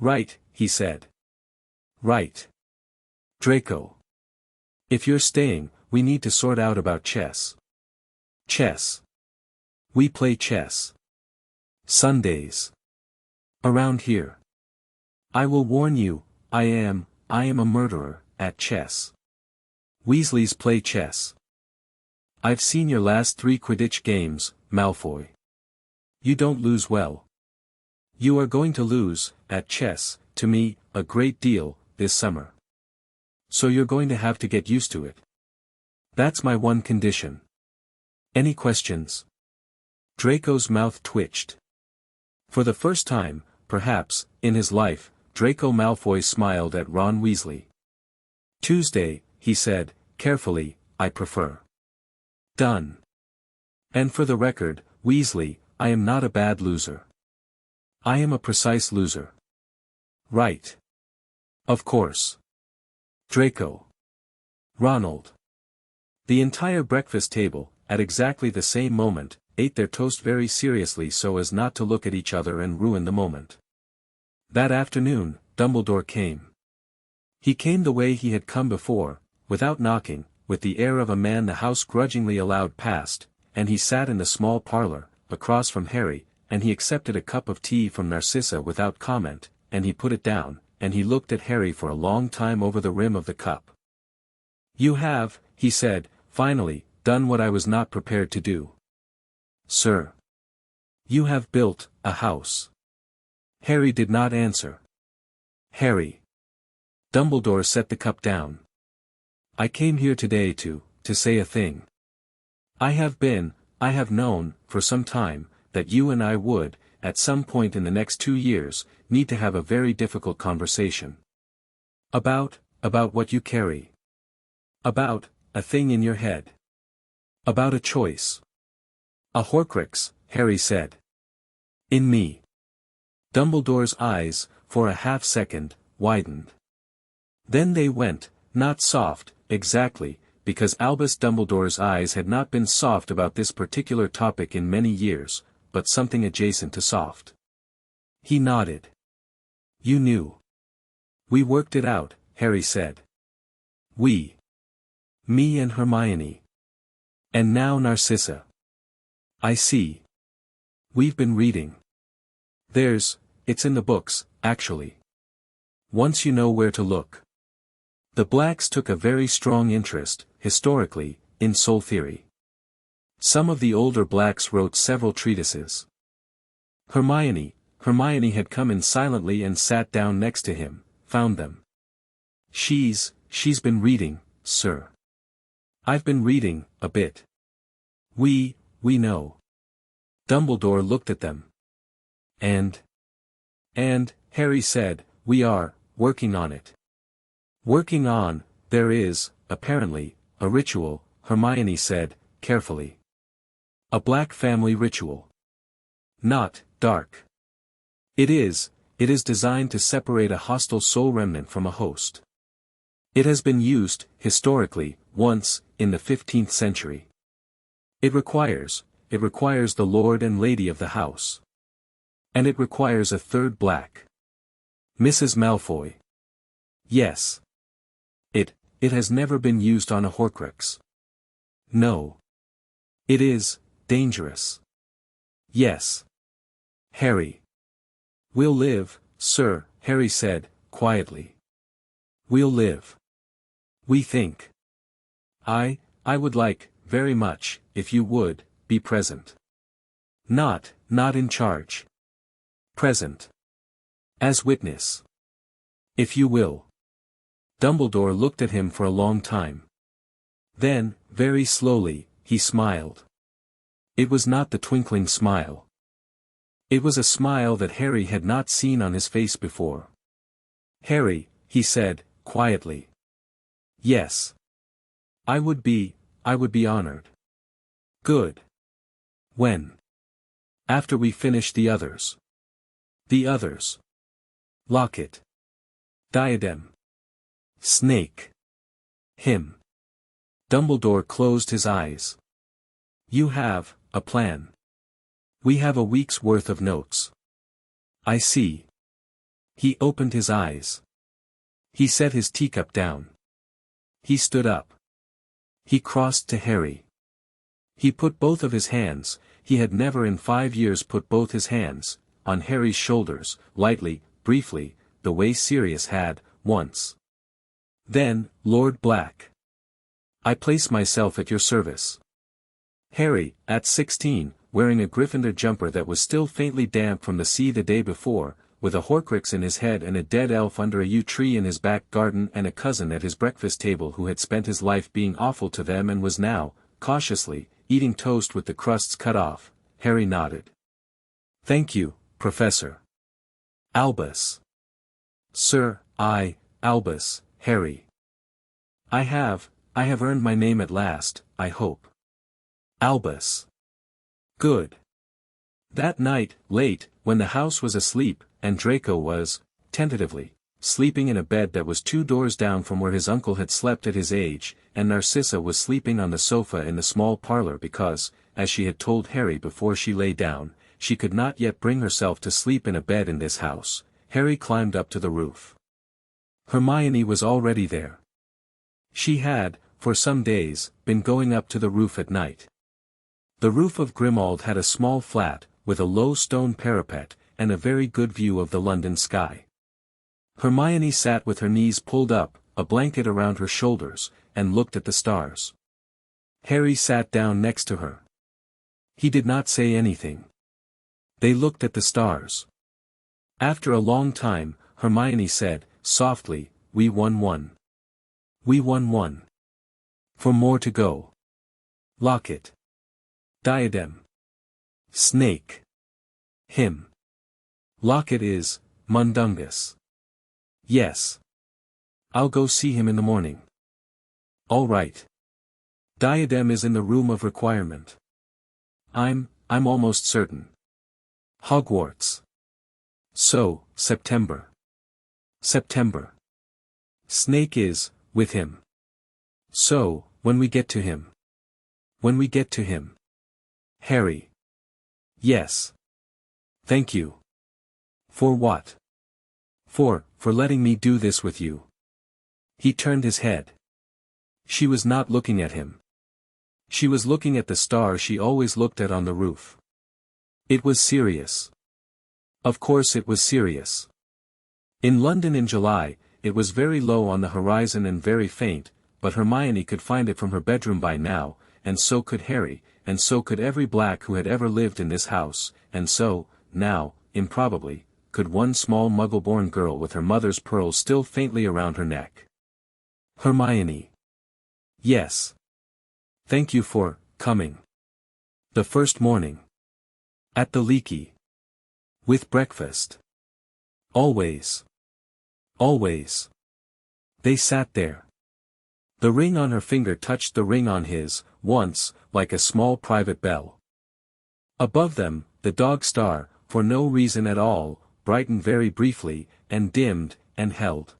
"Right," he said. "Right. Draco. If you're staying, we need to sort out about chess." "Chess. We play chess. Sundays. Around here. I will warn you, I am a murderer, at chess. Weasleys play chess. I've seen your last 3 Quidditch games, Malfoy. You don't lose well. You are going to lose, at chess, to me, a great deal, this summer. So you're going to have to get used to it. That's my one condition. Any questions?" Draco's mouth twitched. For the first time, perhaps, in his life, Draco Malfoy smiled at Ron Weasley. "Tuesday," he said, carefully, "I prefer." "Done. And for the record, Weasley, I am not a bad loser. I am a precise loser." "Right. Of course. Draco. Ronald." The entire breakfast table, at exactly the same moment, ate their toast very seriously so as not to look at each other and ruin the moment. That afternoon, Dumbledore came. He came the way he had come before, without knocking, with the air of a man the house grudgingly allowed past, and he sat in the small parlor, across from Harry, and he accepted a cup of tea from Narcissa without comment, and he put it down, and he looked at Harry for a long time over the rim of the cup. "You have," he said, finally, "done what I was not prepared to do. Sir. You have built a house." Harry did not answer. "Harry." Dumbledore set the cup down. "I came here today to say a thing. I have known, for some time, that you and I would, at some point in the next 2 years, need to have a very difficult conversation. About what you carry. About a thing in your head. About a choice. A Horcrux," Harry said. "In me." Dumbledore's eyes, for a half-second, widened. Then they went, not soft, exactly, because Albus Dumbledore's eyes had not been soft about this particular topic in many years, but something adjacent to soft. He nodded. "You knew." "We worked it out," Harry said. "We. Me and Hermione. And now Narcissa." "I see. We've been reading. It's in the books, actually. Once you know where to look." The Blacks took a very strong interest, historically, in soul theory. Some of the older Blacks wrote several treatises. Hermione had come in silently and sat down next to him, found them. She's been reading, sir." "I've been reading, a bit." We know." Dumbledore looked at them. And, Harry said, "We are, working on it." "Working on, there is, apparently, a ritual," Hermione said, carefully. "A Black family ritual. Not, dark. It is designed to separate a hostile soul remnant from a host. It has been used, historically, once, in the 15th century. It requires the Lord and Lady of the house. And it requires a third Black. Mrs. Malfoy. Yes. It has never been used on a Horcrux. No. It is, dangerous. Yes. Harry. We'll live, sir, Harry said, quietly. We'll live. We think. I would like, very much, if you would, be present. Not in charge. Present. As witness. If you will. Dumbledore looked at him for a long time. Then, very slowly, he smiled. It was not the twinkling smile. It was a smile that Harry had not seen on his face before. Harry, he said, quietly. Yes. I would be honored. Good. When? After we finish the others. The others. Locket. Diadem. Snake. Him. Dumbledore closed his eyes. You have a plan. We have a week's worth of notes. I see. He opened his eyes. He set his teacup down. He stood up. He crossed to Harry. He put both of his hands, he had never in 5 years put both his hands, on Harry's shoulders, lightly, briefly, the way Sirius had, once. Then, Lord Black. I place myself at your service. Harry, at 16, wearing a Gryffindor jumper that was still faintly damp from the sea the day before, with a Horcrux in his head and a dead elf under a yew tree in his back garden and a cousin at his breakfast table who had spent his life being awful to them and was now, cautiously, eating toast with the crusts cut off, Harry nodded. Thank you, Professor. Albus. Sir, Albus, Harry. I have earned my name at last, I hope. Albus. Good. That night, late, when the house was asleep, and Draco was, tentatively, sleeping in a bed that was 2 doors down from where his uncle had slept at his age, and Narcissa was sleeping on the sofa in the small parlor because, as she had told Harry before she lay down, she could not yet bring herself to sleep in a bed in this house, Harry climbed up to the roof. Hermione was already there. She had, for some days, been going up to the roof at night. The roof of Grimmauld had a small flat, with a low stone parapet, and a very good view of the London sky. Hermione sat with her knees pulled up, a blanket around her shoulders, and looked at the stars. Harry sat down next to her. He did not say anything. They looked at the stars. After a long time, Hermione said, softly, We won one. We won one. For more to go. Locket. Diadem. Snake. Him. Locket is, Mundungus. Yes. I'll go see him in the morning. All right. Diadem is in the room of requirement. I'm almost certain. Hogwarts. So, September. September. Snake is, with him. So, when we get to him. When we get to him. Harry. Yes. Thank you. For what? For letting me do this with you. He turned his head. She was not looking at him. She was looking at the star she always looked at on the roof. It was Sirius. Of course it was Sirius. In London in July, it was very low on the horizon and very faint, but Hermione could find it from her bedroom by now, and so could Harry, and so could every Black who had ever lived in this house, and so, now, improbably, could one small Muggle-born girl with her mother's pearls still faintly around her neck. Hermione. Yes. Thank you for coming. The first morning. At the Leaky. With breakfast. Always. Always. They sat there. The ring on her finger touched the ring on his, once, like a small private bell. Above them, the dog star, for no reason at all, brightened very briefly, and dimmed, and held.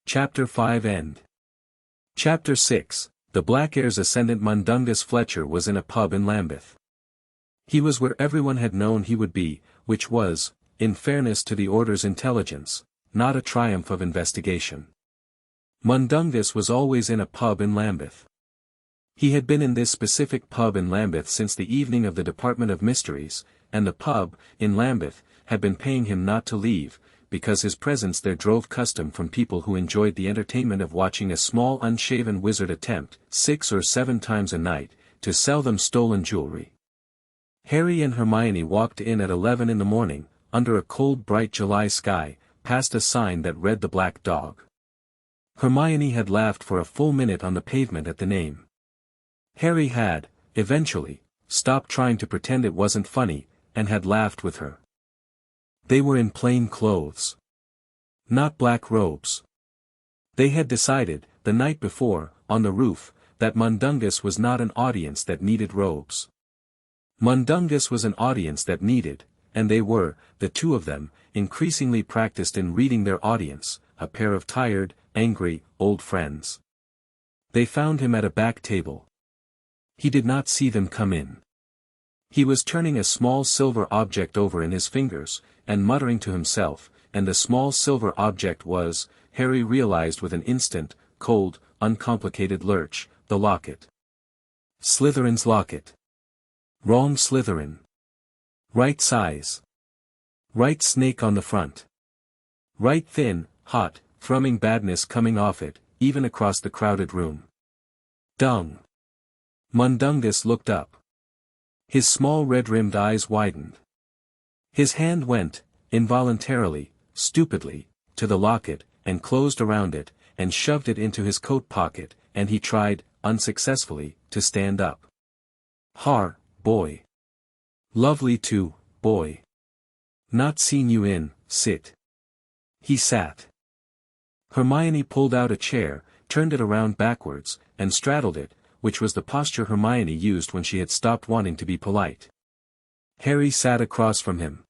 Chapter 5 End. Chapter 6, The Black Heirs Ascendant. Mundungus Fletcher was in a pub in Lambeth. He was where everyone had known he would be, which was, in fairness to the Order's intelligence, not a triumph of investigation. Mundungus was always in a pub in Lambeth. He had been in this specific pub in Lambeth since the evening of the Department of Mysteries, and the pub, in Lambeth, had been paying him not to leave, because his presence there drove custom from people who enjoyed the entertainment of watching a small unshaven wizard attempt, 6 or 7 times a night, to sell them stolen jewelry. Harry and Hermione walked in at 11 in the morning, under a cold bright July sky, past a sign that read The Black Dog. Hermione had laughed for a full minute on the pavement at the name. Harry had, eventually, stopped trying to pretend it wasn't funny, and had laughed with her. They were in plain clothes. Not black robes. They had decided, the night before, on the roof, that Mundungus was not an audience that needed robes. Mundungus was an audience that needed, and they were, the two of them, increasingly practiced in reading their audience, a pair of tired, angry, old friends. They found him at a back table. He did not see them come in. He was turning a small silver object over in his fingers, and muttering to himself, and the small silver object was, Harry realized with an instant, cold, uncomplicated lurch, the locket. Slytherin's locket. Wrong Slytherin. Right size. Right snake on the front. Right thin, hot, thrumming badness coming off it, even across the crowded room. Dung. Mundungus looked up. His small red-rimmed eyes widened. His hand went, involuntarily, stupidly, to the locket, and closed around it, and shoved it into his coat pocket, and he tried, unsuccessfully, to stand up. Har, boy. Lovely too, boy. Not seen you in, sit. He sat. Hermione pulled out a chair, turned it around backwards, and straddled it, which was the posture Hermione used when she had stopped wanting to be polite. Harry sat across from him.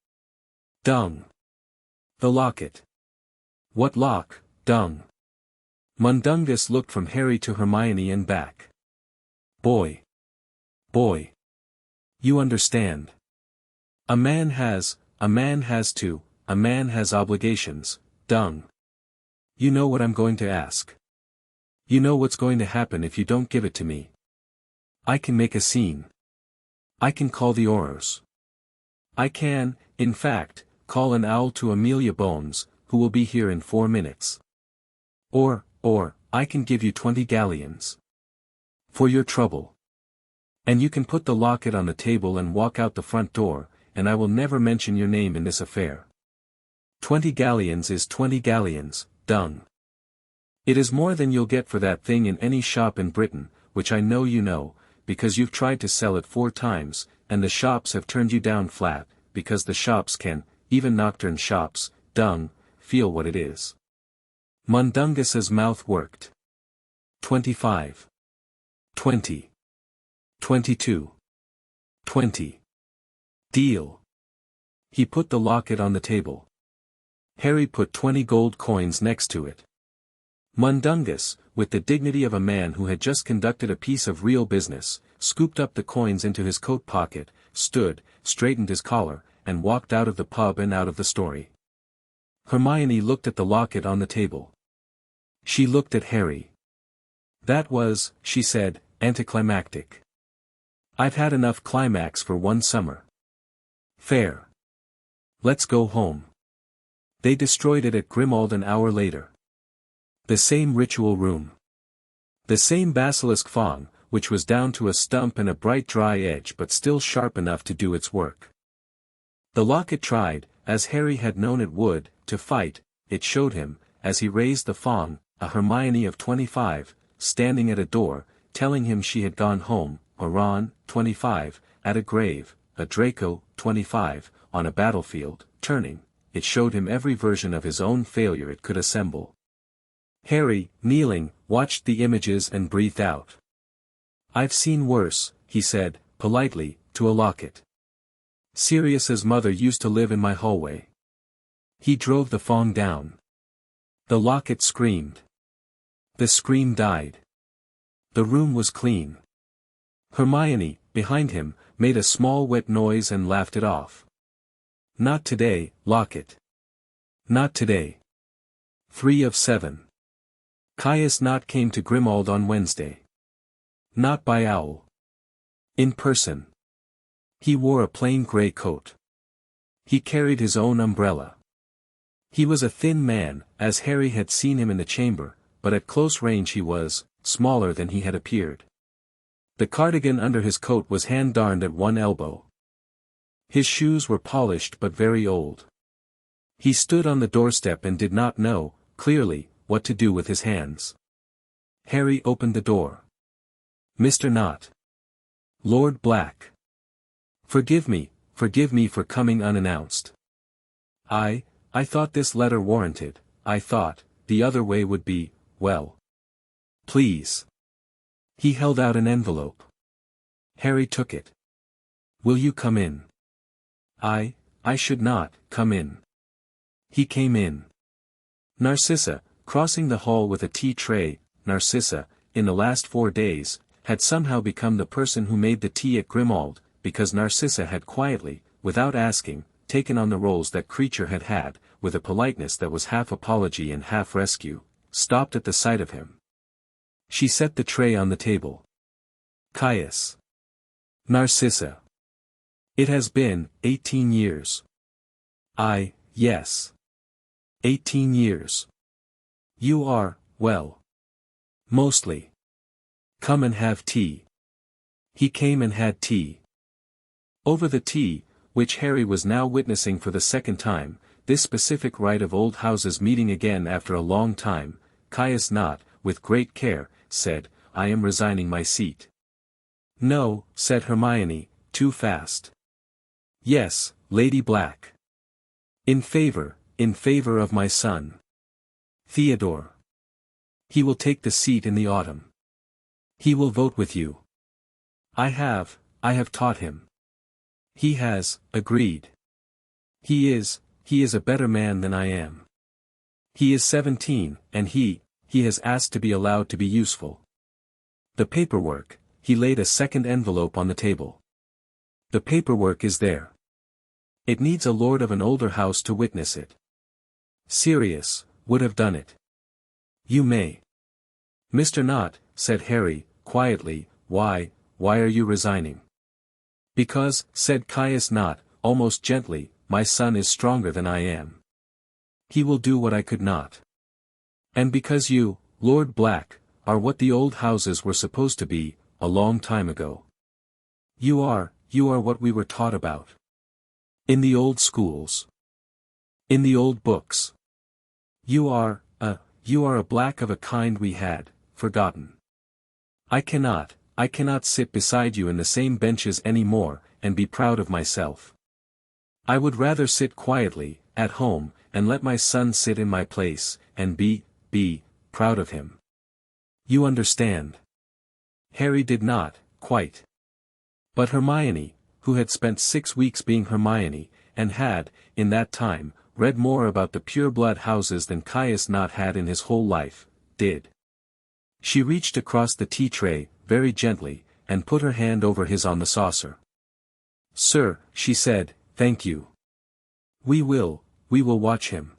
Dung. The locket. What lock, dung? Mundungus looked from Harry to Hermione and back. Boy. Boy. You understand. A man has obligations, dung. You know what I'm going to ask. You know what's going to happen if you don't give it to me. I can make a scene. I can call the Aurors. I can, in fact, call an owl to Amelia Bones, who will be here in 4 minutes. Or, I can give you 20 galleons. For your trouble. And you can put the locket on the table and walk out the front door, and I will never mention your name in this affair. 20 galleons is 20 galleons, dung. It is more than you'll get for that thing in any shop in Britain, which I know you know, because you've tried to sell it 4 times, and the shops have turned you down flat, because the shops can, even nocturne shops, dung, feel what it is. Mundungus's mouth worked. 25. 20. 22. 20. Deal. He put the locket on the table. Harry put 20 gold coins next to it. Mundungus, with the dignity of a man who had just conducted a piece of real business, scooped up the coins into his coat pocket, stood, straightened his collar, and walked out of the pub and out of the story. Hermione looked at the locket on the table. She looked at Harry. That was, she said, anticlimactic. I've had enough climax for one summer. Fair. Let's go home. They destroyed it at Grimmauld an hour later. The same ritual room. The same basilisk fong, which was down to a stump and a bright dry edge but still sharp enough to do its work. The locket tried, as Harry had known it would, to fight. It showed him, as he raised the fong, a Hermione of 25, standing at a door, telling him she had gone home, a Ron, 25, at a grave, a Draco, 25, on a battlefield, turning. It showed him every version of his own failure it could assemble. Harry, kneeling, watched the images and breathed out. I've seen worse, he said, politely, to a locket. Sirius's mother used to live in my hallway. He drove the fong down. The locket screamed. The scream died. The room was clean. Hermione, behind him, made a small wet noise and laughed it off. Not today, locket. Not today. 3 of 7. Caius Not came to Grimmauld on Wednesday. Not by owl. In person. He wore a plain grey coat. He carried his own umbrella. He was a thin man, as Harry had seen him in the chamber, but at close range he was, smaller than he had appeared. The cardigan under his coat was hand-darned at one elbow. His shoes were polished but very old. He stood on the doorstep and did not know, clearly, what to do with his hands. Harry opened the door. Mr. Knott. Lord Black. Forgive me for coming unannounced. I thought this letter warranted, I thought, the other way would be, well. Please. He held out an envelope. Harry took it. Will you come in? I should not, come in. He came in. Narcissa, crossing the hall with a tea tray, Narcissa, in the last 4 days, had somehow become the person who made the tea at Grimmauld, because Narcissa had quietly, without asking, taken on the roles that Creature had had, with a politeness that was half apology and half rescue, stopped at the sight of him. She set the tray on the table. Caius. Narcissa. It has been 18 years. Yes. 18 years. You are, well. Mostly. Come and have tea. He came and had tea. Over the tea, which Harry was now witnessing for the second time, this specific rite of old houses meeting again after a long time, Caius Knott, with great care, said, I am resigning my seat. No, said Hermione, too fast. Yes, Lady Black. In favor of my son. Theodore. He will take the seat in the autumn. He will vote with you. I have taught him. He has, agreed. He is a better man than I am. He is 17, and he has asked to be allowed to be useful. The paperwork, he laid a second envelope on the table. The paperwork is there. It needs a lord of an older house to witness it. Sirius would have done it. You may. Mr. Knott, said Harry, quietly, why are you resigning? Because, said Caius Knott, almost gently, my son is stronger than I am. He will do what I could not. And because you, Lord Black, are what the old houses were supposed to be, a long time ago. You are what we were taught about. In the old schools. In the old books. You are a Black of a kind we had, forgotten. I cannot sit beside you in the same benches any more, and be proud of myself. I would rather sit quietly, at home, and let my son sit in my place, and be proud of him. You understand? Harry did not, quite. But Hermione, who had spent 6 weeks being Hermione, and had, in that time, read more about the pure-blood houses than Caius Knott had in his whole life, did. She reached across the tea tray, very gently, and put her hand over his on the saucer. Sir, she said, thank you. We will watch him.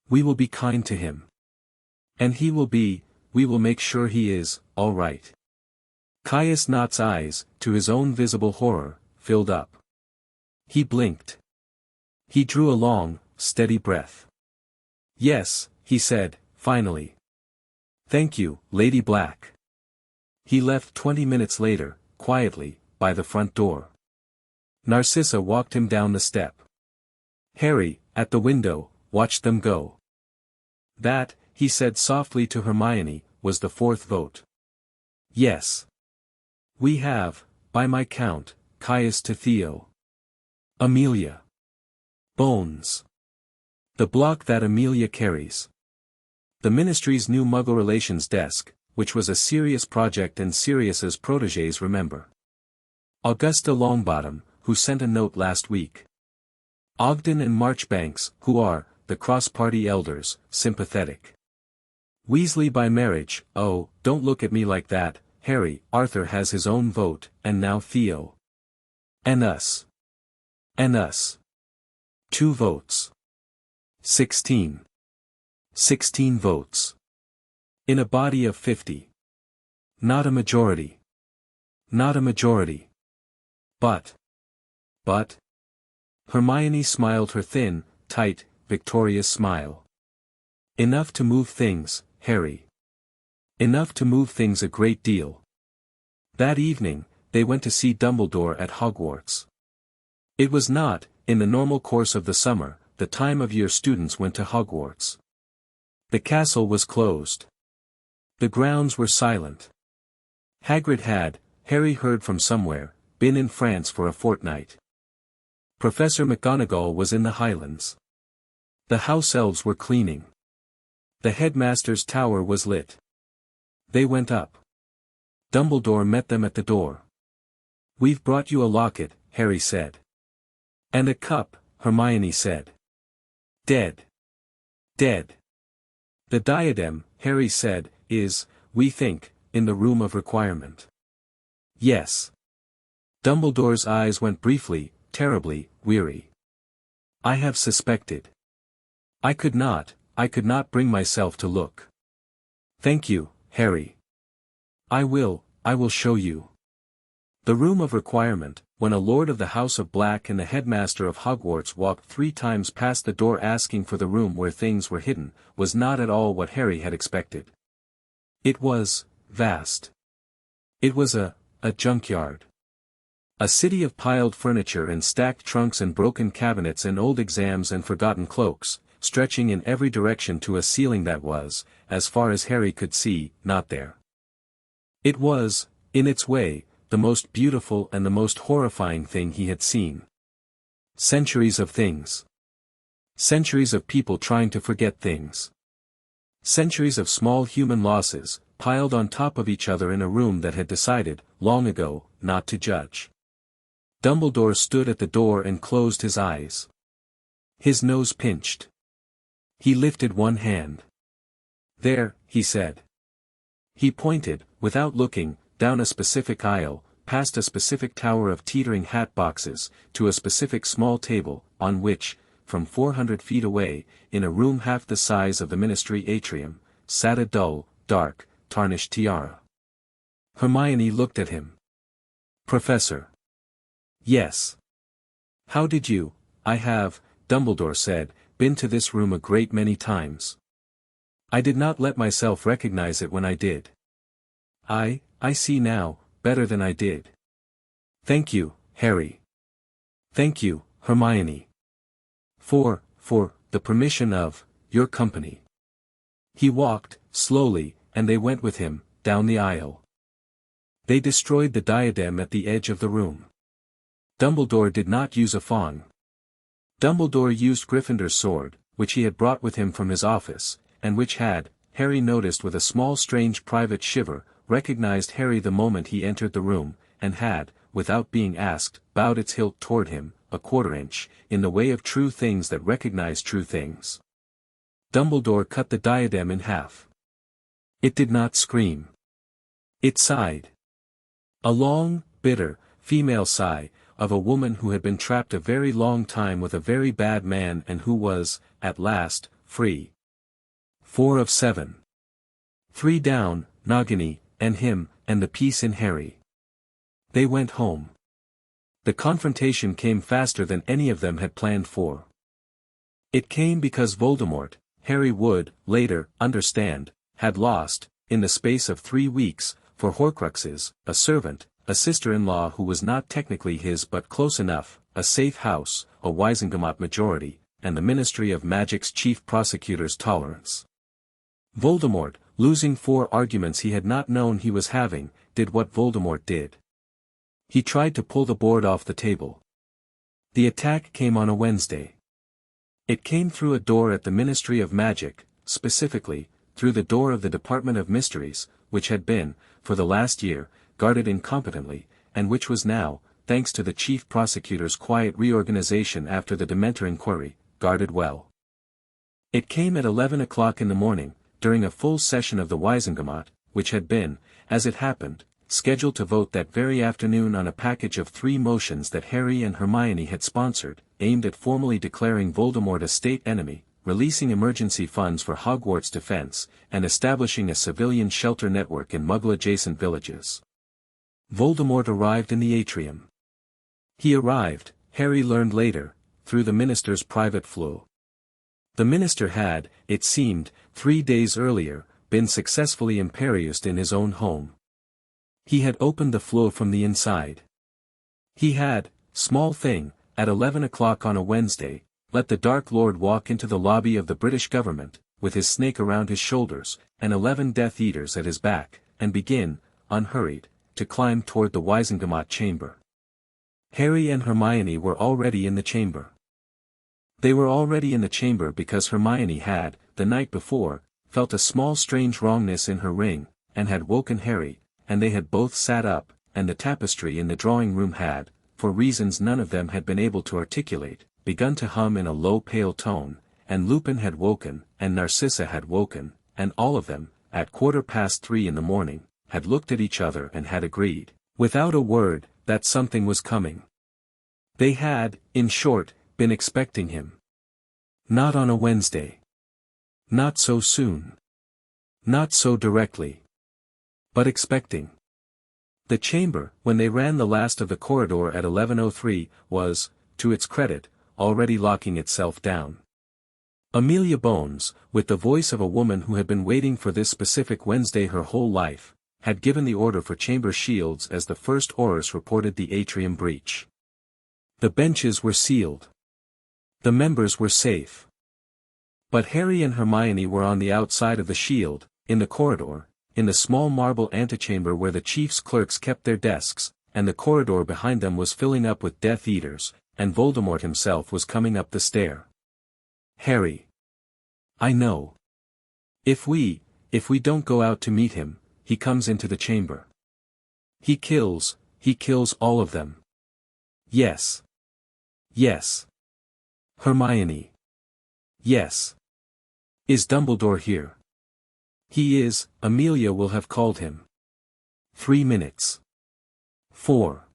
We will be kind to him. And we will make sure he is, all right. Caius Knott's eyes, to his own visible horror, filled up. He blinked. He drew a long, steady breath. Yes, he said, finally. Thank you, Lady Black. He left 20 minutes later, quietly, by the front door. Narcissa walked him down the step. Harry, at the window, watched them go. That, he said softly to Hermione, was the 4th vote. Yes. We have, by my count, Caius to Theo. Amelia. Bones. The block that Amelia carries. The Ministry's new Muggle Relations desk, which was a serious project and Sirius's protégés remember. Augusta Longbottom, who sent a note last week. Ogden and Marchbanks, who are, the cross-party elders, sympathetic. Weasley by marriage, oh, don't look at me like that, Harry, Arthur has his own vote, and now Theo. And us. 2 votes. 16. 16 votes. In a body of 50. Not a majority. Not a majority. But. Hermione smiled her thin, tight, victorious smile. Enough to move things, Harry. Enough to move things a great deal. That evening, they went to see Dumbledore at Hogwarts. It was not, in the normal course of the summer, the time of year students went to Hogwarts. The castle was closed. The grounds were silent. Hagrid had, Harry heard from somewhere, been in France for a fortnight. Professor McGonagall was in the Highlands. The house elves were cleaning. The headmaster's tower was lit. They went up. Dumbledore met them at the door. "We've brought you a locket," Harry said. "And a cup," Hermione said. "Dead. Dead." "The diadem," Harry said, "is, we think, in the room of requirement." "Yes." Dumbledore's eyes went briefly, terribly, weary. "I have suspected. I could not bring myself to look." "Thank you, Harry. I will show you." The room of requirement, when a lord of the House of Black and the headmaster of Hogwarts walked 3 times past the door asking for the room where things were hidden, was not at all what Harry had expected. It was vast. It was a junkyard. A city of piled furniture and stacked trunks and broken cabinets and old exams and forgotten cloaks, stretching in every direction to a ceiling that was, as far as Harry could see, not there. It was, in its way, the most beautiful and the most horrifying thing he had seen. Centuries of things. Centuries of people trying to forget things. Centuries of small human losses, piled on top of each other in a room that had decided, long ago, not to judge. Dumbledore stood at the door and closed his eyes. His nose pinched. He lifted one hand. "There," he said. He pointed, without looking, down a specific aisle, past a specific tower of teetering hat boxes, to a specific small table, on which, from 400 feet away, in a room half the size of the Ministry atrium, sat a dull, dark, tarnished tiara. Hermione looked at him. "Professor." "Yes." "How did you?" "I have," Dumbledore said, "been to this room a great many times. I did not let myself recognize it when I did. I see now, better than I did. Thank you, Harry. Thank you, Hermione. For the permission of, your company." He walked, slowly, and they went with him, down the aisle. They destroyed the diadem at the edge of the room. Dumbledore did not use a fong. Dumbledore used Gryffindor's sword, which he had brought with him from his office, and which had, Harry noticed with a small strange private shiver, recognized Harry the moment he entered the room, and had, without being asked, bowed its hilt toward him, a quarter-inch, in the way of true things that recognize true things. Dumbledore cut the diadem in half. It did not scream. It sighed. A long, bitter, female sigh, of a woman who had been trapped a very long time with a very bad man and who was, at last, free. 4 of 7. 3 down, Nagini, and him, and the peace in Harry. They went home. The confrontation came faster than any of them had planned for. It came because Voldemort, Harry would, later, understand, had lost, in the space of 3 weeks, for Horcruxes, a servant, a sister-in-law who was not technically his but close enough, a safe house, a Wisengamot majority, and the Ministry of Magic's chief prosecutor's tolerance. Voldemort, losing 4 arguments he had not known he was having, did what Voldemort did. He tried to pull the board off the table. The attack came on a Wednesday. It came through a door at the Ministry of Magic, specifically, through the door of the Department of Mysteries, which had been, for the last year, guarded incompetently, and which was now, thanks to the chief prosecutor's quiet reorganization after the Dementor inquiry, guarded well. It came at 11 o'clock in the morning, during a full session of the Wisengamot, which had been, as it happened, scheduled to vote that very afternoon on a package of 3 motions that Harry and Hermione had sponsored, aimed at formally declaring Voldemort a state enemy, releasing emergency funds for Hogwarts defense, and establishing a civilian shelter network in Muggle-adjacent villages. Voldemort arrived in the atrium. He arrived, Harry learned later, through the minister's private flue. The minister had, it seemed, 3 days earlier, been successfully imperiused in his own home. He had opened the flue from the inside. He had, small thing, at 11 o'clock on a Wednesday, let the Dark Lord walk into the lobby of the British government, with his snake around his shoulders, and 11 Death Eaters at his back, and begin, unhurried, to climb toward the Wizengamot chamber. Harry and Hermione were already in the chamber. They were already in the chamber because Hermione had, the night before, felt a small strange wrongness in her ring, and had woken Harry, and they had both sat up, and the tapestry in the drawing room had, for reasons none of them had been able to articulate, begun to hum in a low pale tone, and Lupin had woken, and Narcissa had woken, and all of them, at 3:15 in the morning, had looked at each other and had agreed, without a word, that something was coming. They had, in short, been expecting him. Not on a Wednesday. Not so soon. Not so directly. But expecting. The chamber, when they ran the last of the corridor at 11:03, was, to its credit, already locking itself down. Amelia Bones, with the voice of a woman who had been waiting for this specific Wednesday her whole life, had given the order for chamber shields as the first Aurors reported the atrium breach. The benches were sealed. The members were safe. But Harry and Hermione were on the outside of the shield, in the corridor, in the small marble antechamber where the chief's clerks kept their desks, and the corridor behind them was filling up with Death Eaters, and Voldemort himself was coming up the stair. Harry. I know. If we don't go out to meet him, he comes into the chamber. He kills all of them. Yes. Yes. Hermione. Yes. Is Dumbledore here? He is, Amelia will have called him. 3 minutes. 4.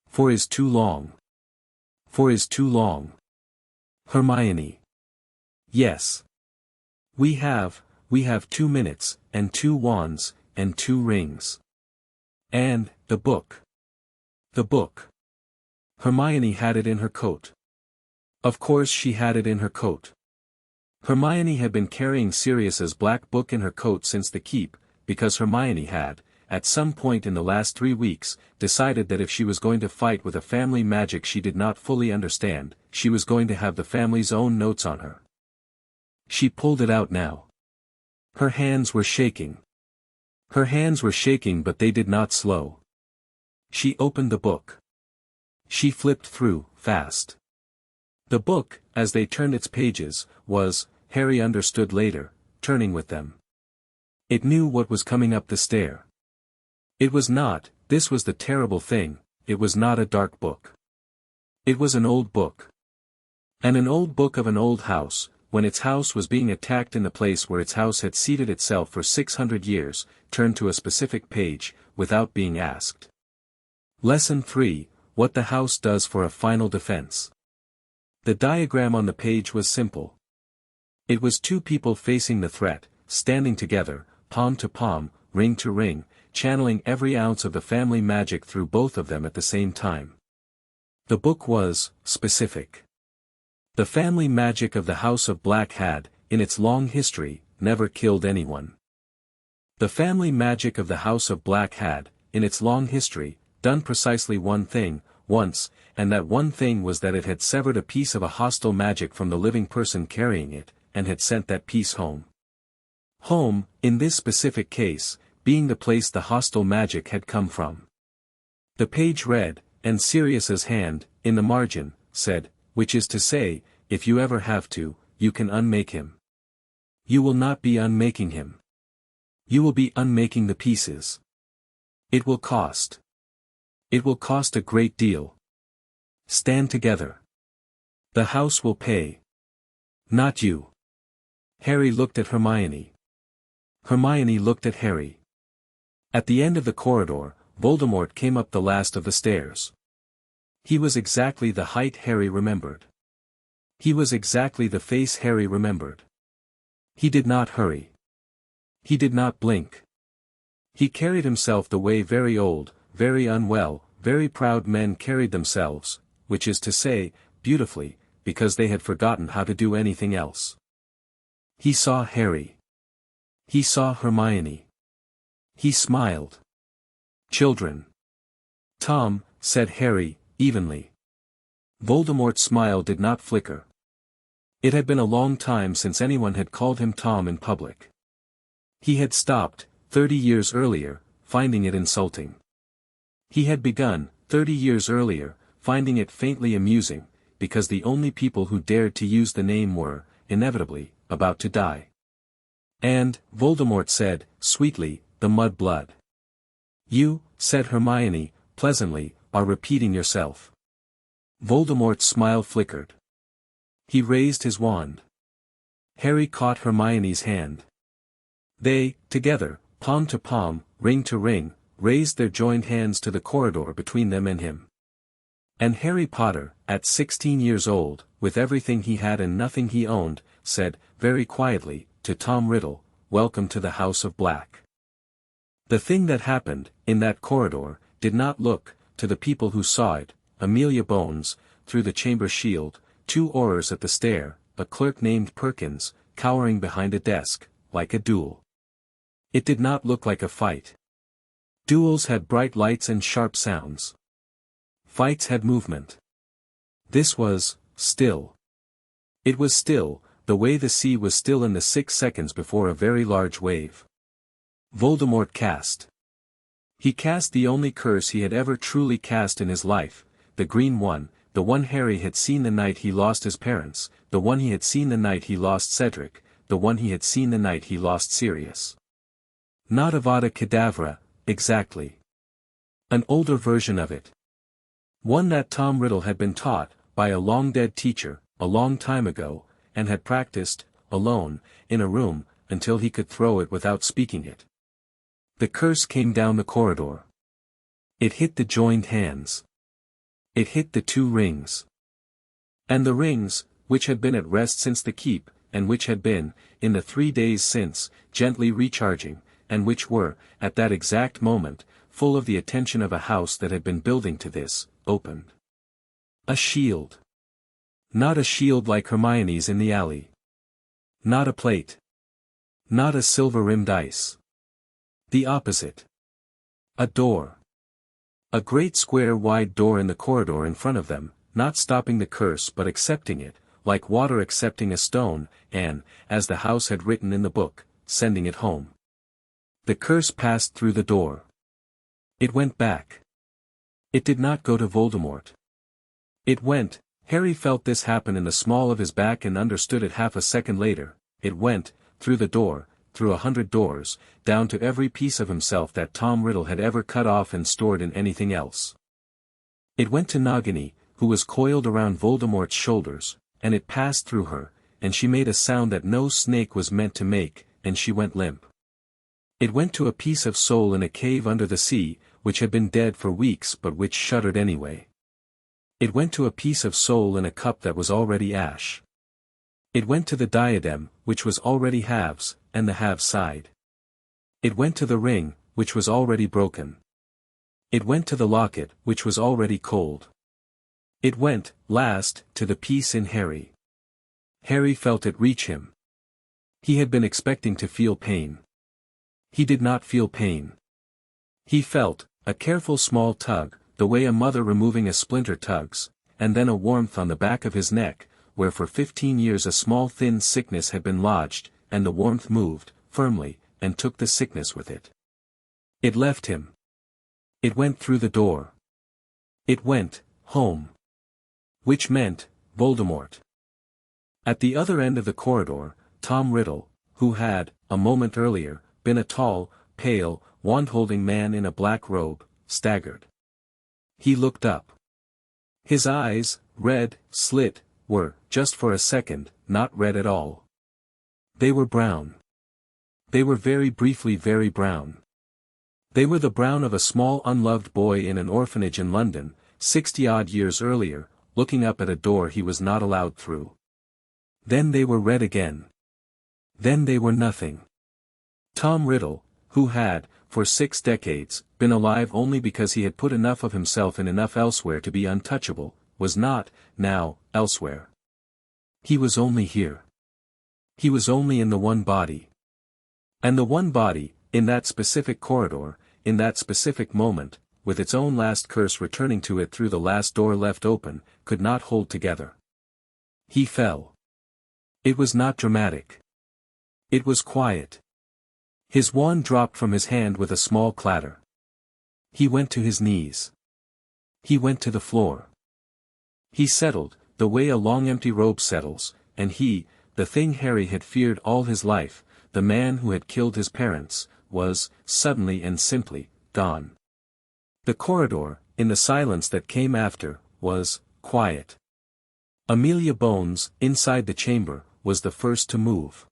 4 is too long. 4 is too long. Hermione. Yes. We have 2 minutes, and 2 wands, and 2 rings. And, the book. The book. Hermione had it in her coat. Of course she had it in her coat. Hermione had been carrying Sirius's black book in her coat since the keep, because Hermione had, at some point in the last 3 weeks, decided that if she was going to fight with a family magic she did not fully understand, she was going to have the family's own notes on her. She pulled it out now. Her hands were shaking. Her hands were shaking, but they did not slow. She opened the book. She flipped through, fast. The book, as they turned its pages, was, Harry understood later, turning with them. It knew what was coming up the stair. It was not, this was the terrible thing, it was not a dark book. It was an old book. And an old book of an old house, when its house was being attacked in the place where its house had seated itself for 600 years, turned to a specific page, without being asked. Lesson 3, What the House Does for a Final Defense. The diagram on the page was simple. It was 2 people facing the threat, standing together, palm to palm, ring to ring, channeling every ounce of the family magic through both of them at the same time. The book was, specific. The family magic of the House of Black had, in its long history, never killed anyone. The family magic of the House of Black had, in its long history, done precisely one thing, once, and that one thing was that it had severed a piece of a hostile magic from the living person carrying it, and had sent that piece home. Home, in this specific case, being the place the hostile magic had come from. The page read, and Sirius's hand, in the margin, said, which is to say, if you ever have to, you can unmake him. You will not be unmaking him. You will be unmaking the pieces. It will cost. It will cost a great deal. Stand together. The house will pay. Not you. Harry looked at Hermione. Hermione looked at Harry. At the end of the corridor, Voldemort came up the last of the stairs. He was exactly the height Harry remembered. He was exactly the face Harry remembered. He did not hurry. He did not blink. He carried himself the way very old, very unwell, very proud men carried themselves, which is to say, beautifully, because they had forgotten how to do anything else. He saw Harry. He saw Hermione. He smiled. Children. Tom, said Harry, evenly. Voldemort's smile did not flicker. It had been a long time since anyone had called him Tom in public. He had stopped, 30 years earlier, finding it insulting. He had begun, 30 years earlier, finding it faintly amusing, because the only people who dared to use the name were, inevitably, about to die. And, Voldemort said, sweetly, the mud-blood. You, said Hermione, pleasantly, are repeating yourself. Voldemort's smile flickered. He raised his wand. Harry caught Hermione's hand. They, together, palm to palm, ring to ring, raised their joined hands to the corridor between them and him. And Harry Potter, at 16 years old, with everything he had and nothing he owned, said, very quietly, to Tom Riddle, welcome to the House of Black. The thing that happened, in that corridor, did not look, to the people who saw it, Amelia Bones, through the chamber shield, 2 Aurors at the stair, a clerk named Perkins, cowering behind a desk, like a duel. It did not look like a fight. Duels had bright lights and sharp sounds. Fights had movement. This was, still. It was still, the way the sea was still in the 6 seconds before a very large wave. Voldemort cast. He cast the only curse he had ever truly cast in his life, the green one, the one Harry had seen the night he lost his parents, the one he had seen the night he lost Cedric, the one he had seen the night he lost Sirius. Not Avada Kedavra, exactly. An older version of it. One that Tom Riddle had been taught, by a long-dead teacher, a long time ago, and had practiced, alone, in a room, until he could throw it without speaking it. The curse came down the corridor. It hit the joined hands. It hit the 2 rings. And the rings, which had been at rest since the keep, and which had been, in the 3 days since, gently recharging, and which were, at that exact moment, full of the attention of a house that had been building to this, opened. A shield. Not a shield like Hermione's in the alley. Not a plate. Not a silver-rimmed ice. The opposite. A door. A great square wide door in the corridor in front of them, not stopping the curse but accepting it, like water accepting a stone, and, as the house had written in the book, sending it home. The curse passed through the door. It went back. It did not go to Voldemort. It went, Harry felt this happen in the small of his back and understood it half a second later, it went, through the door, through 100 doors, down to every piece of himself that Tom Riddle had ever cut off and stored in anything else. It went to Nagini, who was coiled around Voldemort's shoulders, and it passed through her, and she made a sound that no snake was meant to make, and she went limp. It went to a piece of soul in a cave under the sea, which had been dead for weeks but which shuddered anyway. It went to a piece of soul in a cup that was already ash. It went to the diadem, which was already halves, and the halves sighed. It went to the ring, which was already broken. It went to the locket, which was already cold. It went, last, to the piece in Harry. Harry felt it reach him. He had been expecting to feel pain. He did not feel pain. He felt, a careful small tug, the way a mother removing a splinter tugs, and then a warmth on the back of his neck, where for 15 years a small thin sickness had been lodged, and the warmth moved, firmly, and took the sickness with it. It left him. It went through the door. It went, home. Which meant, Voldemort. At the other end of the corridor, Tom Riddle, who had, a moment earlier, been a tall, pale, wand-holding man in a black robe, staggered. He looked up. His eyes, red, slit, were, just for a second, not red at all. They were brown. They were very briefly very brown. They were the brown of a small unloved boy in an orphanage in London, 60-odd years earlier, looking up at a door he was not allowed through. Then they were red again. Then they were nothing. Tom Riddle, who had, for 6 decades, been alive only because he had put enough of himself in enough elsewhere to be untouchable, was not, now, elsewhere. He was only here. He was only in the one body. And the one body, in that specific corridor, in that specific moment, with its own last curse returning to it through the last door left open, could not hold together. He fell. It was not dramatic. It was quiet. His wand dropped from his hand with a small clatter. He went to his knees. He went to the floor. He settled, the way a long empty robe settles, and he, the thing Harry had feared all his life, the man who had killed his parents, was, suddenly and simply, gone. The corridor, in the silence that came after, was quiet. Amelia Bones, inside the chamber, was the first to move.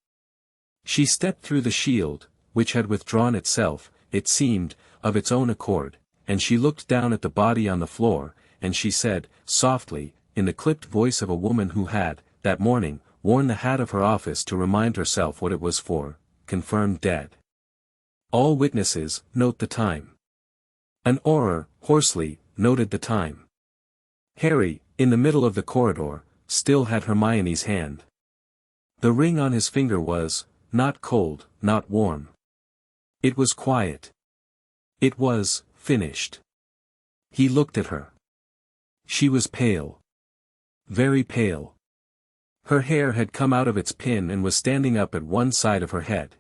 She stepped through the shield, which had withdrawn itself, it seemed, of its own accord, and she looked down at the body on the floor, and she said, softly, in the clipped voice of a woman who had, that morning, worn the hat of her office to remind herself what it was for, confirmed dead. All witnesses, note the time. An Auror, hoarsely, noted the time. Harry, in the middle of the corridor, still had Hermione's hand. The ring on his finger was, not cold, not warm. It was quiet. It was, finished. He looked at her. She was pale. Very pale. Her hair had come out of its pin and was standing up at one side of her head.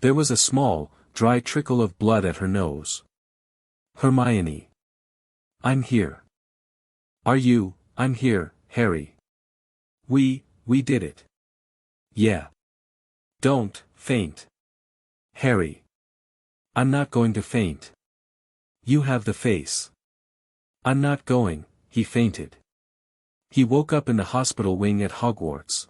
There was a small, dry trickle of blood at her nose. Hermione. I'm here. Are you? I'm here, Harry. We did it. Yeah. Don't faint. Harry. I'm not going to faint. You have the face. I'm not going, he fainted. He woke up in the hospital wing at Hogwarts.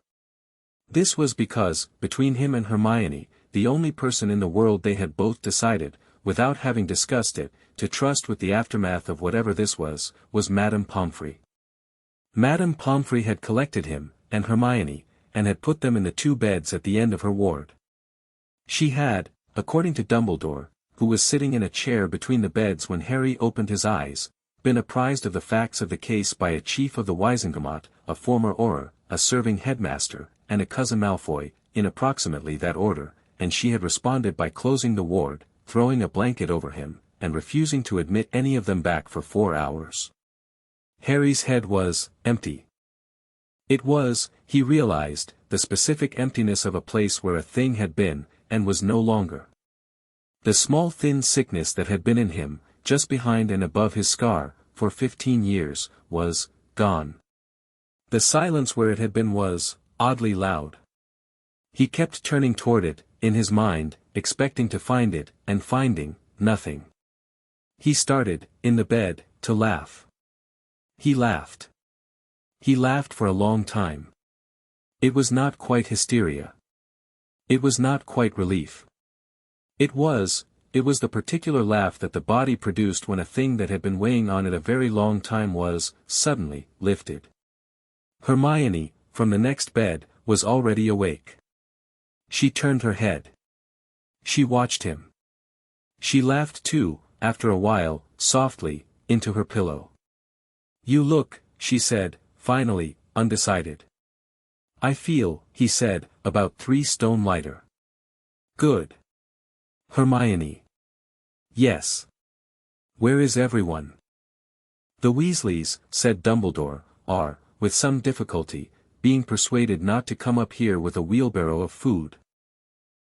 This was because, between him and Hermione, the only person in the world they had both decided, without having discussed it, to trust with the aftermath of whatever this was Madame Pomfrey. Madame Pomfrey had collected him, and Hermione, and had put them in the 2 beds at the end of her ward. She had, according to Dumbledore, who was sitting in a chair between the beds when Harry opened his eyes, been apprised of the facts of the case by a chief of the Wizengamot, a former Auror, a serving headmaster, and a cousin Malfoy, in approximately that order, and she had responded by closing the ward, throwing a blanket over him, and refusing to admit any of them back for 4 hours. Harry's head was empty. It was, he realized, the specific emptiness of a place where a thing had been, and was no longer. The small thin sickness that had been in him, just behind and above his scar, for 15 years, was gone. The silence where it had been was oddly loud. He kept turning toward it, in his mind, expecting to find it, and finding nothing. He started, in the bed, to laugh. He laughed. He laughed for a long time. It was not quite hysteria. It was not quite relief. It was the particular laugh that the body produced when a thing that had been weighing on it a very long time was, suddenly, lifted. Hermione, from the next bed, was already awake. She turned her head. She watched him. She laughed too, after a while, softly, into her pillow. You look, she said, finally, undecided. I feel, he said, about 3 stone lighter. Good. Hermione. Yes. Where is everyone? The Weasleys, said Dumbledore, are, with some difficulty, being persuaded not to come up here with a wheelbarrow of food.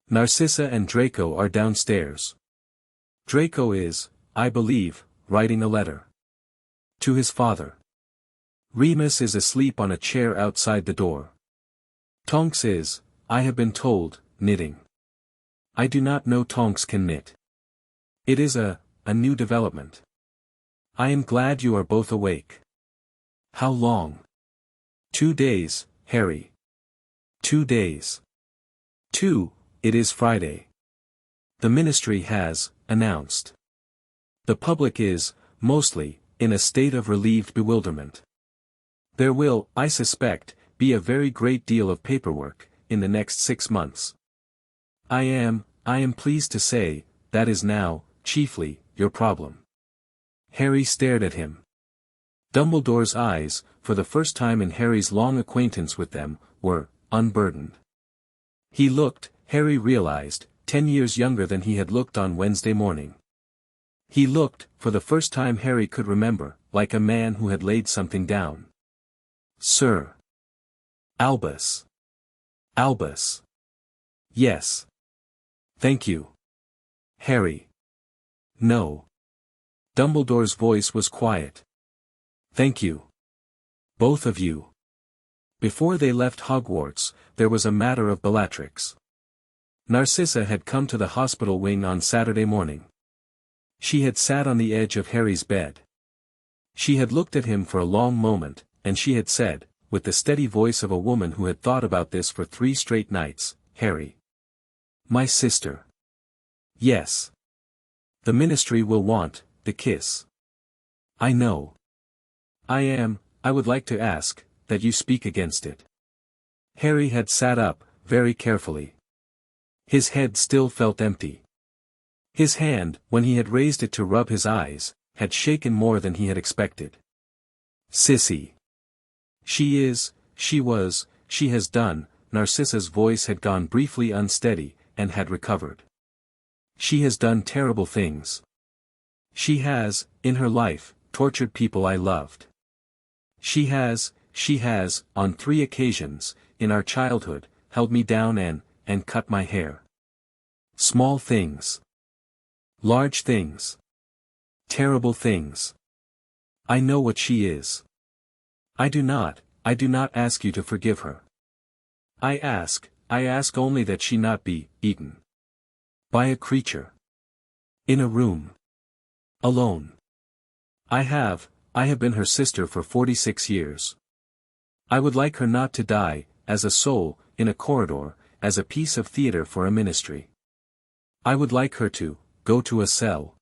Narcissa and Draco are downstairs. Draco is, I believe, writing a letter to his father. Remus is asleep on a chair outside the door. Tonks is, I have been told, knitting. I do not know Tonks can knit. It is a new development. I am glad you are both awake. How long? 2 days, Harry. 2 days. 2, it is Friday. The ministry has announced. The public is, mostly, in a state of relieved bewilderment. There will, I suspect, be a very great deal of paperwork, in the next 6 months. I am pleased to say, that is now, chiefly, your problem. Harry stared at him. Dumbledore's eyes, for the first time in Harry's long acquaintance with them, were unburdened. He looked, Harry realized, 10 years younger than he had looked on Wednesday morning. He looked, for the first time Harry could remember, like a man who had laid something down. Sir. Albus. Albus. Yes. Thank you. Harry. No. Dumbledore's voice was quiet. Thank you. Both of you. Before they left Hogwarts, there was a matter of Bellatrix. Narcissa had come to the hospital wing on Saturday morning. She had sat on the edge of Harry's bed. She had looked at him for a long moment, and she had said, with the steady voice of a woman who had thought about this for 3 straight nights, Harry. My sister. Yes. The ministry will want, the kiss. I know. I would like to ask, that you speak against it. Harry had sat up, very carefully. His head still felt empty. His hand, when he had raised it to rub his eyes, had shaken more than he had expected. Sissy. She has done, Narcissa's voice had gone briefly unsteady, and had recovered. She has done terrible things. She has, in her life, tortured people I loved. She has, on 3 occasions, in our childhood, held me down and cut my hair. Small things. Large things. Terrible things. I know what she is. I do not ask you to forgive her. I ask only that she not be eaten. By a creature. In a room. Alone. I have been her sister for 46 years. I would like her not to die, as a soul, in a corridor, as a piece of theater for a ministry. I would like her to go to a cell.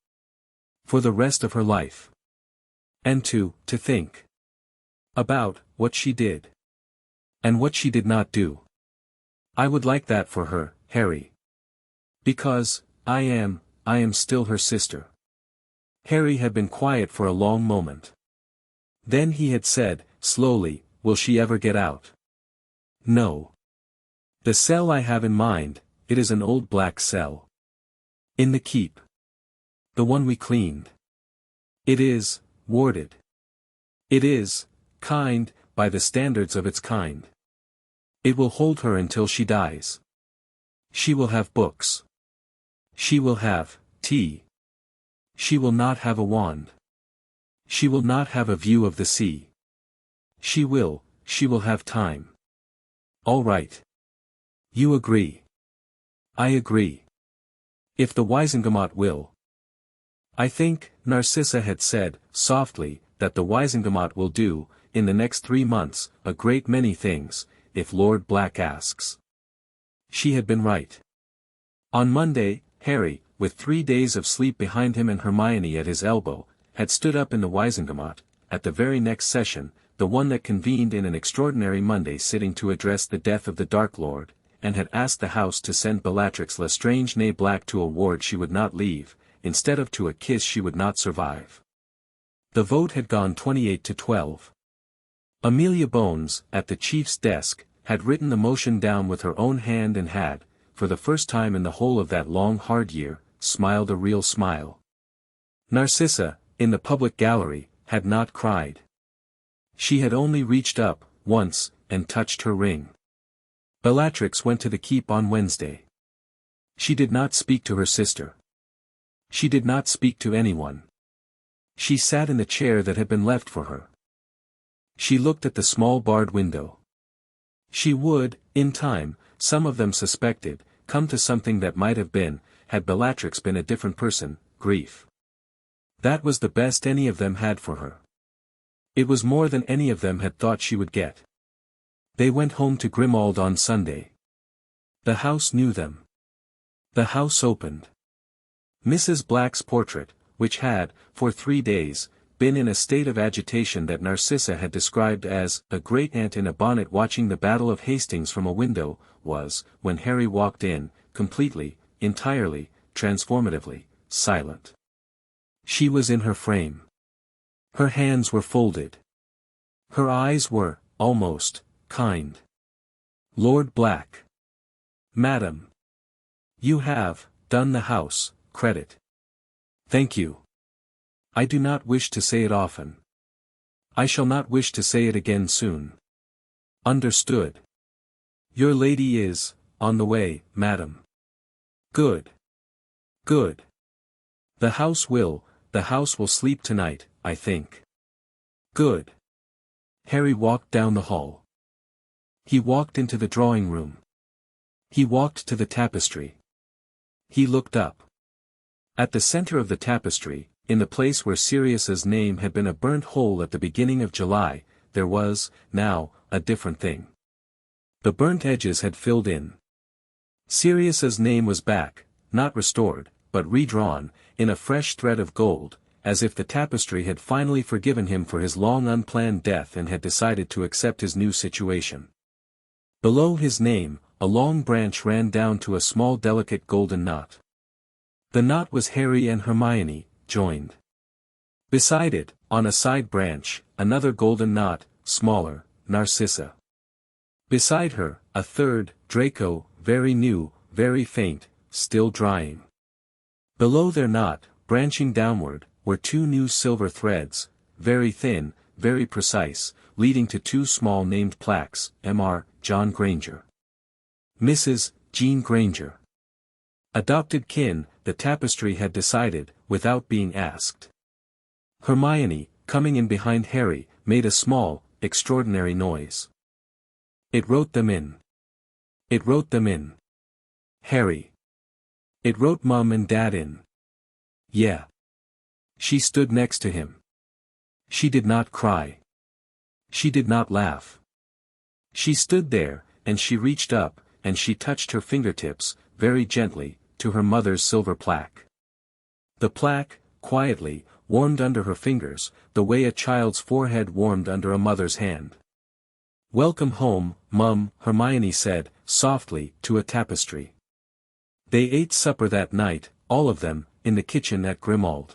For the rest of her life. And to think. About what she did. And what she did not do. I would like that for her, Harry. Because, I am still her sister. Harry had been quiet for a long moment. Then he had said, slowly, will she ever get out? No. The cell I have in mind, it is an old black cell. In the keep. The one we cleaned. It is, warded. It is, kind, by the standards of its kind. It will hold her until she dies. She will have books. She will have tea. She will not have a wand. She will not have a view of the sea. She will have time. All right. You agree. I agree. If the Wisengamot will. I think, Narcissa had said, softly, that the Wisengamot will do, in the next 3 months, a great many things, if Lord Black asks. She had been right. On Monday, Harry, with 3 days of sleep behind him and Hermione at his elbow, had stood up in the Wisengamot, at the very next session, the one that convened in an extraordinary Monday sitting to address the death of the Dark Lord, and had asked the House to send Bellatrix Lestrange née Black to a ward she would not leave, instead of to a kiss she would not survive. The vote had gone 28 to 12. Amelia Bones, at the chief's desk, had written the motion down with her own hand and had, for the first time in the whole of that long hard year, smiled a real smile. Narcissa, in the public gallery, had not cried. She had only reached up, once, and touched her ring. Bellatrix went to the keep on Wednesday. She did not speak to her sister. She did not speak to anyone. She sat in the chair that had been left for her. She looked at the small barred window. She would, in time, some of them suspected, come to something that might have been, had Bellatrix been a different person, grief. That was the best any of them had for her. It was more than any of them had thought she would get. They went home to Grimmauld on Sunday. The house knew them. The house opened. Mrs. Black's portrait, which had, for 3 days, been in a state of agitation that Narcissa had described as a great-aunt in a bonnet watching the Battle of Hastings from a window, was, when Harry walked in, completely, entirely, transformatively, silent. She was in her frame. Her hands were folded. Her eyes were, almost, kind. Lord Black. Madam. You have, done the house, credit. Thank you. I do not wish to say it often. I shall not wish to say it again soon. Understood. Your lady is, on the way, madam. Good. Good. The house will sleep tonight, I think. Good. Harry walked down the hall. He walked into the drawing room. He walked to the tapestry. He looked up. At the center of the tapestry, in the place where Sirius's name had been a burnt hole at the beginning of July, there was, now, a different thing. The burnt edges had filled in. Sirius's name was back, not restored, but redrawn, in a fresh thread of gold, as if the tapestry had finally forgiven him for his long unplanned death and had decided to accept his new situation. Below his name, a long branch ran down to a small delicate golden knot. The knot was Harry and Hermione, joined. Beside it, on a side branch, another golden knot, smaller, Narcissa. Beside her, a third, Draco, very new, very faint, still drying. Below their knot, branching downward, were two new silver threads, very thin, very precise, leading to two small named plaques, Mr. John Granger. Mrs. Jean Granger. Adopted kin, the tapestry had decided, without being asked. Hermione, coming in behind Harry, made a small, extraordinary noise. It wrote them in. It wrote them in. Harry. It wrote Mum and Dad in. Yeah. She stood next to him. She did not cry. She did not laugh. She stood there, and she reached up, and she touched her fingertips, very gently, to her mother's silver plaque. The plaque, quietly, warmed under her fingers, the way a child's forehead warmed under a mother's hand. Welcome home, Mum, Hermione said, softly, to a tapestry. They ate supper that night, all of them, in the kitchen at Grimmauld.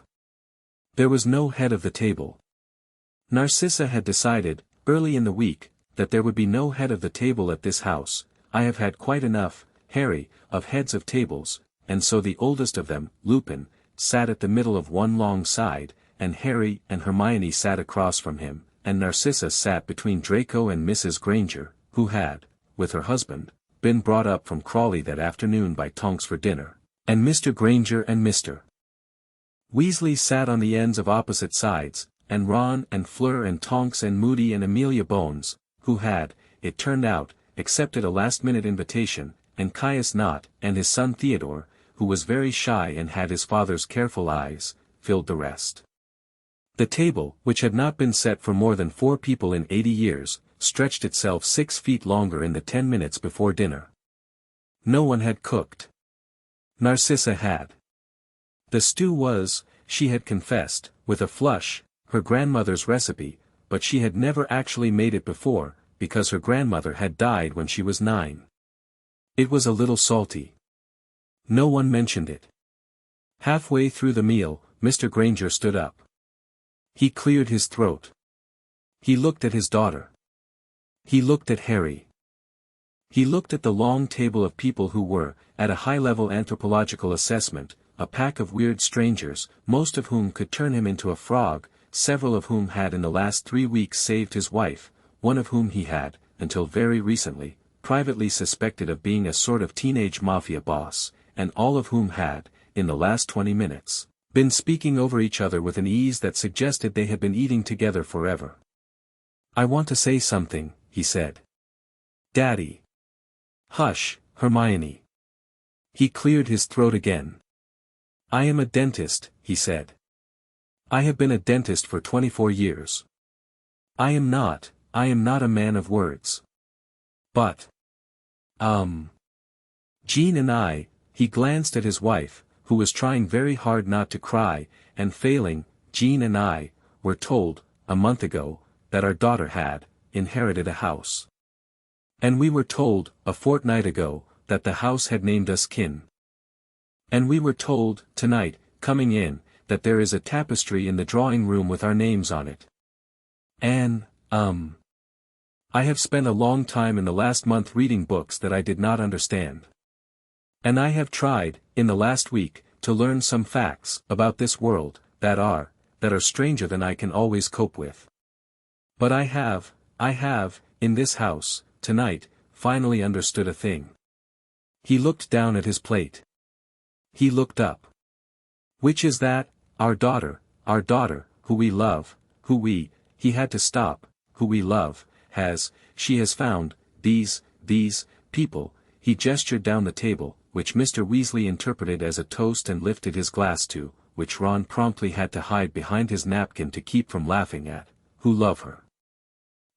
There was no head of the table. Narcissa had decided, early in the week, that there would be no head of the table at this house. I have had quite enough, Harry, of heads of tables, and so the oldest of them, Lupin, sat at the middle of one long side, and Harry and Hermione sat across from him, and Narcissa sat between Draco and Mrs. Granger, who had, with her husband, been brought up from Crawley that afternoon by Tonks for dinner, and Mr. Granger and Mr. Weasley sat on the ends of opposite sides, and Ron and Fleur and Tonks and Moody and Amelia Bones, who had, it turned out, accepted a last-minute invitation, and Caius Knott and his son Theodore, who was very shy and had his father's careful eyes, filled the rest. The table, which had not been set for more than 4 people in 80 years, stretched itself 6 feet longer in the 10 minutes before dinner. No one had cooked. Narcissa had. The stew was, she had confessed, with a flush, her grandmother's recipe, but she had never actually made it before, because her grandmother had died when she was 9. It was a little salty. No one mentioned it. Halfway through the meal, Mr. Granger stood up. He cleared his throat. He looked at his daughter. He looked at Harry. He looked at the long table of people who were, at a high-level anthropological assessment, a pack of weird strangers, most of whom could turn him into a frog, several of whom had in the last 3 weeks saved his wife, one of whom he had, until very recently, privately suspected of being a sort of teenage mafia boss, and all of whom had, in the last 20 minutes, been speaking over each other with an ease that suggested they had been eating together forever. "I want to say something," he said. "Daddy." "Hush, Hermione." He cleared his throat again. "I am a dentist," he said. "I have been a dentist for 24 years. I am not a man of words. But, Jean and I," he glanced at his wife, who was trying very hard not to cry, and failing, "Jean and I, were told, a month ago, that our daughter had, inherited a house. And we were told, a fortnight ago, that the house had named us kin. And we were told, tonight, coming in, that there is a tapestry in the drawing room with our names on it. And, I have spent a long time in the last month reading books that I did not understand. And I have tried, in the last week, to learn some facts about this world, that are stranger than I can always cope with. But I have, in this house, tonight, finally understood a thing. He looked down at his plate. He looked up. Which is that? Our daughter, who we love, he had to stop, who we love, she has found, these people, he gestured down the table, which Mr. Weasley interpreted as a toast and lifted his glass to, which Ron promptly had to hide behind his napkin to keep from laughing at, who love her.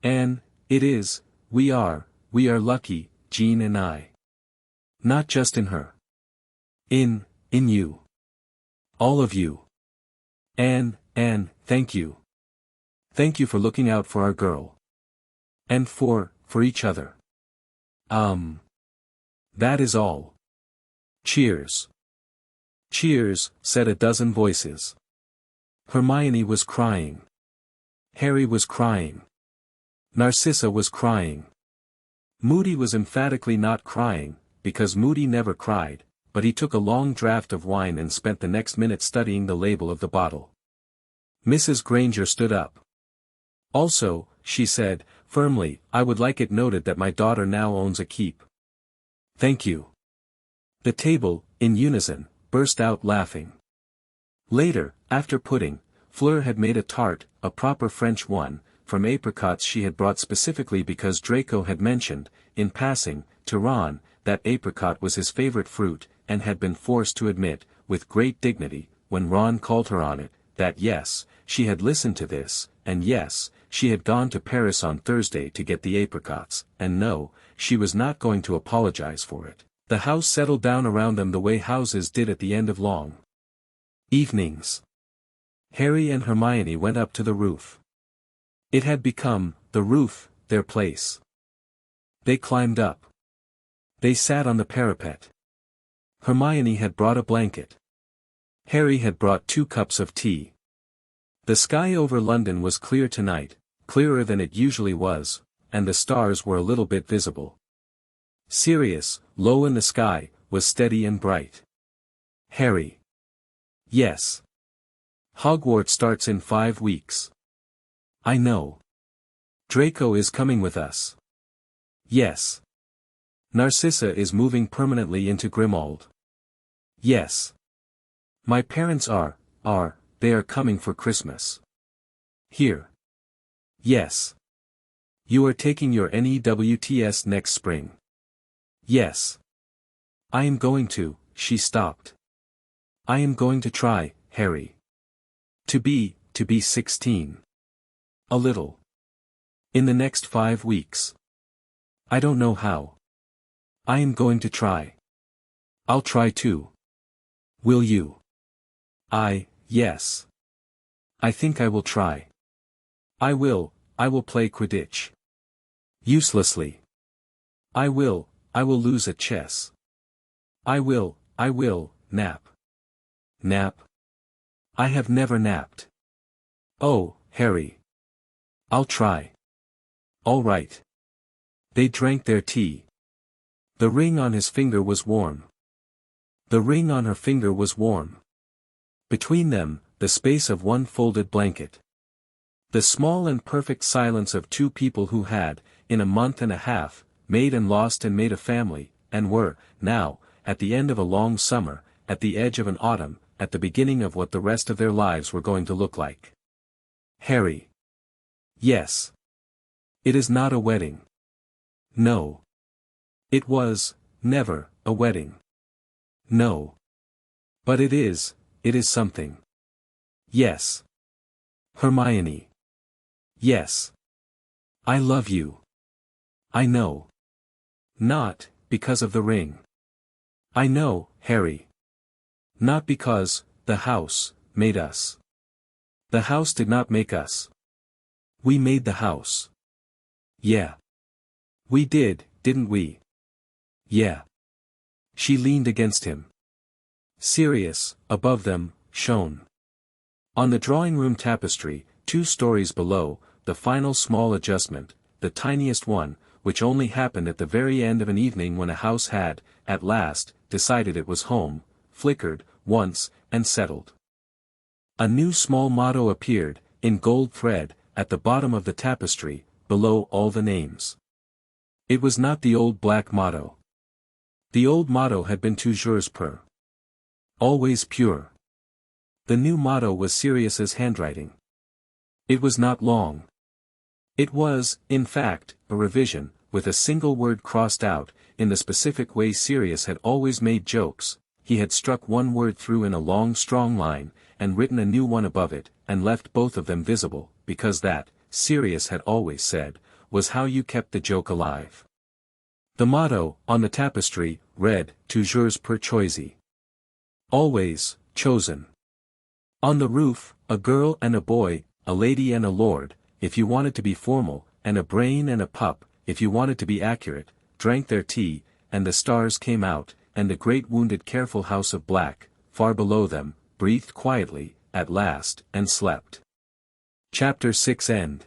And, it is, we are lucky, Jean and I. Not just in her. In you. All of you. And, thank you. Thank you for looking out for our girl. And for each other. That is all. Cheers. Cheers, said a dozen voices. Hermione was crying. Harry was crying. Narcissa was crying. Moody was emphatically not crying, because Moody never cried, but he took a long draught of wine and spent the next minute studying the label of the bottle. Mrs. Granger stood up. Also, she said, firmly, I would like it noted that my daughter now owns a keep. Thank you. The table, in unison, burst out laughing. Later, after pudding, Fleur had made a tart, a proper French one, from apricots she had brought specifically because Draco had mentioned, in passing, to Ron, that apricot was his favorite fruit, and had been forced to admit, with great dignity, when Ron called her on it, that yes, she had listened to this, and yes, she had gone to Paris on Thursday to get the apricots, and no, she was not going to apologize for it. The house settled down around them the way houses did at the end of long evenings. Harry and Hermione went up to the roof. It had become, the roof, their place. They climbed up. They sat on the parapet. Hermione had brought a blanket. Harry had brought 2 cups of tea. The sky over London was clear tonight, clearer than it usually was, and the stars were a little bit visible. Sirius, low in the sky, was steady and bright. Harry. Yes. Hogwarts starts in 5 weeks. I know. Draco is coming with us. Yes. Narcissa is moving permanently into Grimmauld. Yes. My parents they are coming for Christmas. Here. Yes. You are taking your NEWTS next spring. Yes. I am going to, she stopped. I am going to try, Harry. To be 16. A little. In the next 5 weeks. I don't know how. I am going to try. I'll try too. Will you? Yes. I think I will try. I will play Quidditch. Uselessly. I will lose at chess. I will, nap. Nap? I have never napped. Oh, Harry. I'll try. All right. They drank their tea. The ring on his finger was warm. The ring on her finger was warm. Between them, the space of one folded blanket. The small and perfect silence of 2 people who had, in a month and a half, made and lost and made a family, and were, now, at the end of a long summer, at the edge of an autumn, at the beginning of what the rest of their lives were going to look like. Harry. Yes. It is not a wedding. No. It was, never, a wedding. No. But it is something. Yes. Hermione. Yes. I love you. I know. Not, because of the ring. I know, Harry. Not because, the house, made us. The house did not make us. We made the house. Yeah. We did, didn't we? Yeah. She leaned against him. Sirius, above them, shone. On the drawing-room tapestry, 2 stories below, the final small adjustment, the tiniest one, which only happened at the very end of an evening when a house had, at last, decided it was home, flickered, once, and settled. A new small motto appeared, in gold thread, at the bottom of the tapestry, below all the names. It was not the old black motto. The old motto had been toujours pur. Always pure. The new motto was Sirius's handwriting. It was not long. It was, in fact, a revision, with a single word crossed out, in the specific way Sirius had always made jokes. He had struck one word through in a long strong line, and written a new one above it, and left both of them visible, because that, Sirius had always said, was how you kept the joke alive. The motto, on the tapestry, read, toujours per choisi. Always, chosen. On the roof, a girl and a boy, a lady and a lord, if you wanted to be formal, and a brain and a pup, if you wanted to be accurate, drank their tea, and the stars came out, and the great wounded careful house of black, far below them, breathed quietly, at last, and slept. Chapter 6 End.